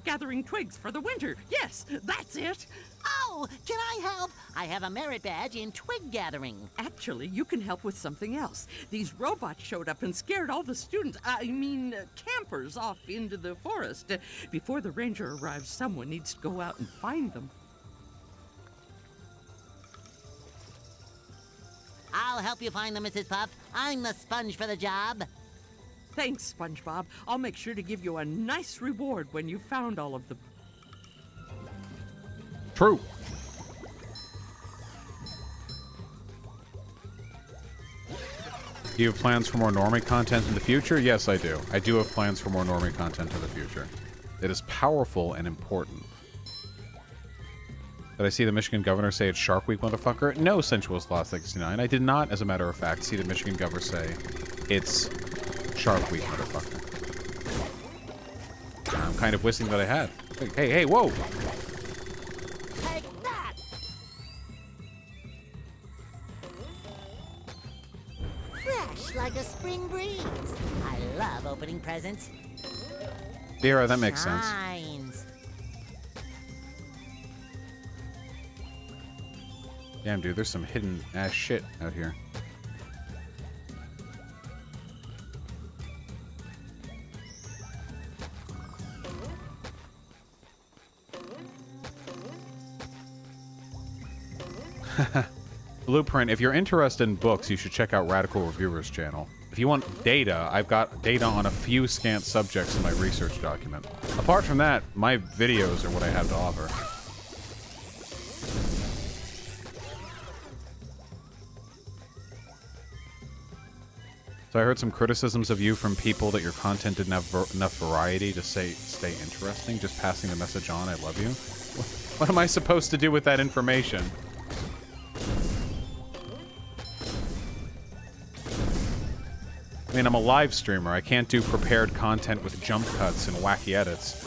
gathering twigs for the winter. Yes, that's it. Oh, can I help? I have a merit badge in twig gathering. Actually, you can help with something else. These robots showed up and scared all the students, campers off into the forest. Before the ranger arrives, someone needs to go out and find them. I'll help you find them, Mrs. Puff. I'm the sponge for the job. Thanks, SpongeBob. I'll make sure to give you a nice reward when you've found all of them. True. Do you have plans for more normie content in the future? Yes, I do. I do have plans for more normie content in the future. It is powerful and important. Did I see the Michigan governor say it's Shark Week, motherfucker? No, Sensuous Law 69. I did not, as a matter of fact, see the Michigan governor say it's Shark Week, motherfucker. I'm kind of wishing that I had. Hey, whoa! Take that! Fresh like a spring breeze. I love opening presents. Vera, that makes sense. Shines. Damn, dude, there's some hidden ass shit out here. Blueprint, if you're interested in books, you should check out Radical Reviewer's channel. If you want data, I've got data on a few scant subjects in my research document. Apart from that, my videos are what I have to offer. So I heard some criticisms of you from people that your content didn't have enough variety to stay interesting. Just passing the message on, I love you. What am I supposed to do with that information? I mean, I'm a live streamer. I can't do prepared content with jump cuts and wacky edits.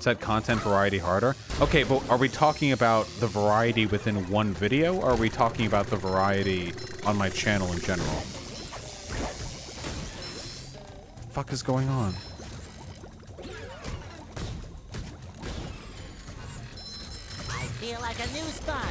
Set content variety harder. Okay, but are we talking about the variety within one video, or are we talking about the variety on my channel in general? What the fuck is going on? I feel like a new sponge.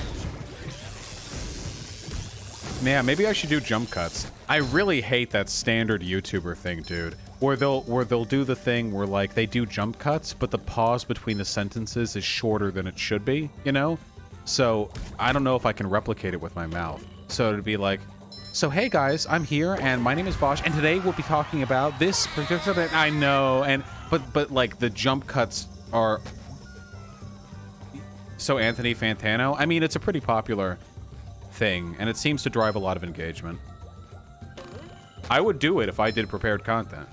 Yeah, maybe I should do jump cuts. I really hate that standard YouTuber thing, dude. Where they'll do the thing where, like, they do jump cuts, but the pause between the sentences is shorter than it should be, you know? So, I don't know if I can replicate it with my mouth. So it'd be like, so hey guys, I'm here, and my name is Vosh, and today we'll be talking about this particular... I know, and... But like, the jump cuts are... So Anthony Fantano? I mean, it's a pretty popular thing, and it seems to drive a lot of engagement. I would do it if I did prepared content.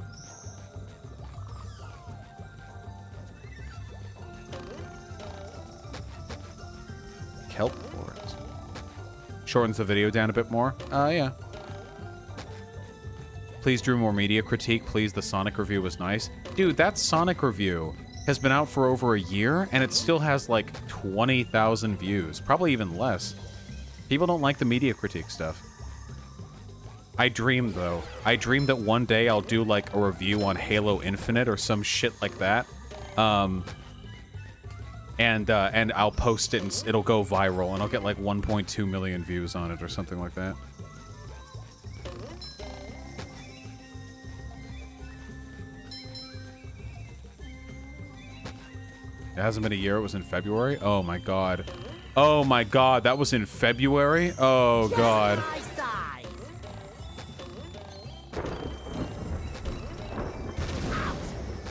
Kelp forest. Shortens the video down a bit more? Yeah. Please do more media critique. Please, the Sonic review was nice. Dude, that Sonic review has been out for over a year, and it still has like 20,000 views. Probably even less. People don't like the media critique stuff. I dream, though. I dream that one day I'll do, like, a review on Halo Infinite or some shit like that. and I'll post it and it'll go viral and I'll get like 1.2 million views on it or something like that. It hasn't been a year. It was in February. Oh my god. Oh my god. That was in February? Oh god.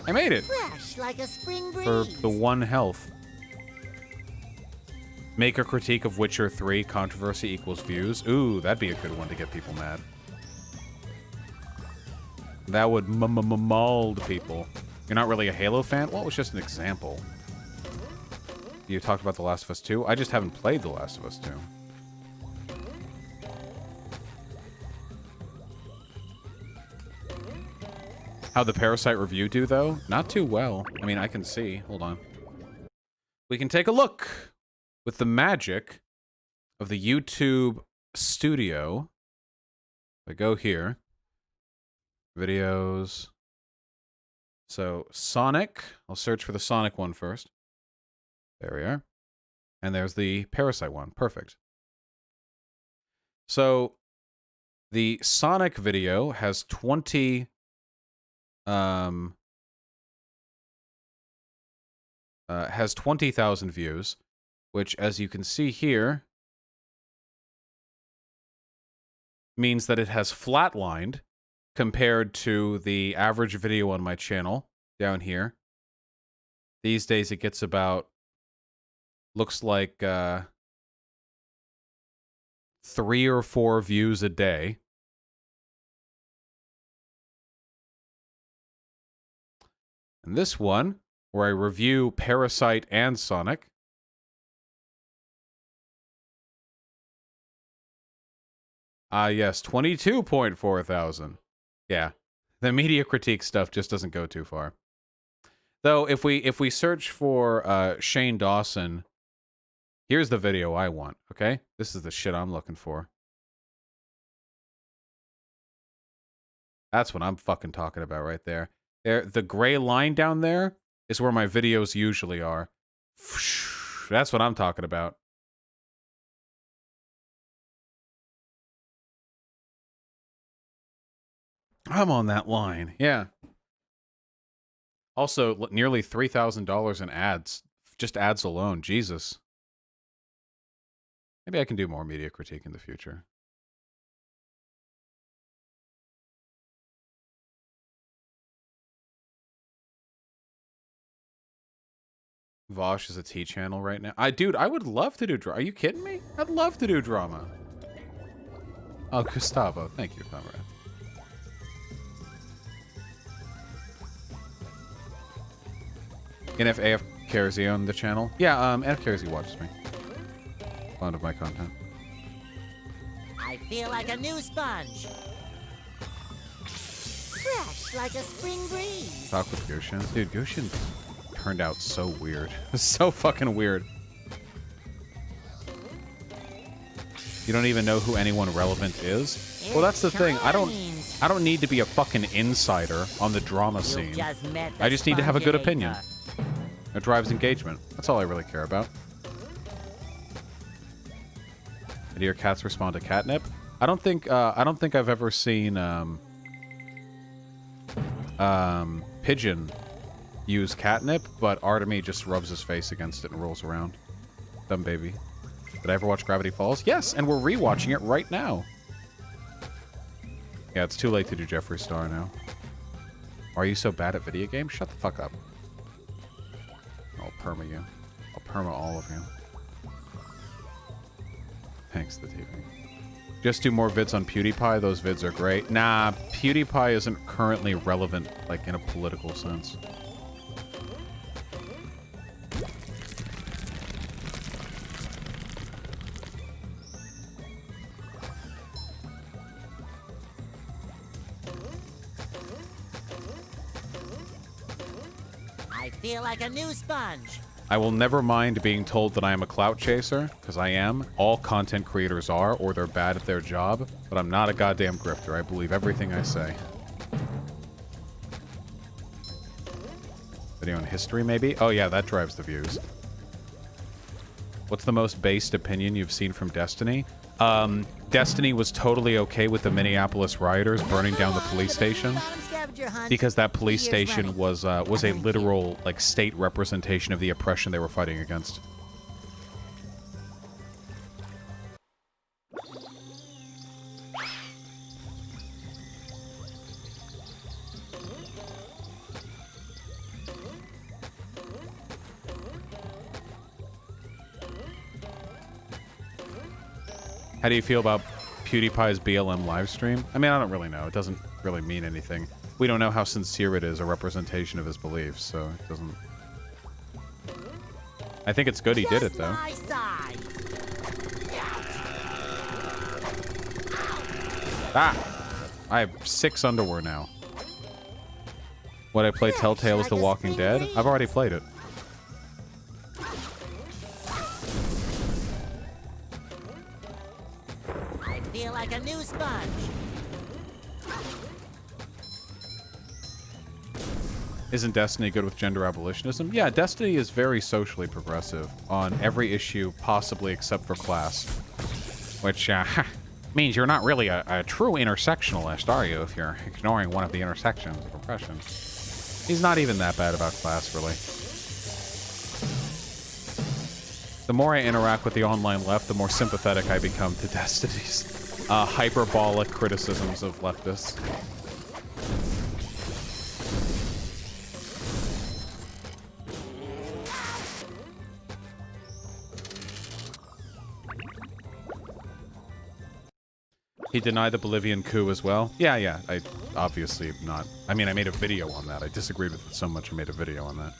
I made it. Fresh like a spring breeze. For the 1 health. Make a critique of Witcher 3. Controversy equals views. Ooh, that'd be a good one to get people mad. That would mold people. You're not really a Halo fan? Well, it was just an example. You talked about The Last of Us 2? I just haven't played The Last of Us 2. How'd the Parasite review do, though? Not too well. I mean, I can see. Hold on. We can take a look with the magic of the YouTube studio. If I go here. Videos. So, Sonic. I'll search for the Sonic one first. There we are. And there's the Parasite one. Perfect. So, the Sonic video has 20... has 20,000 views, which, as you can see here, means that it has flatlined compared to the average video on my channel down here. These days it gets about, looks like 3 or 4 views a day. And this one, where I review Parasite and Sonic, yes, 22.4 thousand. Yeah, the media critique stuff just doesn't go too far. Though, if we search for Shane Dawson, here's the video I want, okay? This is the shit I'm looking for. That's what I'm fucking talking about right there. There, the gray line down there is where my videos usually are. That's what I'm talking about. I'm on that line, yeah. Also, nearly $3,000 in ads. Just ads alone, Jesus. Maybe I can do more media critique in the future. Vosh is a T channel right now. Dude, I would love to do drama. Are you kidding me? I'd love to do drama. Oh, Gustavo. Thank you, comrade. And if AF Kersey on the channel? Yeah, AF Kersey watches me. Fond of my content. I feel like a new sponge. Fresh like a spring breeze. Talk with Goshen. Dude, Goshen turned out so weird. So fucking weird. You don't even know who anyone relevant is? Well, that's the thing. I don't need to be a fucking insider on the drama scene. I just need to have a good opinion. It drives engagement. That's all I really care about. Do your cats respond to catnip? I don't think I've ever seen Pigeon use catnip, but Artemy just rubs his face against it and rolls around. Dumb baby. Did I ever watch Gravity Falls? Yes, and we're rewatching it right now. Yeah, it's too late to do Jeffree Star now. Are you so bad at video games? Shut the fuck up. I'll perma you. I'll perma all of you. Thanks, the TV. Just do more vids on PewDiePie. Those vids are great. Nah, PewDiePie isn't currently relevant, like, in a political sense. I feel like a new sponge. I will never mind being told that I am a clout chaser, because I am. All content creators are, or they're bad at their job. But I'm not a goddamn grifter. I believe everything I say. Video on history, maybe? Oh yeah, that drives the views. What's the most based opinion you've seen from Destiny? Destiny was totally okay with the Minneapolis rioters burning down the police station because that police station was a literal like state representation of the oppression they were fighting against. How do you feel about PewDiePie's BLM livestream? I mean, I don't really know. It doesn't really mean anything. We don't know how sincere it is, a representation of his beliefs, so it doesn't... I think it's good he did it, though. Ah! I have 6 underwear now. Would I play Telltale's The Walking Dead? I've already played it. Feel like a new sponge. Isn't Destiny good with gender abolitionism? Yeah, Destiny is very socially progressive on every issue possibly except for class. Which means you're not really a true intersectionalist, are you, if you're ignoring one of the intersections of oppression. He's not even that bad about class, really. The more I interact with the online left, the more sympathetic I become to Destiny's hyperbolic criticisms of leftists. He denied the Bolivian coup as well? Yeah, I obviously not. I mean, I made a video on that. I disagreed with it so much I made a video on that.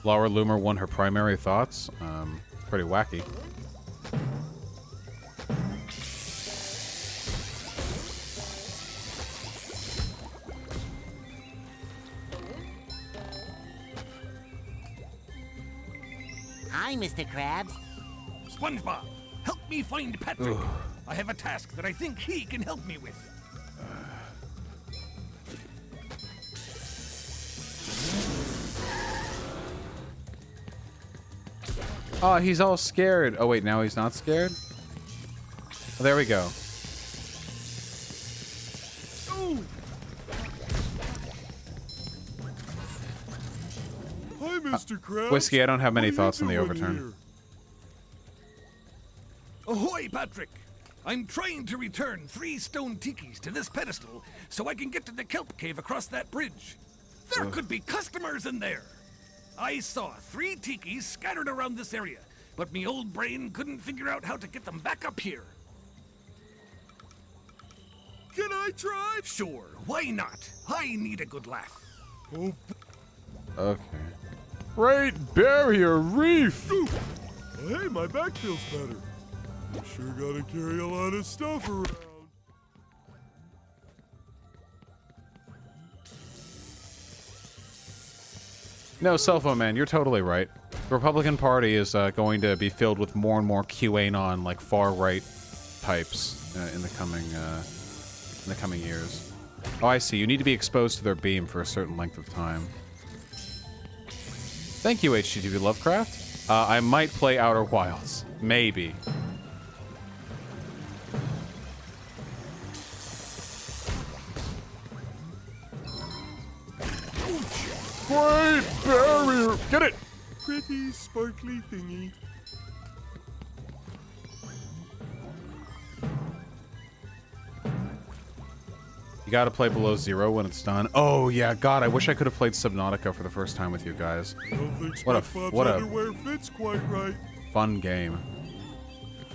Laura Loomer won her primary thoughts. Pretty wacky. Hi, Mr. Krabs. SpongeBob, help me find Patrick. I have a task that I think he can help me with. Oh, he's all scared. Oh, wait, now he's not scared? Oh, there we go. Oh. Hi, Mr. Krabs. Whiskey, I don't have many thoughts on the overturn. Ahoy, Patrick! I'm trying to return 3 stone tikis to this pedestal so I can get to the kelp cave across that bridge. There could be customers in there. I saw 3 tikis scattered around this area, but me old brain couldn't figure out how to get them back up here. Can I try? Sure, why not? I need a good laugh. Oh. Okay. Great Barrier Reef! Hey, my back feels better. You sure gotta carry a lot of stuff around. No, Cell Phone Man, you're totally right. The Republican Party is going to be filled with more and more QAnon, like far-right types in the coming years. Oh, I see. You need to be exposed to their beam for a certain length of time. Thank you, HGTV Lovecraft. I might play Outer Wilds. Maybe. Great Barrier! Get it! Pretty sparkly thingy. You gotta play Below Zero when it's done. Oh yeah, God, I wish I could have played Subnautica for the first time with you guys. I don't think What a underwear fits quite right. fun game.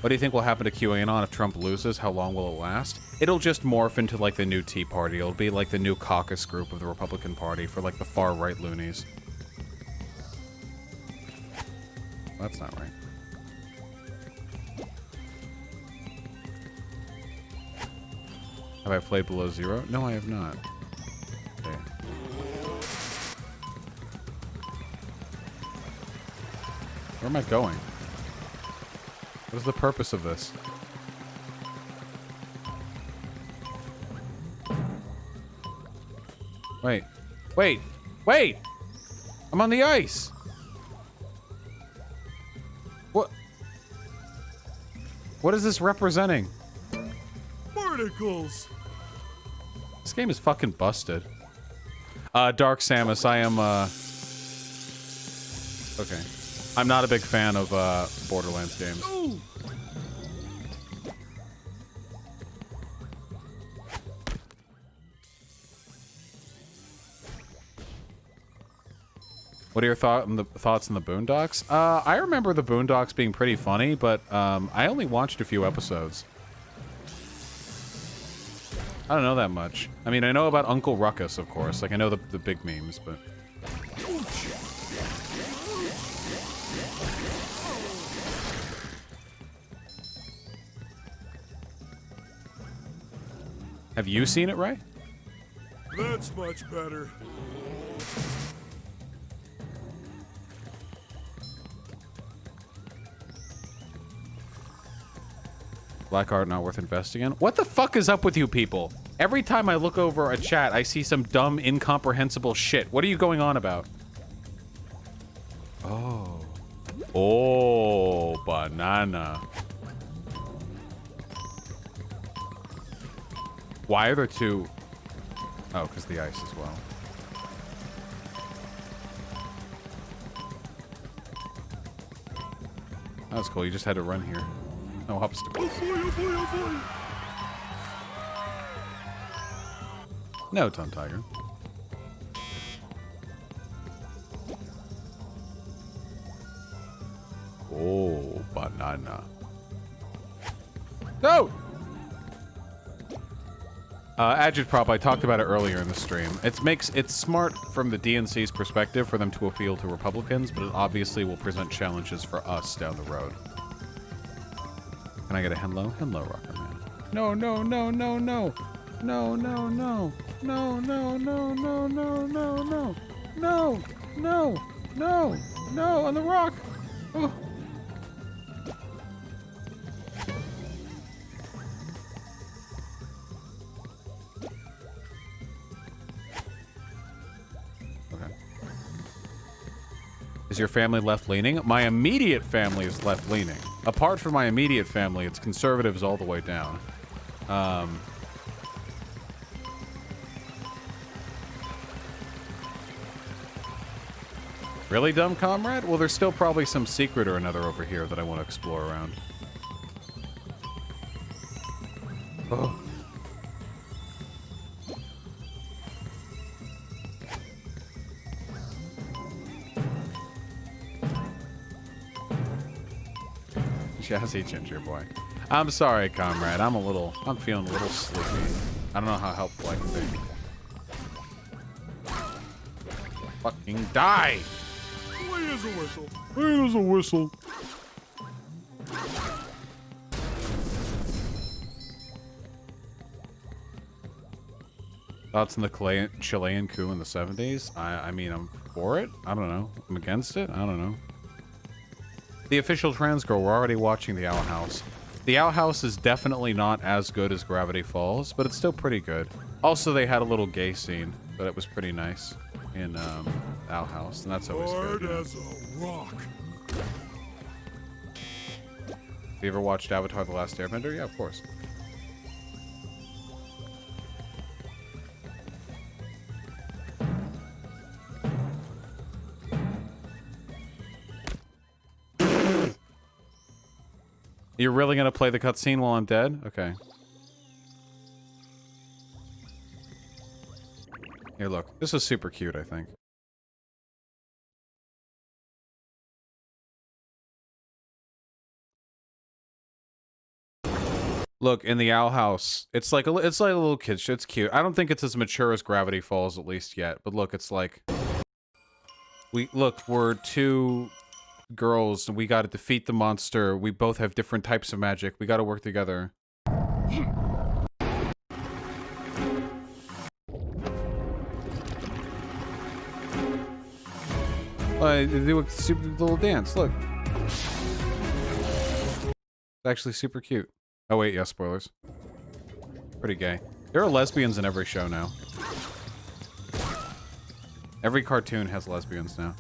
What do you think will happen to QAnon if Trump loses? How long will it last? It'll just morph into like the new Tea Party. It'll be like the new caucus group of the Republican Party for like the far-right loonies. That's not right. Have I played Below Zero? No, I have not. Okay. Where am I going? What is the purpose of this? Wait. Wait! Wait! I'm on the ice! What? What is this representing? Barnacles! This game is fucking busted. Dark Samus, I am, okay. I'm not a big fan of, Borderlands games. Ooh. What are your thoughts on the Boondocks? I remember the Boondocks being pretty funny, but I only watched a few episodes. I don't know that much. I mean, I know about Uncle Ruckus, of course. Like, I know the big memes, but... Have you seen it, Ray? That's much better. Black art not worth investing in? What the fuck is up with you people? Every time I look over a chat, I see some dumb, incomprehensible shit. What are you going on about? Oh. Oh, banana. Why are there two? Oh, because the ice as well. That was cool. You just had to run here. No obstacles. No, Tom Tiger. Oh, banana. No! Agitprop, I talked about it earlier in the stream. It's smart from the DNC's perspective for them to appeal to Republicans, but it obviously will present challenges for us down the road. Can I get a hello? Hello, Rocker Man. No, no, no, no, no. No, no, no. No, no, no, no, no, no, no. No, no, no, no, on the rock. Oh. Okay. Is your family left-leaning? My immediate family is left-leaning. Apart from my immediate family, it's conservatives all the way down. Really dumb, comrade? Well, there's still probably some secret or another over here that I want to explore around. Oh. Jazzy Ginger Boy. I'm sorry, comrade. I'm feeling a little sleepy. I don't know how helpful I can be. Fucking die! Clean as a whistle. Clean as a whistle. Thoughts on the Chilean coup in the 70s? I mean, I'm for it. I don't know. I'm against it. I don't know. The official trans girl, we're already watching The Owl House. The Owl House is definitely not as good as Gravity Falls, but it's still pretty good. Also, they had a little gay scene, but it was pretty nice in Owl House, and that's always Hard good. as a rock. Have you ever watched Avatar: The Last Airbender? Yeah, of course. You're really gonna play the cutscene while I'm dead? Okay. Here, look. This is super cute, I think. Look, in the Owl House, it's like a little kid shit. It's cute. I don't think it's as mature as Gravity Falls, at least yet. But look, it's like we're two girls, and we got to defeat the monster. We both have different types of magic. We got to work together. They do a super little dance. Look, it's actually super cute. Oh wait, yeah, spoilers. Pretty gay. There are lesbians in every show now. Every cartoon has lesbians now.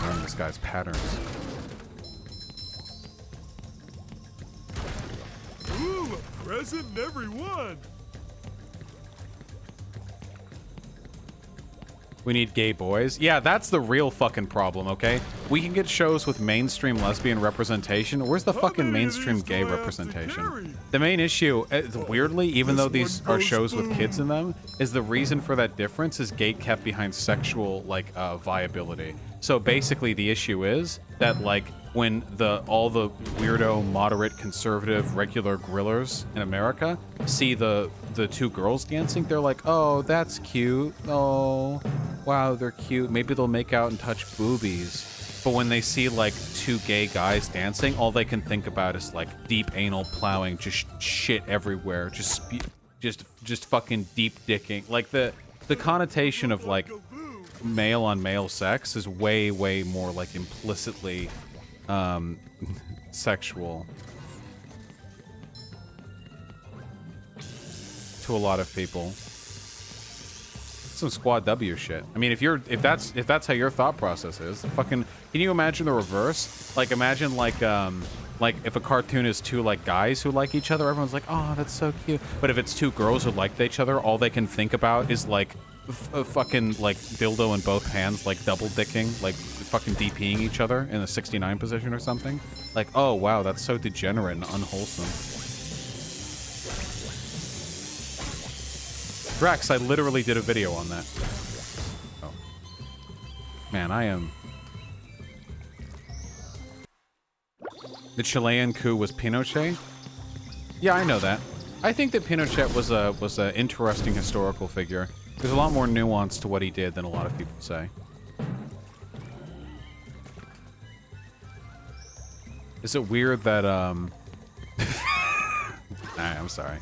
Learn this guy's patterns. Ooh, a present in every one. We need gay boys. Yeah, that's the real fucking problem, okay? We can get shows with mainstream lesbian representation. Where's the fucking mainstream gay representation? The main issue, weirdly, even though these are shows with kids in them, is the reason for that difference is gay kept behind sexual, like, viability. So basically the issue is that, like, when all the weirdo, moderate, conservative, regular grillers in America see the two girls dancing, they're like, oh, that's cute. Oh, wow, they're cute. Maybe they'll make out and touch boobies. But when they see, like, two gay guys dancing, all they can think about is, like, deep anal plowing, just shit everywhere, just fucking deep dicking. Like, the connotation of, like, male on male sex is way, way more, like, implicitly sexual to a lot of people. Some Squad W shit. I mean, if that's how your thought process is, fucking, can you imagine the reverse? Like, imagine like if a cartoon is two like guys who like each other, everyone's like, oh, that's so cute. But if it's two girls who like each other, all they can think about is like fucking like dildo in both hands, like double dicking, like fucking DPing each other in a 69 position or something. Like, oh wow, that's so degenerate and unwholesome. Drax, I literally did a video on that. Oh. Man, I am... The Chilean coup was Pinochet? Yeah, I know that. I think that Pinochet was a interesting historical figure. There's a lot more nuance to what he did than a lot of people say. Is it weird that, Alright, I'm sorry.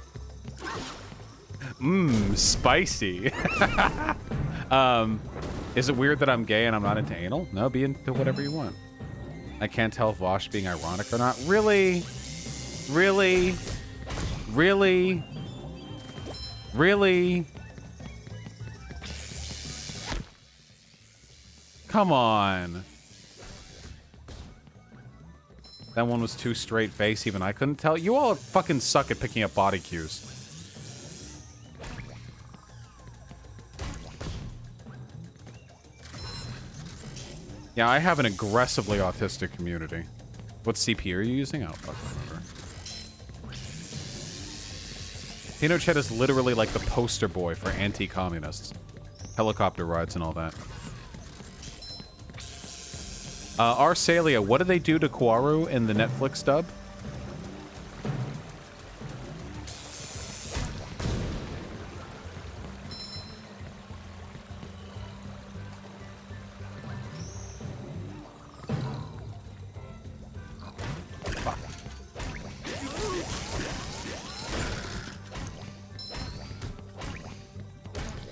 Spicy. Is it weird that I'm gay and I'm not into anal? No, be into whatever you want. I can't tell if Vosh being ironic or not. Really? Really? Really? Really? Come on. That one was too straight face, even I couldn't tell. You all fucking suck at picking up body cues. Yeah, I have an aggressively autistic community. What CP are you using? Oh, fuck, whatever. Pinochet is literally like the poster boy for anti-communists. Helicopter rides and all that. Arsalia, what did they do to Kwaru in the Netflix dub?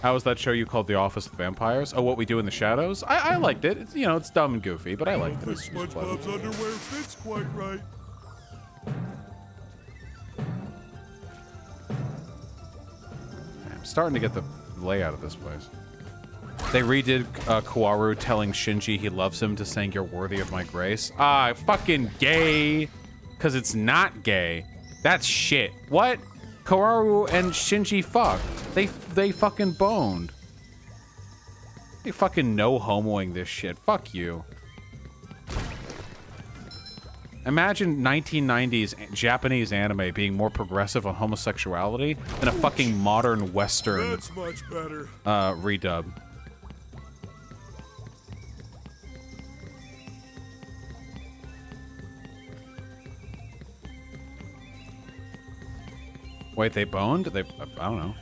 How was that show you called The Office of Vampires? Oh, What We Do in the Shadows? I liked it. It's, you know, it's dumb and goofy, but I liked it. But SpongeBob's underwear fits quite right. I'm starting to get the layout of this place. They redid Kawaru telling Shinji he loves him to saying you're worthy of my grace. Ah, fucking gay. Because it's not gay. That's shit. What? Kawaru and Shinji fucked. They fucking boned. They fucking no-homoing this shit. Fuck you. Imagine 1990s Japanese anime being more progressive on homosexuality than a fucking modern Western That's much better. Redub. Wait, they boned? I don't know.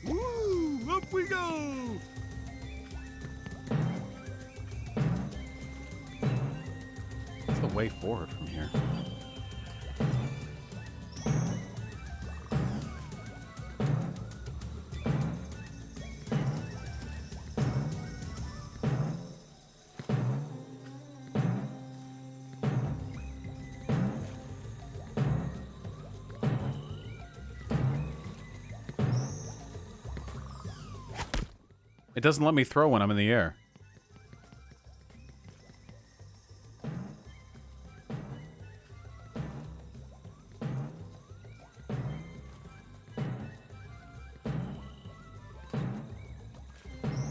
Woo! Up we go! What's the way forward from here? It doesn't let me throw when I'm in the air.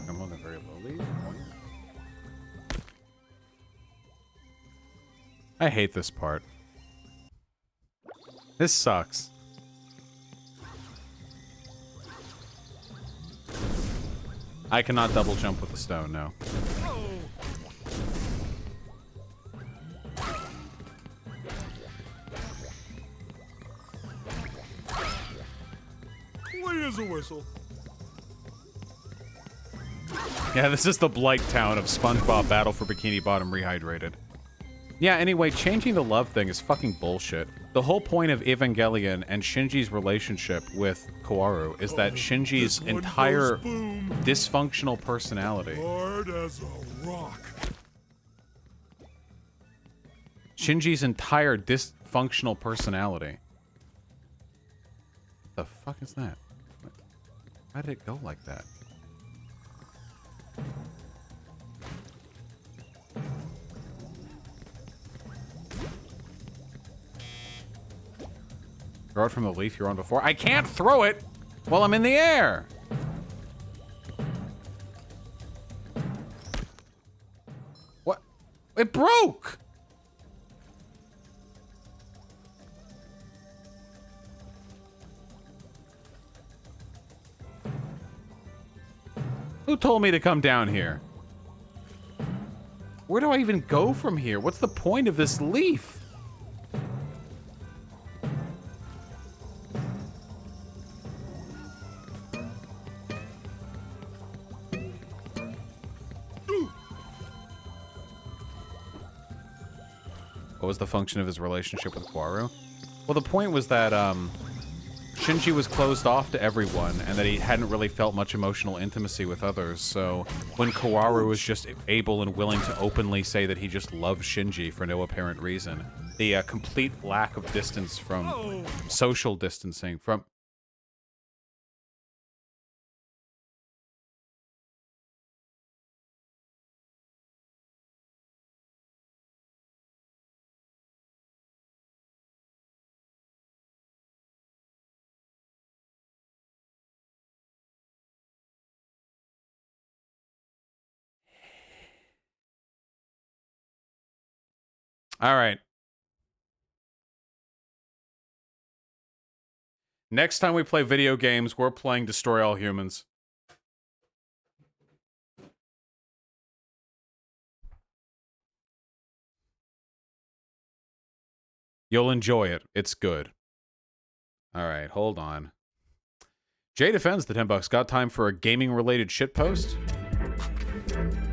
Come on, very lowly. I hate this part. This sucks. I cannot double jump with the stone, no. Clean as a whistle. Yeah, this is the Blight Town of SpongeBob Battle for Bikini Bottom Rehydrated. Yeah, anyway, changing the love thing is fucking bullshit. The whole point of Evangelion and Shinji's relationship with Kaworu is that Shinji's entire dysfunctional personality. Hard as a rock. Shinji's entire dysfunctional personality. The fuck is that? How did it go like that? Throw it from the leaf you're on before. I can't throw it while I'm in the air. What? It broke. Who told me to come down here? Where do I even go from here? What's the point of this leaf? What was the function of his relationship with Kaworu? Well, the point was that Shinji was closed off to everyone and that he hadn't really felt much emotional intimacy with others. So when Kaworu was just able and willing to openly say that he just loved Shinji for no apparent reason, the complete lack of distance from social distancing from... All right. Next time we play video games, we're playing Destroy All Humans. You'll enjoy it. It's good. All right, hold on. Jay defends the $10. Got time for a gaming-related shitpost?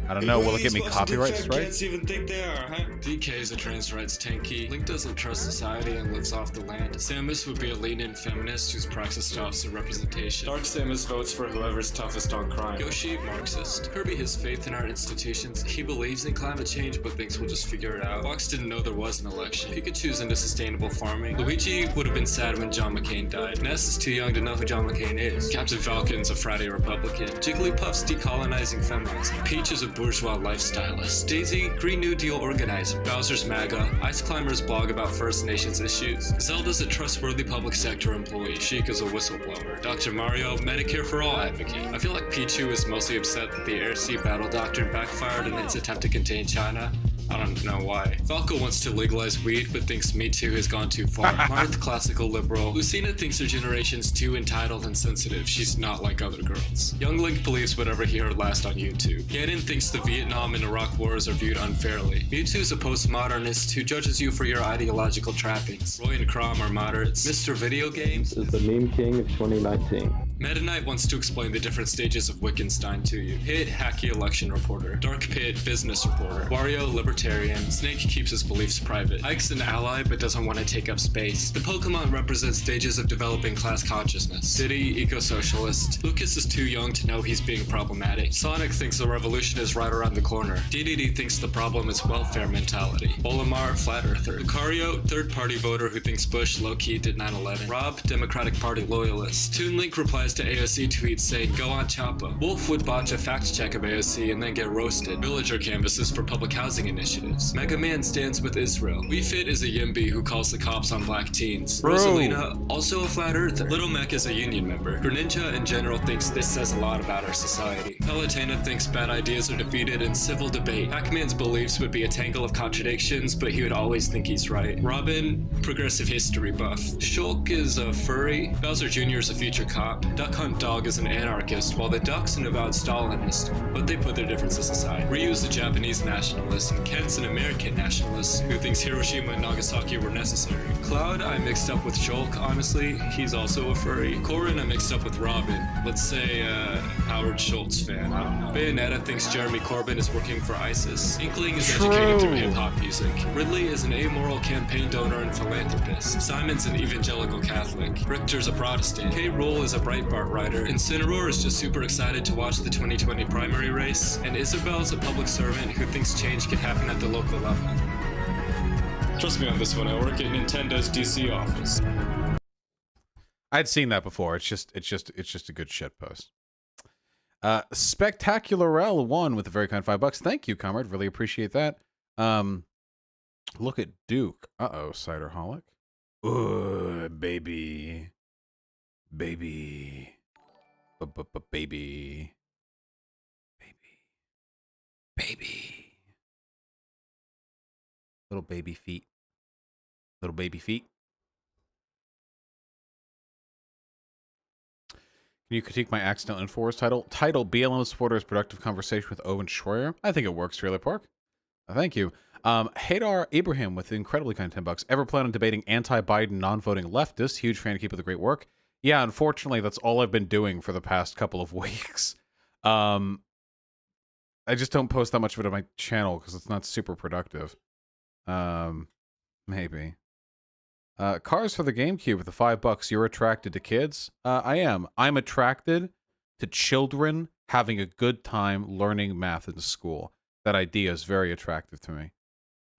I don't know, will it get me copyright strikes? Even think they are, huh? DK is a trans rights tanky. Link doesn't trust society and lives off the land. Samus would be a lean-in feminist who's praxis opposite representation. Dark Samus votes for whoever's toughest on crime. Yoshi, Marxist. Kirby has faith in our institutions. He believes in climate change but thinks we'll just figure it out. Fox didn't know there was an election. Pikachu's into sustainable farming. Luigi would have been sad when John McCain died. Ness is too young to know who John McCain is. Captain Falcon's a Friday Republican. Jigglypuff's decolonizing feminizing. Peach is a bourgeois lifestylist. Daisy, Green New Deal organizer. Bowser's MAGA. Ice Climber's blog about First Nations issues. Zelda's a trustworthy public sector employee. Sheik is a whistleblower. Dr. Mario, Medicare for All advocate. I feel like Pichu is mostly upset that the Air-Sea battle doctrine backfired in its attempt to contain China. I don't know why. Falco wants to legalize weed, but thinks Me Too has gone too far. Marth, classical liberal. Lucina thinks her generation's too entitled and sensitive. She's not like other girls. Young Link believes whatever he heard last on YouTube. Ganon thinks the Vietnam and Iraq wars are viewed unfairly. Mewtwo's a postmodernist who judges you for your ideological trappings. Roy and Crom are moderates. Mr. Video Games is the meme king of 2019. Meta Knight wants to explain the different stages of Wittgenstein to you. Hit, hacky election reporter. Dark Pit, business reporter. Wario, libertarian. Snake keeps his beliefs private. Ike's an ally but doesn't want to take up space. The Pokemon represents stages of developing class consciousness. Diddy, eco-socialist. Lucas is too young to know he's being problematic. Sonic thinks the revolution is right around the corner. DDD thinks the problem is welfare mentality. Olimar, flat earther. Lucario, third-party voter who thinks Bush low-key did 9/11. Rob, Democratic Party loyalist. Toon Link replies replies to AOC tweets saying, "Go on Choppa." Wolf would botch a fact check of AOC and then get roasted. Villager canvases for public housing initiatives. Mega Man stands with Israel. WeFit is a Yimby who calls the cops on black teens. Bro. Rosalina, also a flat earther. Little Mech is a union member. Greninja in general thinks this says a lot about our society. Palutena thinks bad ideas are defeated in civil debate. Pac-Man's beliefs would be a tangle of contradictions, but he would always think he's right. Robin, progressive history buff. Shulk is a furry. Bowser Jr. is a future cop. Duck Hunt Dog is an anarchist, while the Duck's an avowed Stalinist, but they put their differences aside. Ryu's a Japanese nationalist, and Kent's an American nationalist who thinks Hiroshima and Nagasaki were necessary. Cloud, I mixed up with Shulk, honestly. He's also a furry. Corin, I mixed up with Robin. Let's say, Howard Schultz fan. I don't know. Bayonetta thinks Jeremy Corbyn is working for ISIS. Inkling is educated through hip-hop music. Ridley is an amoral campaign donor and philanthropist. Simon's an evangelical Catholic. Richter's a Protestant. K. Rool is a Breitbart writer. Incineroar is just super excited to watch the 2020 primary race. And Isabel's a public servant who thinks change can happen at the local level. Trust me on this one, I work at Nintendo's DC office. I'd seen that before. It's just a good shit post. Spectacular L1 with a very kind $5. Thank you, comrade. Really appreciate that. Look at Duke. Uh-oh, Ciderholic. Ooh, baby. Baby. Baby. Baby. Little baby feet. Little baby feet. Can you critique my accidental Infowars title? Title, BLM supporters productive conversation with Owen Schroyer. I think it works, Trailer Park. Thank you. Haydar Abraham with incredibly kind $10. Ever plan on debating anti-Biden, non-voting leftists? Huge fan, keep up the great work. Yeah, unfortunately, that's all I've been doing for the past couple of weeks. I just don't post that much of it on my channel because it's not super productive. Maybe. Cars for the GameCube with the $5. You're attracted to kids? I am. I'm attracted to children having a good time learning math in school. That idea is very attractive to me.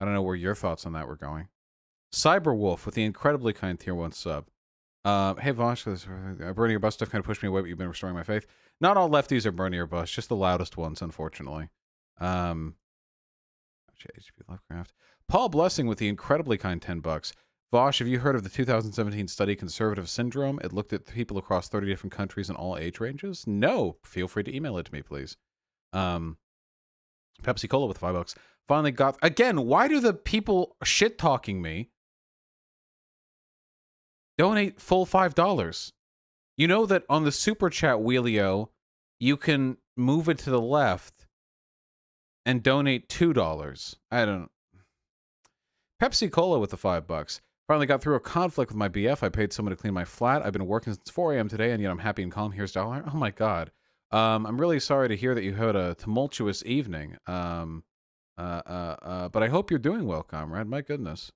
I don't know where your thoughts on that were going. Cyberwolf with the incredibly kind tier 1 sub. Hey Vosh, burning your bus stuff kind of pushed me away, but you've been restoring my faith. Not all lefties are burning your bus, just the loudest ones, unfortunately. HP Lovecraft. Paul Blessing with the incredibly kind $10. Vosh, have you heard of the 2017 study Conservative Syndrome? It looked at people across 30 different countries and all age ranges? No. Feel free to email it to me, please. Pepsi Cola with $5. Finally got... Again, why do the people shit-talking me donate full $5? You know that on the Super Chat wheelio, you can move it to the left and donate $2. I don't... Pepsi Cola with the $5. Finally got through a conflict with my BF. I paid someone to clean my flat. I've been working since 4 a.m. today, and yet I'm happy and calm. Here's $1. Oh my god. I'm really sorry to hear that you had a tumultuous evening. But I hope you're doing well, comrade. My goodness.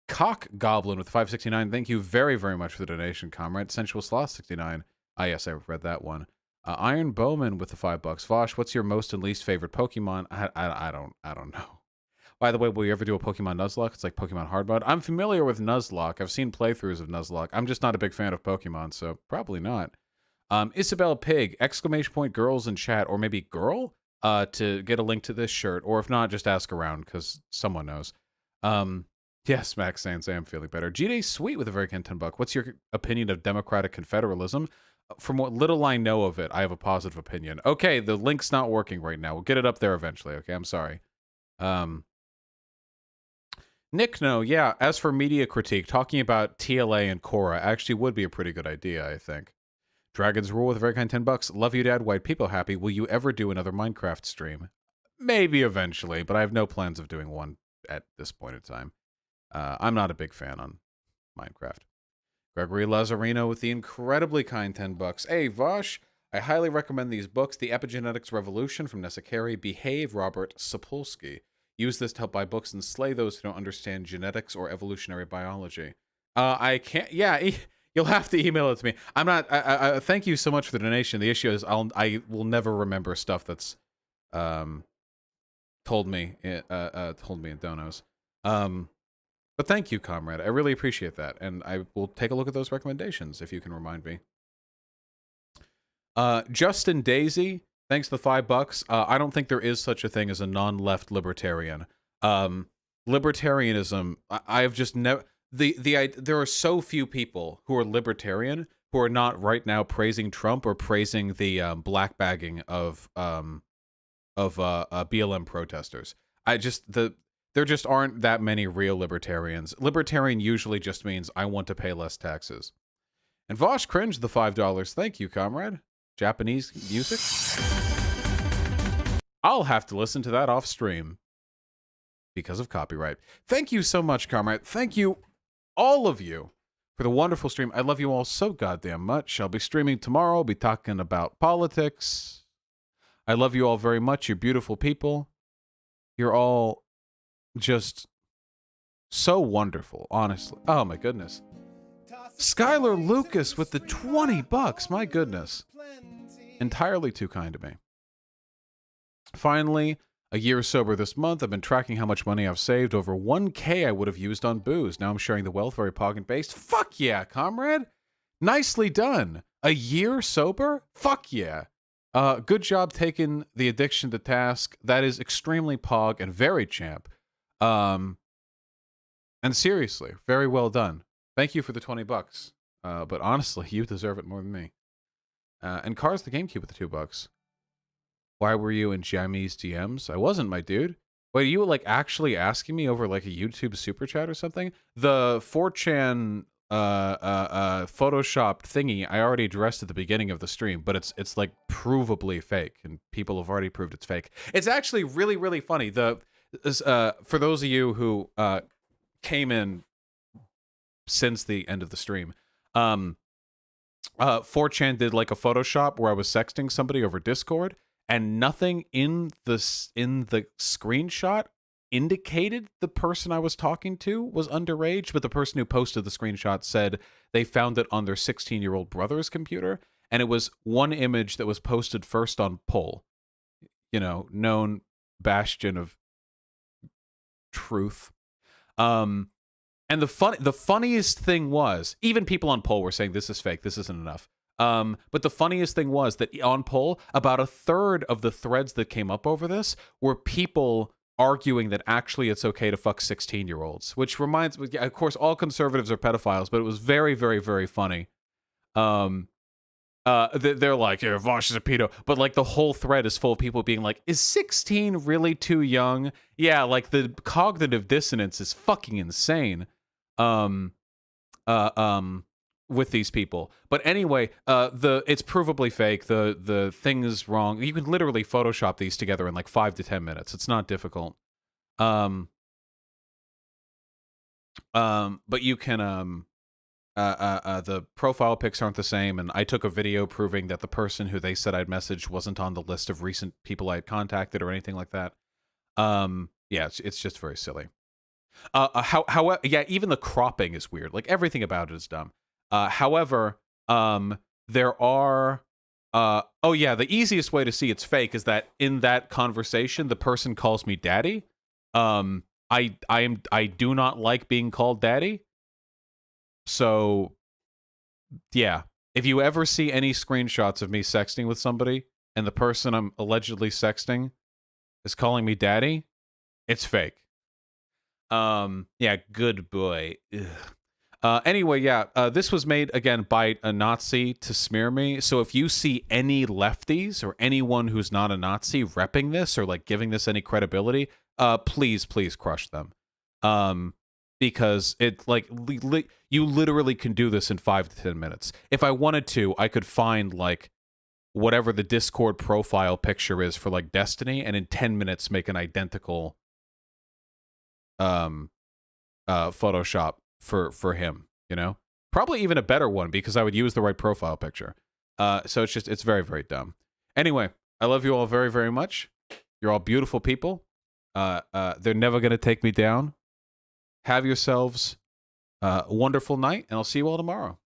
Cock Goblin with 569. Thank you very, very much for the donation, comrade. Sensual Sloth 69. Ah, yes, I read that one. Iron Bowman with the $5. Vosh, what's your most and least favorite Pokemon? I don't know. By the way, will you ever do a Pokemon Nuzlocke? It's like Pokemon Hard Mode. I'm familiar with Nuzlocke. I've seen playthroughs of Nuzlocke. I'm just not a big fan of Pokemon, so probably not. Isabel Pig, exclamation point girls in chat, or maybe girl, to get a link to this shirt. Or if not, just ask around, because someone knows. Yes, Max Sans, I am feeling better. G-Day Sweet with a very kind $10. What's your opinion of democratic confederalism? From what little I know of it, I have a positive opinion. Okay, the link's not working right now. We'll get it up there eventually, okay? I'm sorry. Nick, no, yeah, as for media critique, talking about TLA and Korra actually would be a pretty good idea, I think. Dragon's Rule with a very kind $10. Love you, Dad. White people happy. Will you ever do another Minecraft stream? Maybe eventually, but I have no plans of doing one at this point in time. I'm not a big fan on Minecraft. Gregory Lazarino with the incredibly kind $10. Hey, Vosh, I highly recommend these books. The Epigenetics Revolution from Nessa Carey. Behave, Robert Sapolsky. Use this to help buy books and slay those who don't understand genetics or evolutionary biology. I can't... Yeah, You'll have to email it to me. I'm not. Thank you so much for the donation. The issue is I will never remember stuff that's told me in donos. But thank you, comrade. I really appreciate that, and I will take a look at those recommendations if you can remind me. Justin Daisy, thanks for the $5. I don't think there is such a thing as a non-left libertarian. Libertarianism, I've just never... There are so few people who are libertarian who are not right now praising Trump or praising the black bagging of BLM protesters. There just aren't that many real libertarians. Libertarian usually just means I want to pay less taxes. And Vosh cringed the $5. Thank you, comrade. Japanese music? I'll have to listen to that off stream because of copyright. Thank you so much, comrade. Thank you, all of you, for the wonderful stream. I love you all so goddamn much. I'll be streaming tomorrow. I'll be talking about politics. I love you all very much. You're beautiful people. You're all just so wonderful, honestly. Oh, my goodness. Skylar Lucas with the $20. My goodness. Entirely too kind to me. Finally, a year sober this month. I've been tracking how much money I've saved. Over 1K I would have used on booze. Now I'm sharing the wealth, very pocket-based. Fuck yeah, comrade. Nicely done. A year sober? Fuck yeah. Good job taking the addiction to task. That is extremely pog and very champ. And seriously, very well done. Thank you for the $20. But honestly, you deserve it more than me. And Cars the GameCube with the $2. Why were you in Jamie's DMs? I wasn't, my dude. Wait, you were like actually asking me over like a YouTube super chat or something? The 4chan photoshopped thingy I already addressed at the beginning of the stream, but it's like provably fake, and people have already proved it's fake. It's actually really, really funny. For those of you who came in since the end of the stream, 4chan did like a Photoshop where I was sexting somebody over Discord, and nothing in the screenshot indicated the person I was talking to was underage, but the person who posted the screenshot said they found it on their 16-year-old brother's computer, and it was one image that was posted first on Poll, you know, known bastion of truth. And the funniest thing was, even people on Poll were saying this is fake, this isn't enough. But the funniest thing was that on Poll, about a third of the threads that came up over this were people arguing that actually it's okay to fuck 16-year-olds, which reminds me, of course, all conservatives are pedophiles, but it was very, very, very funny. They're like, yeah, Vosh is a pedo, but like the whole thread is full of people being like, is 16 really too young? Yeah, like the cognitive dissonance is fucking insane. With these people. But anyway, it's provably fake. The thing is wrong. You can literally Photoshop these together in like 5 to 10 minutes. It's not difficult. But you can the profile pics aren't the same, and I took a video proving that the person who they said I'd messaged wasn't on the list of recent people I had contacted or anything like that. Yeah, it's just very silly. However, yeah, even the cropping is weird. Like everything about it is dumb. However, there are, oh yeah, the easiest way to see it's fake is that in that conversation, the person calls me daddy. I do not like being called daddy. So yeah, if you ever see any screenshots of me sexting with somebody and the person I'm allegedly sexting is calling me daddy, it's fake. Yeah, good boy. Ugh. Anyway, yeah, this was made, again, by a Nazi to smear me. So if you see any lefties or anyone who's not a Nazi repping this or, like, giving this any credibility, please, please crush them. Because it, like, you literally can do this in 5 to 10 minutes. If I wanted to, I could find, like, whatever the Discord profile picture is for, like, Destiny, and in 10 minutes make an identical Photoshop for him, you know? Probably even a better one because I would use the right profile picture. So it's very, very dumb. Anyway, I love you all very, very much. You're all beautiful people. They're never going to take me down. Have yourselves a wonderful night, and I'll see you all tomorrow.